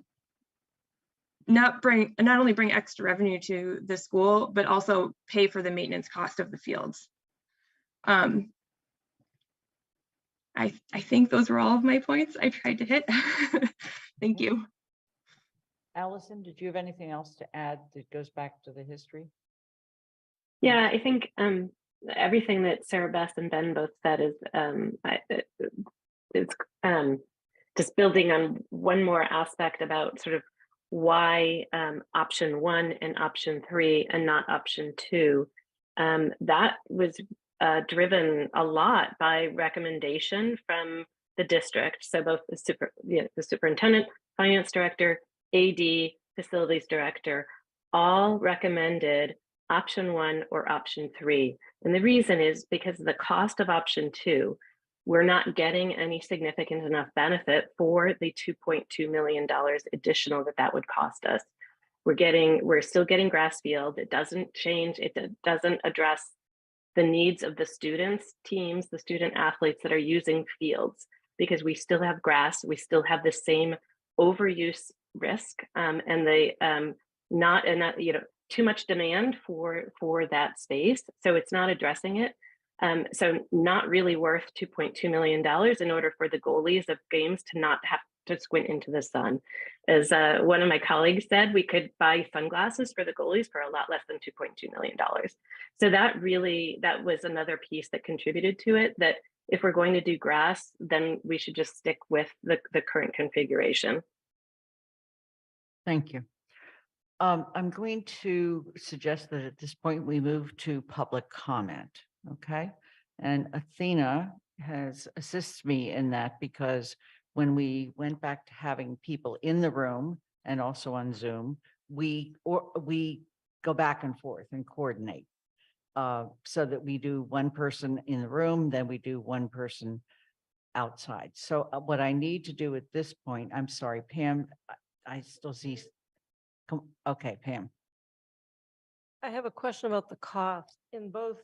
not only bring extra revenue to the school, but also pay for the maintenance cost of the fields. I think those were all of my points I tried to hit. Thank you. Allison, did you have anything else to add that goes back to the history? Yeah, I think everything that Sarah Beth and Ben both said is it's just building on one more aspect about sort of why option 1 and option 3 and not option 2. That was driven a lot by recommendation from the district. So both the superintendent, finance director, AD, facilities director, all recommended option 1 or option 3. And the reason is because of the cost of option 2, we're not getting any significant enough benefit for the $2.2 million additional that would cost us. We're still getting grass field. It doesn't change. It doesn't address the needs of the students, teams, the student athletes that are using fields, because we still have grass. We still have the same overuse risk and the not enough, too much demand for that space. So it's not addressing it. So not really worth $2.2 million in order for the goalies of games to not have to squint into the sun. As one of my colleagues said, we could buy sunglasses for the goalies for a lot less than $2.2 million. So that was another piece that contributed to it, that if we're going to do grass, then we should just stick with the current configuration. Thank you. I'm going to suggest that at this point we move to public comment, okay? And Athena assists me in that, because when we went back to having people in the room and also on Zoom, we go back and forth and coordinate. so that we do one person in the room, then we do one person outside. So what I need to do at this point, I'm sorry, Pam, I still see. Okay, Pam. I have a question about the cost. In both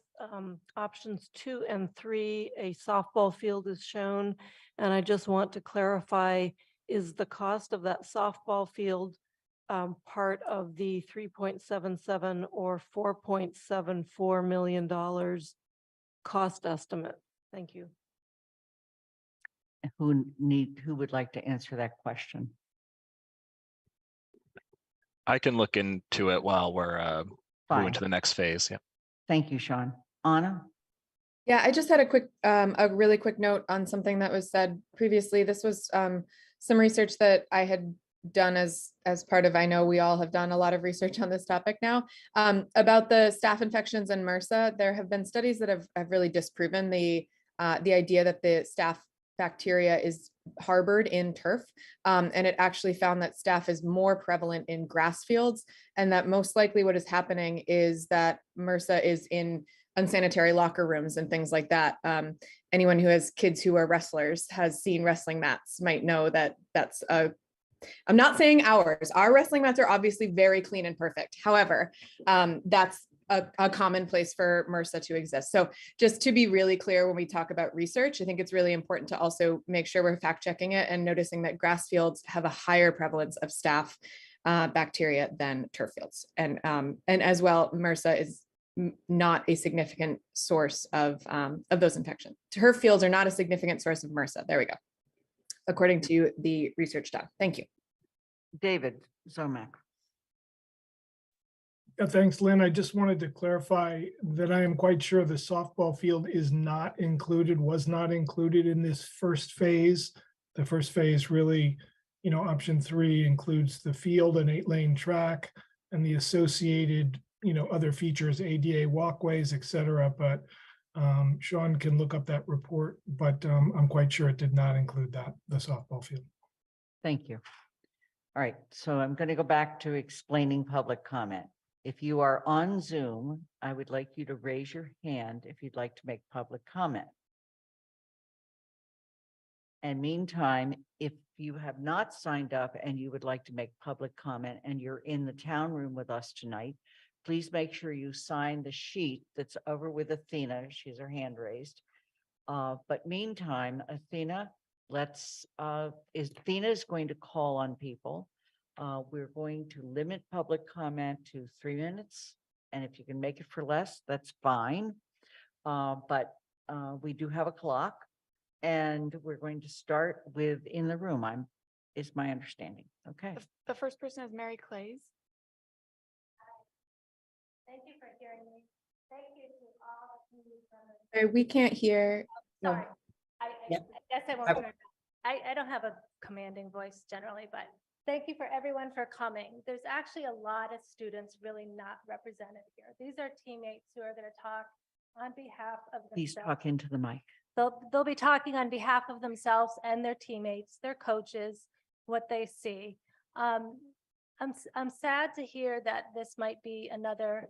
options 2 and 3, a softball field is shown. And I just want to clarify, is the cost of that softball field part of the 3.77 or $4.74 million cost estimate? Thank you. Who would like to answer that question? I can look into it while we're Fine. moving to the next phase. Yeah. Thank you, Sean. Anna? Yeah, I just had a really quick note on something that was said previously. This was some research that I had done as part of, I know we all have done a lot of research on this topic now, about the staph infections in MRSA. There have been studies that have really disproven the idea that the staph bacteria is harbored in turf. And it actually found that staph is more prevalent in grass fields, and that most likely what is happening is that MRSA is in unsanitary locker rooms and things like that. Anyone who has kids who are wrestlers has seen wrestling mats, might know that that's I'm not saying ours. Our wrestling mats are obviously very clean and perfect. However, that's a common place for MRSA to exist. So just to be really clear, when we talk about research, I think it's really important to also make sure we're fact checking it and noticing that grass fields have a higher prevalence of staph bacteria than turf fields. And as well, MRSA is not a significant source of those infections. Turf fields are not a significant source of MRSA. There we go. According to the research done. Thank you. David Zomack. Thanks, Lynn. I just wanted to clarify that I am quite sure the softball field is not included, was not included in this first phase. The first phase really, option 3 includes the field and 8-lane track and the associated, other features, ADA walkways, et cetera. But Sean can look up that report, but I'm quite sure it did not include the softball field. Thank you. All right, so I'm going to go back to explaining public comment. If you are on Zoom, I would like you to raise your hand if you'd like to make public comment. And meantime, if you have not signed up and you would like to make public comment and you're in the town room with us tonight, please make sure you sign the sheet that's over with Athena. She has her hand raised. But meantime, Athena, Athena is going to call on people. We're going to limit public comment to 3 minutes. And if you can make it for less, that's fine. But we do have a clock. And we're going to start with in the room, is my understanding. Okay. The first person is Mary Clays. Thank you for hearing me. Thank you to all. We can't hear. Sorry. I Yep. guess I won't. I don't have a commanding voice generally, but thank you for everyone for coming. There's actually a lot of students really not represented here. These are teammates who are going to talk on behalf of Please themselves. talk into the mic. They'll be talking on behalf of themselves and their teammates, their coaches, what they see. I'm sad to hear that this might be another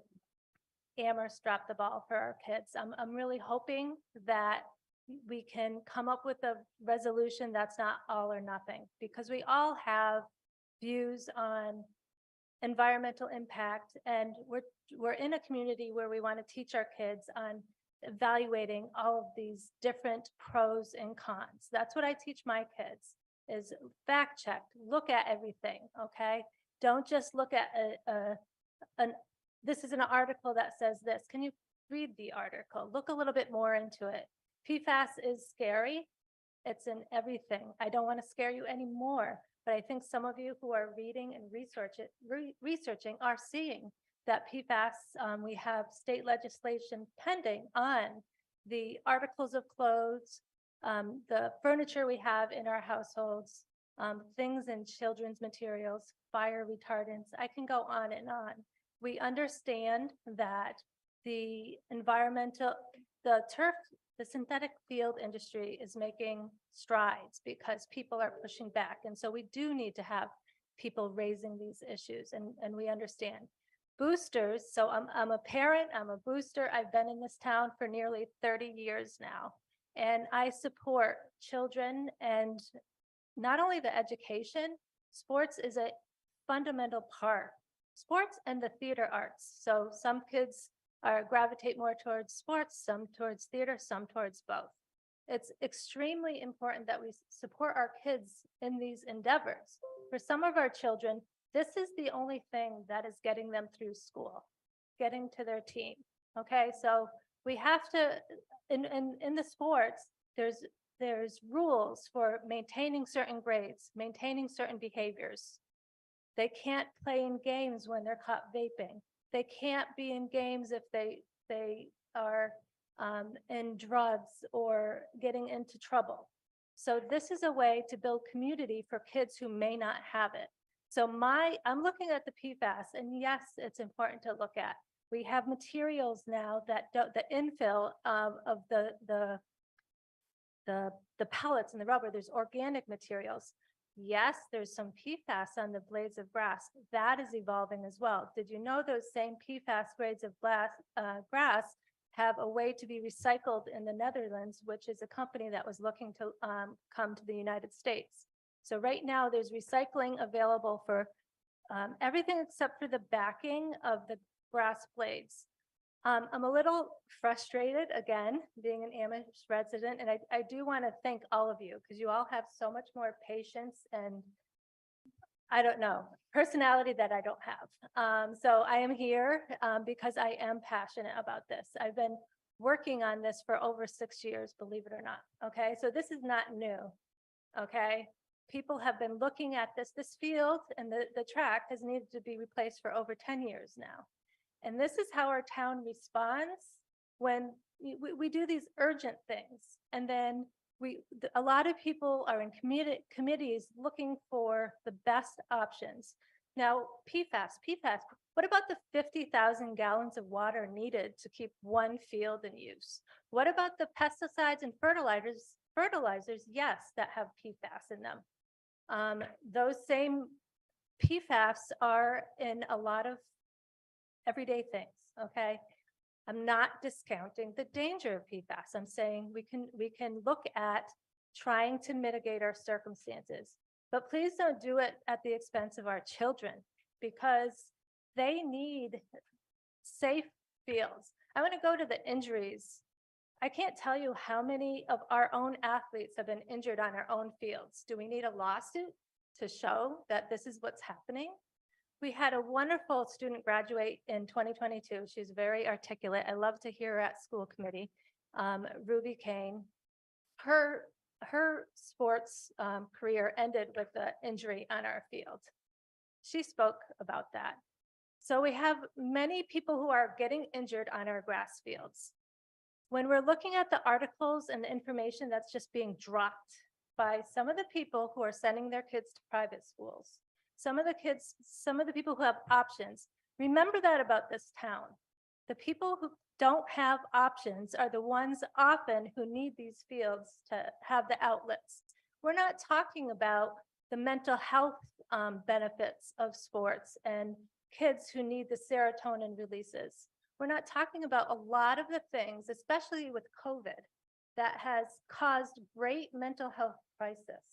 Amherst drop the ball for our kids. I'm really hoping that we can come up with a resolution that's not all or nothing, because we all have views on environmental impact, and we're in a community where we want to teach our kids on evaluating all of these different pros and cons. That's what I teach my kids, is fact check, look at everything, okay? Don't just look at this is an article that says this. Can you read the article? Look a little bit more into it. PFAS is scary. It's in everything. I don't want to scare you anymore, but I think some of you who are reading and researching are seeing that PFAS, we have state legislation pending on the articles of clothes, the furniture we have in our households, things in children's materials, fire retardants. I can go on and on. We understand that the synthetic field industry is making strides because people are pushing back. And so we do need to have people raising these issues, and we understand. Boosters, so I'm a parent, I'm a booster. I've been in this town for nearly 30 years now. And I support children and not only the education, sports is a fundamental part. Sports and the theater arts. So some kids gravitate more towards sports, some towards theater, some towards both. It's extremely important that we support our kids in these endeavors. For some of our children, this is the only thing that is getting them through school, getting to their team. Okay, so we have to, in the sports, there's rules for maintaining certain grades, maintaining certain behaviors. They can't play in games when they're caught vaping. They can't be in games if they are in drugs or getting into trouble. So this is a way to build community for kids who may not have it. So I'm looking at the PFAS, and yes, it's important to look at. We have materials now that the infill of the pellets and the rubber, there's organic materials. Yes, there's some PFAS on the blades of grass. That is evolving as well. Did you know those same PFAS grades of grass have a way to be recycled in the Netherlands, which is a company that was looking to come to the United States. So right now there's recycling available for everything except for the backing of the grass blades. I'm a little frustrated, again, being an Amherst resident, and I do want to thank all of you because you all have so much more patience and, I don't know, personality that I don't have. So I am here because I am passionate about this. I've been working on this for over 6 years, believe it or not. Okay, so this is not new. Okay, people have been looking at this field, and the track has needed to be replaced for over 10 years now. And this is how our town responds when we do these urgent things. And then a lot of people are in committees looking for the best options. Now, PFAS, what about the 50,000 gallons of water needed to keep one field in use? What about the pesticides and fertilizers, yes, that have PFAS in them? Those same PFAS are in a lot of everyday things, okay? I'm not discounting the danger of PFAS. I'm saying we can look at trying to mitigate our circumstances, but please don't do it at the expense of our children because they need safe fields. I want to go to the injuries. I can't tell you how many of our own athletes have been injured on our own fields. Do we need a lawsuit to show that this is what's happening? We had a wonderful student graduate in 2022. She's very articulate. I love to hear her at school committee, Ruby Kane. Her sports career ended with an injury on our field. She spoke about that. So we have many people who are getting injured on our grass fields. When we're looking at the articles and the information that's just being dropped by some of the people who are sending their kids to private schools, some of the people who have options, remember that about this town. The people who don't have options are the ones often who need these fields to have the outlets. We're not talking about the mental health benefits of sports and kids who need the serotonin releases. We're not talking about a lot of the things, especially with COVID, that has caused great mental health crisis,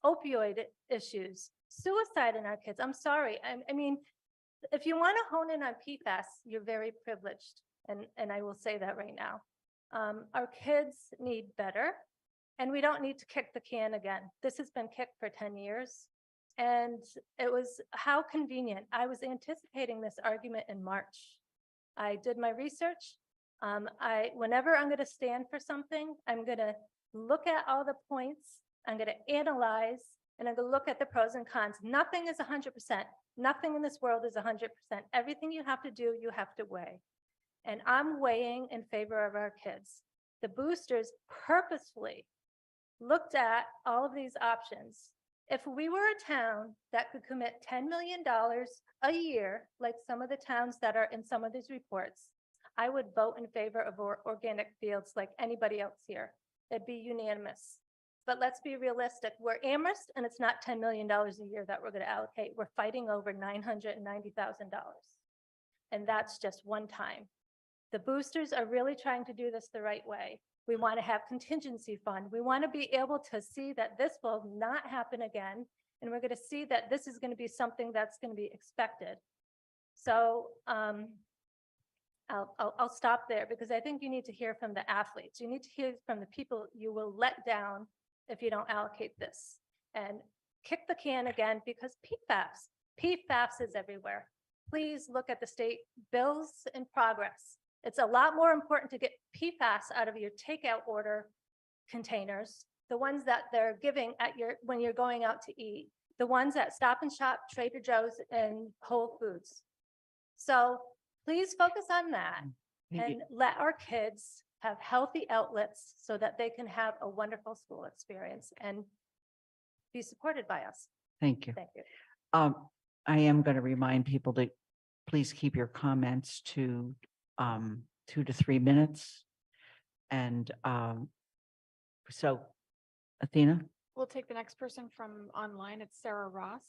opioid issues, suicide in our kids. I'm sorry. I mean, if you want to hone in on PFAS, you're very privileged. And I will say that right now. Our kids need better, and we don't need to kick the can again. This has been kicked for 10 years. And it was how convenient. I was anticipating this argument in March. I did my research. Whenever I'm going to stand for something, I'm going to look at all the points. I'm going to analyze, and I'm going to look at the pros and cons. Nothing is 100%. Nothing in this world is 100%. Everything you have to do, you have to weigh. And I'm weighing in favor of our kids. The boosters purposefully looked at all of these options. If we were a town that could commit $10 million a year, like some of the towns that are in some of these reports, I would vote in favor of organic fields like anybody else here. It'd be unanimous. But let's be realistic. We're Amherst, and it's not $10 million a year that we're going to allocate. We're fighting over $990,000. and that's just one time. The boosters are really trying to do this the right way. We want to have contingency fund. We want to be able to see that this will not happen again. And we're going to see that this is going to be something that's going to be expected. So I'll stop there because I think you need to hear from the athletes. You need to hear from the people you will let down if you don't allocate this. And kick the can again because PFAS is everywhere. Please look at the state bills in progress. It's a lot more important to get PFAS out of your takeout order containers, the ones that they're giving at when you're going out to eat, the ones at Stop and Shop, Trader Joe's, and Whole Foods. So please focus on that and let our kids have healthy outlets so that they can have a wonderful school experience and be supported by us. Thank you. Thank you. I am going to remind people to please keep your comments to 2 to 3 minutes. And so, Athena? We'll take the next person from online. It's Sarah Ross.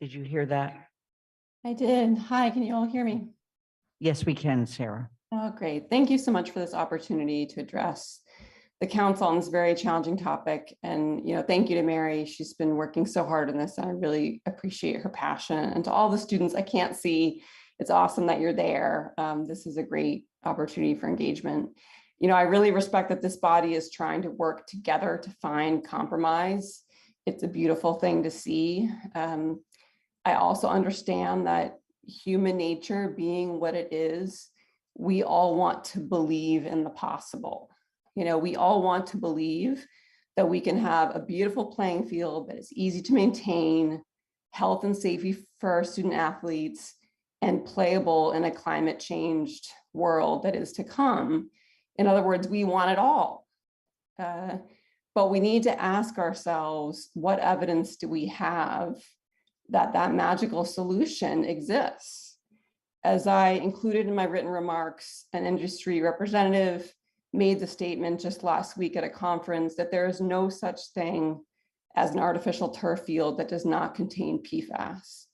Did you hear that? I did. Hi, can you all hear me? Yes, we can, Sarah. Oh, great. Thank you so much for this opportunity to address the council on this very challenging topic. And, thank you to Mary. She's been working so hard on this. And I really appreciate her passion. And to all the students I can't see, it's awesome that you're there. This is a great opportunity for engagement. I really respect that this body is trying to work together to find compromise. It's a beautiful thing to see. I also understand that human nature being what it is, we all want to believe in the possible. We all want to believe that we can have a beautiful playing field that is easy to maintain, health and safety for our student athletes, and playable in a climate changed world that is to come. In other words, we want it all. But we need to ask ourselves, what evidence do we have that that magical solution exists? As I included in my written remarks, an industry representative made the statement just last week at a conference that there is no such thing as an artificial turf field that does not contain PFAS.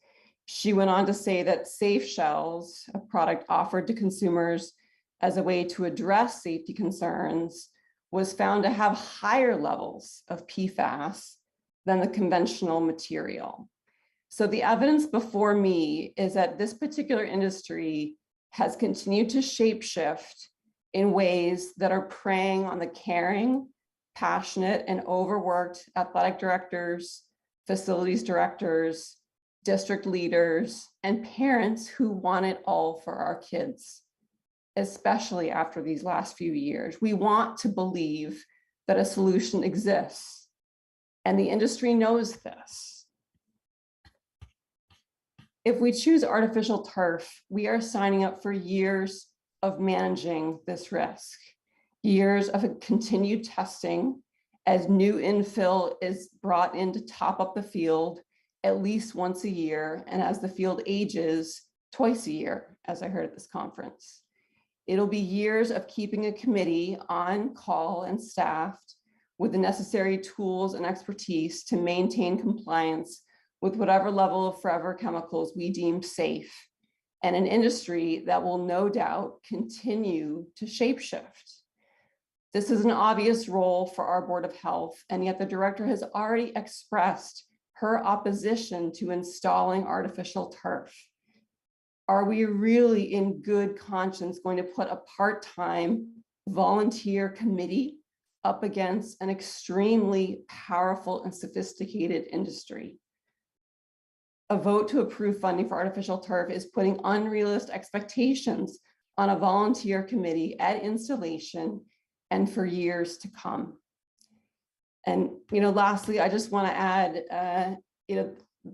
She went on to say that Safe Shells, a product offered to consumers as a way to address safety concerns, was found to have higher levels of PFAS than the conventional material. So the evidence before me is that this particular industry has continued to shapeshift in ways that are preying on the caring, passionate, and overworked athletic directors, facilities directors, district leaders, and parents who want it all for our kids, especially after these last few years. We want to believe that a solution exists, and the industry knows this. If we choose artificial turf, we are signing up for years of managing this risk, years of continued testing as new infill is brought in to top up the field at least once a year, and as the field ages, twice a year, as I heard at this conference. It'll be years of keeping a committee on call and staffed with the necessary tools and expertise to maintain compliance with whatever level of forever chemicals we deem safe, and an industry that will no doubt continue to shapeshift. This is an obvious role for our Board of Health, and yet the director has already expressed her opposition to installing artificial turf. Are we really in good conscience going to put a part-time volunteer committee up against an extremely powerful and sophisticated industry? A vote to approve funding for artificial turf is putting unrealistic expectations on a volunteer committee at installation and for years to come. And, lastly, I just want to add,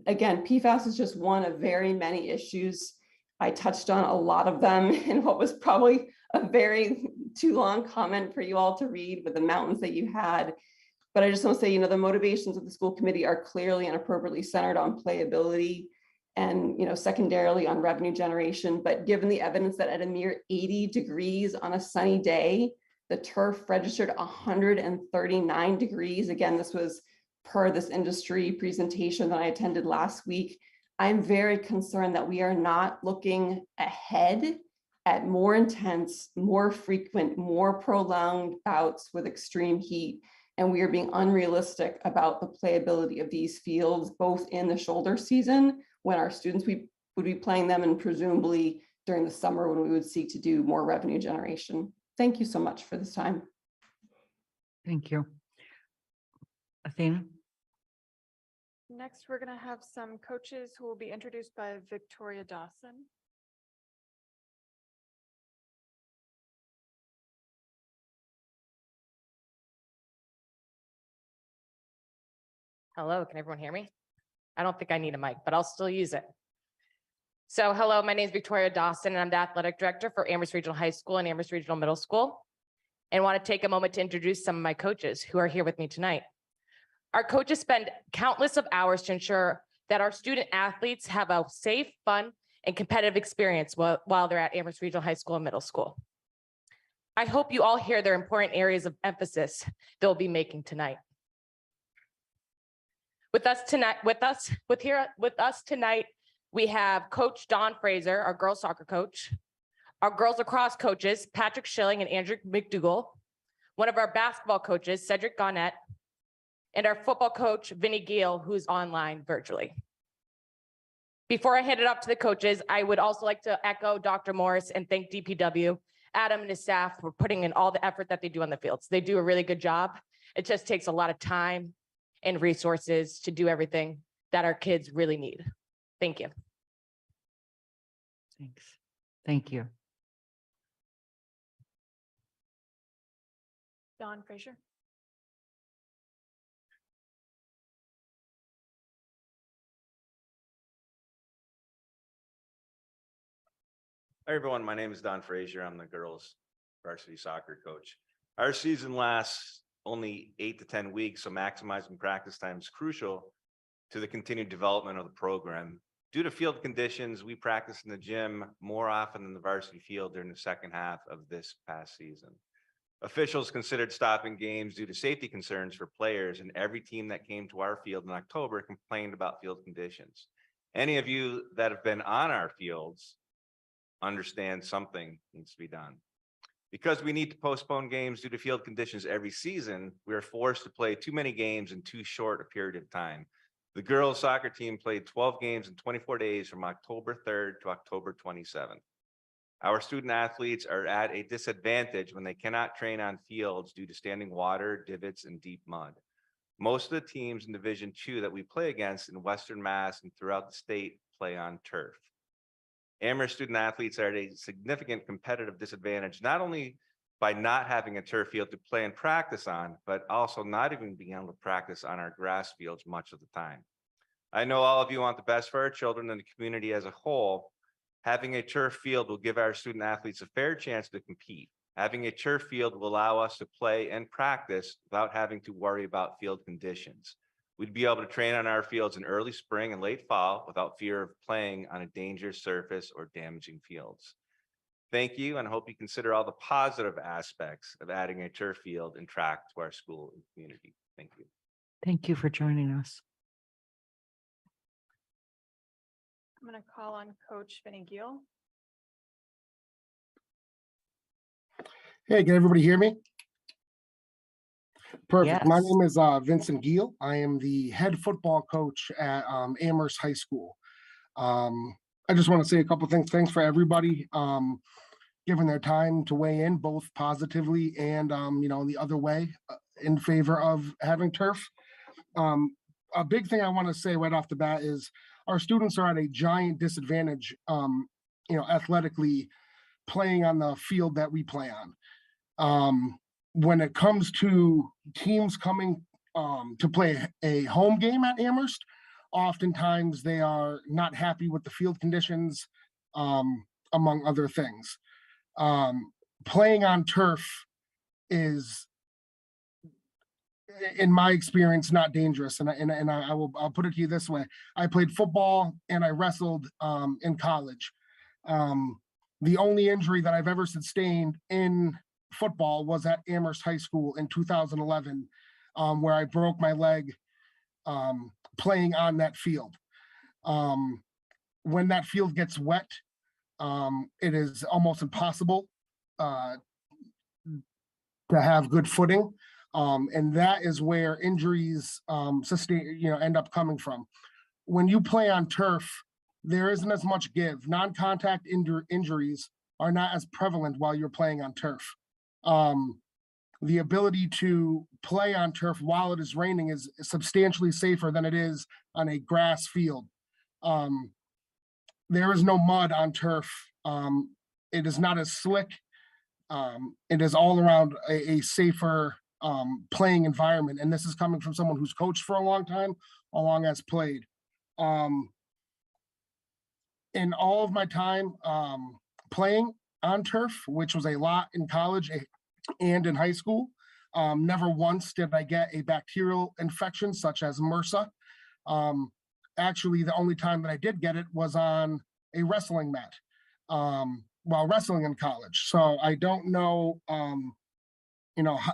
again, PFAS is just one of very many issues. I touched on a lot of them in what was probably a very too long comment for you all to read with the mountains that you had. But I just want to say, the motivations of the school committee are clearly and appropriately centered on playability and, secondarily on revenue generation. But given the evidence that at a mere 80 degrees on a sunny day, the turf registered 139 degrees. Again, this was per this industry presentation that I attended last week. I'm very concerned that we are not looking ahead at more intense, more frequent, more prolonged bouts with extreme heat. And we are being unrealistic about the playability of these fields, both in the shoulder season, when our students would be playing them, and presumably during the summer when we would seek to do more revenue generation. Thank you so much for this time. Thank you. Athena? Next, we're going to have some coaches who will be introduced by Victoria Dawson. Hello, can everyone hear me? I don't think I need a mic, but I'll still use it. So hello, my name is Victoria Dawson, and I'm the athletic director for Amherst Regional High School and Amherst Regional Middle School. And want to take a moment to introduce some of my coaches who are here with me tonight. Our coaches spend countless of hours to ensure that our student athletes have a safe, fun, and competitive experience while they're at Amherst Regional High School and Middle School. I hope you all hear their important areas of emphasis they'll be making tonight. With us tonight, we have Coach Dawn Fraser, our girls soccer coach, our girls lacrosse coaches, Patrick Schilling and Andrew McDougall, one of our basketball coaches, Cedric Gonnett, and our football coach, Vinny Gill, who's online virtually. Before I hand it off to the coaches, I would also like to echo Dr. Morris and thank DPW, Adam and his staff for putting in all the effort that they do on the fields. They do a really good job. It just takes a lot of time and resources to do everything that our kids really need. Thank you. Thanks. Thank you. Dawn Fraser. Hi, everyone. My name is Don Frazier. I'm the girls varsity soccer coach. Our season lasts only 8 to 10 weeks, so maximizing practice time is crucial to the continued development of the program. Due to field conditions, we practice in the gym more often than the varsity field during the second half of this past season. Officials considered stopping games due to safety concerns for players, and every team that came to our field in October complained about field conditions. Any of you that have been on our fields understand something needs to be done. Because we need to postpone games due to field conditions every season, we are forced to play too many games in too short a period of time. The girls soccer team played 12 games in 24 days from October 3rd to October 27th. Our student athletes are at a disadvantage when they cannot train on fields due to standing water, divots, and deep mud. Most of the teams in Division II that we play against in Western Mass and throughout the state play on turf. Amherst student athletes are at a significant competitive disadvantage, not only by not having a turf field to play and practice on, but also not even being able to practice on our grass fields much of the time. I know all of you want the best for our children and the community as a whole. Having a turf field will give our student athletes a fair chance to compete. Having a turf field will allow us to play and practice without having to worry about field conditions. We'd be able to train on our fields in early spring and late fall without fear of playing on a dangerous surface or damaging fields. Thank you, and I hope you consider all the positive aspects of adding a turf field and track to our school and community. Thank you. Thank you for joining us. I'm going to call on Coach Vinny Gill. Hey, can everybody hear me? Perfect. Yes. My name is Vincent Gill. I am the head football coach at Amherst High School. I just want to say a couple things. Thanks for everybody giving their time to weigh in, both positively and the other way in favor of having turf. A big thing I want to say right off the bat is our students are at a giant disadvantage, athletically playing on the field that we play on. When it comes to teams coming to play a home game at Amherst, oftentimes they are not happy with the field conditions, among other things. Playing on turf is, in my experience, not dangerous. I'll put it to you this way. I played football and I wrestled in college. The only injury that I've ever sustained in football was at Amherst High School in 2011, where I broke my leg playing on that field. When that field gets wet, it is almost impossible to have good footing. And that is where injuries end up coming from. When you play on turf, there isn't as much give. Non-contact injuries are not as prevalent while you're playing on turf. The ability to play on turf while it is raining is substantially safer than it is on a grass field. There is no mud on turf. It is not as slick. It is all around a safer playing environment. And this is coming from someone who's coached for a long time, along as played. In all of my time playing on turf, which was a lot in college and in high school, never once did I get a bacterial infection such as MRSA. Actually, the only time that I did get it was on a wrestling mat while wrestling in college. So I don't know,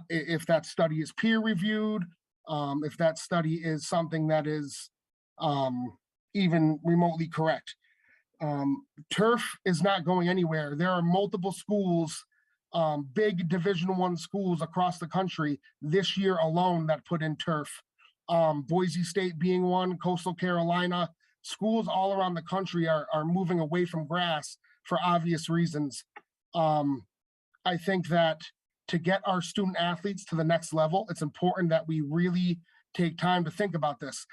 if that study is peer reviewed, if that study is something that is even remotely correct. Turf is not going anywhere. There are multiple schools, big Division I schools across the country this year alone that put in turf. Boise State being one, Coastal Carolina, schools all around the country are moving away from grass for obvious reasons. I think that to get our student athletes to the next level, it's important that we really take time to think about this.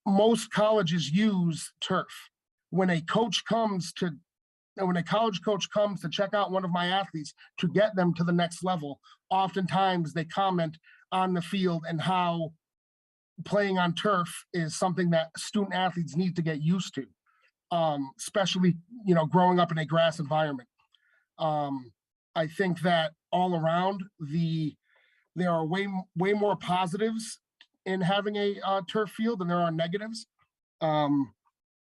Most colleges use turf. When a college comes to check out one of my athletes to get them to the next level, oftentimes they comment on the field and how playing on turf is something that student athletes need to get used to, especially, growing up in a grass environment. I think that all around there are way more positives in having a turf field than there are negatives.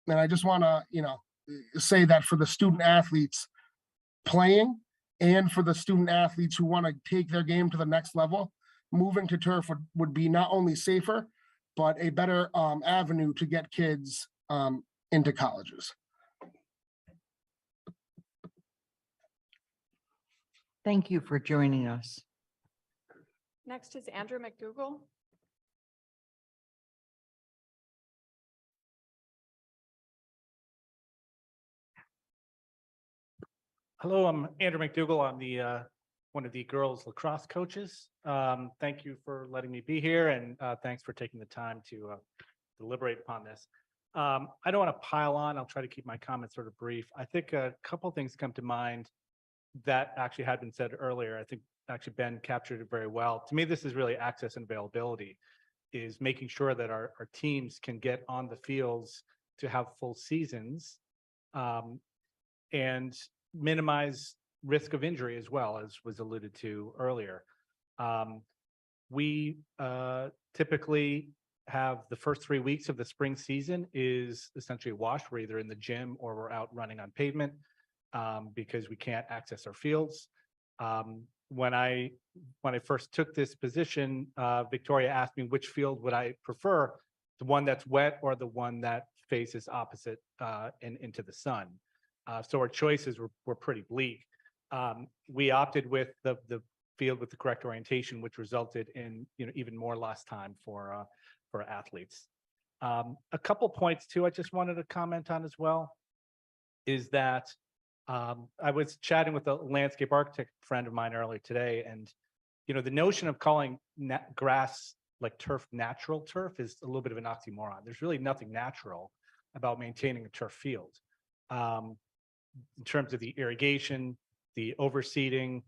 And I just want to, say that for the student athletes playing and for the student athletes who want to take their game to the next level, moving to turf would be not only safer, but a better avenue to get kids into colleges. Thank you for joining us. Next is Andrew McDougall. Hello, I'm Andrew McDougall. I'm the one of the girls lacrosse coaches. Thank you for letting me be here, and thanks for taking the time to deliberate upon this. I don't want to pile on. I'll try to keep my comments sort of brief. I think a couple of things come to mind that actually had been said earlier. I think actually Ben captured it very well. To me, this is really access and availability, is making sure that our teams can get on the fields to have full seasons and minimize risk of injury as well, as was alluded to earlier. We typically have the first 3 weeks of the spring season is essentially a wash. We're either in the gym or we're out running on pavement because we can't access our fields. When I first took this position, Victoria asked me which field would I prefer, the one that's wet or the one that faces opposite and into the sun. So our choices were pretty bleak. We opted with the field with the correct orientation, which resulted in even more lost time for athletes. A couple points too I just wanted to comment on as well is that I was chatting with a landscape architect friend of mine earlier today, and the notion of calling grass like turf natural turf is a little bit of an oxymoron. There's really nothing natural about maintaining a turf field. In terms of the irrigation, the overseeding,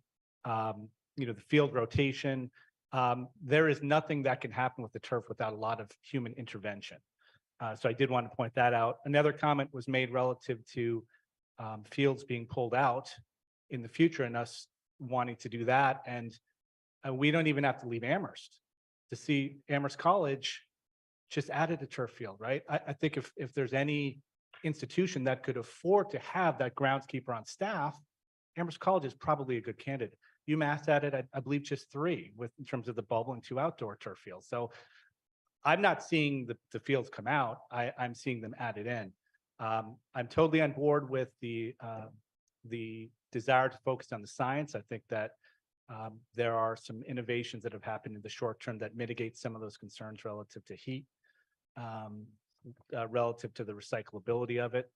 the field rotation, there is nothing that can happen with the turf without a lot of human intervention. So I did want to point that out. Another comment was made relative to fields being pulled out in the future and us wanting to do that. And we don't even have to leave Amherst to see Amherst College just added a turf field, right? I think if there's any institution that could afford to have that groundskeeper on staff, Amherst College is probably a good candidate. UMass added, I believe, just 3 in terms of the bubble and 2 outdoor turf fields. So I'm not seeing the fields come out. I'm seeing them added in. I'm totally on board with the desire to focus on the science. I think that there are some innovations that have happened in the short term that mitigate some of those concerns relative to heat, relative to the recyclability of it.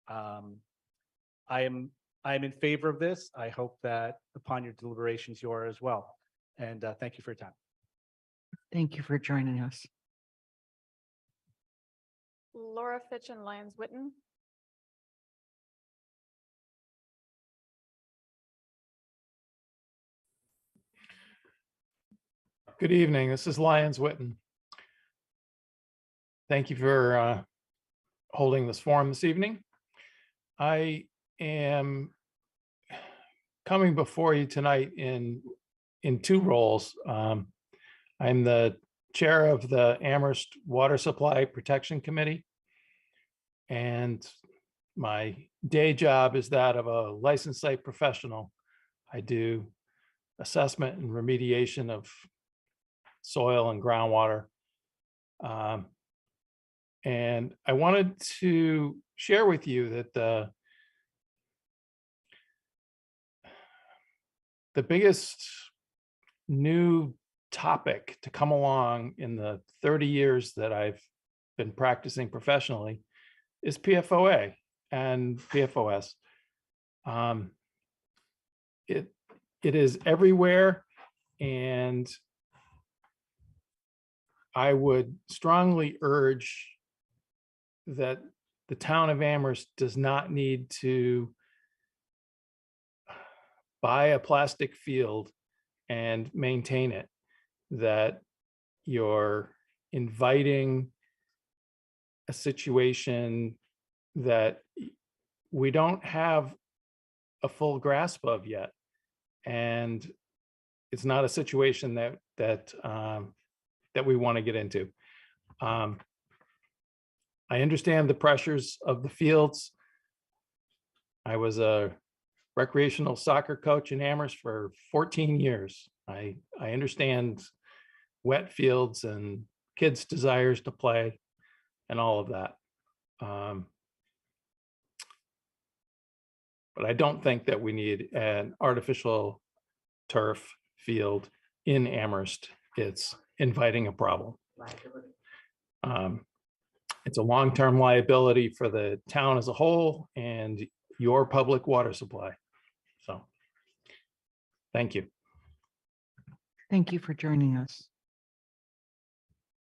I am in favor of this. I hope that upon your deliberations, you are as well. And thank you for your time. Thank you for joining us. Laura Fitch and Lyons Witten. Good evening. This is Lyons Witten. Thank you for holding this forum this evening. I am coming before you tonight in two roles. I'm the chair of the Amherst Water Supply Protection Committee, and my day job is that of a licensed site professional. I do assessment and remediation of soil and groundwater. And I wanted to share with you that the biggest new topic to come along in the 30 years that I've been practicing professionally is PFOA and PFOS. It is everywhere, and I would strongly urge that the town of Amherst does not need to buy a plastic field and maintain it, that you're inviting a situation that we don't have a full grasp of yet. And it's not a situation that we want to get into. I understand the pressures of the fields. I was a recreational soccer coach in Amherst for 14 years. I understand wet fields and kids' desires to play and all of that. But I don't think that we need an artificial turf field in Amherst. It's inviting a problem. It's a long-term liability for the town as a whole and your public water supply. So, thank you. Thank you for joining us.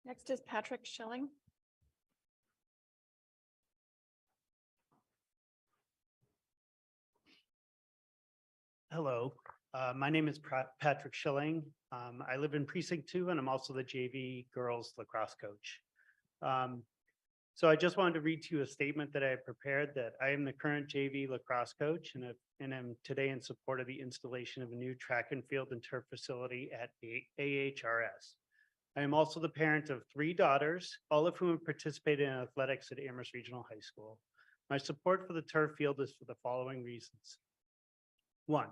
Next is Patrick Schilling. Hello, my name is Patrick Schilling. I live in Precinct 2 and I'm also the JV girls lacrosse coach. So I just wanted to read to you a statement that I have prepared, that I am the current JV lacrosse coach and am today in support of the installation of a new track and field and turf facility at the AHRS. I am also the parent of 3 daughters, all of whom have participated in athletics at Amherst Regional High School. My support for the turf field is for the following reasons. 1,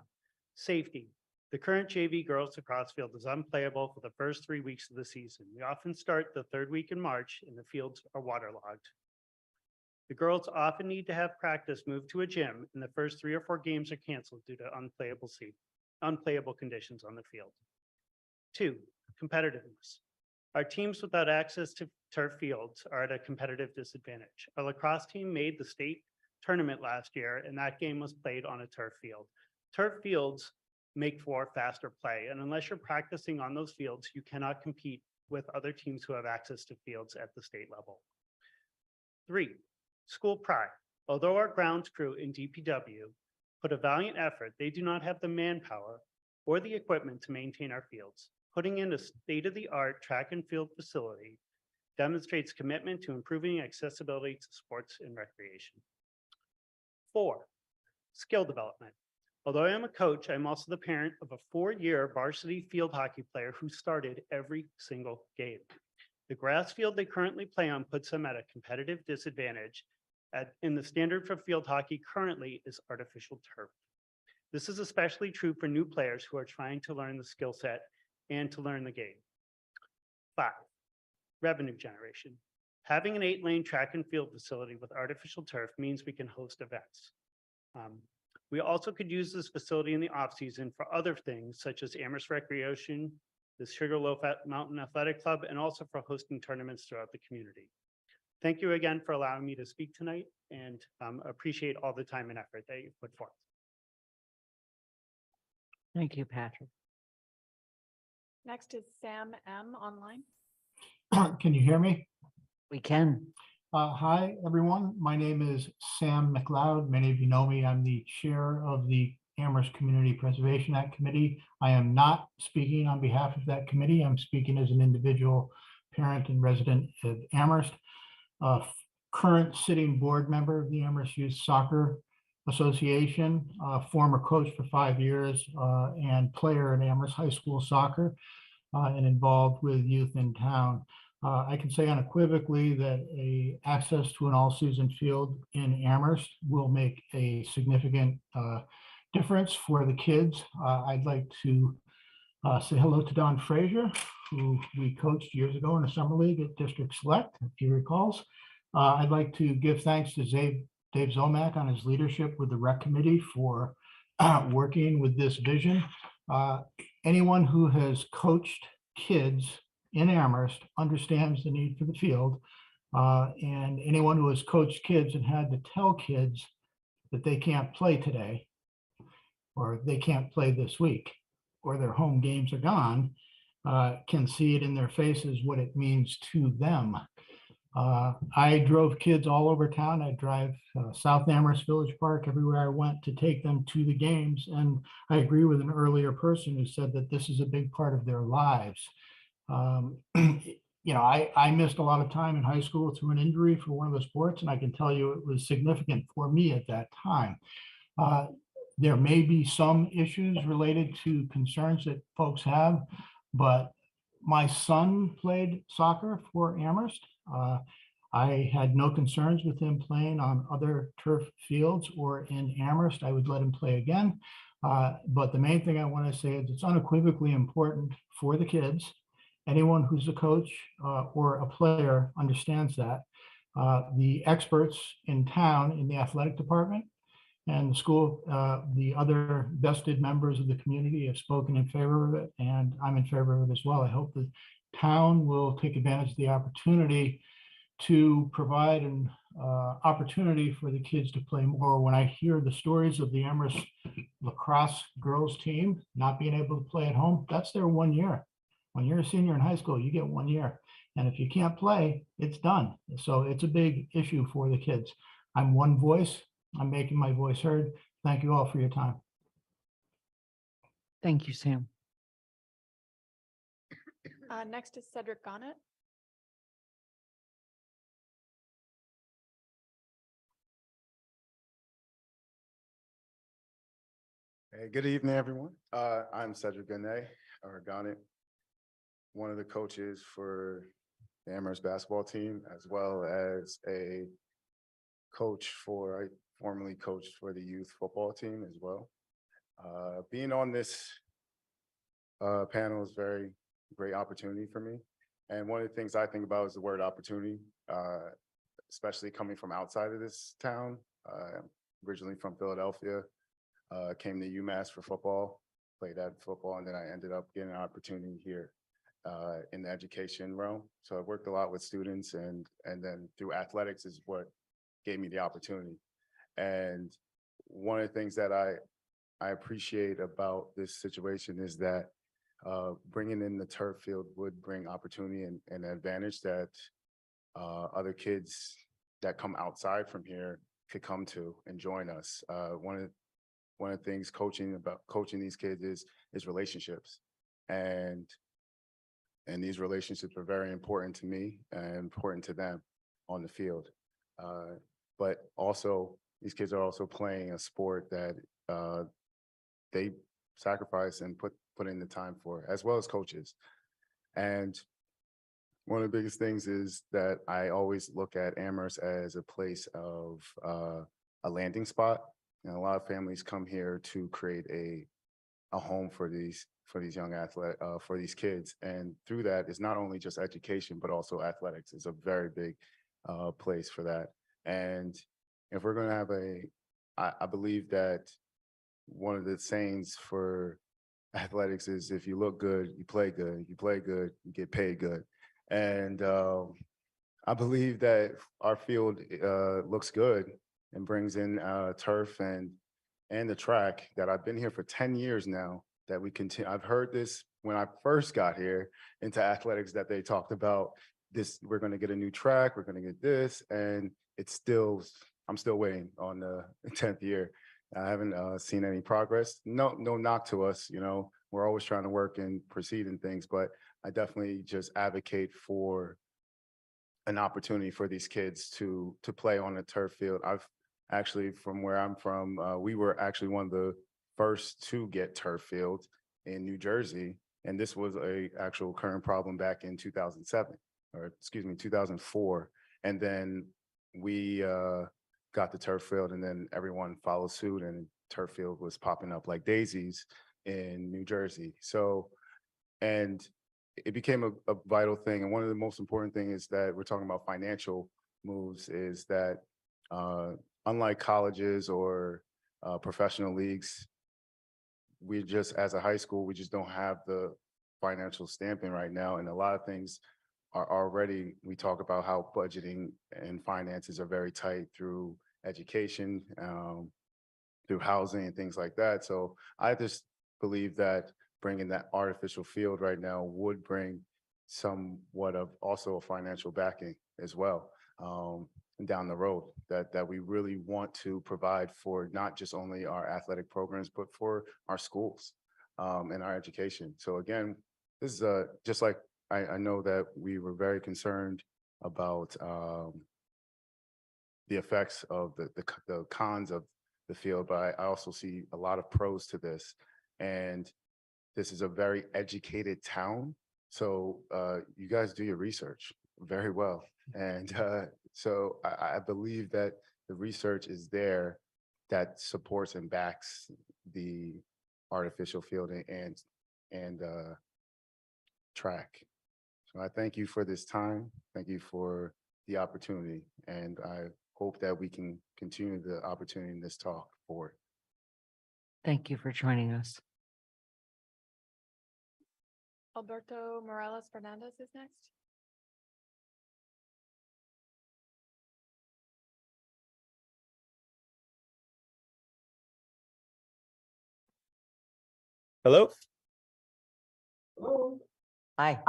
safety. The current JV girls lacrosse field is unplayable for the first 3 weeks of the season. We often start the 3rd week in March and the fields are waterlogged. The girls often need to have practice moved to a gym, and the first 3 or 4 games are canceled due to unplayable conditions on the field. 2, competitiveness. Our teams without access to turf fields are at a competitive disadvantage. Our lacrosse team made the state tournament last year, and that game was played on a turf field. Turf fields make for faster play, and unless you're practicing on those fields, you cannot compete with other teams who have access to fields at the state level. 3, school pride. Although our grounds crew in DPW put a valiant effort, they do not have the manpower or the equipment to maintain our fields. Putting in a state-of-the-art track and field facility demonstrates commitment to improving accessibility to sports and recreation. 4, skill development. Although I am a coach, I'm also the parent of a 4-year varsity field hockey player who started every single game. The grass field they currently play on puts them at a competitive disadvantage, and the standard for field hockey currently is artificial turf. This is especially true for new players who are trying to learn the skill set and to learn the game. 5, revenue generation. Having an 8-lane track and field facility with artificial turf means we can host events. We also could use this facility in the off-season for other things such as Amherst Recreation, the Sugarloaf Mountain Athletic Club, and also for hosting tournaments throughout the community. Thank you again for allowing me to speak tonight, and appreciate all the time and effort that you put forth. Thank you, Patrick. Next is Sam M. online. Can you hear me? We can. Hi, everyone. My name is Sam McLeod. Many of you know me. I'm the chair of the Amherst Community Preservation Act Committee. I am not speaking on behalf of that committee. I'm speaking as an individual parent and resident of Amherst, current sitting board member of the Amherst Youth Soccer Association, former coach for 5 years, and player in Amherst High School soccer, and involved with youth in town. I can say unequivocally that access to an all-season field in Amherst will make a significant difference for the kids. I'd like to say hello to Don Frazier, who we coached years ago in the summer league at District Select, if he recalls. I'd like to give thanks to Dave Zomack on his leadership with the rec committee for working with this vision. Anyone who has coached kids in Amherst understands the need for the field. And anyone who has coached kids and had to tell kids that they can't play today, or they can't play this week, or their home games are gone, can see it in their faces what it means to them. I drove kids all over town. I drive South Amherst Village Park everywhere I went to take them to the games. And I agree with an earlier person who said that this is a big part of their lives. You know, I missed a lot of time in high school through an injury for one of the sports, and I can tell you it was significant for me at that time. There may be some issues related to concerns that folks have, but my son played soccer for Amherst. I had no concerns with him playing on other turf fields or in Amherst. I would let him play again. But the main thing I want to say is it's unequivocally important for the kids. Anyone who's a coach or a player understands that. The experts in town in the athletic department and the school, the other vested members of the community have spoken in favor of it, and I'm in favor of it as well. I hope the town will take advantage of the opportunity to provide an opportunity for the kids to play more. When I hear the stories of the Amherst lacrosse girls team not being able to play at home, that's their 1 year. When you're a senior in high school, you get 1 year. And if you can't play, it's done. So it's a big issue for the kids. I'm one voice. I'm making my voice heard. Thank you all for your time. Thank you, Sam. Next is Cedric Gonnet. Hey, good evening, everyone. I'm Cedric Gonnet, one of the coaches for the Amherst basketball team, as well as a coach I formerly coached for the youth football team as well. Being on this panel is very great opportunity for me. And one of the things I think about is the word opportunity, especially coming from outside of this town, originally from Philadelphia. Came to UMass for football, played that football, and then I ended up getting an opportunity here in the education realm. So I worked a lot with students, and then through athletics is what gave me the opportunity. And one of the things that I appreciate about this situation is that bringing in the turf field would bring opportunity and advantage that other kids that come outside from here could come to and join us. One of the things coaching these kids is relationships, and these relationships are very important to me and important to them on the field. But also, these kids are also playing a sport that they sacrifice and put in the time for, as well as coaches. And one of the biggest things is that I always look at Amherst as a place of a landing spot. And a lot of families come here to create a home for these young for these kids. And through that, it's not only just education, but also athletics is a very big place for that. And if we're going to have I believe that one of the sayings for athletics is if you look good, you play good. If you play good, you get paid good. And I believe that our field looks good and brings in turf and the track that I've been here for 10 years now that we continue. I've heard this when I first got here into athletics that they talked about this, we're going to get a new track, we're going to get this, and I'm still waiting on the 10th year. I haven't seen any progress. No knock to us, we're always trying to work and proceed in things, but I definitely just advocate for an opportunity for these kids to play on a turf field. I've actually, from where I'm from, we were actually one of the first to get turf fields in New Jersey. And this was a actual current problem back in 2007, or excuse me, 2004. And then we got the turf field, and then everyone followed suit, and turf field was popping up like daisies in New Jersey. So, and it became a vital thing. And one of the most important things is that we're talking about financial moves is that unlike colleges or professional leagues, we just, as a high school, we just don't have the financial stamping right now. And a lot of things are already, we talk about how budgeting and finances are very tight through education, through housing and things like that. So I just believe that bringing that artificial field right now would bring somewhat of also a financial backing as well down the road that we really want to provide for not just only our athletic programs, but for our schools and our education. So again, this is just like I know that we were very concerned about the effects of the cons of the field, but I also see a lot of pros to this. And this is a very educated town. So you guys do your research very well. And so I believe that the research is there that supports and backs the artificial fielding and track. So I thank you for this time. Thank you for the opportunity. And I hope that we can continue the opportunity in this talk forward. Thank you for joining us. Alberto Morales Fernandez is next. Hello. Hello. Hi.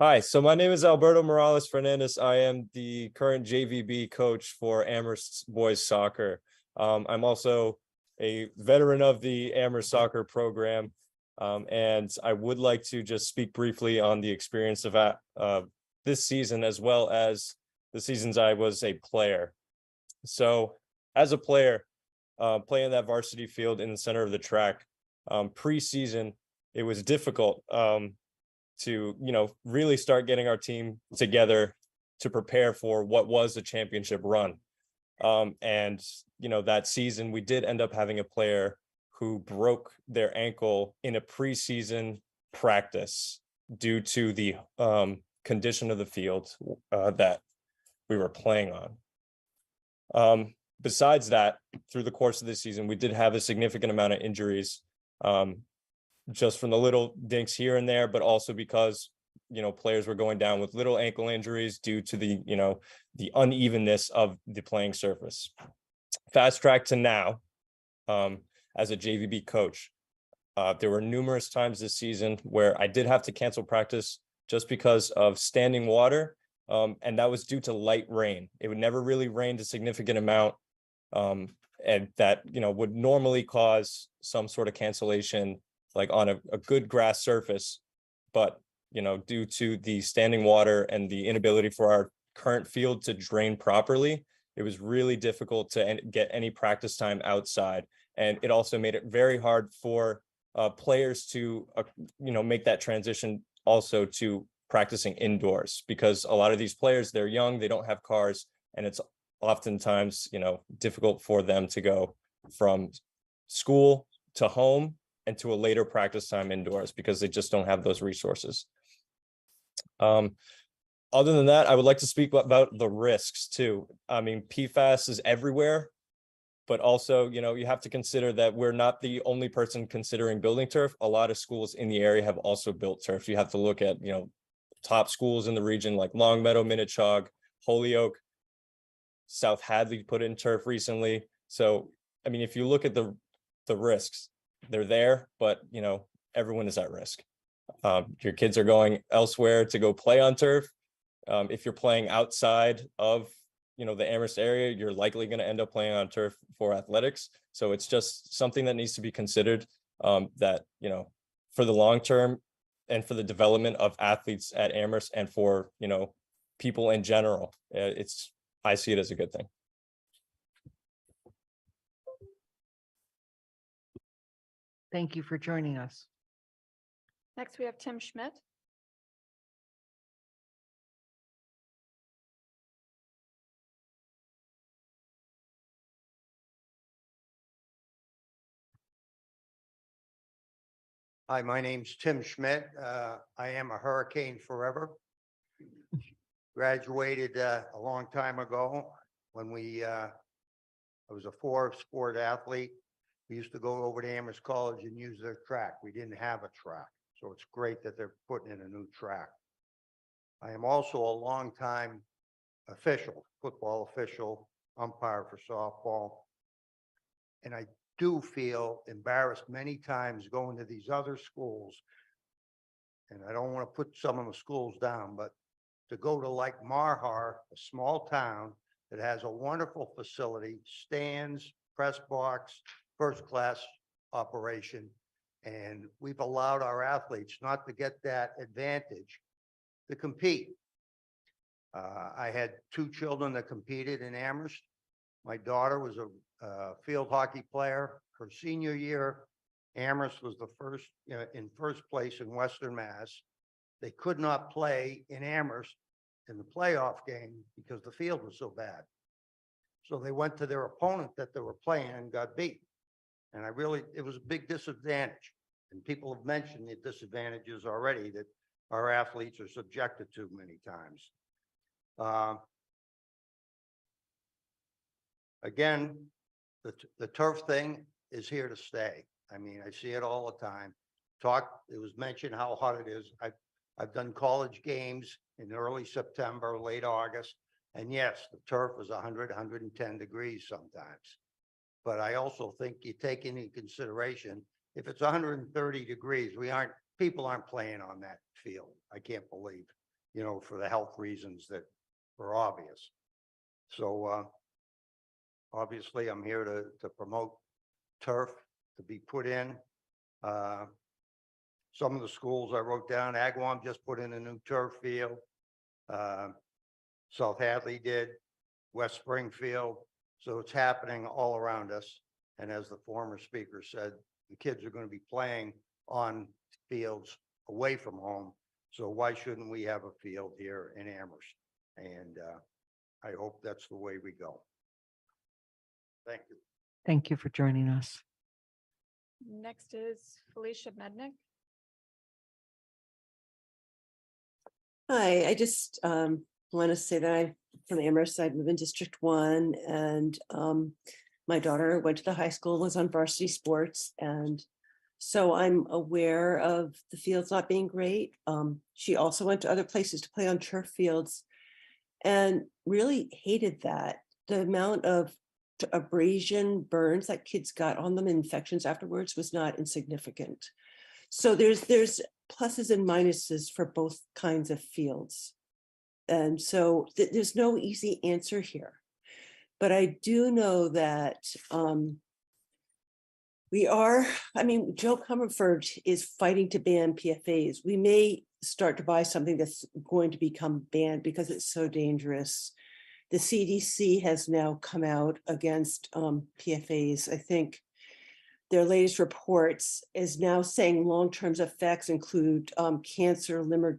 Hi, so my name is Alberto Morales Fernandez. I am the current JVB coach for Amherst boys soccer. I'm also a veteran of the Amherst soccer program. And I would like to just speak briefly on the experience of this season, as well as the seasons I was a player. So as a player, playing that varsity field in the center of the track, pre-season, it was difficult to, really start getting our team together to prepare for what was a championship run. And, that season, we did end up having a player who broke their ankle in a preseason practice due to the condition of the field that we were playing on. Besides that, through the course of the season, we did have a significant amount of injuries, just from the little dinks here and there, but also because, players were going down with little ankle injuries due to the, the unevenness of the playing surface. Fast track to now, as a JVB coach, there were numerous times this season where I did have to cancel practice just because of standing water, and that was due to light rain. It would never really rain a significant amount, and that would normally cause some sort of cancellation, like on a good grass surface. But due to the standing water and the inability for our current field to drain properly, it was really difficult to get any practice time outside. And it also made it very hard for players to, make that transition also to practicing indoors, because a lot of these players, they're young, they don't have cars, and it's oftentimes, difficult for them to go from school to home and to a later practice time indoors because they just don't have those resources. Other than that, I would like to speak about the risks too. I mean, PFAS is everywhere, but also, you know, you have to consider that we're not the only person considering building turf. A lot of schools in the area have also built turf. You have to look at, you know, top schools in the region like Longmeadow, Minnechaug, Holyoke, South Hadley put in turf recently. So, I mean, if you look at the risks, they're there, but, you know, everyone is at risk. Your kids are going elsewhere to go play on turf. If you're playing outside of, you know, the Amherst area, you're likely going to end up playing on turf for athletics. So it's just something that needs to be considered, that, you know, for the long term and for the development of athletes at Amherst and for, you know, people in general. I see it as a good thing. Thank you for joining us. Next, we have Tim Schmidt. Hi, my name's Tim Schmidt. I am a Hurricane forever. Graduated a long time ago when I was a 4-sport athlete. We used to go over to Amherst College and use their track. We didn't have a track, so it's great that they're putting in a new track. I am also a longtime official, football official, umpire for softball. And I do feel embarrassed many times going to these other schools. And I don't want to put some of the schools down, but to go to like Marhar, a small town that has a wonderful facility, stands, press box, first class operation. And we've allowed our athletes not to get that advantage to compete. I had 2 children that competed in Amherst. My daughter was a field hockey player. Her senior year, Amherst was the first, in first place in Western Mass. They could not play in Amherst in the playoff game because the field was so bad. So they went to their opponent that they were playing and got beat. And it was a big disadvantage. And people have mentioned the disadvantages already that our athletes are subjected to many times. Again, the turf thing is here to stay. I mean, I see it all the time. It was mentioned how hot it is. I've done college games in early September, late August. And yes, the turf is 100, 110 degrees sometimes. But I also think you take into consideration, if it's 130 degrees, people aren't playing on that field. I can't believe, for the health reasons that are obvious. So obviously I'm here to promote turf to be put in. Some of the schools I wrote down, Agawam just put in a new turf field. South Hadley did, West Springfield. So it's happening all around us. And as the former speaker said, the kids are going to be playing on fields away from home. So why shouldn't we have a field here in Amherst? And I hope that's the way we go. Thank you. Thank you for joining us. Next is Felicia Mednick. Hi, I just want to say that I'm from Amherst. I live in District 1, and my daughter went to the high school, was on varsity sports, and so I'm aware of the fields not being great. She also went to other places to play on turf fields and really hated that. The amount of abrasion burns that kids got on them, infections afterwards, was not insignificant. So there's pluses and minuses for both kinds of fields. And so there's no easy answer here. But I do know that Joe Comerford is fighting to ban PFAs. We may start to buy something that's going to become banned because it's so dangerous. The CDC has now come out against PFAs. I think their latest reports is now saying long-term effects include cancer, liver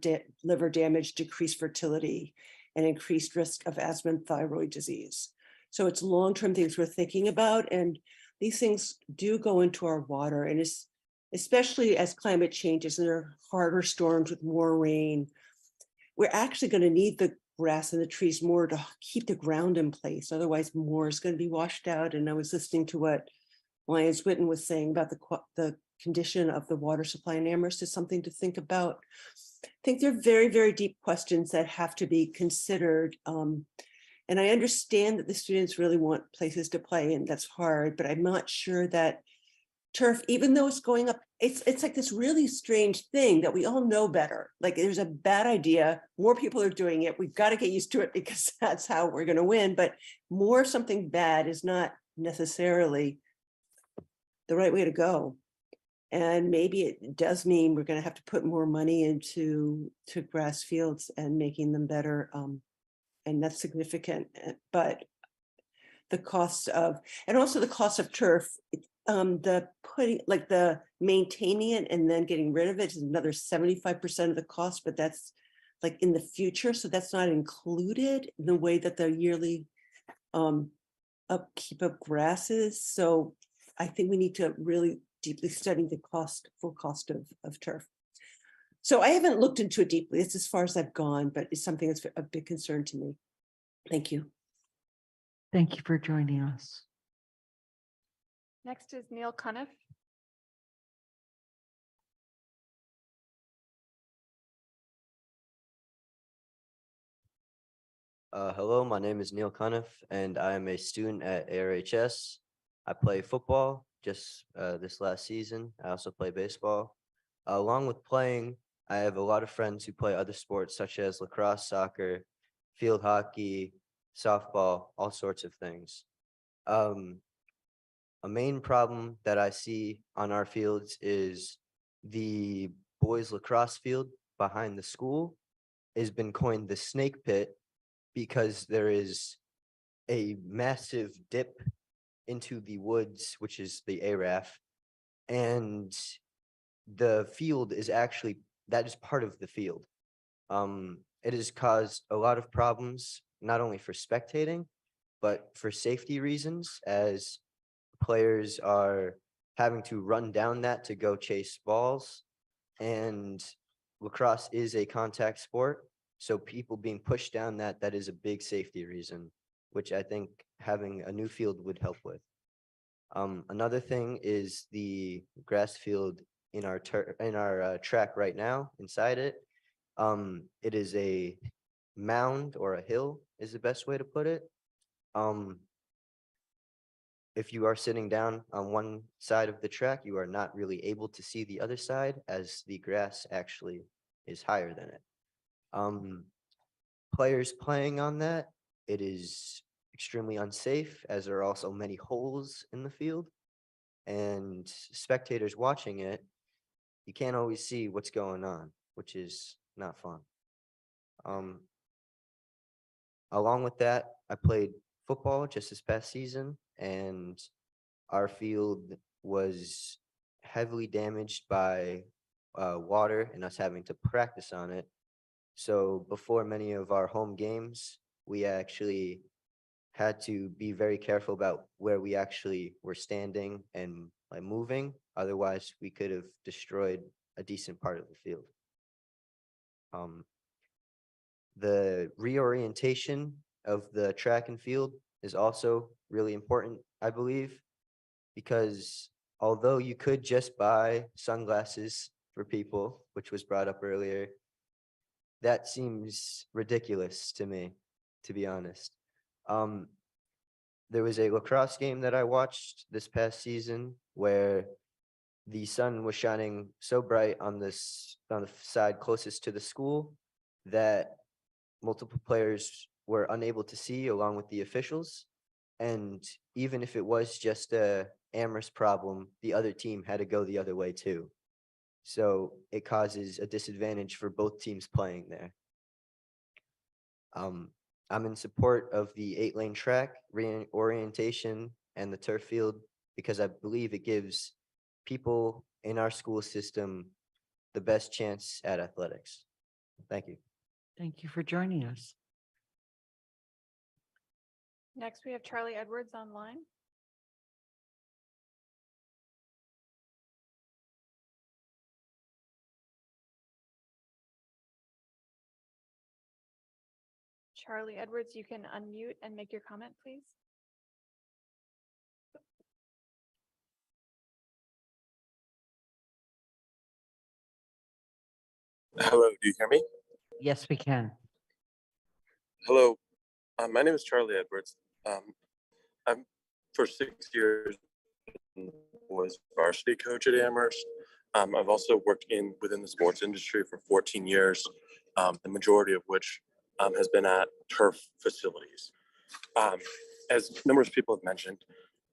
damage, decreased fertility, and increased risk of asthma and thyroid disease. So it's long-term things we're thinking about, and these things do go into our water, and it's especially as climate changes and there are harder storms with more rain, we're actually going to need the grass and the trees more to keep the ground in place. Otherwise, more is going to be washed out. And I was listening to what Lyons Witten was saying about the condition of the water supply in Amherst is something to think about. I think they're very, very deep questions that have to be considered. And I understand that the students really want places to play, and that's hard, but I'm not sure that turf, even though it's going up, it's like this really strange thing that we all know better. Like there's a bad idea, more people are doing it. We've got to get used to it because that's how we're going to win. But more something bad is not necessarily the right way to go. And maybe it does mean we're going to have to put more money into grass fields and making them better. And that's significant. But the cost of, and also the cost of turf, the putting, like the maintaining it and then getting rid of it is another 75% of the cost, but that's like in the future. So that's not included in the way that the yearly upkeep of grass is. So I think we need to really deeply study the full cost of turf. So I haven't looked into it deeply. It's as far as I've gone, but it's something that's a big concern to me. Thank you. Thank you for joining us. Next is Neil Cuniff. Hello, my name is Neil Cuniff, and I am a student at ARHS. I play football just this last season. I also play baseball. Along with playing, I have a lot of friends who play other sports such as lacrosse, soccer, field hockey, softball, all sorts of things. A main problem that I see on our fields is the boys lacrosse field behind the school has been coined the snake pit because there is a massive dip into the woods, which is the ARAF, and the field is actually, that is part of the field. It has caused a lot of problems, not only for spectating, but for safety reasons, as players are having to run down that to go chase balls. And lacrosse is a contact sport. So people being pushed down that is a big safety reason, which I think having a new field would help with. Another thing is the grass field in our track right now. Inside it, it is a mound or a hill is the best way to put it. If you are sitting down on one side of the track, you are not really able to see the other side as the grass actually is higher than it. Players playing on that, it is extremely unsafe as there are also many holes in the field, and spectators watching it, you can't always see what's going on, which is not fun. Along with that, I played football just this past season, and our field was heavily damaged by water and us having to practice on it. So before many of our home games, we actually had to be very careful about where we actually were standing and like moving. Otherwise, we could have destroyed a decent part of the field. The reorientation of the track and field is also really important, I believe, because although you could just buy sunglasses for people, which was brought up earlier, that seems ridiculous to me, to be honest. There was a lacrosse game that I watched this past season where the sun was shining so bright on the side closest to the school that multiple players were unable to see along with the officials. And even if it was just a Amherst problem, the other team had to go the other way too. So it causes a disadvantage for both teams playing there. I'm in support of the 8-lane track reorientation and the turf field because I believe it gives people in our school system the best chance at athletics. Thank you. Thank you for joining us. Next, we have Charlie Edwards online. Charlie Edwards, you can unmute and make your comment, please. Hello, do you hear me? Yes, we can. Hello, my name is Charlie Edwards. I'm for 6 years was varsity coach at Amherst. I've also worked within the sports industry for 14 years, the majority of which has been at turf facilities. As numerous people have mentioned,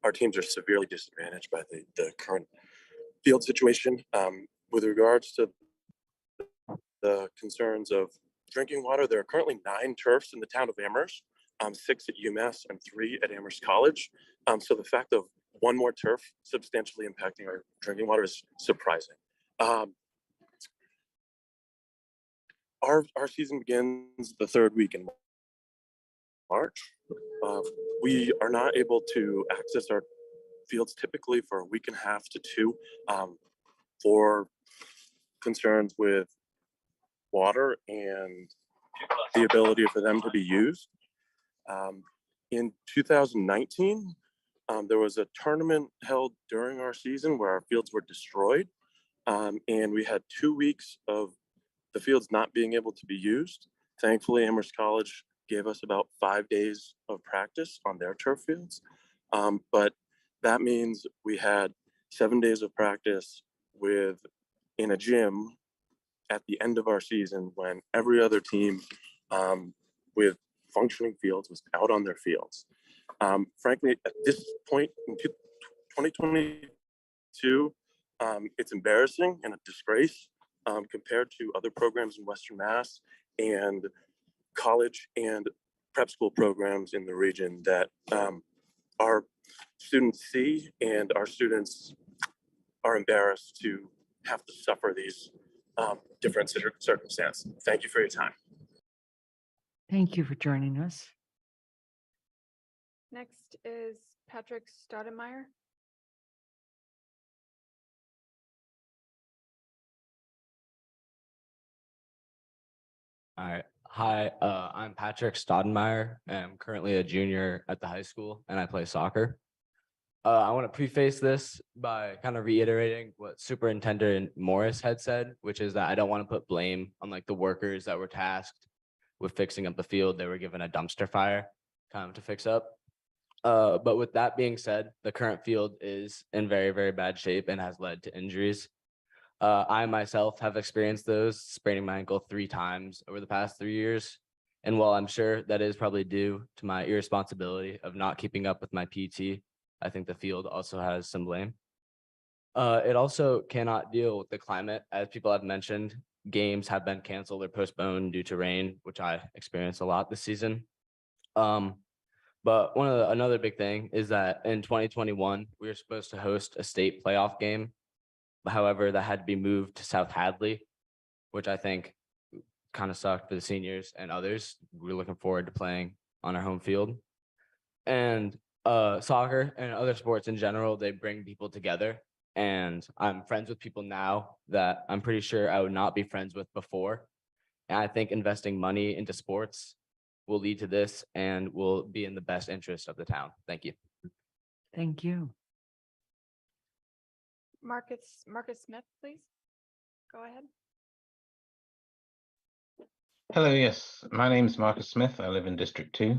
our teams are severely disadvantaged by the current field situation. With regards to the concerns of drinking water, there are currently 9 turfs in the town of Amherst, 6 at UMass and 3 at Amherst College. So the fact of one more turf substantially impacting our drinking water is surprising. Our season begins the 3rd week in March. We are not able to access our fields typically for a week and a half to 2 for concerns with water and the ability for them to be used. In 2019, there was a tournament held during our season where our fields were destroyed, and we had 2 weeks of the fields not being able to be used. Thankfully, Amherst College gave us about 5 days of practice on their turf fields, but that means we had 7 days of practice in a gym at the end of our season when every other team with functioning fields was out on their fields. Frankly, at this point in 2022, it's embarrassing and a disgrace compared to other programs in Western Mass and college and prep school programs in the region that our students see, and our students are embarrassed to have to suffer these different circumstances. Thank you for your time. Thank you for joining us. Next is Patrick Stoudemire. All right. Hi, I'm Patrick Stoudemire. I'm currently a junior at the high school and I play soccer. I want to preface this by kind of reiterating what Superintendent Morris had said, which is that I don't want to put blame on like the workers that were tasked with fixing up the field. They were given a dumpster fire kind of to fix up. But with that being said, the current field is in very, very bad shape and has led to injuries. I myself have experienced those, spraining my ankle 3 times over the past 3 years. And while I'm sure that is probably due to my irresponsibility of not keeping up with my PT, I think the field also has some blame. It also cannot deal with the climate. As people have mentioned, games have been canceled or postponed due to rain, which I experienced a lot this season. But another big thing is that in 2021, we were supposed to host a state playoff game. However, that had to be moved to South Hadley, which I think kind of sucked for the seniors and others. We're looking forward to playing on our home field. And soccer and other sports in general, they bring people together. And I'm friends with people now that I'm pretty sure I would not be friends with before. And I think investing money into sports will lead to this and will be in the best interest of the town. Thank you. Thank you. Marcus Smith, please. Go ahead. Hello, yes. My name is Marcus Smith. I live in District 2.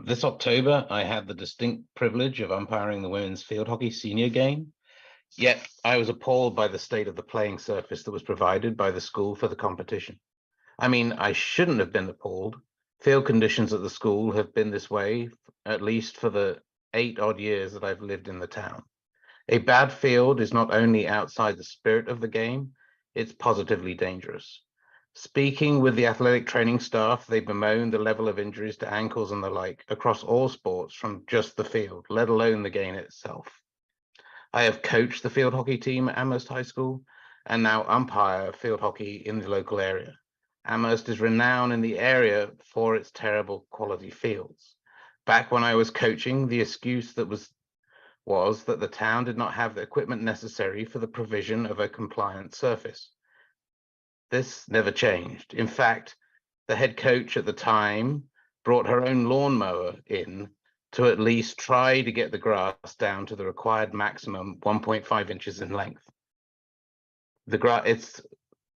This October, I had the distinct privilege of umpiring the women's field hockey senior game. Yet I was appalled by the state of the playing surface that was provided by the school for the competition. I mean, I shouldn't have been appalled. Field conditions at the school have been this way, at least for the 8 odd years that I've lived in the town. A bad field is not only outside the spirit of the game, it's positively dangerous. Speaking with the athletic training staff, they bemoan the level of injuries to ankles and the like across all sports from just the field, let alone the game itself. I have coached the field hockey team at Amherst High School and now umpire field hockey in the local area. Amherst is renowned in the area for its terrible quality fields. Back when I was coaching, the excuse that was that the town did not have the equipment necessary for the provision of a compliant surface. This never changed. In fact, the head coach at the time brought her own lawnmower in to at least try to get the grass down to the required maximum 1.5 inches in length.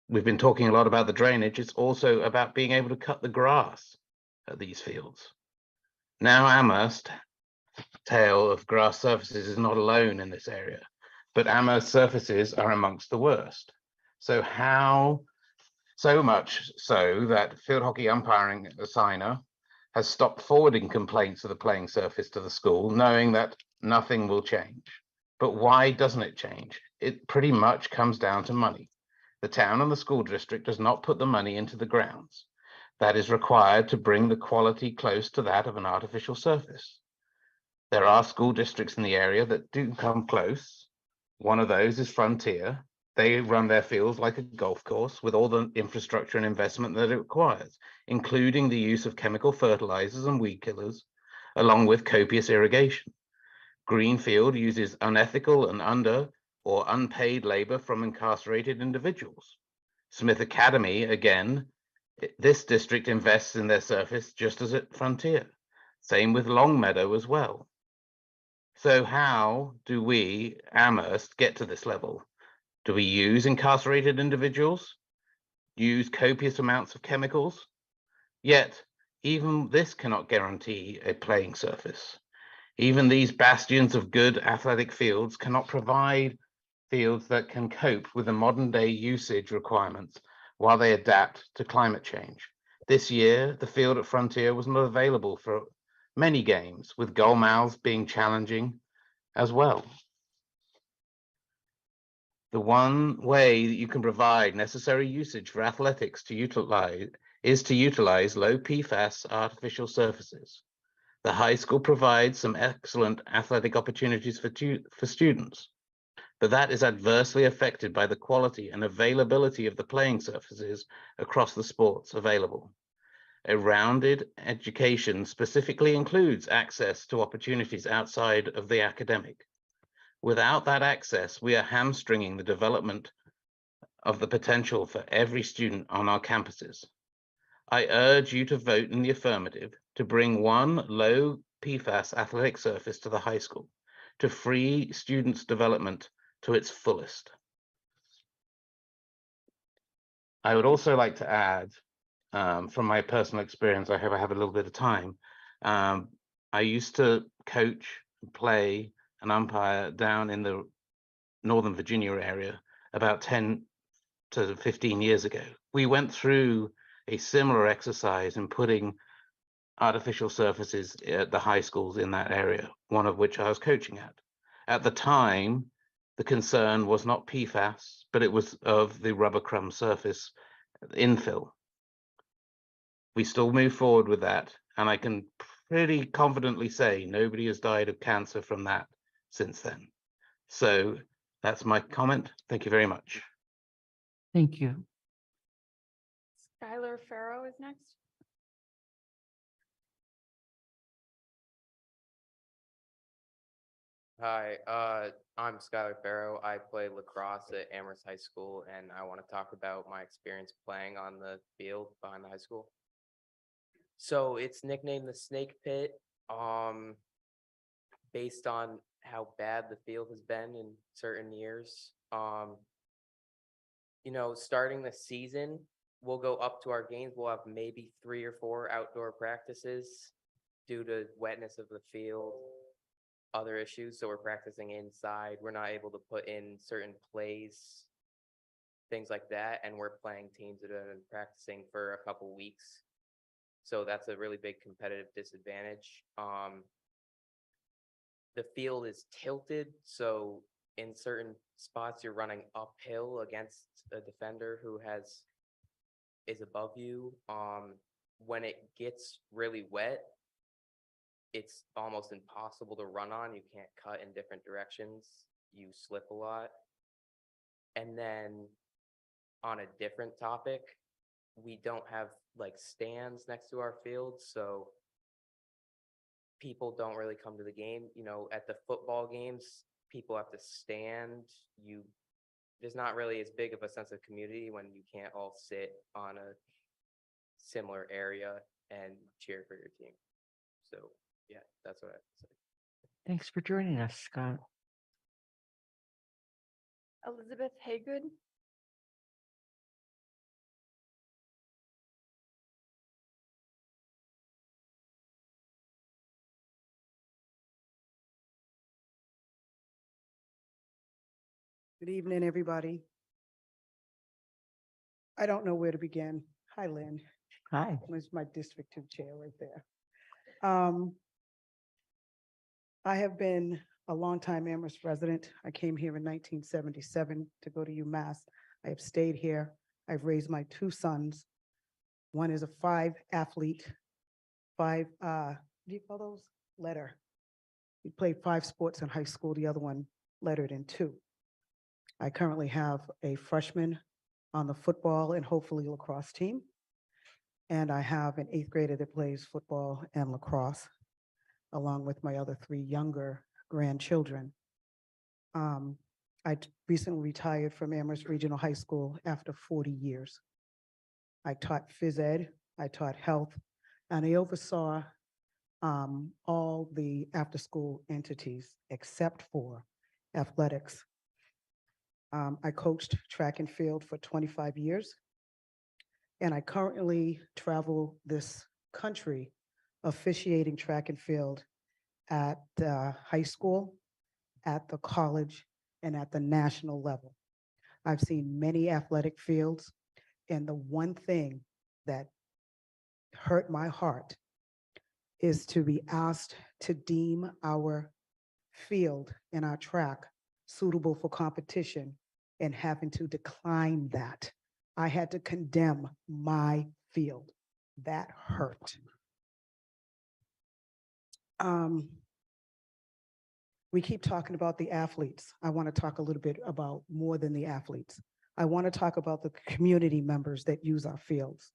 We've been talking a lot about the drainage. It's also about being able to cut the grass at these fields. Now Amherst tale of grass surfaces is not alone in this area, but Amherst surfaces are amongst the worst. So much so that field hockey umpiring assigner has stopped forwarding complaints of the playing surface to the school, knowing that nothing will change. But why doesn't it change? It pretty much comes down to money. The town and the school district does not put the money into the grounds that is required to bring the quality close to that of an artificial surface. There are school districts in the area that do come close. One of those is Frontier. They run their fields like a golf course with all the infrastructure and investment that it requires, including the use of chemical fertilizers and weed killers, along with copious irrigation. Greenfield uses unethical and under or unpaid labor from incarcerated individuals. Smith Academy, again, this district invests in their surface just as at Frontier. Same with Longmeadow as well. So how do we, Amherst, get to this level? Do we use incarcerated individuals? Use copious amounts of chemicals? Yet, even this cannot guarantee a playing surface. Even these bastions of good athletic fields cannot provide fields that can cope with the modern day usage requirements while they adapt to climate change. This year, the field at Frontier was not available for many games, with goal mouths being challenging as well. The one way that you can provide necessary usage for athletics is to utilize low PFAS artificial surfaces. The high school provides some excellent athletic opportunities for students, but that is adversely affected by the quality and availability of the playing surfaces across the sports available. A rounded education specifically includes access to opportunities outside of the academic. Without that access, we are hamstringing the development of the potential for every student on our campuses. I urge you to vote in the affirmative to bring one low PFAS athletic surface to the high school to free students' development to its fullest. I would also like to add, from my personal experience, I hope I have a little bit of time. I used to coach, play, and umpire down in the Northern Virginia area about 10 to 15 years ago. We went through a similar exercise in putting artificial surfaces at the high schools in that area, one of which I was coaching at. At the time, the concern was not PFAS, but it was of the rubber crumb surface infill. We still move forward with that, and I can pretty confidently say nobody has died of cancer from that since then. So that's my comment. Thank you very much. Thank you. Skylar Farrow is next. Hi, I'm Skylar Farrow. I play lacrosse at Amherst High School, and I want to talk about my experience playing on the field behind the high school. So it's nicknamed the Snake Pit, based on how bad the field has been in certain years. Starting the season, we'll go up to our games. We'll have maybe 3 or 4 outdoor practices due to wetness of the field, other issues. So we're practicing inside. We're not able to put in certain plays, things like that. And we're playing teams that have been practicing for a couple weeks. So that's a really big competitive disadvantage. The field is tilted. So in certain spots, you're running uphill against a defender who is above you. When it gets really wet, it's almost impossible to run on. You can't cut in different directions. You slip a lot. And then on a different topic, we don't have like stands next to our field. So people don't really come to the game. At the football games, people have to stand. There's not really as big of a sense of community when you can't all sit on a similar area and cheer for your team. So yeah, that's what I have to say. Thanks for joining us, Scott. Elizabeth Haygood. Good evening, everybody. I don't know where to begin. Hi, Lynn. Hi. There's my District 2 chair right there. I have been a longtime Amherst resident. I came here in 1977 to go to UMass. I have stayed here. I've raised my two sons. One is a 5 athlete, 5, what do you call those? Letter. He played 5 sports in high school. The other one lettered in 2. I currently have a freshman on the football and hopefully lacrosse team. And I have an 8th grader that plays football and lacrosse, along with my other 3 younger grandchildren. I recently retired from Amherst Regional High School after 40 years. I taught phys ed, I taught health, and I oversaw all the after-school entities except for athletics. I coached track and field for 25 years, and I currently travel this country officiating track and field at the high school, at the college, and at the national level. I've seen many athletic fields, and the one thing that hurt my heart is to be asked to deem our field and our track suitable for competition and having to decline that. I had to condemn my field. That hurt. We keep talking about the athletes. I want to talk a little bit about more than the athletes. I want to talk about the community members that use our fields.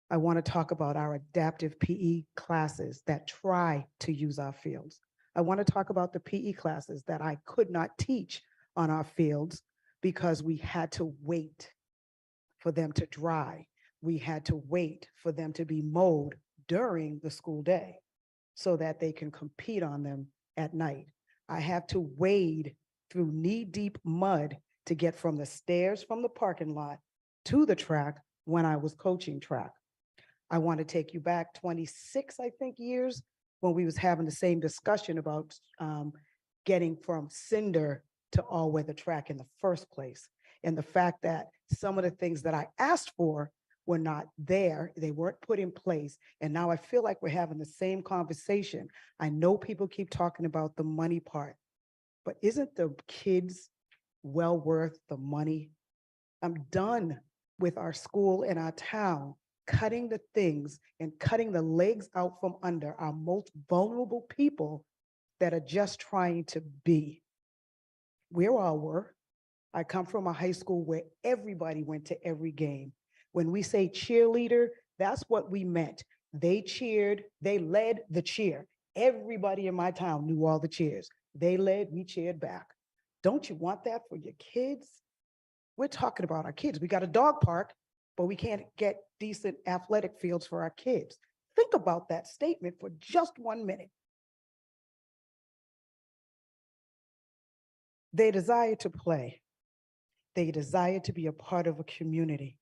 I want to talk about our adaptive PE classes that try to use our fields. I want to talk about the PE classes that I could not teach on our fields because we had to wait for them to dry. We had to wait for them to be mowed during the school day so that they can compete on them at night. I have to wade through knee-deep mud to get from the stairs from the parking lot to the track when I was coaching track. I want to take you back 26, I think, years when we was having the same discussion about getting from cinder to all-weather track in the first place. And the fact that some of the things that I asked for were not there, they weren't put in place. And now I feel like we're having the same conversation. I know people keep talking about the money part, but isn't the kids well worth the money? I'm done with our school and our town cutting the things and cutting the legs out from under our most vulnerable people that are just trying to be. We all were. I come from a high school where everybody went to every game. When we say cheerleader, that's what we meant. They cheered, they led the cheer. Everybody in my town knew all the cheers. They led, we cheered back. Don't you want that for your kids? We're talking about our kids. We got a dog park, but we can't get decent athletic fields for our kids. Think about that statement for just 1 minute. They desire to play. They desire to be a part of a community.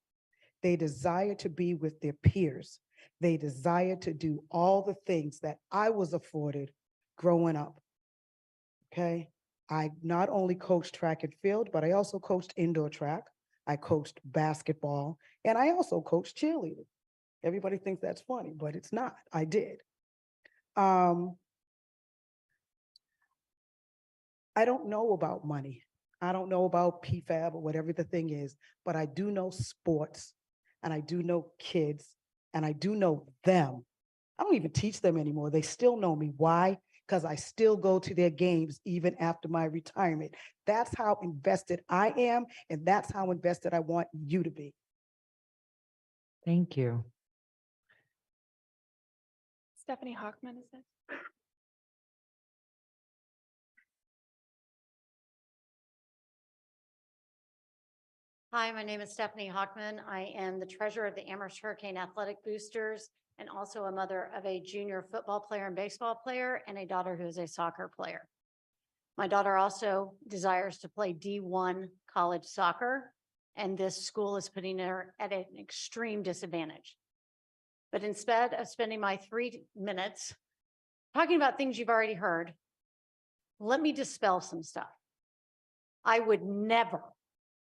They desire to be with their peers. They desire to do all the things that I was afforded growing up. Okay. I not only coached track and field, but I also coached indoor track. I coached basketball, and I also coached cheerleading. Everybody thinks that's funny, but it's not. I did. I don't know about money. I don't know about PFAB or whatever the thing is, but I do know sports, and I do know kids, and I do know them. I don't even teach them anymore. They still know me. Why? Because I still go to their games even after my retirement. That's how invested I am, and that's how invested I want you to be. Thank you. Stephanie Hockman is it? Hi, my name is Stephanie Hockman. I am the treasurer of the Amherst Hurricane Athletic Boosters and also a mother of a junior football player and baseball player and a daughter who is a soccer player. My daughter also desires to play D1 college soccer, and this school is putting her at an extreme disadvantage. But instead of spending my 3 minutes talking about things you've already heard, let me dispel some stuff. I would never,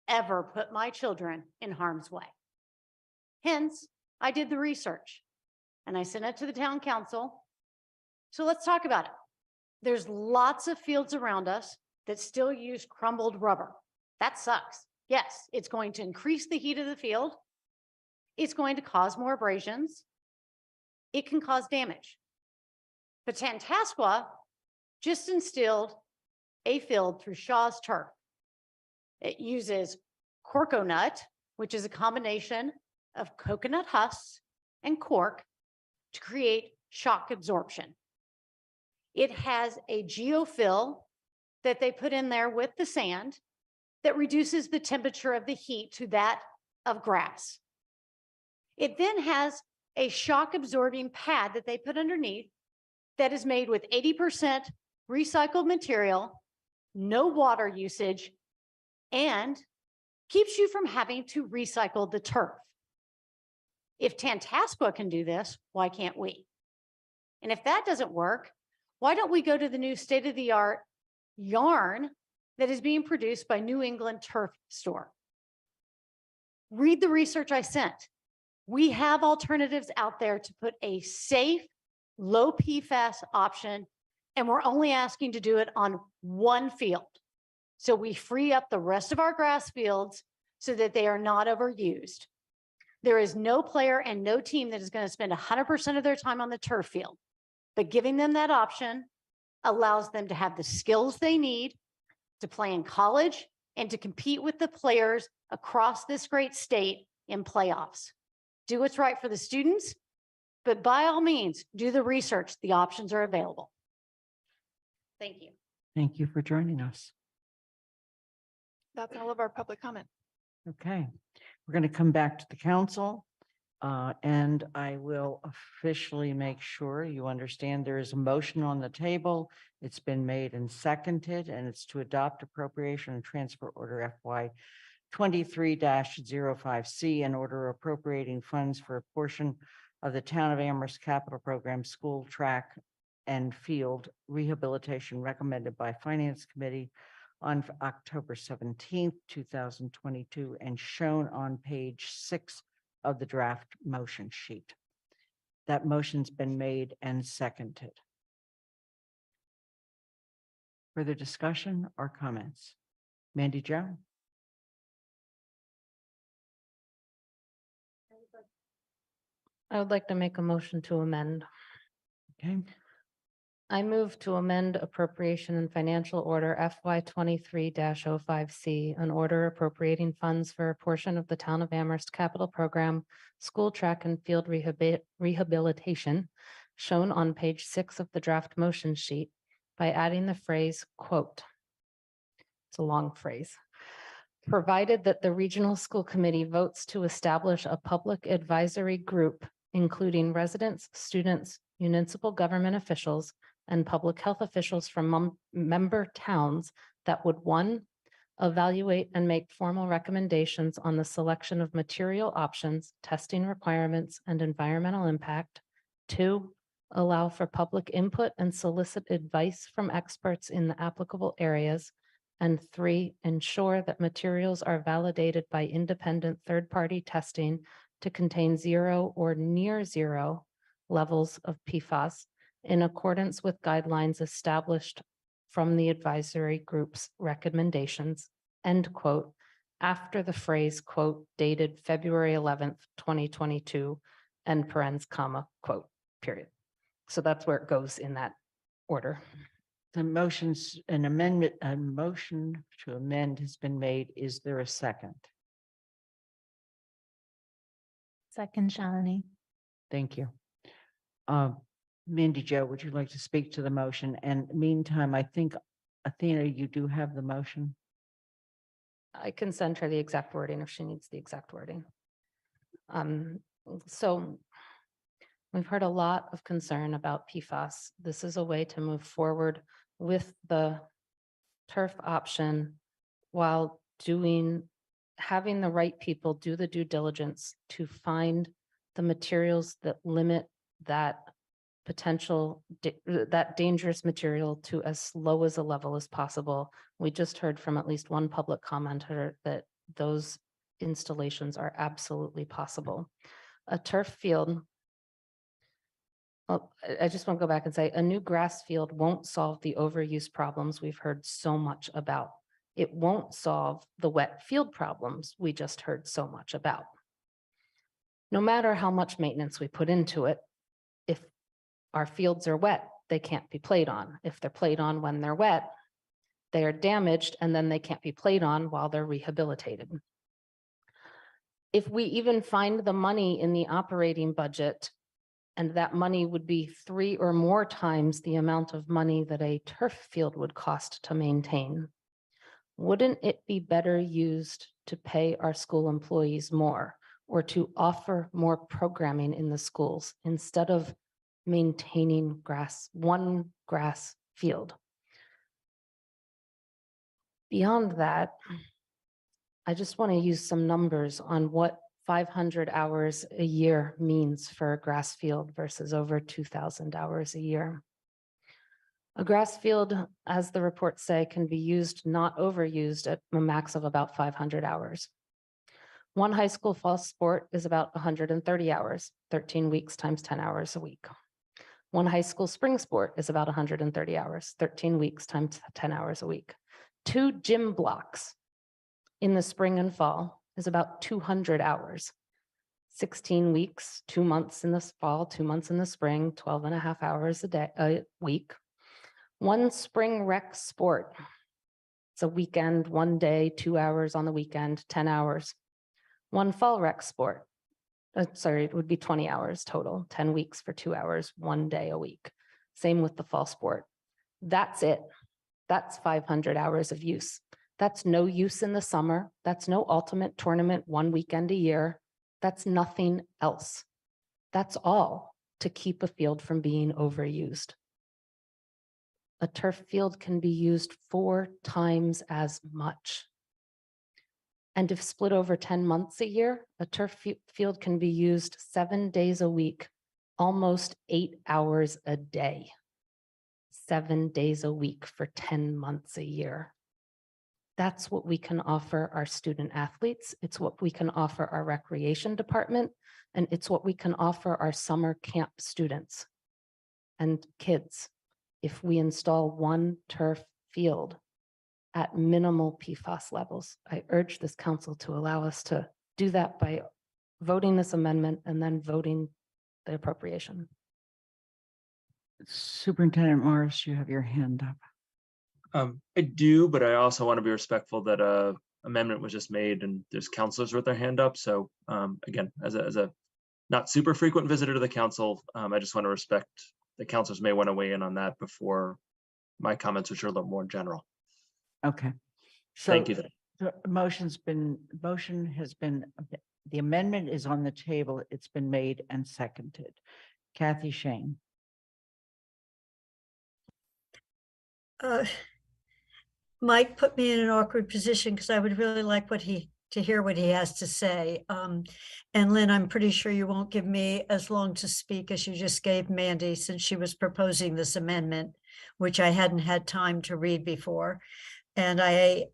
ever put my children in harm's way. Hence, I did the research and I sent it to the town council. So let's talk about it. There's lots of fields around us that still use crumbled rubber. That sucks. Yes, it's going to increase the heat of the field. It's going to cause more abrasions. It can cause damage. But Tantasqua just instilled a field through Shaw's turf. It uses coconut, which is a combination of coconut husks and cork to create shock absorption. It has a geofill that they put in there with the sand that reduces the temperature of the heat to that of grass. It then has a shock absorbing pad that they put underneath that is made with 80% recycled material, no water usage, and keeps you from having to recycle the turf. If Tantasqua can do this, why can't we? And if that doesn't work, why don't we go to the new state-of-the-art yarn that is being produced by New England Turf Store? Read the research I sent. We have alternatives out there to put a safe, low PFAS option, and we're only asking to do it on one field. So we free up the rest of our grass fields so that they are not overused. There is no player and no team that is going to spend 100% of their time on the turf field, but giving them that option allows them to have the skills they need to play in college and to compete with the players across this great state in playoffs. Do what's right for the students, but by all means, do the research. The options are available. Thank you. Thank you for joining us. That's all of our public comment. Okay, we're going to come back to the council. And I will officially make sure you understand there is a motion on the table. It's been made and seconded, and it's to adopt appropriation and transfer order FY 23-05C, an order appropriating funds for a portion of the Town of Amherst Capital Program School Track and Field Rehabilitation recommended by Finance Committee on October 17th, 2022, and shown on page 6 of the draft motion sheet. That motion's been made and seconded. Further discussion or comments? Mandy Jo? I would like to make a motion to amend. Okay. I move to amend appropriation and financial order FY 23-05C, an order appropriating funds for a portion of the Town of Amherst Capital Program School Track and Field Rehabilitation, shown on page 6 of the draft motion sheet, by adding the phrase, quote, it's a long phrase, provided that the Regional School Committee votes to establish a public advisory group, including residents, students, municipal government officials, and public health officials from member towns that would, 1, evaluate and make formal recommendations on the selection of material options, testing requirements, and environmental impact. 2, allow for public input and solicit advice from experts in the applicable areas. And 3, ensure that materials are validated by independent third-party testing to contain 0 or near 0 levels of PFAS in accordance with guidelines established from the advisory group's recommendations, end quote, after the phrase, quote, dated February 11th, 2022, end parens, comma, quote, period. So that's where it goes in that order. The motion's an amendment, a motion to amend has been made. Is there a second? Second, Shalini. Thank you. Mindy Jo, would you like to speak to the motion? And meantime, I think, Athena, you do have the motion. I can send her the exact wording if she needs the exact wording. So we've heard a lot of concern about PFAS. This is a way to move forward with the turf option while having the right people do the due diligence to find the materials that limit that that dangerous material to as low as a level as possible. We just heard from at least one public commenter that those installations are absolutely possible. A turf field, I just want to go back and say, a new grass field won't solve the overuse problems we've heard so much about. It won't solve the wet field problems we just heard so much about. No matter how much maintenance we put into it, if our fields are wet, they can't be played on. If they're played on when they're wet, they are damaged and then they can't be played on while they're rehabilitated. If we even find the money in the operating budget, and that money would be 3 or more times the amount of money that a turf field would cost to maintain, wouldn't it be better used to pay our school employees more or to offer more programming in the schools instead of maintaining one grass field? Beyond that, I just want to use some numbers on what 500 hours a year means for a grass field versus over 2,000 hours a year. A grass field, as the reports say, can be used, not overused, at a max of about 500 hours. One high school fall sport is about 130 hours, 13 weeks times 10 hours a week. One high school spring sport is about 130 hours, 13 weeks times 10 hours a week. 2 gym blocks in the spring and fall is about 200 hours, 16 weeks, 2 months in the fall, 2 months in the spring, 12 and a half hours a week. One spring rec sport, it's a weekend, 1 day, 2 hours on the weekend, 10 hours. One fall rec sport, it would be 20 hours total, 10 weeks for 2 hours, 1 day a week. Same with the fall sport. That's it. That's 500 hours of use. That's no use in the summer. That's no ultimate tournament 1 weekend a year. That's nothing else. That's all to keep a field from being overused. A turf field can be used 4 times as much. And if split over 10 months a year, a turf field can be used 7 days a week, almost 8 hours a day. 7 days a week for 10 months a year. That's what we can offer our student athletes. It's what we can offer our recreation department, and it's what we can offer our summer camp students and kids if we install one turf field at minimal PFAS levels. I urge this council to allow us to do that by voting this amendment and then voting the appropriation. Superintendent Morris, you have your hand up. I do, but I also want to be respectful that amendment was just made and there's counselors with their hand up. So again, as a not super frequent visitor to the council, I just want to respect the counselors may want to weigh in on that before my comments, which are a little more general. Okay. So Thank you. the motion has been, the amendment is on the table. It's been made and seconded. Kathy Shane. Mike put me in an awkward position because I would really like to hear what he has to say. And Lynn, I'm pretty sure you won't give me as long to speak as you just gave Mandy, since she was proposing this amendment, which I hadn't had time to read before. And I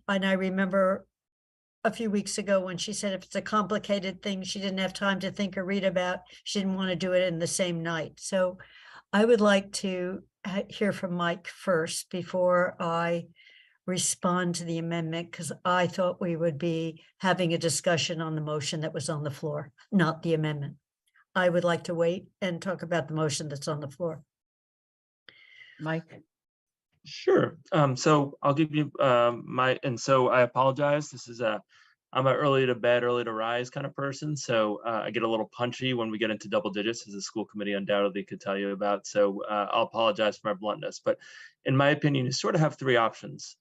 remember a few weeks ago when she said if it's a complicated thing she didn't have time to think or read about, she didn't want to do it in the same night. So I would like to hear from Mike first before I respond to the amendment, because I thought we would be having a discussion on the motion that was on the floor, not the amendment. I would like to wait and talk about the motion that's on the floor. Mike. Sure. So I'll give you so I apologize. This is I'm an early to bed, early to rise kind of person. So I get a little punchy when we get into double digits, as the school committee undoubtedly could tell you about. So I'll apologize for my bluntness, but in my opinion, you sort of have 3 options.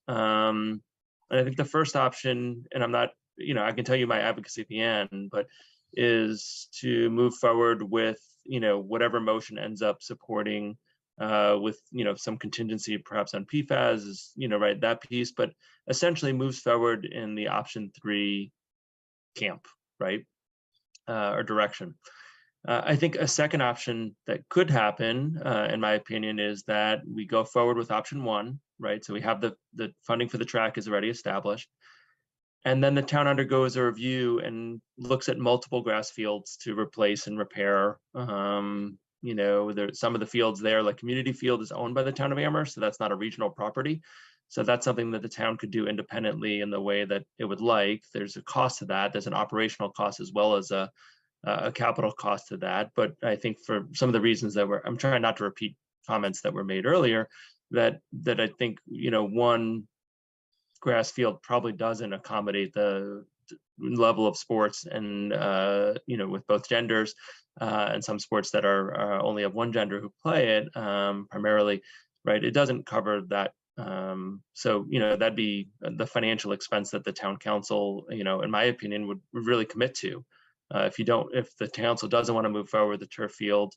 And I think the first option, and I'm not, I can tell you my advocacy at the end, but is to move forward with, whatever motion ends up supporting with, some contingency perhaps on PFAS is, right, that piece, but essentially moves forward in the option 3 camp, right, or direction. I think a second option that could happen, in my opinion, is that we go forward with option 1, right? So we have the funding for the track is already established. And then the town undergoes a review and looks at multiple grass fields to replace and repair. There's some of the fields there, like Community Field is owned by the town of Amherst, so that's not a regional property. So that's something that the town could do independently in the way that it would like. There's a cost to that. There's an operational cost as well as a capital cost to that. But I think for some of the reasons that I'm trying not to repeat comments that were made earlier, that I think, one grass field probably doesn't accommodate the level of sports and, with both genders and some sports that are only of one gender who play it primarily, right? It doesn't cover that. So, that'd be the financial expense that the town council, in my opinion, would really commit to. If the council doesn't want to move forward with the turf field,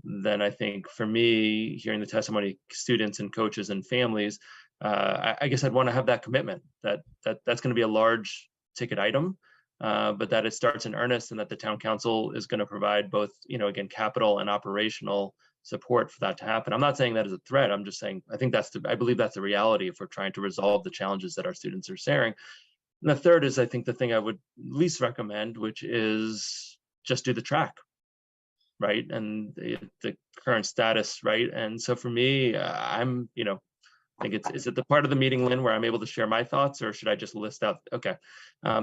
then I think for me, hearing the testimony, students and coaches and families, I guess I'd want to have that commitment that's going to be a large ticket item, but that it starts in earnest and that the town council is going to provide both, again, capital and operational support for that to happen. I'm not saying that as a threat. I'm just saying I believe that's the reality if we're trying to resolve the challenges that our students are sharing. And the third is, I think, the thing I would least recommend, which is just do the track, right? And the current status, right? And so for me, I'm, I think is it the part of the meeting, Lynn, where I'm able to share my thoughts, or should I just list out? Okay.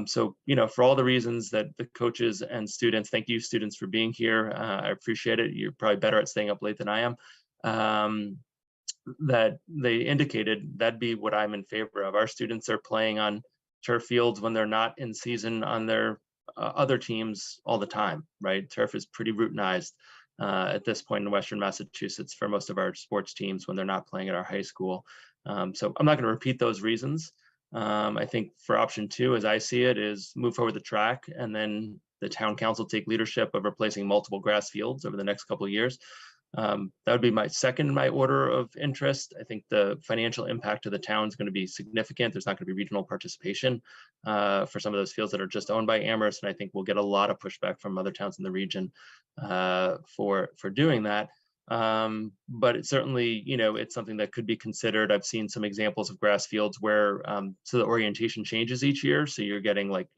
So, for all the reasons that the coaches and students, thank you students for being here. I appreciate it. You're probably better at staying up late than I am. That they indicated, that'd be what I'm in favor of. Our students are playing on turf fields when they're not in season on their other teams all the time, right? Turf is pretty routinized at this point in Western Massachusetts for most of our sports teams when they're not playing at our high school. So I'm not going to repeat those reasons. I think for option 2, as I see it, is move forward the track and then the town council take leadership of replacing multiple grass fields over the next couple of years. That would be my second in my order of interest. I think the financial impact to the town is going to be significant. There's not going to be regional participation for some of those fields that are just owned by Amherst, and I think we'll get a lot of pushback from other towns in the region for doing that. But it's certainly, it's something that could be considered. I've seen some examples of grass fields where so the orientation changes each year. So you're getting like,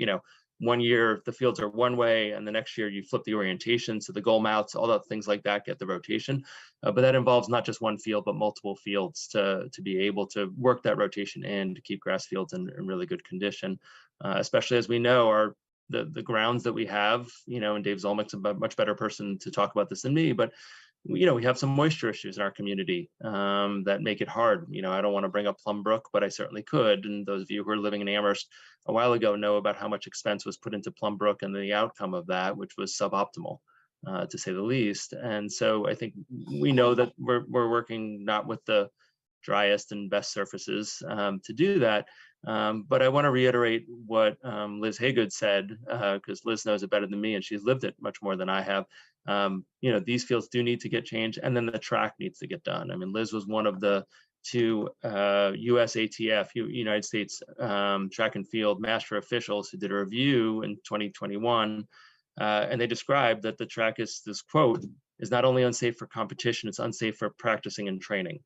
one year the fields are one way and the next year you flip the orientation. So the goal mouths, all the things like that get the rotation. But that involves not just one field, but multiple fields to be able to work that rotation in to keep grass fields in really good condition, especially as we know the grounds that we have, and Dave Zolnick's a much better person to talk about this than me, but we have some moisture issues in our community that make it hard. I don't want to bring up Plum Brook, but I certainly could. And those of you who are living in Amherst a while ago know about how much expense was put into Plum Brook and the outcome of that, which was suboptimal, to say the least. And so I think we know that we're working not with the driest and best surfaces to do that. But I want to reiterate what Liz Haygood said, because Liz knows it better than me and she's lived it much more than I have. These fields do need to get changed, and then the track needs to get done. I mean, Liz was one of the 2 USATF, United States Track and Field Master officials who did a review in 2021, and they described that the track is, this quote, is not only unsafe for competition, it's unsafe for practicing and training.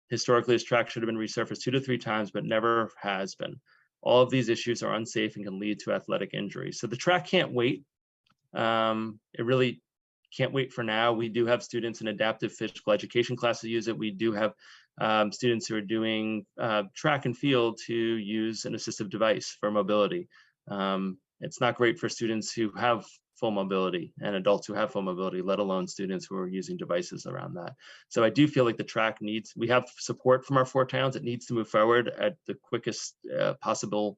Historically, this track should have been resurfaced 2 to 3 times, but never has been. All of these issues are unsafe and can lead to athletic injury. So the track can't wait. It really can't wait for now. We do have students in adaptive physical education classes use it. We do have students who are doing track and field to use an assistive device for mobility. It's not great for students who have full mobility and adults who have full mobility, let alone students who are using devices around that. So I do feel like the track we have support from our 4 towns. It needs to move forward at the quickest possible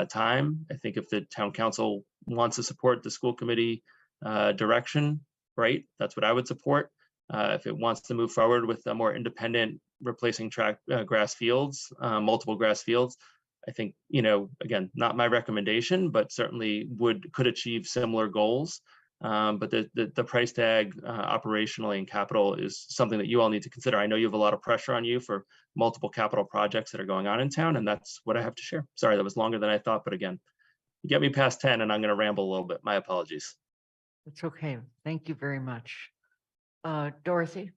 time. I think if the town council wants to support the school committee direction, great, that's what I would support. If it wants to move forward with a more independent replacing track grass fields, multiple grass fields, I think, again, not my recommendation, but certainly could achieve similar goals. But the price tag operationally and capital is something that you all need to consider. I know you have a lot of pressure on you for multiple capital projects that are going on in town, and that's what I have to share. Sorry, that was longer than I thought, but again, you get me past 10 and I'm going to ramble a little bit. My apologies. It's okay. Thank you very much. Dorothy?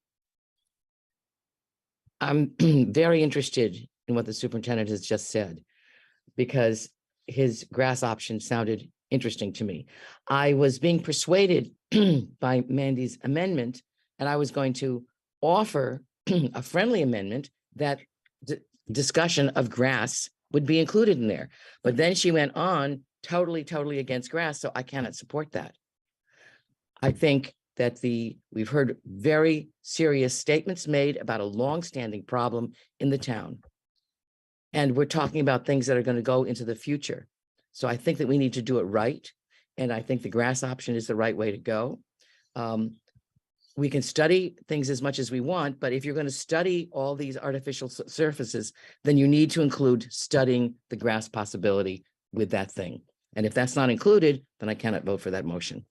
I'm very interested in what the superintendent has just said, because his grass option sounded interesting to me. I was being persuaded by Mandy's amendment, and I was going to offer a friendly amendment that discussion of grass would be included in there. But then she went on totally against grass, so I cannot support that. I think that we've heard very serious statements made about a longstanding problem in the town. And we're talking about things that are going to go into the future. So I think that we need to do it right. And I think the grass option is the right way to go. We can study things as much as we want, but if you're going to study all these artificial surfaces, then you need to include studying the grass possibility with that thing. And if that's not included, then I cannot vote for that motion.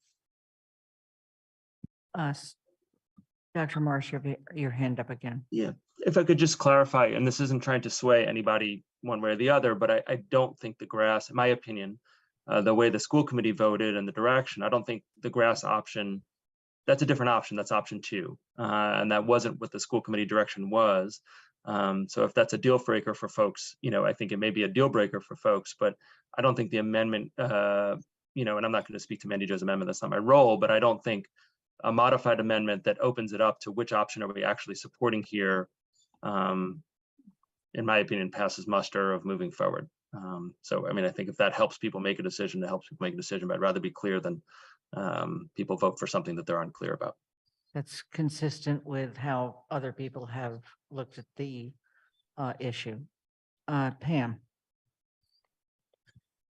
Dr. Marsh, you have your hand up again. Yeah, if I could just clarify, and this isn't trying to sway anybody one way or the other, but I don't think the grass, in my opinion, the way the school committee voted and the direction, I don't think the grass option, that's a different option. That's option 2. And that wasn't what the school committee direction was. So if that's a deal breaker for folks, I think it may be a deal breaker for folks, but I don't think the amendment, and I'm not going to speak to Mandy Jo's amendment, that's not my role, but I don't think a modified amendment that opens it up to which option are we actually supporting here, in my opinion, passes muster of moving forward. So, I mean, I think if that helps people make a decision, it helps people make a decision, but I'd rather be clear than people vote for something that they're unclear about. That's consistent with how other people have looked at the issue. Pam?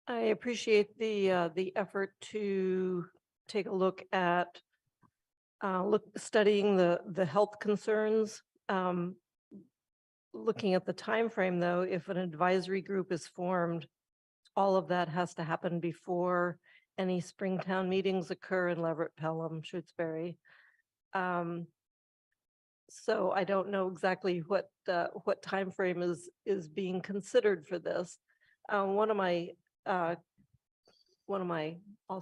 I appreciate the effort to take a look at studying the health concerns. Looking at the time frame, though, if an advisory group is formed, all of that has to happen before any Springtown meetings occur in Leverett, Pelham, Shutesbury. So I don't know exactly what time frame is being considered for this. One of my I'll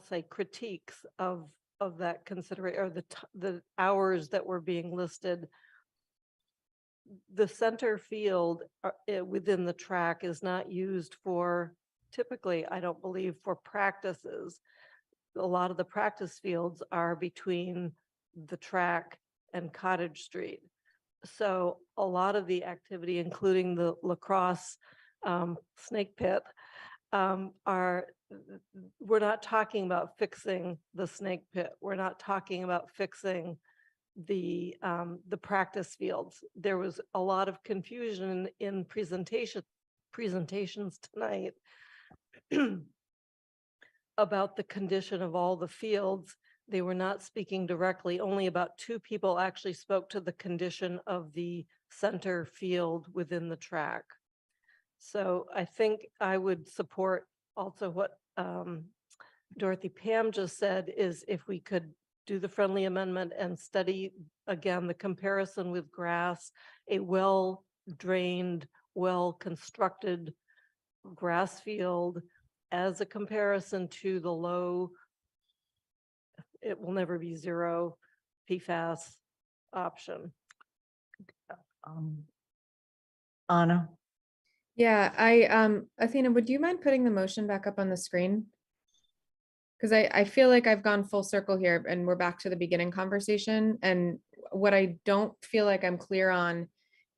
say critiques of that consideration, or the hours that were being listed. The center field within the track is not used for, typically, I don't believe, for practices. A lot of the practice fields are between the track and Cottage Street. So a lot of the activity, including the lacrosse snake pit, we're not talking about fixing the snake pit. We're not talking about fixing the practice fields. There was a lot of confusion in presentations tonight about the condition of all the fields. They were not speaking directly. Only about 2 people actually spoke to the condition of the center field within the track. So I think I would support also what Dorothy Pam just said, is if we could do the friendly amendment and study again the comparison with grass, a well-drained, well-constructed grass field as a comparison to the low, it will never be 0 PFAS option. Anna? Yeah, Athena, would you mind putting the motion back up on the screen? Because I feel like I've gone full circle here and we're back to the beginning conversation. And what I don't feel like I'm clear on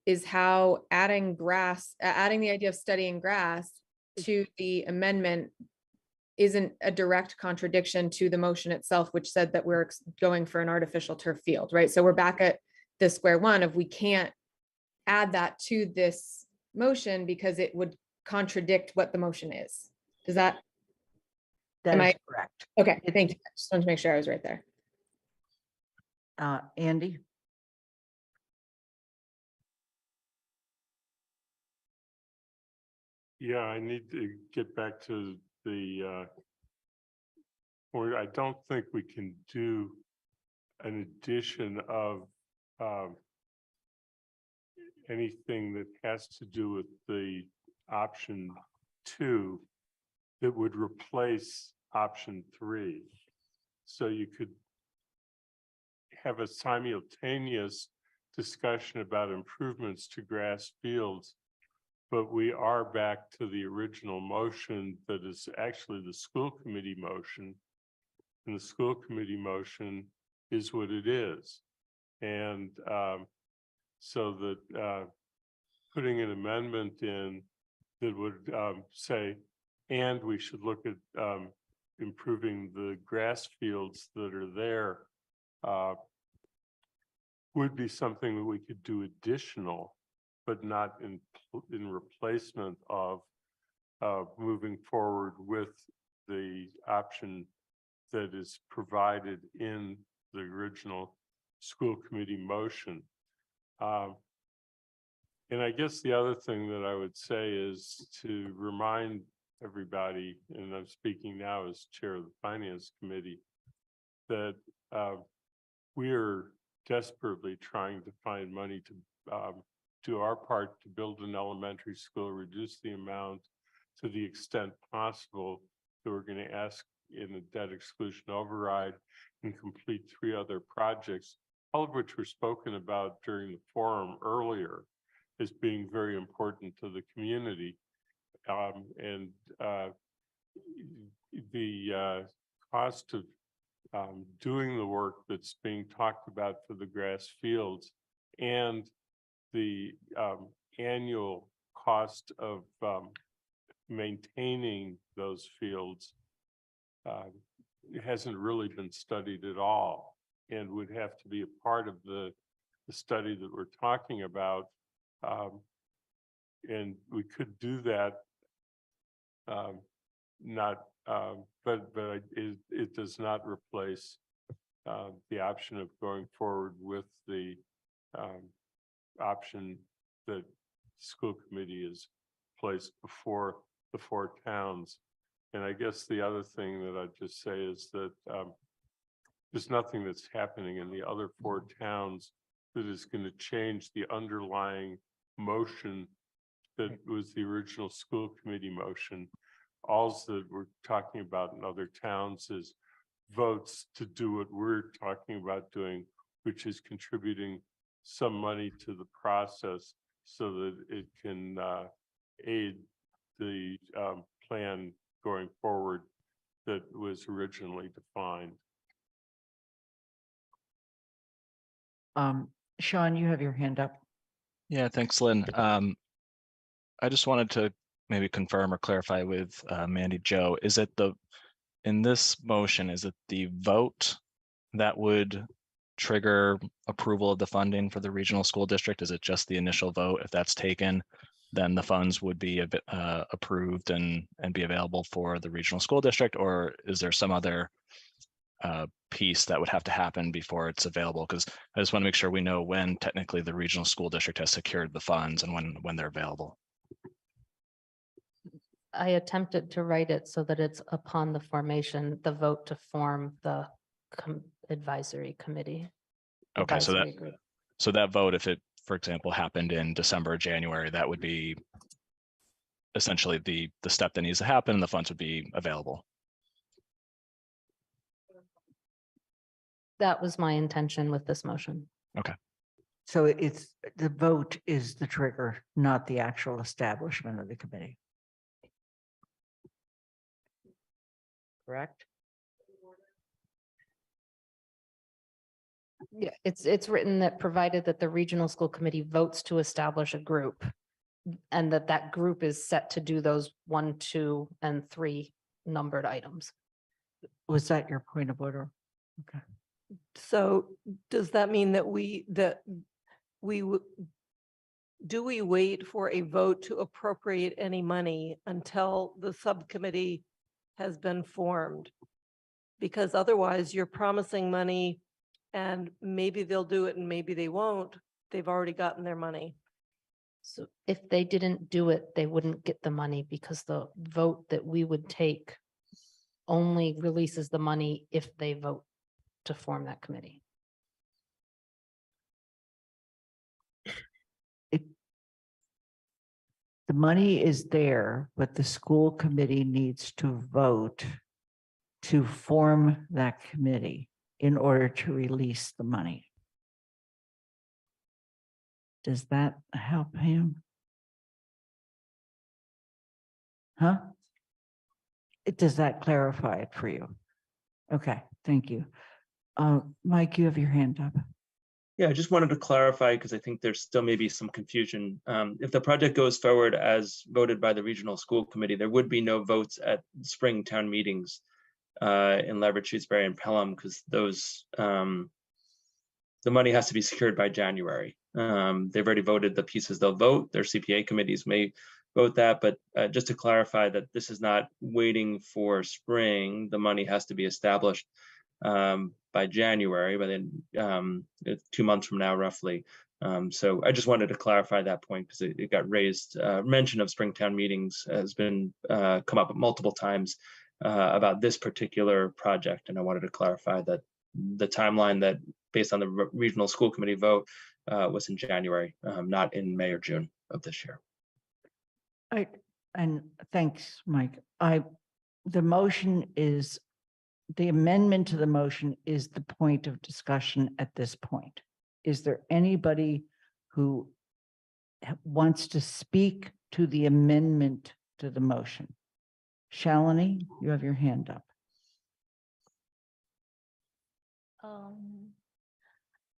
is how adding the idea of studying grass to the amendment isn't a direct contradiction to the motion itself, which said that we're going for an artificial turf field, right? So we're back at the square one of we can't add that to this motion because it would contradict what the motion is. Does that? That is correct. Okay, thank you. I just wanted to make sure I was right there. Andy? Yeah, I need to get back to the point. I don't think we can do an addition of anything that has to do with the option 2 that would replace option 3. So you could have a simultaneous discussion about improvements to grass fields, but we are back to the original motion that is actually the school committee motion. And the school committee motion is what it is. And so that putting an amendment in that would say, and we should look at improving the grass fields that are there, would be something that we could do additional, but not in replacement of moving forward with the option that is provided in the original school committee motion. And I guess the other thing that I would say is to remind everybody, and I'm speaking now as chair of the finance committee, that we are desperately trying to find money to do our part to build an elementary school, reduce the amount to the extent possible that we're going to ask in the debt exclusion override, and complete 3 other projects, all of which were spoken about during the forum earlier as being very important to the community. And the cost of doing the work that's being talked about for the grass fields and the annual cost of maintaining those fields hasn't really been studied at all, and would have to be a part of the study that we're talking about. And we could do that, but it does not replace the option of going forward with the option that the school committee has placed before the 4 towns. And I guess the other thing that I'd just say is that there's nothing that's happening in the other 4 towns that is going to change the underlying motion that was the original school committee motion. All that we're talking about in other towns is votes to do what we're talking about doing, which is contributing some money to the process so that it can aid the plan going forward that was originally defined. Sean, you have your hand up. Yeah, thanks, Lynn. I just wanted to maybe confirm or clarify with Mandy Jo, is it in this motion, is it the vote that would trigger approval of the funding for the regional school district? Is it just the initial vote? If that's taken, then the funds would be approved and be available for the regional school district, or is there some other piece that would have to happen before it's available? Because I just want to make sure we know when technically the regional school district has secured the funds and when they're available. I attempted to write it so that it's upon the formation, the vote to form the advisory committee. Okay, advisory group. so that vote, if it, for example, happened in December or January, that would be essentially the step that needs to happen and the funds would be available. That was my intention with this motion. Okay. So it's the vote is the trigger, not the actual establishment of the committee. Correct? Yeah, it's written that provided that the regional school committee votes to establish a group and that group is set to do those 1, 2, and 3 numbered items. Was that your point of order? Okay. So does that mean that do we wait for a vote to appropriate any money until the subcommittee has been formed? Because otherwise you're promising money and maybe they'll do it and maybe they won't. They've already gotten their money. So if they didn't do it, they wouldn't get the money because the vote that we would take only releases the money if they vote to form that committee. The money is there, but the school committee needs to vote to form that committee in order to release the money. Does that help him? Huh? Does that clarify it for you? Okay, thank you. Mike, you have your hand up. Yeah, I just wanted to clarify because I think there's still maybe some confusion. If the project goes forward as voted by the regional school committee, there would be no votes at spring town meetings in Leverett, Shrewsbury, and Pelham because those the money has to be secured by January. They've already voted the pieces they'll vote. Their CPA committees may vote that, but just to clarify that this is not waiting for spring. The money has to be established by January, by then 2 months from now, roughly. So I just wanted to clarify that point because it got raised. Mention of Springtown meetings has been come up multiple times about this particular project, and I wanted to clarify that the timeline that based on the regional school committee vote was in January, not in May or June of this year. And thanks, Mike. The motion is, the amendment to the motion is the point of discussion at this point. Is there anybody who wants to speak to the amendment to the motion? Shalini, you have your hand up.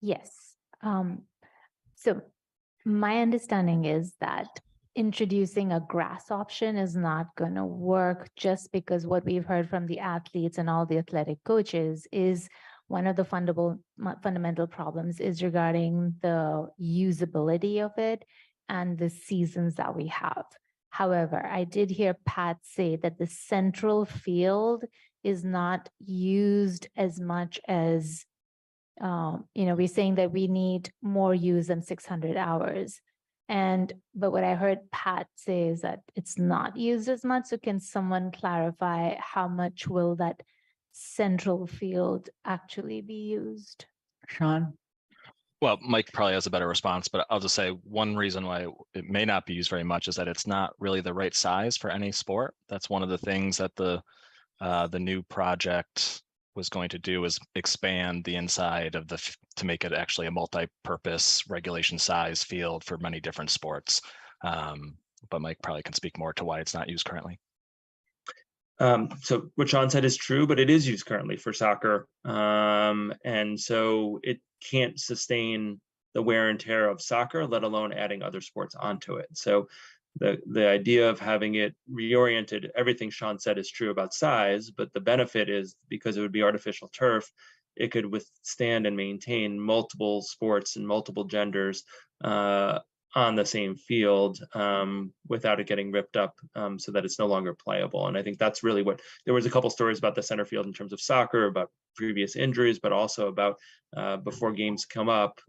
Yes. So my understanding is that introducing a grass option is not going to work just because what we've heard from the athletes and all the athletic coaches is one of the fundamental problems is regarding the usability of it and the seasons that we have. However, I did hear Pat say that the central field is not used as much as, we're saying that we need more use than 600 hours. But what I heard Pat say is that it's not used as much. So can someone clarify how much will that central field actually be used? Sean? Well, Mike probably has a better response, but I'll just say one reason why it may not be used very much is that it's not really the right size for any sport. That's one of the things that the new project was going to do, is expand the inside of to make it actually a multi-purpose regulation size field for many different sports. But Mike probably can speak more to why it's not used currently. So what Sean said is true, but it is used currently for soccer. And so it can't sustain the wear and tear of soccer, let alone adding other sports onto it. So the idea of having it reoriented, everything Sean said is true about size, but the benefit is because it would be artificial turf, it could withstand and maintain multiple sports and multiple genders on the same field without it getting ripped up so that it's no longer playable. And I think that's really what, there was a couple stories about the center field in terms of soccer, about previous injuries, but also about before games come up,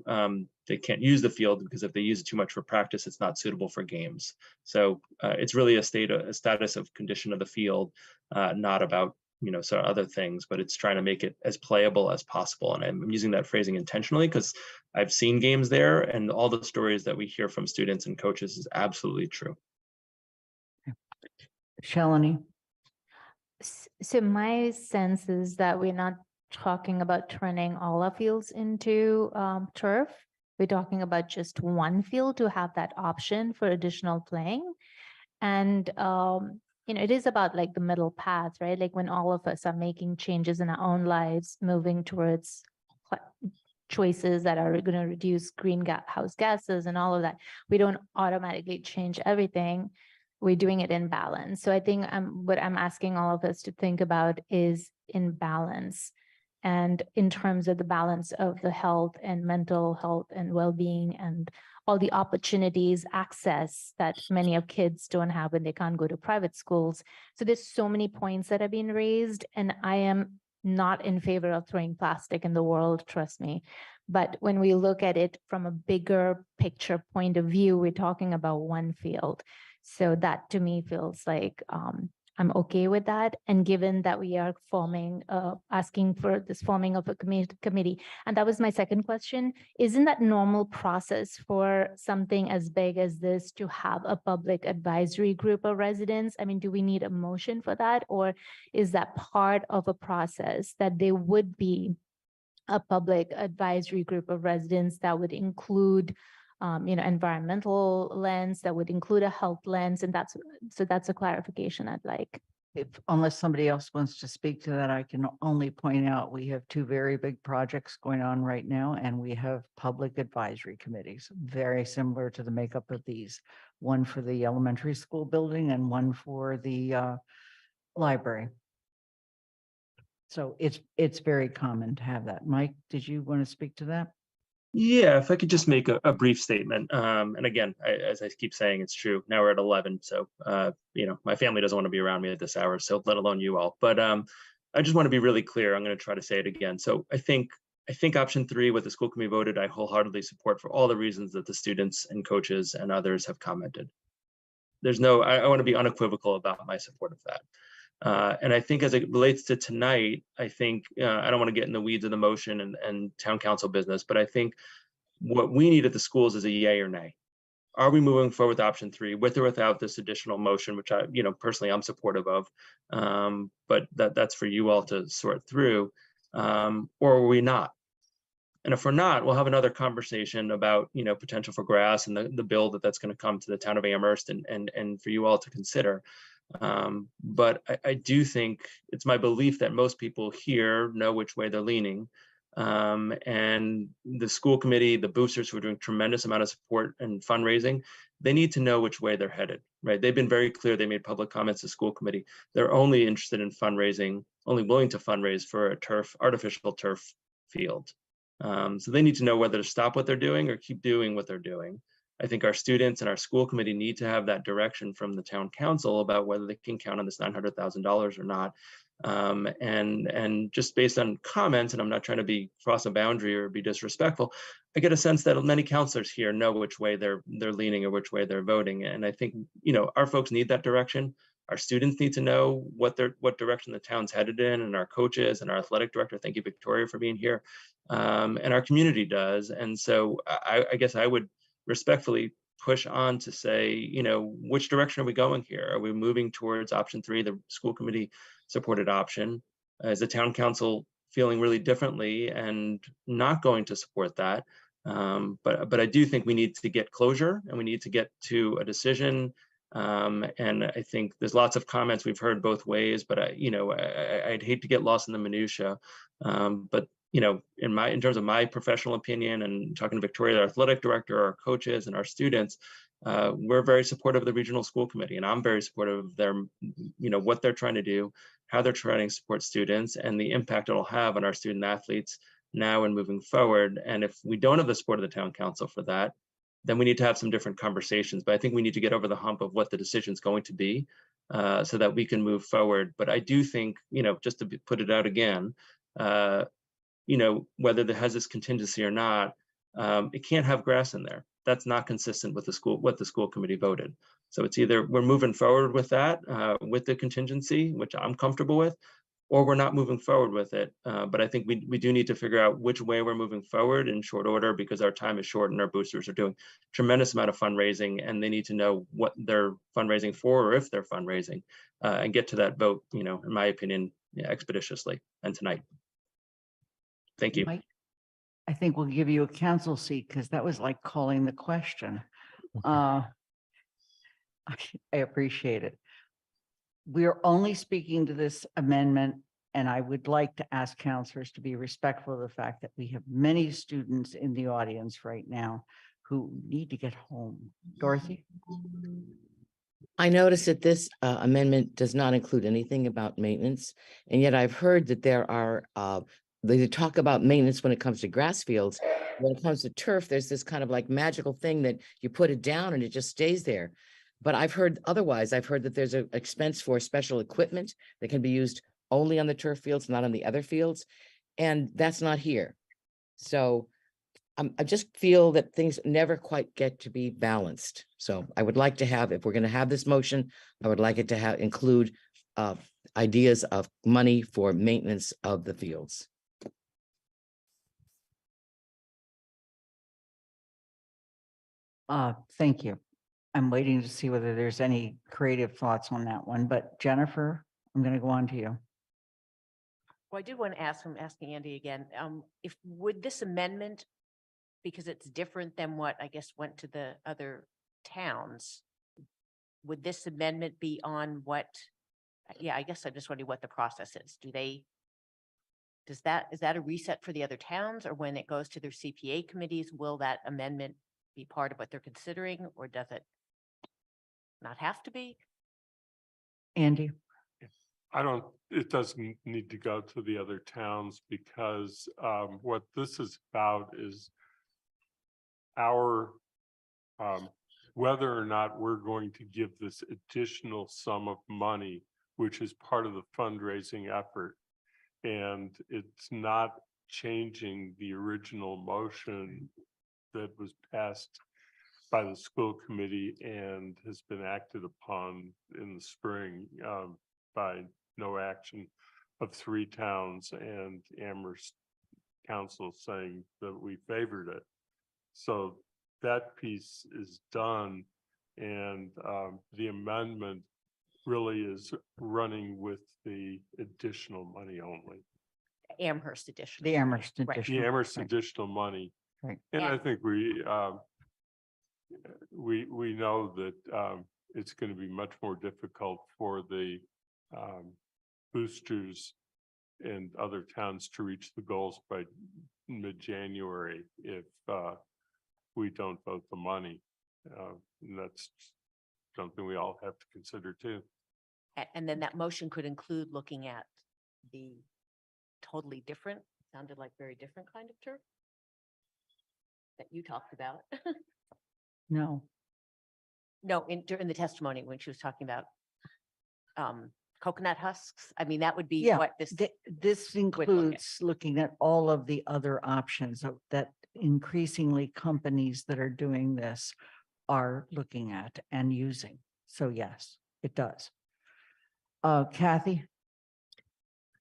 they can't use the field because if they use it too much for practice, it's not suitable for games. So it's really a status of condition of the field, not about sort of other things, but it's trying to make it as playable as possible. And I'm using that phrasing intentionally because I've seen games there, and all the stories that we hear from students and coaches is absolutely true. Shalini? So my sense is that we're not talking about turning all our fields into turf. We're talking about just one field to have that option for additional playing. And it is about like the middle path, right? Like when all of us are making changes in our own lives, moving towards choices that are going to reduce greenhouse gases and all of that, we don't automatically change everything. We're doing it in balance. So I think what I'm asking all of us to think about is in balance, and in terms of the balance of the health and mental health and well-being and all the opportunities, access that many of kids don't have when they can't go to private schools. So there's so many points that have been raised, and I am not in favor of throwing plastic in the world, trust me. But when we look at it from a bigger picture point of view, we're talking about one field. So that to me feels like I'm okay with that. And given that we are asking for this forming of a committee, and that was my second question, isn't that normal process for something as big as this to have a public advisory group of residents? I mean, do we need a motion for that? Or is that part of a process that there would be a public advisory group of residents that would include environmental lens, that would include a health lens, and that's a clarification I'd like. Unless somebody else wants to speak to that, I can only point out we have two very big projects going on right now, and we have public advisory committees, very similar to the makeup of these. One for the elementary school building and one for the library. So it's very common to have that. Mike, did you want to speak to that? Yeah, if I could just make a brief statement. And again, as I keep saying, it's true. Now we're at 11. So, my family doesn't want to be around me at this hour, so let alone you all. But I just want to be really clear. I'm going to try to say it again. So I think option 3, what the school committee voted, I wholeheartedly support for all the reasons that the students and coaches and others have commented. I want to be unequivocal about my support of that. And I think as it relates to tonight, I think I don't want to get in the weeds of the motion and town council business, but I think what we need at the schools is a yay or nay. Are we moving forward with option 3 with or without this additional motion, which I, personally I'm supportive of, but that's for you all to sort through, or are we not? And if we're not, we'll have another conversation about, potential for grass and the bill that's going to come to the town of Amherst and for you all to consider. But I do think it's my belief that most people here know which way they're leaning. And the school committee, the boosters who are doing tremendous amount of support and fundraising, they need to know which way they're headed, right? They've been very clear. They made public comments to school committee. They're only interested in fundraising, only willing to fundraise for a artificial turf field. So they need to know whether to stop what they're doing or keep doing what they're doing. I think our students and our school committee need to have that direction from the town council about whether they can count on this $900,000 or not. And just based on comments, and I'm not trying to cross a boundary or be disrespectful, I get a sense that many counselors here know which way they're leaning or which way they're voting. And I think, our folks need that direction. Our students need to know what direction the town's headed in, and our coaches and our athletic director, thank you, Victoria, for being here, and our community does. And so I guess I would respectfully push on to say, which direction are we going here? Are we moving towards option 3, the school committee supported option? Is the town council feeling really differently and not going to support that? But I do think we need to get closure and we need to get to a decision. And I think there's lots of comments we've heard both ways, but I'd hate to get lost in the minutia. But in terms of my professional opinion and talking to Victoria, our athletic director, our coaches and our students, we're very supportive of the regional school committee, and I'm very supportive of their, what they're trying to do, how they're trying to support students, and the impact it'll have on our student athletes now and moving forward. And if we don't have the support of the town council for that, then we need to have some different conversations. But I think we need to get over the hump of what the decision is going to be, so that we can move forward. But I do think, just to put it out again, whether it has this contingency or not, it can't have grass in there. That's not consistent with what the school committee voted. So it's either we're moving forward with that, with the contingency, which I'm comfortable with, or we're not moving forward with it. But I think we do need to figure out which way we're moving forward in short order, because our time is short and our boosters are doing tremendous amount of fundraising, and they need to know what they're fundraising for, or if they're fundraising, and get to that vote, in my opinion, expeditiously and tonight. Thank you. Mike, I think we'll give you a council seat because that was like calling the question. I appreciate it. We're only speaking to this amendment, and I would like to ask counselors to be respectful of the fact that we have many students in the audience right now who need to get home. Dorothy? I noticed that this amendment does not include anything about maintenance, and yet I've heard that there are they talk about maintenance when it comes to grass fields. When it comes to turf, there's this kind of like magical thing that you put it down and it just stays there. But I've heard otherwise. I've heard that there's an expense for special equipment that can be used only on the turf fields, not on the other fields. And that's not here. So I just feel that things never quite get to be balanced. So I would like to have, if we're going to have this motion, I would like it to have include ideas of money for maintenance of the fields. Thank you. I'm waiting to see whether there's any creative thoughts on that one, but Jennifer, I'm going to go on to you. Well, I did want to ask, I'm asking Andy again, if would this amendment, because it's different than what I guess went to the other towns, would this amendment be on what, yeah, I guess I'm just wondering what the process is. Is that a reset for the other towns, or when it goes to their CPA committees, will that amendment be part of what they're considering, or does it not have to be? Andy? It doesn't need to go to the other towns because what this is about is our whether or not we're going to give this additional sum of money, which is part of the fundraising effort. And it's not changing the original motion that was passed by the school committee and has been acted upon in the spring by no action of 3 towns and Amherst Council saying that we favored it. So that piece is done, and the amendment really is running with the additional money only. Amherst additional. The Amherst Right. additional. The Amherst right. additional money. Right. And I think we know that it's going to be much more difficult for the boosters and other towns to reach the goals by mid-January if we don't vote the money. And that's something we all have to consider too. And then that motion could include looking at the totally different, sounded like very different kind of turf that you talked about. No. No, during the testimony when she was talking about coconut husks. I mean, that would be Yeah, what this. this look at. includes looking at all of the other options that increasingly companies that are doing this are looking at and using. So yes, it does. Kathy?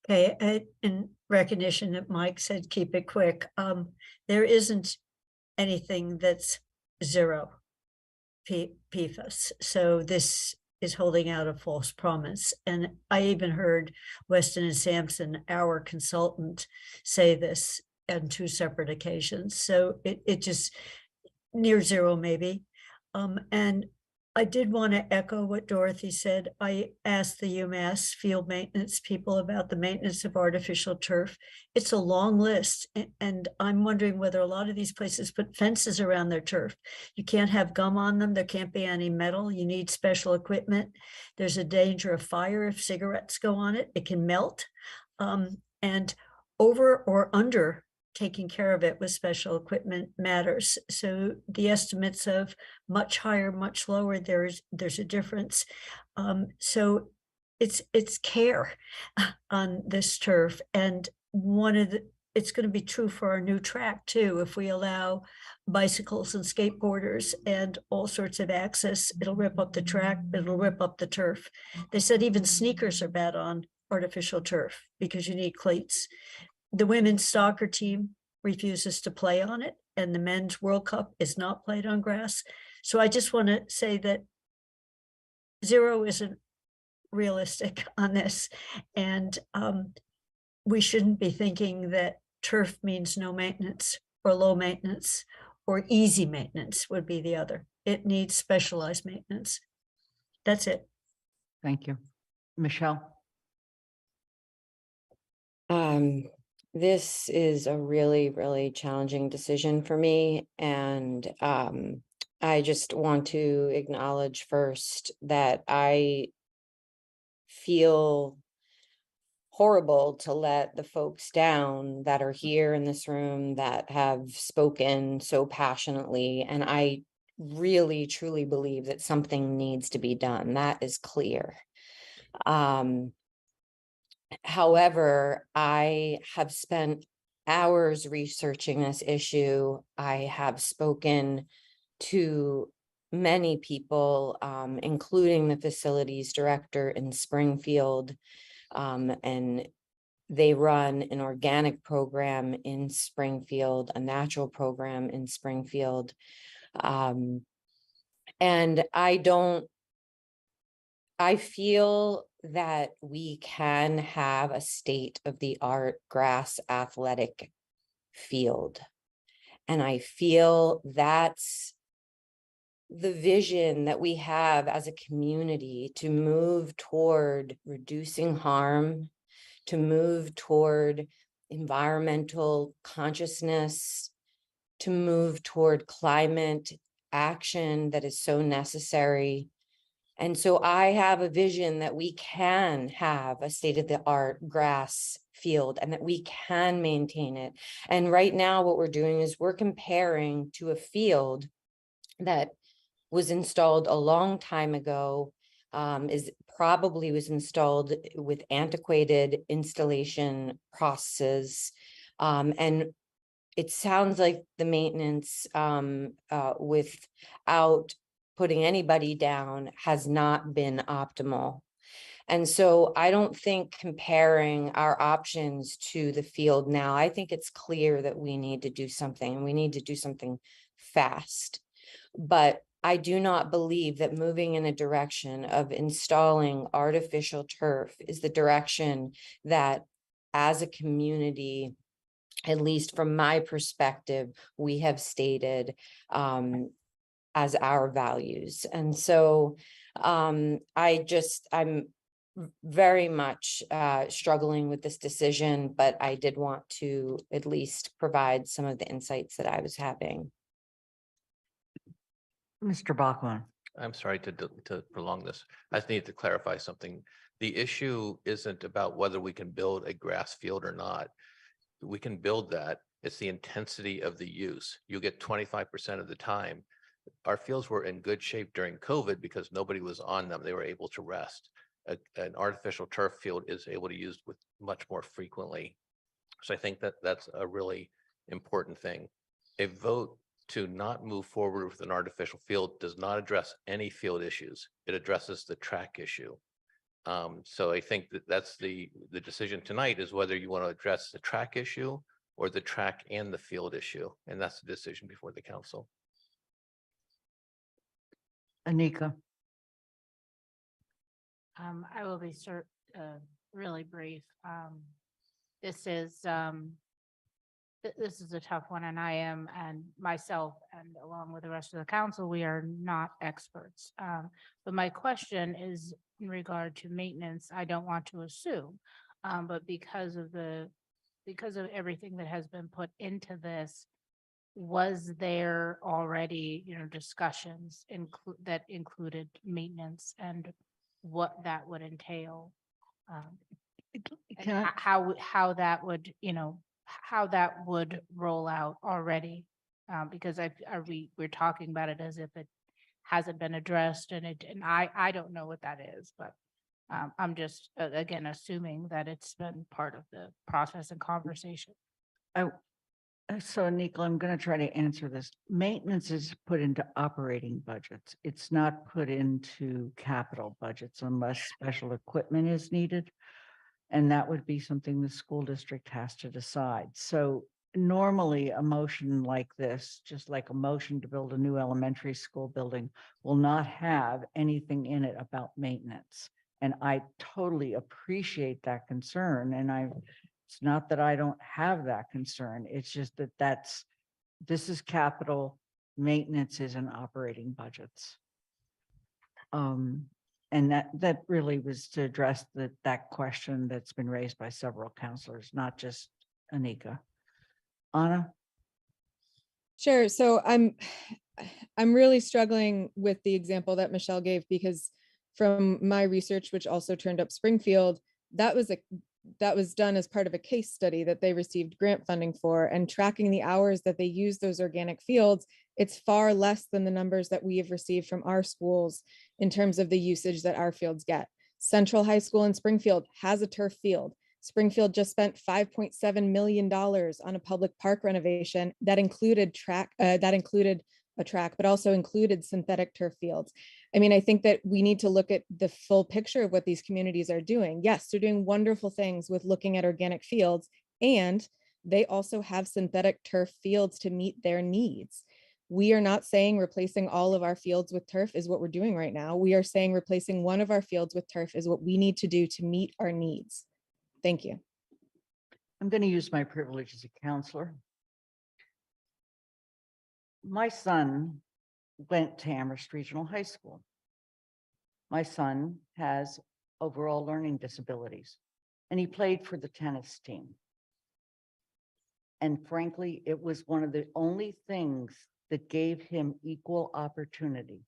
Okay, in recognition that Mike said, keep it quick. There isn't anything that's zero PFAS. So this is holding out a false promise. And I even heard Weston and Sampson, our consultant, say this on 2 separate occasions. So it just near zero maybe. And I did want to echo what Dorothy said. I asked the UMass field maintenance people about the maintenance of artificial turf. It's a long list, and I'm wondering whether a lot of these places put fences around their turf. You can't have gum on them. There can't be any metal. You need special equipment. There's a danger of fire if cigarettes go on it. It can melt. And over or under taking care of it with special equipment matters. So the estimates of much higher, much lower, there's a difference. So it's care on this turf. And it's going to be true for our new track too. If we allow bicycles and skateboarders and all sorts of access, it'll rip up the track, it'll rip up the turf. They said even sneakers are bad on artificial turf because you need cleats. The women's soccer team refuses to play on it, and the men's World Cup is not played on grass. So I just want to say that zero isn't realistic on this. And we shouldn't be thinking that turf means no maintenance or low maintenance or easy maintenance would be the other. It needs specialized maintenance. That's it. Thank you. Michelle? This is a really, really challenging decision for me. And I just want to acknowledge first that I feel horrible to let the folks down that are here in this room that have spoken so passionately. And I really, truly believe that something needs to be done. That is clear. However, I have spent hours researching this issue. I have spoken to many people, including the facilities director in Springfield, and they run an organic program in Springfield, a natural program in Springfield. And I feel that we can have a state-of-the-art grass athletic field. And I feel that's the vision that we have as a community to move toward reducing harm, to move toward environmental consciousness, to move toward climate action that is so necessary. And so I have a vision that we can have a state-of-the-art grass field and that we can maintain it. And right now what we're doing is we're comparing to a field that was installed a long time ago, probably was installed with antiquated installation processes. And it sounds like the maintenance without putting anybody down has not been optimal. And so I don't think comparing our options to the field now, I think it's clear that we need to do something, and we need to do something fast. But I do not believe that moving in a direction of installing artificial turf is the direction that, as a community, at least from my perspective, we have stated as our values. And so I'm very much struggling with this decision, but I did want to at least provide some of the insights that I was having. Mr. Bachman. I'm sorry to prolong this. I just need to clarify something. The issue isn't about whether we can build a grass field or not. We can build that. It's the intensity of the use. You get 25% of the time. Our fields were in good shape during COVID because nobody was on them. They were able to rest. An artificial turf field is able to use with much more frequently. So I think that that's a really important thing. A vote to not move forward with an artificial field does not address any field issues. It addresses the track issue. So I think that that's the decision tonight is whether you want to address the track issue or the track and the field issue. And that's the decision before the council. Anika. I will be really brief. This is a tough one, and I am, and myself, and along with the rest of the council, we are not experts. But my question is in regard to maintenance. I don't want to assume, but because of everything that has been put into this, was there already, discussions that included maintenance and what that would entail? And how that would, how that would roll out already, because we're talking about it as if it hasn't been addressed, and I don't know what that is, but I'm just again assuming that it's been part of the process and conversation. So Anika, I'm going to try to answer this. Maintenance is put into operating budgets. It's not put into capital budgets unless special equipment is needed. And that would be something the school district has to decide. So normally a motion like this, just like a motion to build a new elementary school building, will not have anything in it about maintenance. And I totally appreciate that concern. And it's not that I don't have that concern. It's just that this is capital, maintenance is in operating budgets. And that really was to address that question that's been raised by several counselors, not just Anika. Anna? Sure. So I'm really struggling with the example that Michelle gave, because from my research, which also turned up Springfield, that was done as part of a case study that they received grant funding for, and tracking the hours that they use those organic fields, it's far less than the numbers that we have received from our schools in terms of the usage that our fields get. Central High School in Springfield has a turf field. Springfield just spent $5.7 million on a public park renovation that included a track, but also included synthetic turf fields. I mean, I think that we need to look at the full picture of what these communities are doing. Yes, they're doing wonderful things with looking at organic fields, and they also have synthetic turf fields to meet their needs. We are not saying replacing all of our fields with turf is what we're doing right now. We are saying replacing one of our fields with turf is what we need to do to meet our needs. Thank you. I'm going to use my privilege as a counselor. My son went to Amherst Regional High School. My son has overall learning disabilities, and he played for the tennis team. And frankly, it was one of the only things that gave him equal opportunity.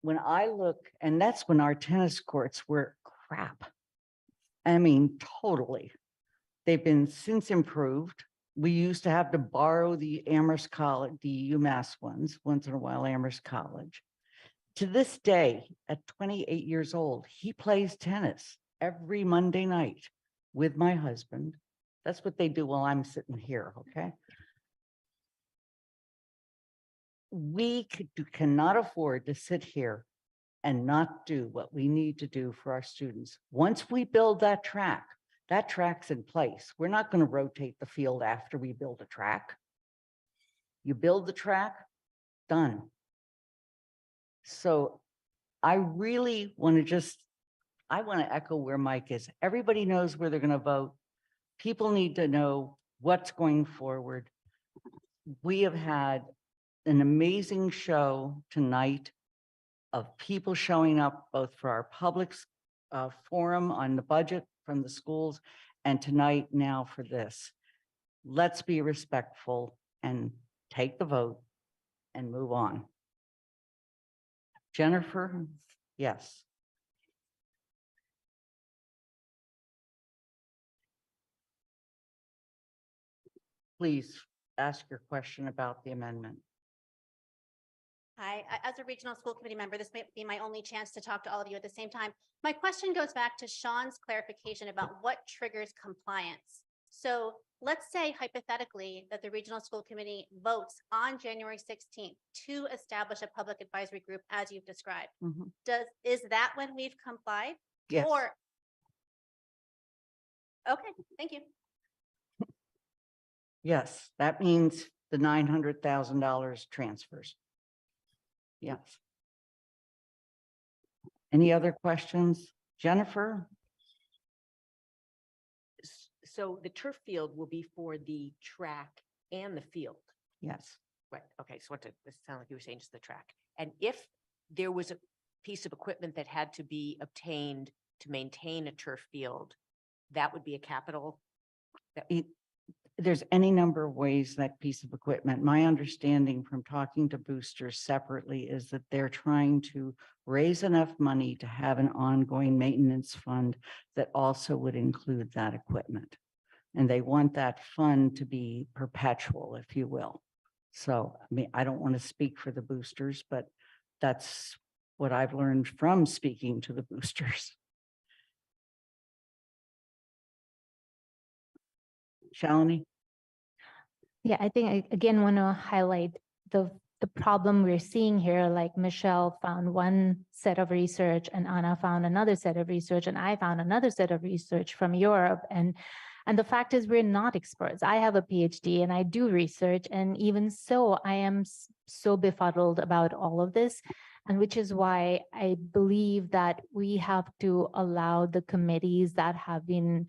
When I look, and that's when our tennis courts were crap. I mean, totally. They've been since improved. We used to have to borrow the Amherst College, the UMass ones, once in a while, Amherst College. To this day, at 28 years old, he plays tennis every Monday night with my husband. That's what they do while I'm sitting here, okay? We cannot afford to sit here and not do what we need to do for our students. Once we build that track's in place. We're not going to rotate the field after we build a track. You build the track, done. So I really want to I want to echo where Mike is. Everybody knows where they're going to vote. People need to know what's going forward. We have had an amazing show tonight of people showing up both for our public forum on the budget from the schools and tonight now for this. Let's be respectful and take the vote and move on. Jennifer, yes. Please ask your question about the amendment. Hi, as a regional school committee member, this may be my only chance to talk to all of you at the same time. My question goes back to Sean's clarification about what triggers compliance. So let's say hypothetically that the regional school committee votes on January 16th to establish a public advisory group as you've described. Is that when we've complied? Yes. Or okay, thank you. Yes, that means the $900,000 transfers. Yes. Any other questions? Jennifer? So the turf field will be for the track and the field. Yes. Right, okay, so this sounded like you were saying just the track. And if there was a piece of equipment that had to be obtained to maintain a turf field, that would be a capital? There's any number of ways that piece of equipment. My understanding from talking to boosters separately is that they're trying to raise enough money to have an ongoing maintenance fund that also would include that equipment. And they want that fund to be perpetual, if you will. So, I mean, I don't want to speak for the boosters, but that's what I've learned from speaking to the boosters. Shalini? Yeah, I think I again want to highlight the problem we're seeing here. Like Michelle found one set of research and Anna found another set of research and I found another set of research from Europe. And the fact is we're not experts. I have a PhD and I do research, and even so, I am so befuddled about all of this. And which is why I believe that we have to allow the committees that have been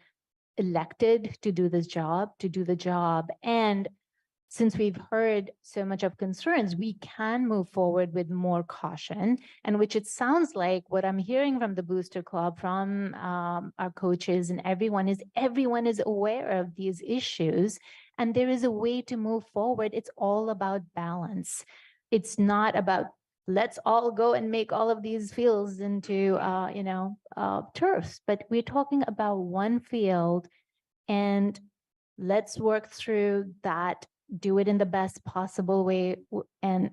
elected to do this job, to do the job. And since we've heard so much of concerns, we can move forward with more caution, and which it sounds like what I'm hearing from the Booster Club, from our coaches and everyone is aware of these issues, and there is a way to move forward. It's all about balance. It's not about let's all go and make all of these fields into turfs, but we're talking about one field, and let's work through that. Do it in the best possible way. And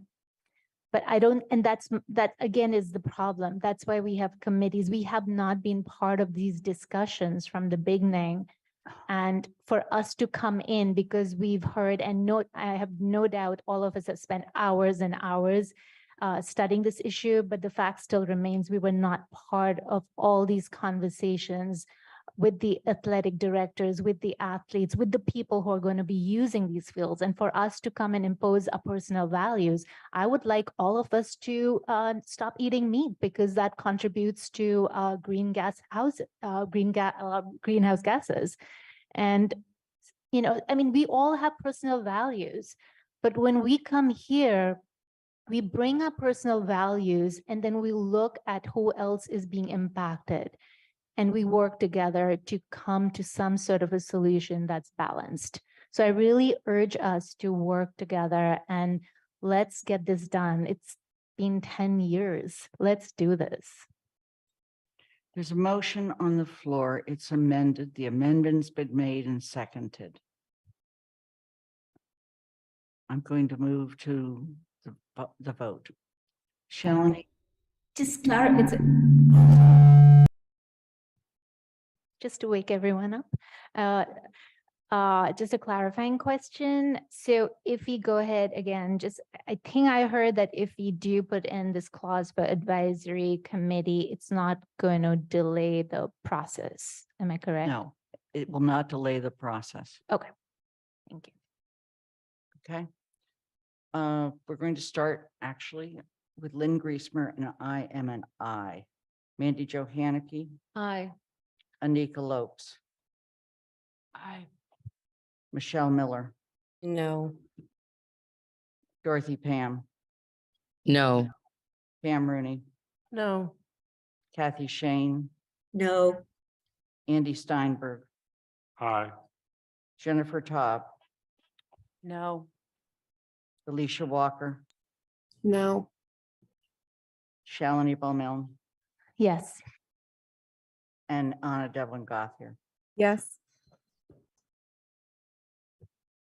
But I don't, and that again is the problem. That's why we have committees. We have not been part of these discussions from the beginning. And for us to come in, because we've heard and I have no doubt all of us have spent hours and hours studying this issue, but the fact still remains we were not part of all these conversations with the athletic directors, with the athletes, with the people who are going to be using these fields. And for us to come and impose our personal values, I would like all of us to stop eating meat, because that contributes to greenhouse gases. And, you know, I mean, we all have personal values, but when we come here, we bring our personal values and then we look at who else is being impacted. And we work together to come to some sort of a solution that's balanced. So I really urge us to work together and let's get this done. It's been 10 years. Let's do this. There's a motion on the floor. It's amended. The amendment's been made and seconded. I'm going to move to the vote. Shalini? Just to wake everyone up. Just a clarifying question. So if we go ahead again, I think I heard that if we do put in this clause for advisory committee, it's not going to delay the process. Am I correct? No, it will not delay the process. Okay. Thank you. Okay. We're going to start actually with Lynn Griesmer, and I am an aye. Mandy Jo Haneke, Aye. Anika Lopes, Aye. Michelle Miller, No. Dorothy Pam, No. Pam Rooney, No. Kathy Shane, No. Andy Steinberg, Aye. Jennifer Taub, No. Alicia Walker, No. Shalini Bowman, Yes. and Anna Devlin Gothier. Yes.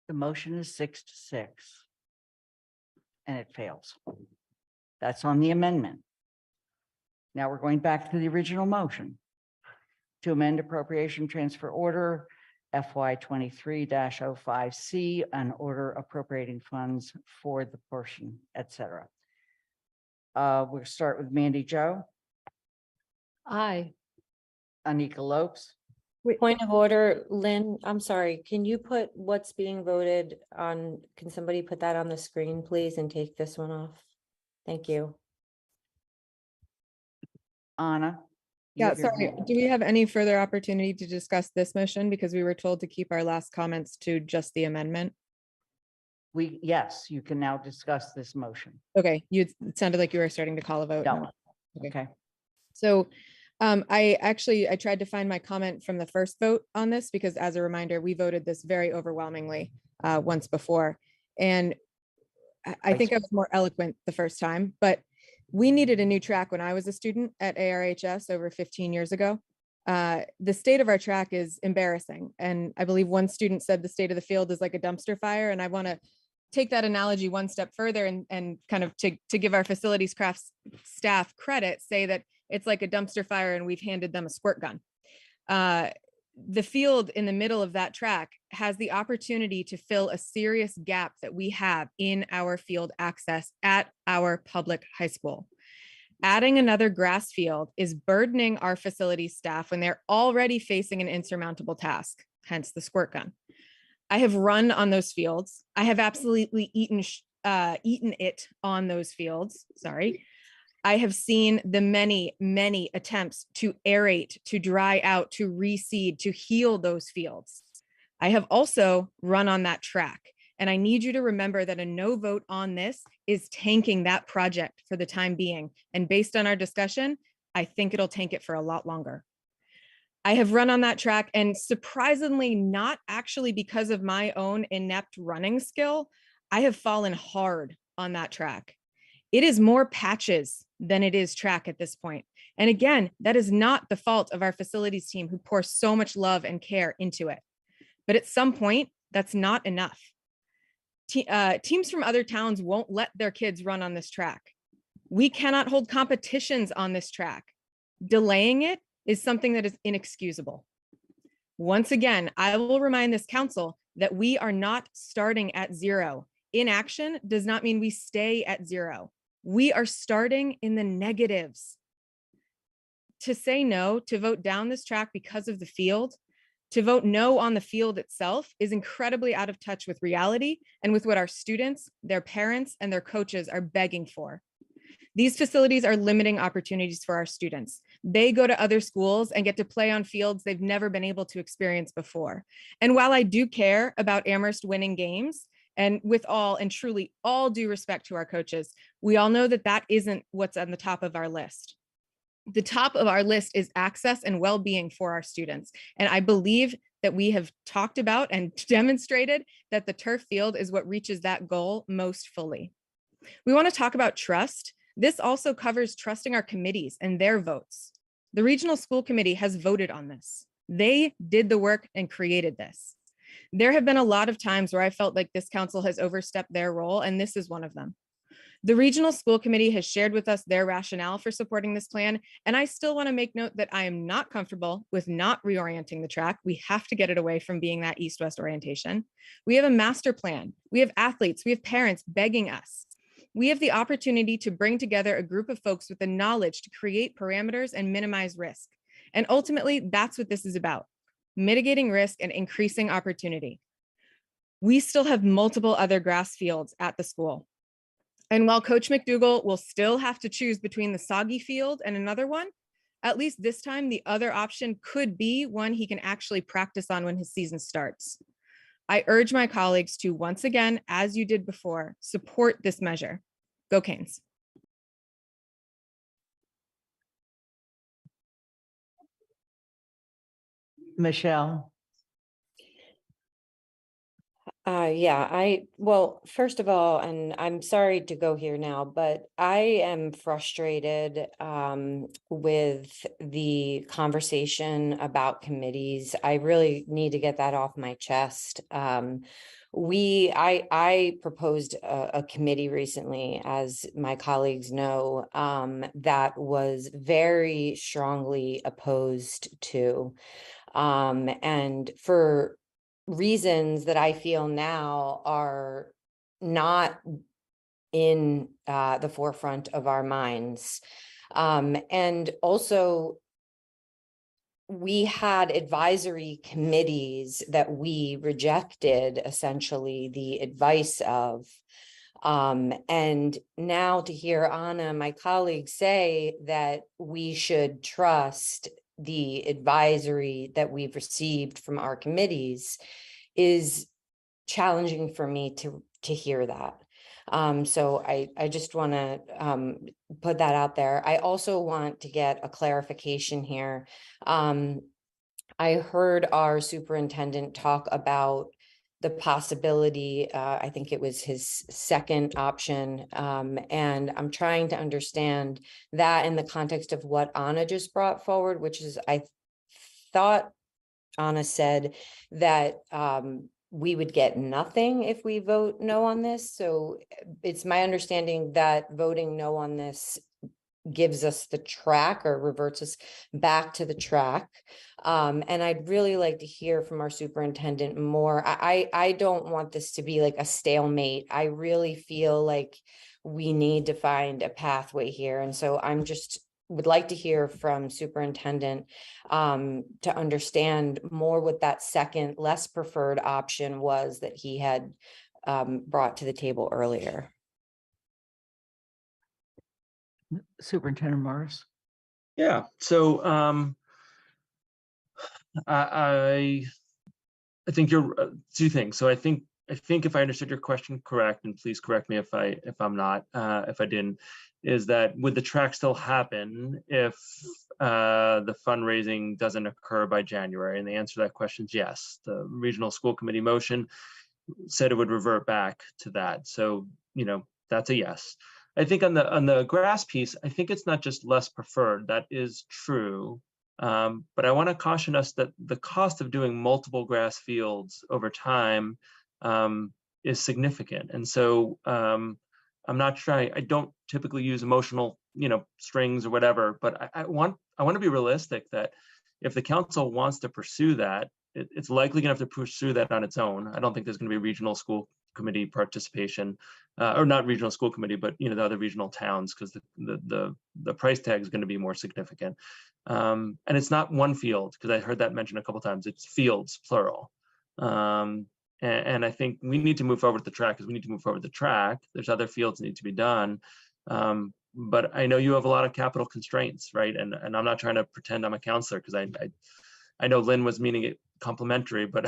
The motion is 6-6. And it fails. That's on the amendment. Now we're going back to the original motion to amend appropriation transfer order FY 23-05C, an order appropriating funds for the portion, etc. We'll start with Mandy Jo, Aye. Anika Lopes, Point of order, Lynn, I'm sorry, can you put what's being voted on, can somebody put that on the screen, please, and take this one off? Thank you. Anna. you Yeah, have your sorry. hand up. Do we have any further opportunity to discuss this motion? Because we were told to keep our last comments to just the amendment. Yes, you can now discuss this motion. Okay, it sounded like you were starting to call a vote. No. Okay. Okay. So I tried to find my comment from the first vote on this, because as a reminder, we voted this very overwhelmingly once before. And I think I was more eloquent the first time, but we needed a new track when I was a student at ARHS over 15 years ago. The state of our track is embarrassing. And I believe one student said the state of the field is like a dumpster fire. And I want to take that analogy one step further and kind of to give our facilities crafts staff credit, say that it's like a dumpster fire and we've handed them a squirt gun. The field in the middle of that track has the opportunity to fill a serious gap that we have in our field access at our public high school. Adding another grass field is burdening our facilities staff when they're already facing an insurmountable task, hence the squirt gun. I have run on those fields. I have absolutely eaten it on those fields. Sorry. I have seen the many, many attempts to aerate, to dry out, to reseed, to heal those fields. I have also run on that track. And I need you to remember that a no vote on this is tanking that project for the time being. And based on our discussion, I think it'll tank it for a lot longer. I have run on that track, and surprisingly, not actually because of my own inept running skill, I have fallen hard on that track. It is more patches than it is track at this point. And again, that is not the fault of our facilities team who pour so much love and care into it. But at some point, that's not enough. teams from other towns won't let their kids run on this track. We cannot hold competitions on this track. Delaying it is something that is inexcusable. Once again, I will remind this council that we are not starting at zero. Inaction does not mean we stay at zero. We are starting in the negatives. To say no, to vote down this track because of the field, to vote no on the field itself is incredibly out of touch with reality and with what our students, their parents, and their coaches are begging for. These facilities are limiting opportunities for our students. They go to other schools and get to play on fields they've never been able to experience before. And while I do care about Amherst winning games, and with all and truly all due respect to our coaches, we all know that that isn't what's on the top of our list. The top of our list is access and well-being for our students. And I believe that we have talked about and demonstrated that the turf field is what reaches that goal most fully. We want to talk about trust. This also covers trusting our committees and their votes. The regional school committee has voted on this. They did the work and created this. There have been a lot of times where I felt like this council has overstepped their role, and this is one of them. The regional school committee has shared with us their rationale for supporting this plan, and I still want to make note that I am not comfortable with not reorienting the track. We have to get it away from being that east-west orientation. We have a master plan. We have athletes. We have parents begging us. We have the opportunity to bring together a group of folks with the knowledge to create parameters and minimize risk. And ultimately, that's what this is about: mitigating risk and increasing opportunity. We still have multiple other grass fields at the school. And while Coach McDougall will still have to choose between the soggy field and another one, at least this time, the other option could be one he can actually practice on when his season starts. I urge my colleagues to, once again, as you did before, support this measure. Go Canes. Michelle. Well, first of all, and I'm sorry to go here now, but I am frustrated with the conversation about committees. I really need to get that off my chest. I proposed a committee recently, as my colleagues know, that was very strongly opposed to, and for reasons that I feel now are not in the forefront of our minds. And also, we had advisory committees that we rejected essentially the advice of. And now to hear Anna, my colleague, say that we should trust the advisory that we've received from our committees is challenging for me to hear that. So I just want to put that out there. I also want to get a clarification here. I heard our superintendent talk about the possibility, I think it was his second option, and I'm trying to understand that in the context of what Anna just brought forward, which is, I thought Anna said that we would get nothing if we vote no on this. So it's my understanding that voting no on this gives us the track or reverts us back to the track. And I'd really like to hear from our superintendent more. I don't want this to be like a stalemate. I really feel like we need to find a pathway here. And so I'm just would like to hear from superintendent to understand more what that second, less preferred option was that he had brought to the table earlier. Superintendent Morris. Yeah, so I think you're two things. So I think if I understood your question correct, and please correct me if I'm not, if I didn't, is that would the track still happen if the fundraising doesn't occur by January? And the answer to that question is yes. The regional school committee motion said it would revert back to that. So, that's a yes. I think on the grass piece, I think it's not just less preferred. That is true. But I want to caution us that the cost of doing multiple grass fields over time is significant. And so I'm not trying, I don't typically use emotional, strings or whatever, but I want to be realistic that if the council wants to pursue that, it's likely gonna have to pursue that on its own. I don't think there's gonna be regional school committee participation, or not regional school committee, but the other regional towns, because the price tag is going to be more significant. And it's not one field, because I heard that mentioned a couple times. It's fields, plural. And I think we need to move forward with the track, because we need to move forward with the track. There's other fields that need to be done. But I know you have a lot of capital constraints, right? And I'm not trying to pretend I'm a counselor, because I know Lynn was meaning it complimentary, but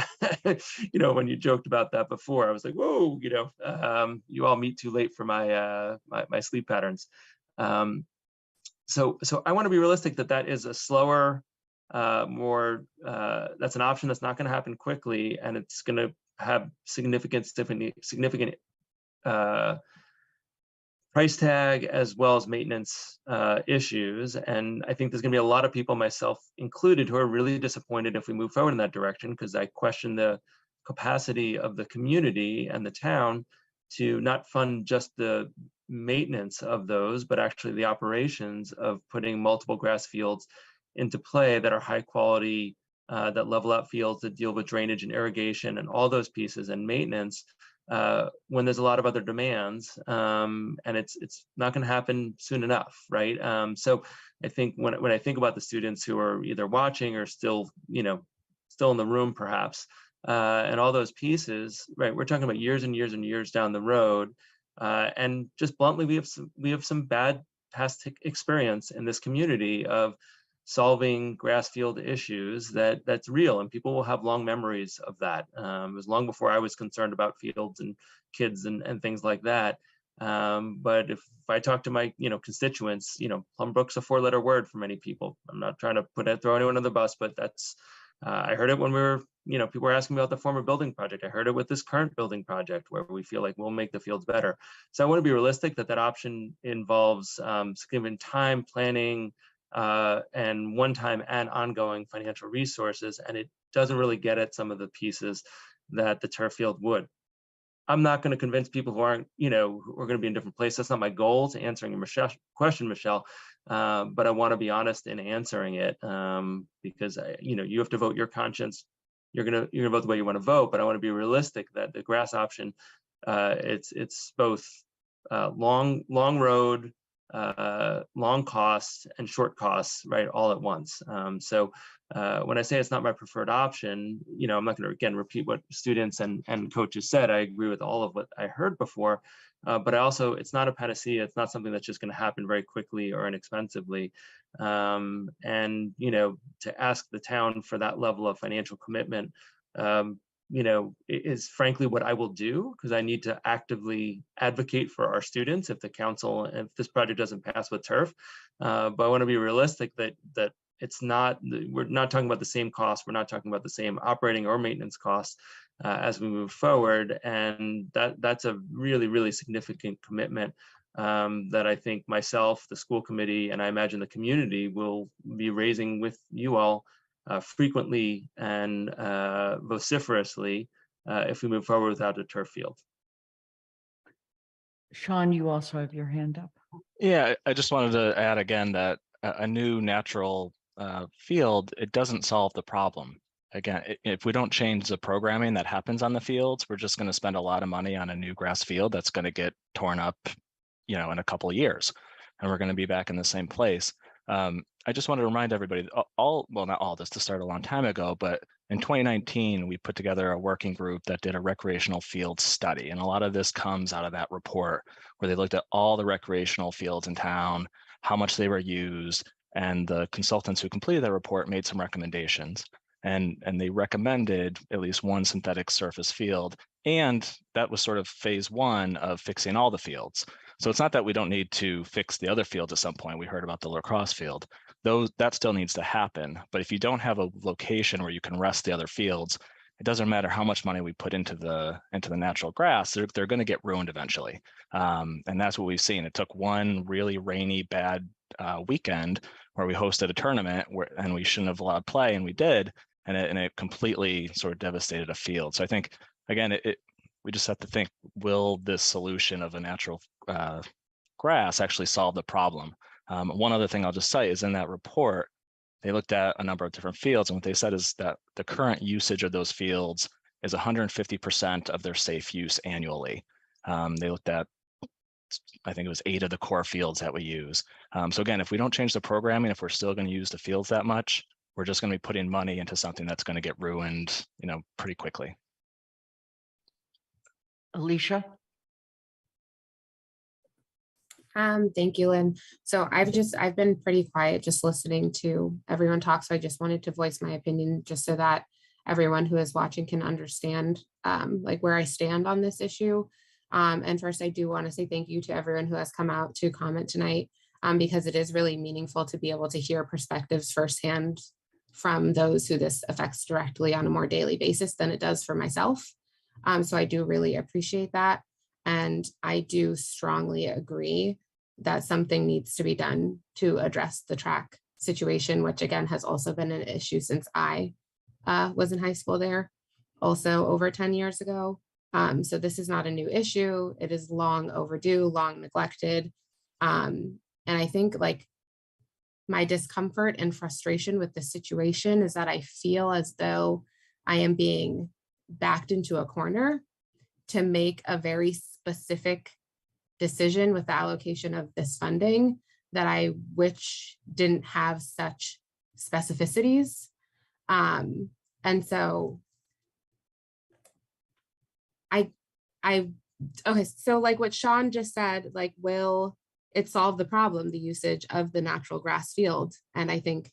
when you joked about that before, I was like, whoa, you all meet too late for my my sleep patterns. So I want to be realistic that is a slower, more that's an option that's not going to happen quickly, and it's going to have significant price tag as well as maintenance issues. And I think there's going to be a lot of people, myself included, who are really disappointed if we move forward in that direction, because I question the capacity of the community and the town to not fund just the maintenance of those, but actually the operations of putting multiple grass fields into play that are high quality, that level out fields, that deal with drainage and irrigation and all those pieces and maintenance. When there's a lot of other demands, and it's not going to happen soon enough, right? So I think when I think about the students who are either watching or still in the room perhaps, and all those pieces, right? We're talking about years and years and years down the road, and just bluntly, we have some bad past experience in this community of solving grass field issues that's real, and people will have long memories of that. It was long before I was concerned about fields and kids and things like that. But if I talk to my constituents, Plumbrook's a 4-letter word for many people. I'm not trying to throw anyone on the bus, but that's I heard it when we were people were asking me about the former building project. I heard it with this current building project, where we feel like we'll make the fields better. So I want to be realistic that option involves significant time, planning, and one-time and ongoing financial resources, and it doesn't really get at some of the pieces that the turf field would. I'm not going to convince people who aren't, who are going to be in different places. That's not my goal to answering your question, Michelle. But I want to be honest in answering it, because you have to vote your conscience. You're gonna vote the way you want to vote, but I want to be realistic that the grass option, it's both long road, long costs and short costs, right, all at once. So when I say it's not my preferred option, I'm not going to again repeat what students and coaches said. I agree with all of what I heard before, but it's not a panacea. It's not something that's just going to happen very quickly or inexpensively. And to ask the town for that level of financial commitment, is frankly what I will do, because I need to actively advocate for our students if this project doesn't pass with turf. But I want to be realistic that we're not talking about the same cost. We're not talking about the same operating or maintenance costs as we move forward. And that's a really, really significant commitment that I think myself, the school committee, and I imagine the community will be raising with you all frequently and vociferously if we move forward without a turf field. Sean, you also have your hand up. Yeah, I just wanted to add again that a new natural field, it doesn't solve the problem. Again, if we don't change the programming that happens on the fields, we're just going to spend a lot of money on a new grass field that's going to get torn up, in a couple of years, and we're going to be back in the same place. I just want to remind everybody, well, not all this to start a long time ago, but in 2019, we put together a working group that did a recreational field study. And a lot of this comes out of that report, where they looked at all the recreational fields in town, how much they were used, and the consultants who completed that report made some recommendations. And they recommended at least one synthetic surface field. And that was sort of phase 1 of fixing all the fields. So it's not that we don't need to fix the other fields at some point. We heard about the lacrosse field. That still needs to happen. But if you don't have a location where you can rest the other fields, it doesn't matter how much money we put into the natural grass, they're going to get ruined eventually. And that's what we've seen. It took one really rainy, bad weekend where we hosted a tournament and we shouldn't have allowed play, and we did, and it completely sort of devastated a field. So I think, again, we just have to think, will this solution of a natural grass actually solve the problem? One other thing I'll just cite is in that report, they looked at a number of different fields, and what they said is that the current usage of those fields is 150% of their safe use annually. They looked at, I think it was 8 of the core fields that we use. So again, if we don't change the programming, if we're still going to use the fields that much, we're just going to be putting money into something that's going to get ruined, pretty quickly. Alicia? Thank you, Lynn. So I've been pretty quiet just listening to everyone talk. So I just wanted to voice my opinion just so that everyone who is watching can understand like where I stand on this issue. And first, I do want to say thank you to everyone who has come out to comment tonight, because it is really meaningful to be able to hear perspectives firsthand from those who this affects directly on a more daily basis than it does for myself. So I do really appreciate that. And I do strongly agree that something needs to be done to address the track situation, which again has also been an issue since I was in high school there, also over 10 years ago. So this is not a new issue. It is long overdue, long neglected. And I think like my discomfort and frustration with the situation is that I feel as though I am being backed into a corner to make a very specific decision with the allocation of this funding that I wish didn't have such specificities. And so okay, so like what Sean just said, like, will it solve the problem, the usage of the natural grass field? And I think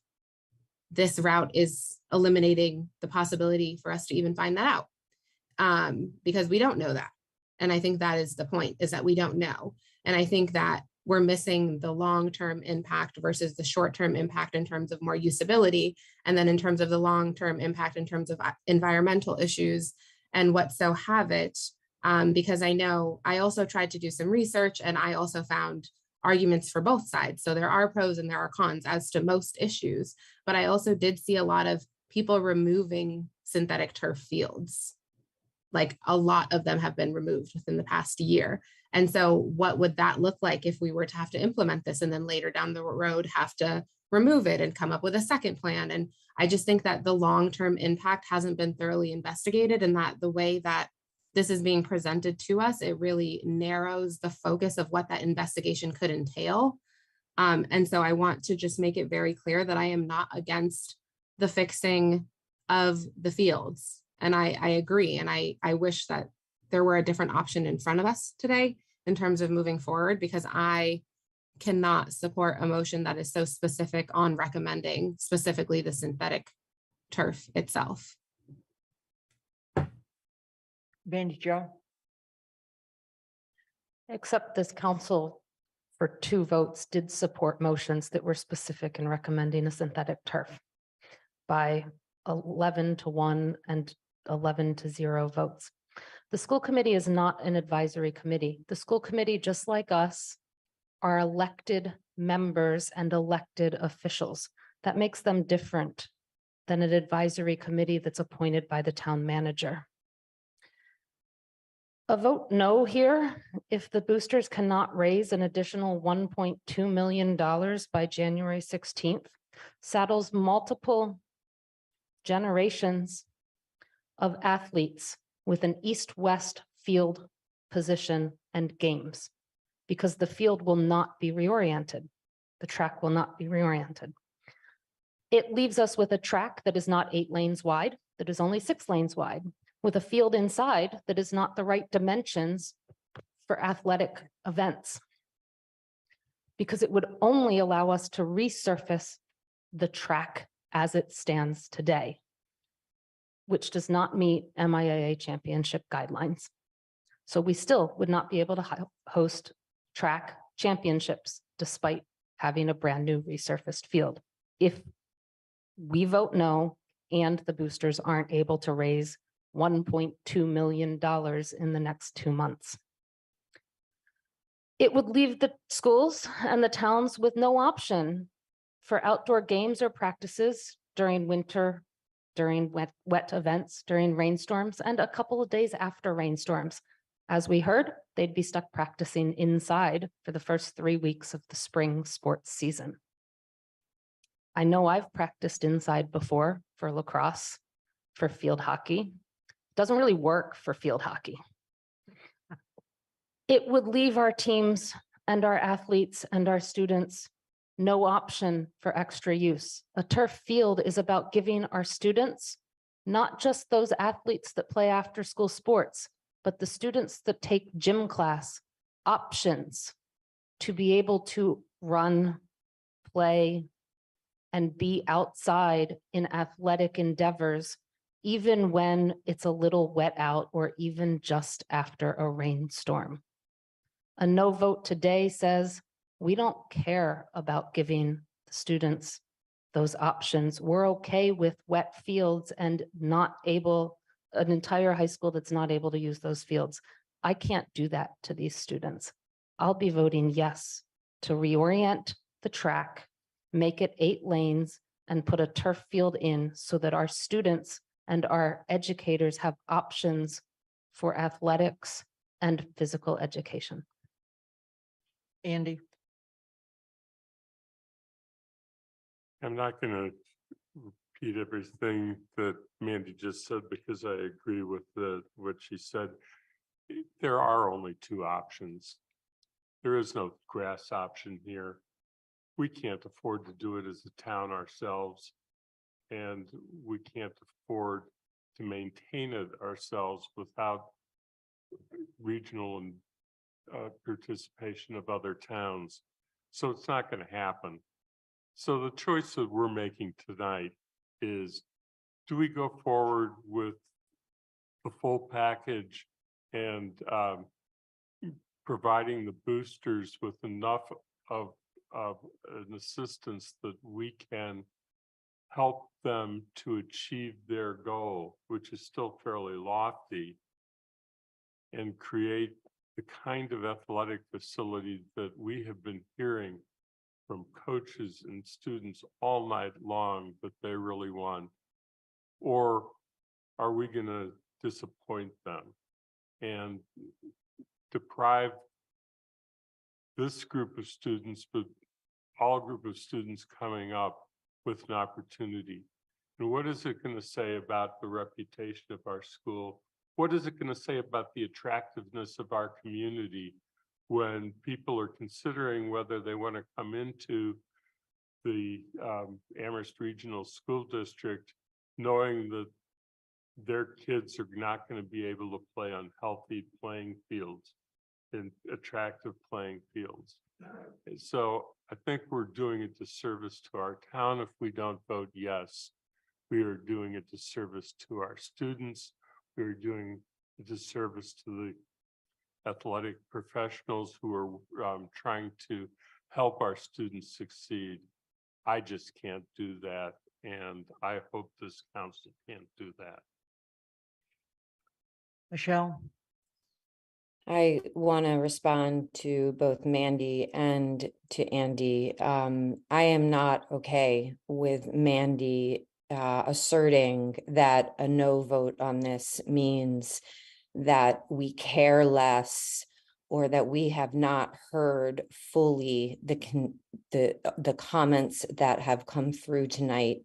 this route is eliminating the possibility for us to even find that out, because we don't know that. And I think that is the point, is that we don't know. And I think that we're missing the long-term impact versus the short-term impact in terms of more usability. And then in terms of the long-term impact in terms of environmental issues and what so have it. Because I know I also tried to do some research and I also found arguments for both sides. So there are pros and there are cons as to most issues, but I also did see a lot of people removing synthetic turf fields. Like a lot of them have been removed within the past year. And so what would that look like if we were to have to implement this and then later down the road have to remove it and come up with a second plan? And I just think that the long-term impact hasn't been thoroughly investigated, and that the way that this is being presented to us, it really narrows the focus of what that investigation could entail. And so I want to just make it very clear that I am not against the fixing of the fields. And I agree. And I wish that there were a different option in front of us today in terms of moving forward, because I cannot support a motion that is so specific on recommending specifically the synthetic turf itself. Mandy Jo? Except this council for 2 votes did support motions that were specific in recommending a synthetic turf by 11-1 and 11-0 votes. The school committee is not an advisory committee. The school committee, just like us, are elected members and elected officials. That makes them different than an advisory committee that's appointed by the town manager. A vote no here, if the boosters cannot raise an additional $1.2 million by January 16th, saddles multiple generations of athletes with an east-west field position and games, because the field will not be reoriented. The track will not be reoriented. It leaves us with a track that is not 8 lanes wide, that is only 6 lanes wide, with a field inside that is not the right dimensions for athletic events, because it would only allow us to resurface the track as it stands today, which does not meet MIAA championship guidelines. So we still would not be able to host track championships despite having a brand new resurfaced field if we vote no and the boosters aren't able to raise $1.2 million in the next 2 months. It would leave the schools and the towns with no option for outdoor games or practices during winter during wet events, during rainstorms, and a couple of days after rainstorms. As we heard, they'd be stuck practicing inside for the first 3 weeks of the spring sports season. I know I've practiced inside before for lacrosse, for field hockey. Doesn't really work for field hockey. It would leave our teams and our athletes and our students no option for extra use. A turf field is about giving our students, not just those athletes that play after school sports, but the students that take gym class, options to be able to run, play, and be outside in athletic endeavors, even when it's a little wet out or even just after a rainstorm. A no vote today says we don't care about giving the students those options. We're okay with wet fields and not able, an entire high school that's not able to use those fields. I can't do that to these students. I'll be voting yes to reorient the track, make it 8 lanes, and put a turf field in so that our students and our educators have options for athletics and physical education. Andy? I'm not going to repeat everything that Mandy just said because I agree with what she said. There are only 2 options. There is no grass option here. We can't afford to do it as a town ourselves, and we can't afford to maintain it ourselves without regional and participation of other towns. So it's not going to happen. So the choice that we're making tonight is, do we go forward with the full package and providing the boosters with enough of an assistance that we can help them to achieve their goal, which is still fairly lofty, and create the kind of athletic facility that we have been hearing from coaches and students all night long that they really want? Or are we going to disappoint them and deprive this group of students, but all group of students coming up, with an opportunity? And what is it going to say about the reputation of our school? What is it going to say about the attractiveness of our community when people are considering whether they want to come into the Amherst Regional School District, knowing that their kids are not going to be able to play on healthy playing fields and attractive playing fields? And so I think we're doing a disservice to our town if we don't vote yes. We are doing a disservice to our students. We are doing a disservice to the athletic professionals who are trying to help our students succeed. I just can't do that, and I hope this council can't do that. Michelle? I want to respond to both Mandy and to Andy. I am not okay with Mandy asserting that a no vote on this means that we care less or that we have not heard fully the comments that have come through tonight.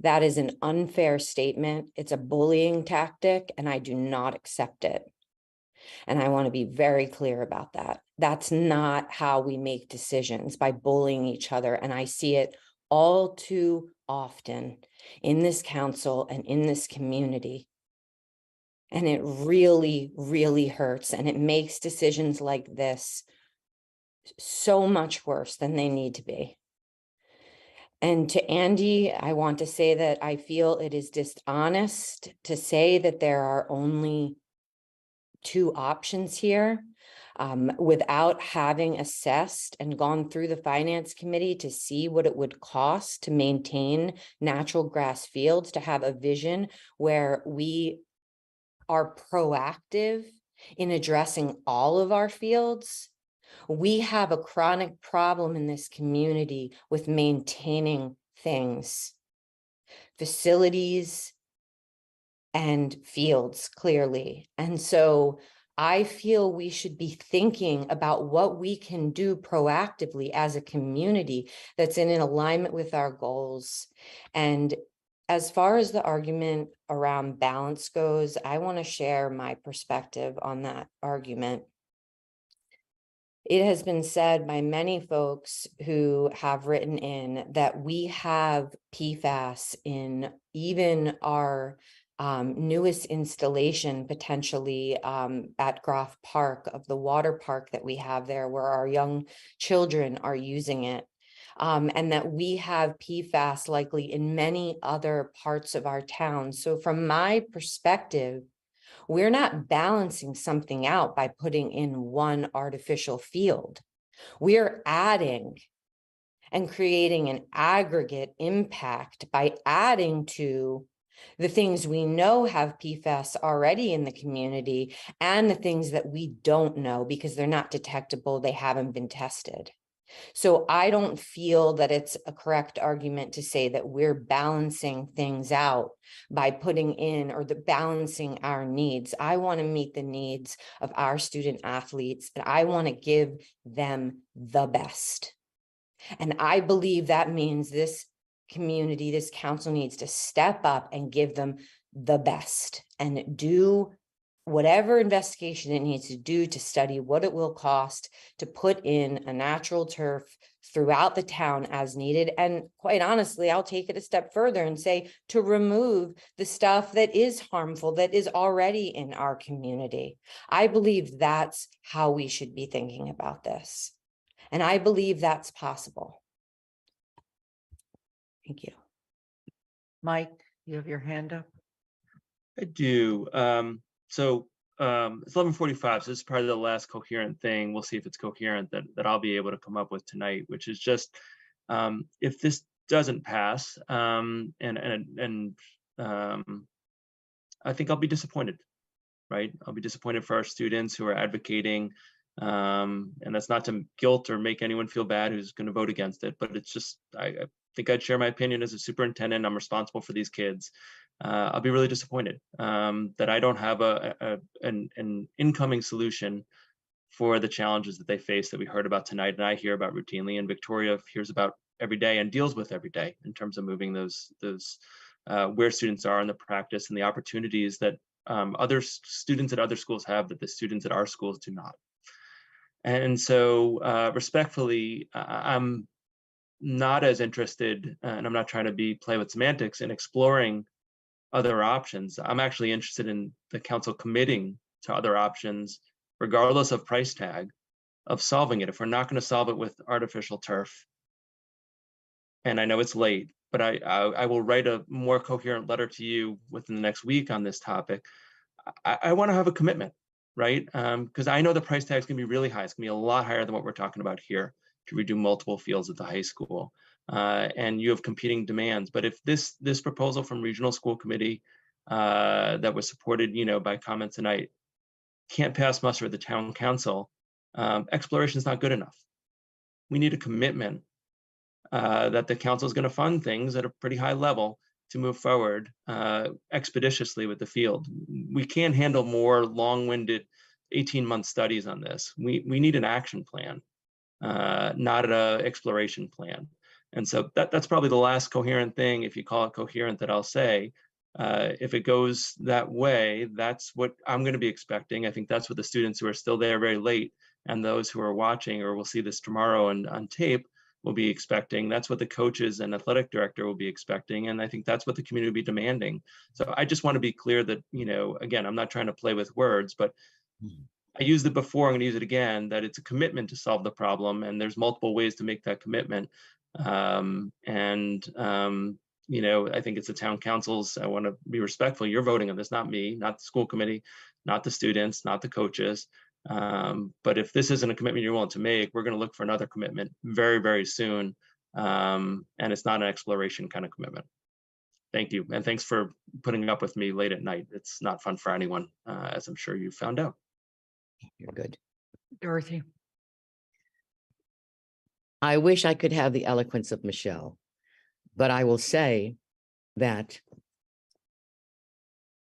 That is an unfair statement. It's a bullying tactic, and I do not accept it. And I want to be very clear about that. That's not how we make decisions, by bullying each other. And I see it all too often in this council and in this community. And it really, really hurts. And it makes decisions like this so much worse than they need to be. And to Andy, I want to say that I feel it is dishonest to say that there are only 2 options here, without having assessed and gone through the finance committee to see what it would cost to maintain natural grass fields, to have a vision where we are proactive in addressing all of our fields. We have a chronic problem in this community with maintaining things, facilities, and fields clearly. And so I feel we should be thinking about what we can do proactively as a community that's in alignment with our goals. And as far as the argument around balance goes, I want to share my perspective on that argument. It has been said by many folks who have written in that we have PFAS in even our newest installation, potentially at Groff Park, of the water park that we have there, where our young children are using it. And that we have PFAS likely in many other parts of our town. So from my perspective, we're not balancing something out by putting in one artificial field. We're adding and creating an aggregate impact by adding to the things we know have PFAS already in the community and the things that we don't know because they're not detectable, they haven't been tested. So I don't feel that it's a correct argument to say that we're balancing things out by putting in or balancing our needs. I want to meet the needs of our student athletes, and I want to give them the best. And I believe that means this community, this council needs to step up and give them the best and do whatever investigation it needs to do to study what it will cost to put in a natural turf throughout the town as needed. And quite honestly, I'll take it a step further and say to remove the stuff that is harmful, that is already in our community. I believe that's how we should be thinking about this. And I believe that's possible. Thank you. Mike, you have your hand up? I do. It's 11:45, so this is probably the last coherent thing. We'll see if it's coherent that I'll be able to come up with tonight, which is just if this doesn't pass, I think I'll be disappointed, right? I'll be disappointed for our students who are advocating, and that's not to guilt or make anyone feel bad who's going to vote against it, but it's just I think I'd share my opinion as a superintendent. I'm responsible for these kids. I'll be really disappointed that I don't have an incoming solution for the challenges that they face that we heard about tonight and I hear about routinely, and Victoria hears about every day and deals with every day in terms of moving those where students are in the practice and the opportunities that other students at other schools have that the students at our schools do not. And so respectfully, I'm not as interested, and I'm not trying to play with semantics, in exploring other options. I'm actually interested in the council committing to other options, regardless of price tag, of solving it. If we're not going to solve it with artificial turf, and I know it's late, but I will write a more coherent letter to you within the next week on this topic. I want to have a commitment, right? Because I know the price tag is going to be really high. It's going to be a lot higher than what we're talking about here to redo multiple fields at the high school. And you have competing demands. But if this proposal from Regional School Committee that was supported, by comments tonight can't pass muster at the town council, exploration is not good enough. We need a commitment that the council is going to fund things at a pretty high level to move forward expeditiously with the field. We can't handle more long-winded 18-month studies on this. We need an action plan, not an exploration plan. And so that's probably the last coherent thing, if you call it coherent, that I'll say. If it goes that way, that's what I'm going to be expecting. I think that's what the students who are still there very late and those who are watching or will see this tomorrow and on tape will be expecting. That's what the coaches and athletic director will be expecting. And I think that's what the community will be demanding. So I just want to be clear that, again, I'm not trying to play with words, but I used it before, I'm going to use it again, that it's a commitment to solve the problem. And there's multiple ways to make that commitment. I think it's the town councils. I want to be respectful. You're voting on this, not me, not the school committee, not the students, not the coaches. But if this isn't a commitment you're willing to make, we're going to look for another commitment very, very soon. And it's not an exploration kind of commitment. Thank you. And thanks for putting up with me late at night. It's not fun for anyone, as I'm sure you found out. You're good. Dorothy. I wish I could have the eloquence of Michelle, but I will say that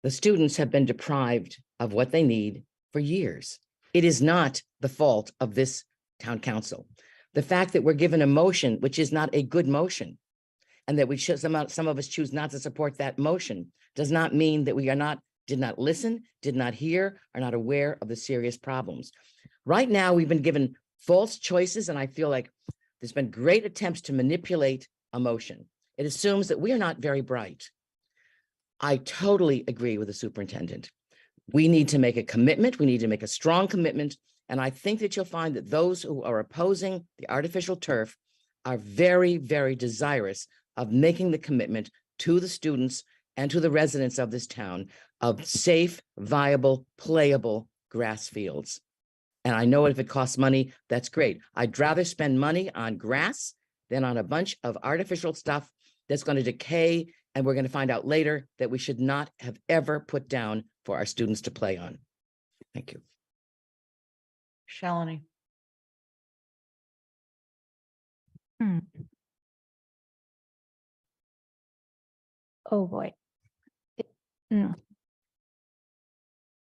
The students have been deprived of what they need for years. It is not the fault of this town council. The fact that we're given a motion, which is not a good motion, and that we should, some of us choose not to support that motion, does not mean that we did not listen, did not hear, are not aware of the serious problems. Right now, we've been given false choices, and I feel like there's been great attempts to manipulate emotion. It assumes that we are not very bright. I totally agree with the superintendent. We need to make a commitment. We need to make a strong commitment. And I think that you'll find that those who are opposing the artificial turf are very, very desirous of making the commitment to the students and to the residents of this town of safe, viable, playable grass fields. And I know if it costs money, that's great. I'd rather spend money on grass than on a bunch of artificial stuff that's going to decay. And we're going to find out later that we should not have ever put down for our students to play on. Thank you. Shalini. Oh, boy.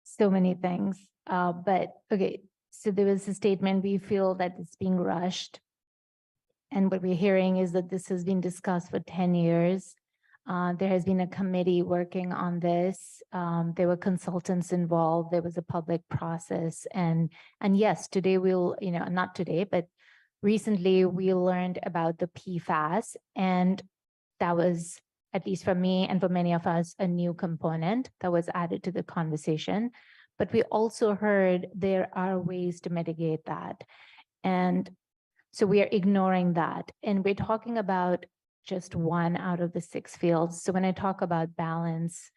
So many things. But okay, so there was a statement, we feel that it's being rushed. And what we're hearing is that this has been discussed for 10 years. There has been a committee working on this. There were consultants involved. There was a public process. And yes, today we'll, not today, but recently we learned about the PFAS. And that was, at least for me and for many of us, a new component that was added to the conversation. But we also heard there are ways to mitigate that. And so we are ignoring that. And we're talking about just 1 out of the 6 fields. So when I talk about balance,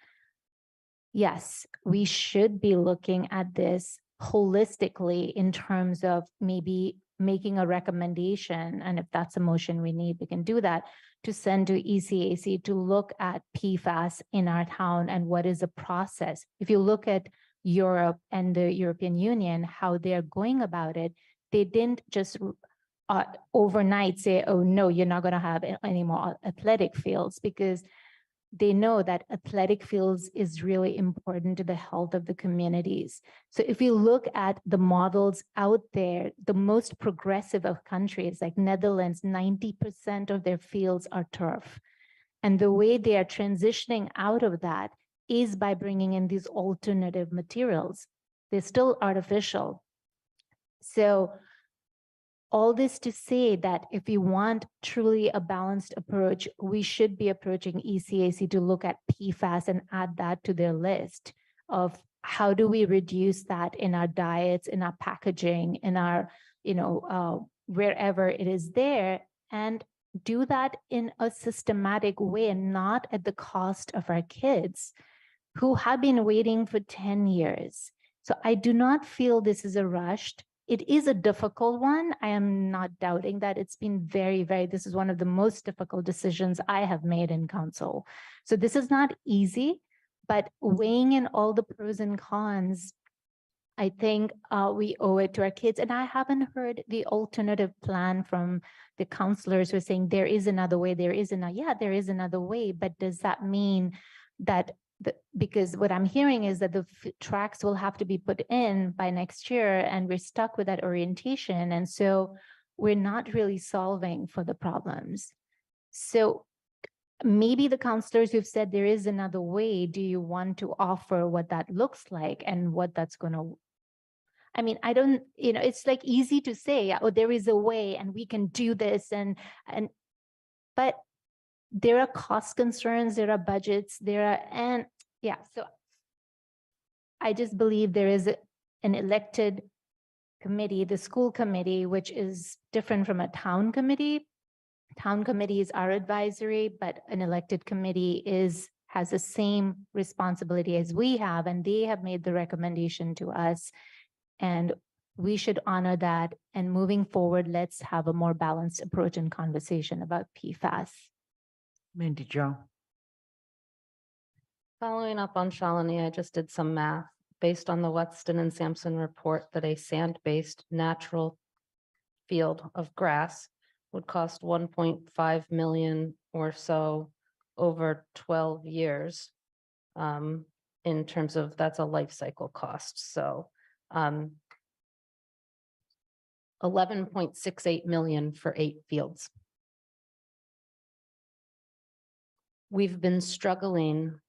yes, we should be looking at this holistically in terms of maybe making a recommendation. And if that's a motion we need, we can do that, to send to ECAC to look at PFAS in our town and what is the process. If you look at Europe and the European Union, how they're going about it, they didn't just overnight say, oh no, you're not going to have any more athletic fields, because they know that athletic fields is really important to the health of the communities. So if you look at the models out there, the most progressive of countries like Netherlands, 90% of their fields are turf. And the way they are transitioning out of that is by bringing in these alternative materials. They're still artificial. So all this to say that if we want truly a balanced approach, we should be approaching ECAC to look at PFAS and add that to their list of how do we reduce that in our diets, in our packaging, in our, wherever it is there, and do that in a systematic way and not at the cost of our kids who have been waiting for 10 years. So I do not feel this is a rushed. It is a difficult one. I am not doubting that. It's been very, this is one of the most difficult decisions I have made in council. So this is not easy, but weighing in all the pros and cons, I think we owe it to our kids. And I haven't heard the alternative plan from the counselors who are saying there is another way, there is another way, but does that mean that because what I'm hearing is that the tracks will have to be put in by next year and we're stuck with that orientation. And so we're not really solving for the problems. So maybe the counselors who've said there is another way, do you want to offer what that looks like and what that's going to, I mean, I don't, it's like easy to say, oh, there is a way and we can do this. But there are cost concerns, there are budgets, so I just believe there is an elected committee, the school committee, which is different from a town committee. Town committees are advisory, but an elected committee has the same responsibility as we have, and they have made the recommendation to us. And we should honor that. And moving forward, let's have a more balanced approach and conversation about PFAS. Mandy Jo. Following up on Shalini, I just did some math based on the Weston and Sampson report that a sand-based natural field of grass would cost 1.5 million or so over 12 years. in terms of, that's a life cycle cost, so 11.68 million for 8 fields. We've been struggling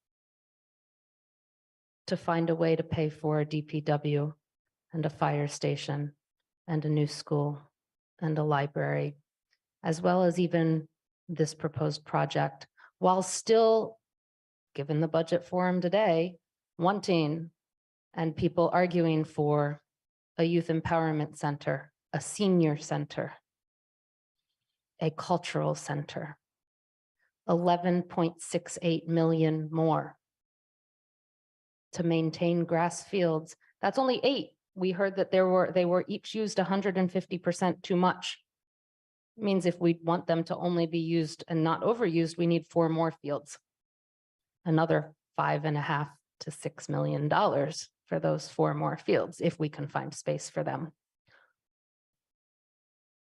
to find a way to pay for a DPW and a fire station and a new school and a library, as well as even this proposed project, while still, given the budget forum today, wanting and people arguing for a youth empowerment center, a senior center, a cultural center, 11.68 million more to maintain grass fields. That's only 8. We heard that they were each used 150% too much. Means if we want them to only be used and not overused, we need 4 more fields. Another $5.5 to $6 million for those 4 more fields, if we can find space for them.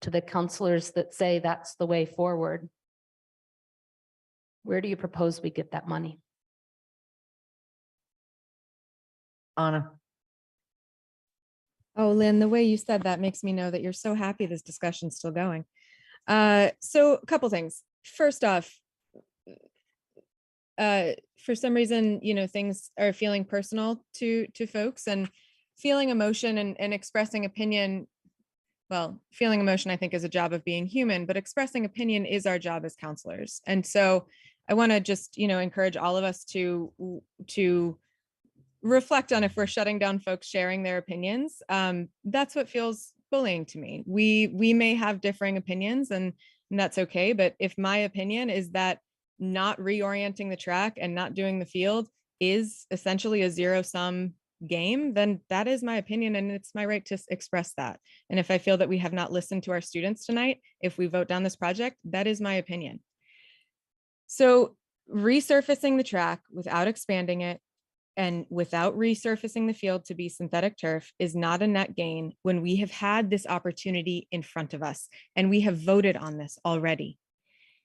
To the counselors that say that's the way forward, where do you propose we get that money? Anna. Oh, Lynn, the way you said that makes me know that you're so happy this discussion's still going. So a couple things. First off, for some reason, things are feeling personal to folks, and feeling emotion and expressing opinion. Well, feeling emotion, I think, is a job of being human, but expressing opinion is our job as counselors. And so I want to just, encourage all of us to reflect on, if we're shutting down folks sharing their opinions. That's what feels bullying to me. We may have differing opinions, and that's okay. But if my opinion is that not reorienting the track and not doing the field is essentially a zero-sum game, then that is my opinion, and it's my right to express that. And if I feel that we have not listened to our students tonight, if we vote down this project, that is my opinion. So resurfacing the track without expanding it and without resurfacing the field to be synthetic turf is not a net gain when we have had this opportunity in front of us and we have voted on this already.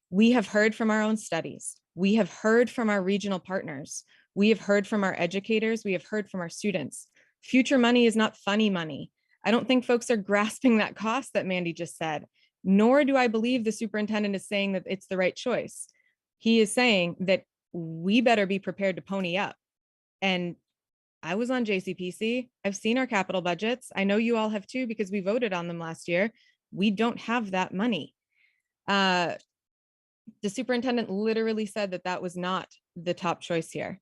We have heard from our own studies. We have heard from our regional partners. We have heard from our educators. We have heard from our students. Future money is not funny money. I don't think folks are grasping that cost that Mandy just said, nor do I believe the superintendent is saying that it's the right choice. He is saying that we better be prepared to pony up. And I was on JCPC. I've seen our capital budgets. I know you all have too, because we voted on them last year. We don't have that money. The superintendent literally said that that was not the top choice here.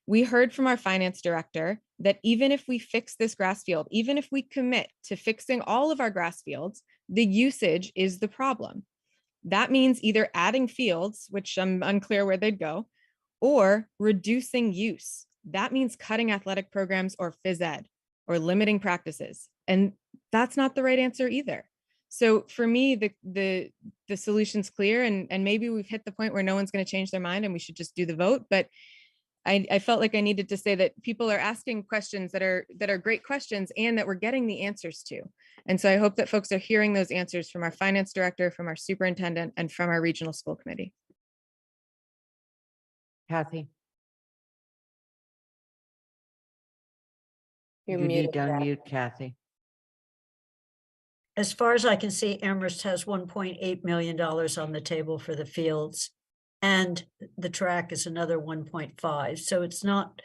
We heard from our finance director that even if we fix this grass field, even if we commit to fixing all of our grass fields, the usage is the problem. That means either adding fields, which I'm unclear where they'd go, or reducing use. That means cutting athletic programs or phys ed or limiting practices. And that's not the right answer either. So for me, the solution's clear, and maybe we've hit the point where no one's going to change their mind and we should just do the vote. But I felt like I needed to say that people are asking questions that are great questions and that we're getting the answers to. And so I hope that folks are hearing those answers from our finance director, from our superintendent, and from our regional school committee. Kathy. You're You need muted, to Kathy. unmute Kathy. As far as I can see, Amherst has $1.8 million on the table for the fields, and the track is another 1.5. So it's not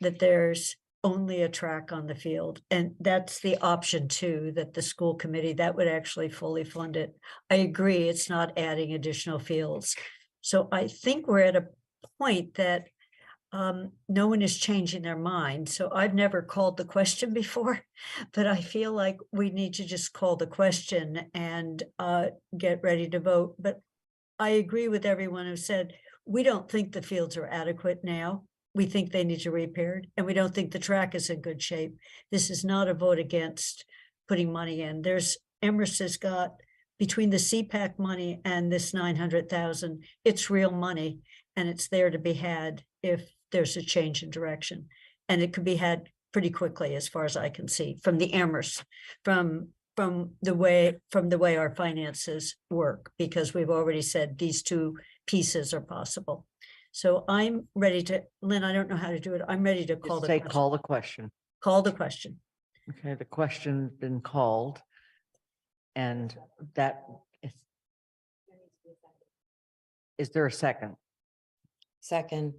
that there's only a track on the field. And that's the option too, that the school committee, that would actually fully fund it. I agree, it's not adding additional fields. So I think we're at a point that no one is changing their mind. So I've never called the question before, but I feel like we need to just call the question and get ready to vote. But I agree with everyone who said, we don't think the fields are adequate now. We think they need to be repaired, and we don't think the track is in good shape. This is not a vote against putting money in. Amherst has got, between the CPAC money and this 900,000, it's real money, and it's there to be had if there's a change in direction. And it could be had pretty quickly, as far as I can see, from the Amherst, from the way our finances work, because we've already said these 2 pieces are possible. So I'm ready to, Lynn, I don't know how to do it. I'm ready to call Just the say, question. call the question. Call the question. Okay, the question's been called. And that is there a second? Second.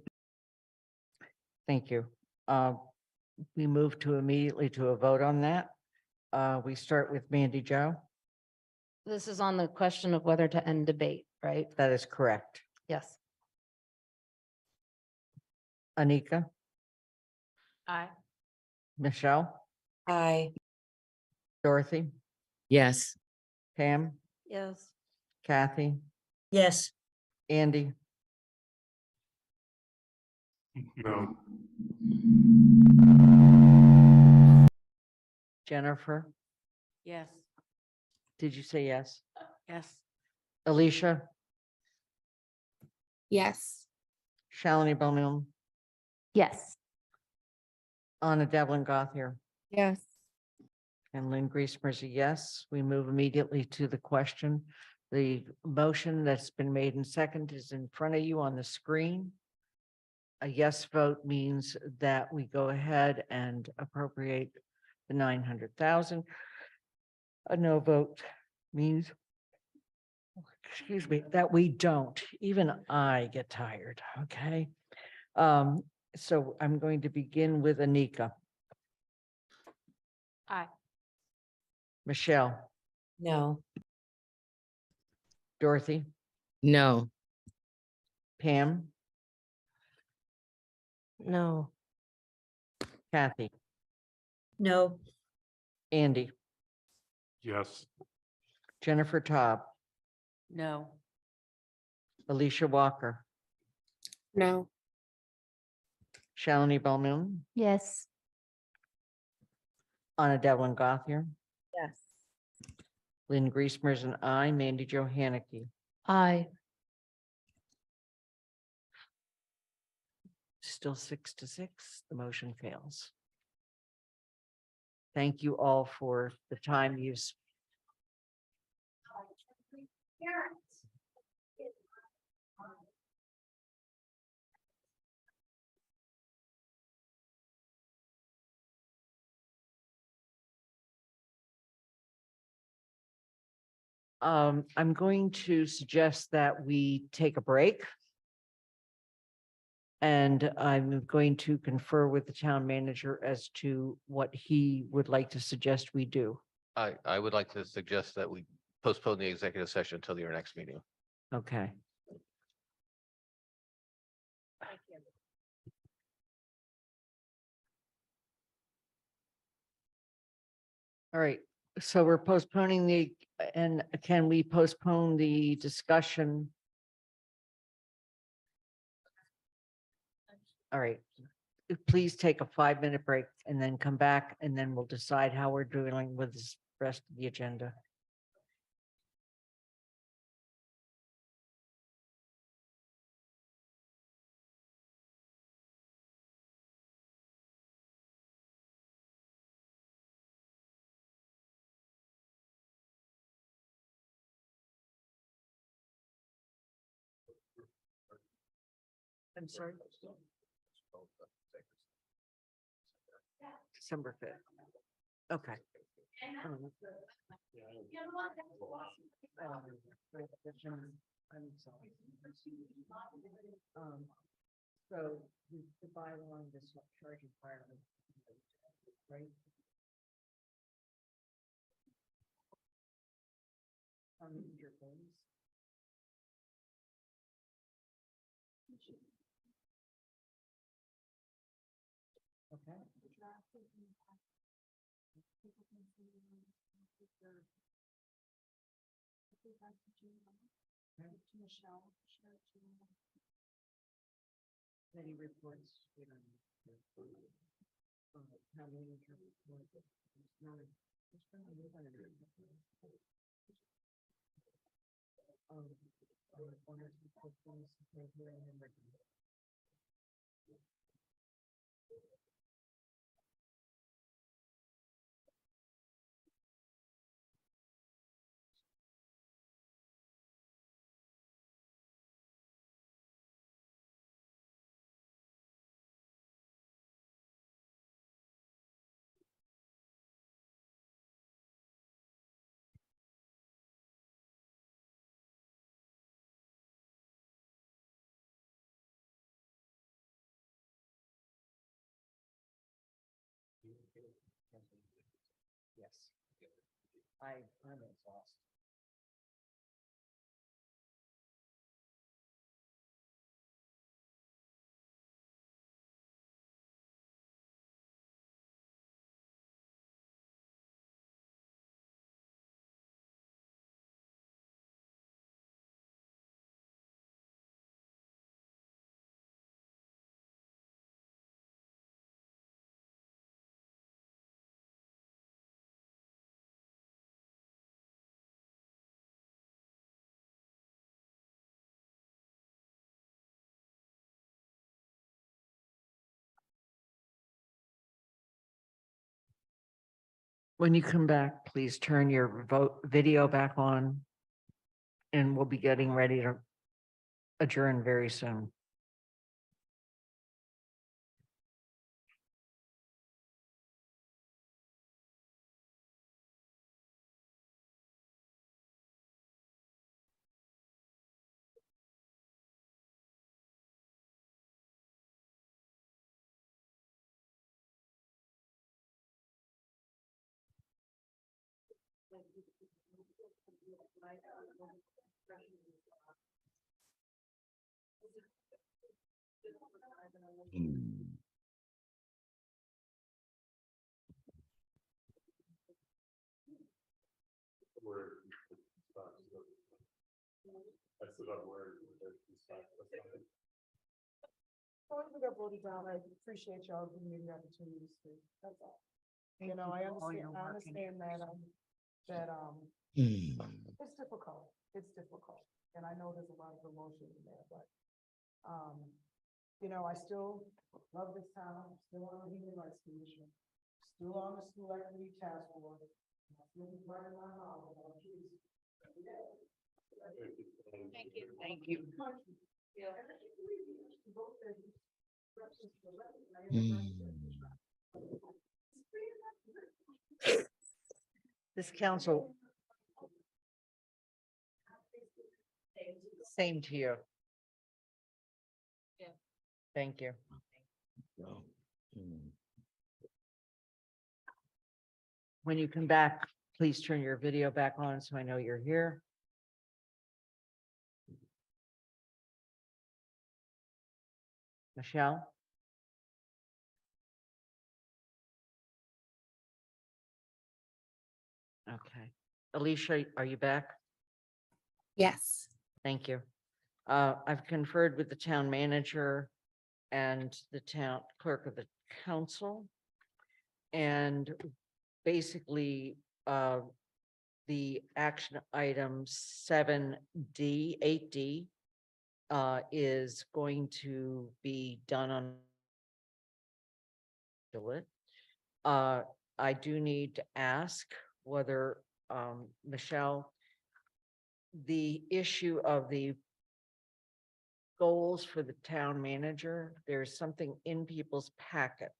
Thank you. We move to immediately to a vote on that. We start with Mandy Jo. This is on the question of whether to end debate, right? That is correct. Yes. Anika, Aye. Michelle, Aye. Dorothy, Yes. Pam, Yes. Kathy, Yes. Andy, No, Jennifer. Yes. Did you say yes? Yes. Alicia, Yes. Shalini Bowman, Yes. Anna Devlin Gothier, Yes. and Lynn Griesmer is a yes. We move immediately to the question. The motion that's been made and second is in front of you on the screen. A yes vote means that we go ahead and appropriate the 900,000. A no vote means, excuse me, that we don't. Even I get tired, okay? So I'm going to begin with Anika. Aye. Michelle, No. Dorothy, No. Pam, No. Kathy, No. Andy, yes, Jennifer Taub, No. Alicia Walker, No. Shalini Bowman, Yes. Anna Devlin Gothier, Yes. Lynn Griesmer is an aye, Mandy Jo Hannicky. Aye. Still 6-6, the motion fails. Thank you all for the time you I'm going to suggest that we take a break. And I'm going to confer with the town manager as to what he would like to suggest we do. I would like to suggest that we postpone the executive session until your next meeting. Okay. All right, so we're postponing and can we postpone the discussion? All right, please take a 5-minute break and then come back and then we'll decide how we're dealing with this rest of the agenda. I'm sorry. December 5th. Okay. So the bylaw on this charging part of it, right? Your phones. Okay. Any reports? We don't need. Town manager report. It's not a- it's not a new one. One or two quick things to take here and then we're done. Yes. I'm exhausted. When you come back, please turn your video back on. And we'll be getting ready to adjourn very soon. That's what I'm worried. I voted down. I appreciate y'all giving me the opportunity to speak. That's all. You know, I understand that, it's difficult. It's difficult. And I know there's a lot of emotion in there, but, you know, I still love this town, still on the Human Rights Commission, still on the School Equity Task Force. and I still be running my mouth about kids. Thank you. Thank you. This council. Same to you. Thank you. When you come back, please turn your video back on so I know you're here. Michelle? Okay. Alicia, are you back? Yes. Thank you. I've conferred with the town manager and the town clerk of the council. And basically, the action item 7D, 8D is going to be done on it. I do need to ask whether, Michelle, the issue of the goals for the town manager, there's something in people's packet.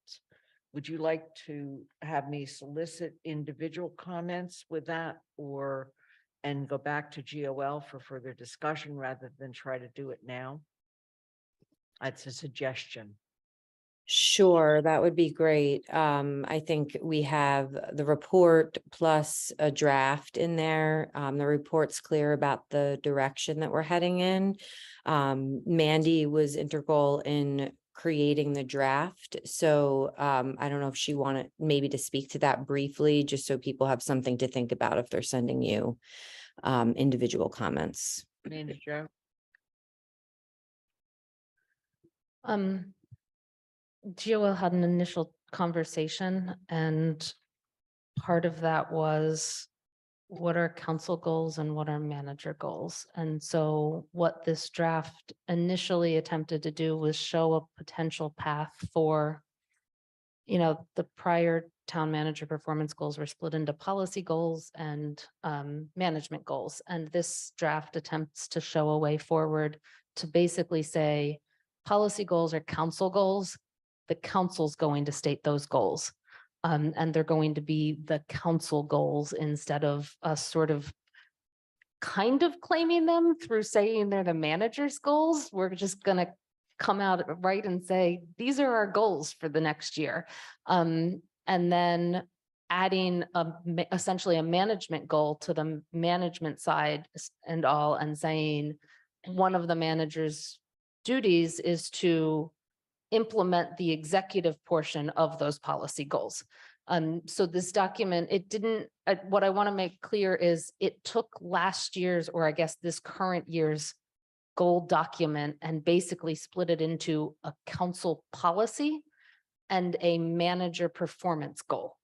Would you like to have me solicit individual comments with that and go back to GOL for further discussion rather than try to do it now? That's a suggestion. Sure, that would be great. I think we have the report plus a draft in there. The report's clear about the direction that we're heading in. Mandy was integral in creating the draft. So I don't know if she wanted maybe to speak to that briefly, just so people have something to think about if they're sending you individual comments. Mandy Jo? GOL had an initial conversation, and part of that was what are council goals and what are manager goals? And so what this draft initially attempted to do was show a potential path for, the prior town manager performance goals were split into policy goals and management goals. And this draft attempts to show a way forward to basically say policy goals are council goals. The council's going to state those goals. And they're going to be the council goals instead of us sort of kind of claiming them through saying they're the manager's goals. We're just going to come out right and say, these are our goals for the next year. And then adding essentially a management goal to the management side and all, and saying one of the manager's duties is to implement the executive portion of those policy goals. So this document, it didn't, what I want to make clear is it took last year's, or I guess this current year's goal document and basically split it into a council policy and a manager performance goal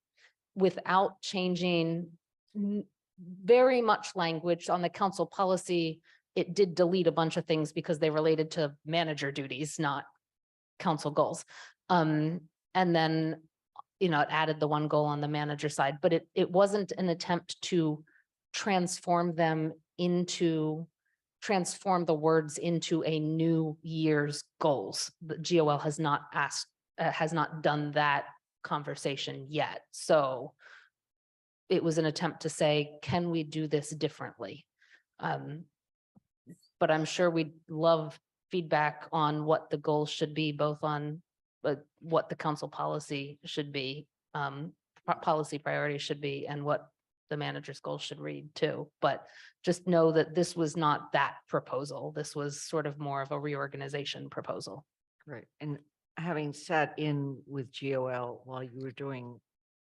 without changing very much language on the council policy. It did delete a bunch of things because they related to manager duties, not council goals. And then, it added the one goal on the manager side, but it wasn't an attempt to transform the words into a new year's goals. The GOL has not done that conversation yet. So it was an attempt to say, can we do this differently? But I'm sure we'd love feedback on what the goals should be, both on what the council policy should be, policy priorities should be, and what the manager's goals should read too. But just know that this was not that proposal. This was sort of more of a reorganization proposal. Right. And having sat in with GOL while you were doing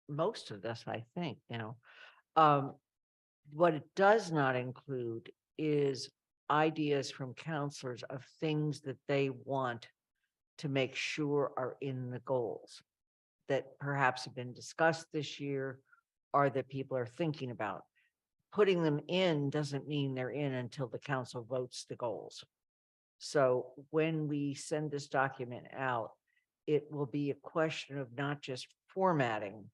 most of this, I think, what it does not include is ideas from counselors of things that they want to make sure are in the goals that perhaps have been discussed this year or that people are thinking about. Putting them in doesn't mean they're in until the council votes the goals. So when we send this document out, it will be a question of not just formatting,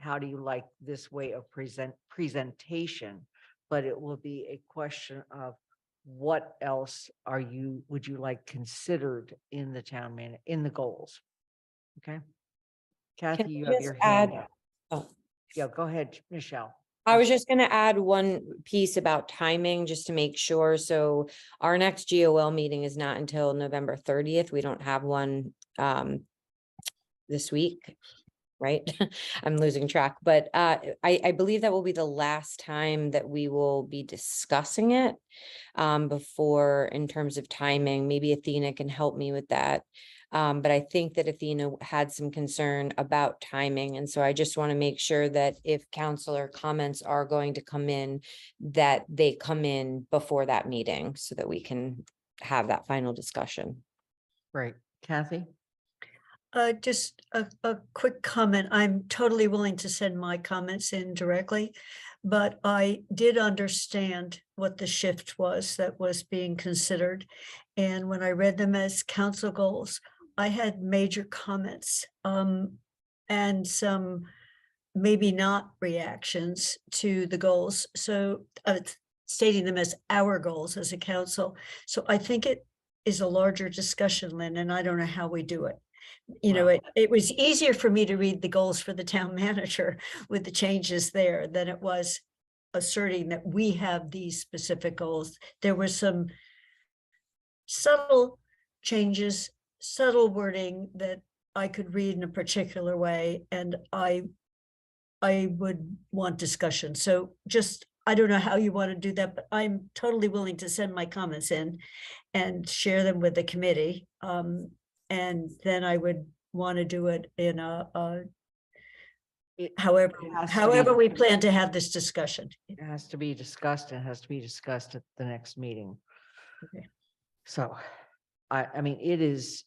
how do you like this way of presentation, but it will be a question of what else would you like considered in the in the goals? Okay. Kathy, you have your hand up. Oh. Yeah, go ahead, Michelle. I was just going to add one piece about timing, just to make sure. So our next GOL meeting is not until November 30th. We don't have one this week, right? I'm losing track, but I believe that will be the last time that we will be discussing it before, in terms of timing. Maybe Athena can help me with that. But I think that Athena had some concern about timing. And so I just want to make sure that if counselor comments are going to come in, that they come in before that meeting so that we can have that final discussion. Right. Kathy? Just a quick comment. I'm totally willing to send my comments in directly, but I did understand what the shift was that was being considered. And when I read them as council goals, I had major comments and some maybe not reactions to the goals. So stating them as our goals as a council. So I think it is a larger discussion, Lynn, and I don't know how we do it. It was easier for me to read the goals for the town manager with the changes there than it was asserting that we have these specific goals. There were some subtle changes, subtle wording that I could read in a particular way, and I would want discussion. So just, I don't know how you want to do that, but I'm totally willing to send my comments in and share them with the committee. And then I would want to do it in however we plan to have this discussion. It has to be discussed. It has to be discussed at the next meeting. Okay. So, I mean, it is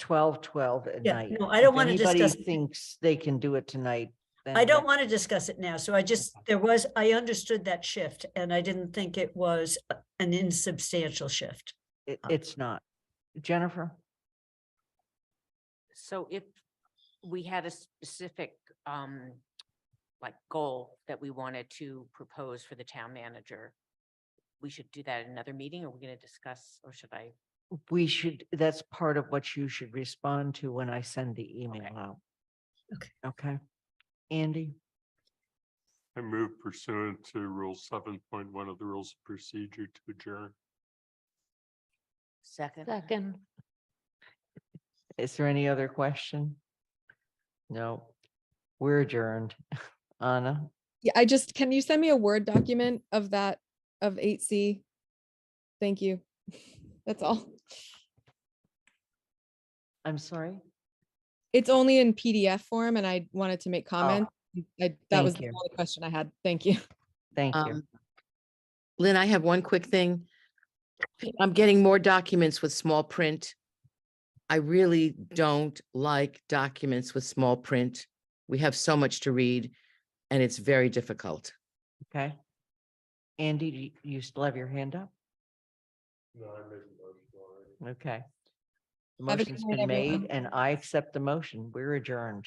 12:12 at Yeah, night. no, I don't If want to anybody discuss. thinks they can do it tonight, then I don't want to discuss it now. So I understood that shift, and I didn't think it was an insubstantial shift. It's not. Jennifer? So if we had a specific like goal that we wanted to propose for the town manager, we should do that at another meeting, or we're going to discuss, or should I? We should, that's part of what you should respond to when I send the email out. Okay. Okay. Andy? I move pursuant to Rule 7.1 of the Rules of Procedure to adjourn. Second. Is there any other question? No. We're adjourned. Anna, Yeah, can you send me a Word document of that, of 8C? Thank you. That's all. I'm sorry. It's only in PDF form and I wanted to make comments. That was thank the you. only question I had. Thank you. Thank you. Lynn, I have one quick thing. I'm getting more documents with small print. I really don't like documents with small print. We have so much to read and it's very difficult. Okay. Andy, do you still have your hand up? No, I made the motion already. Okay. The Have a good motion's night, been made everyone. and I accept the motion. We're adjourned.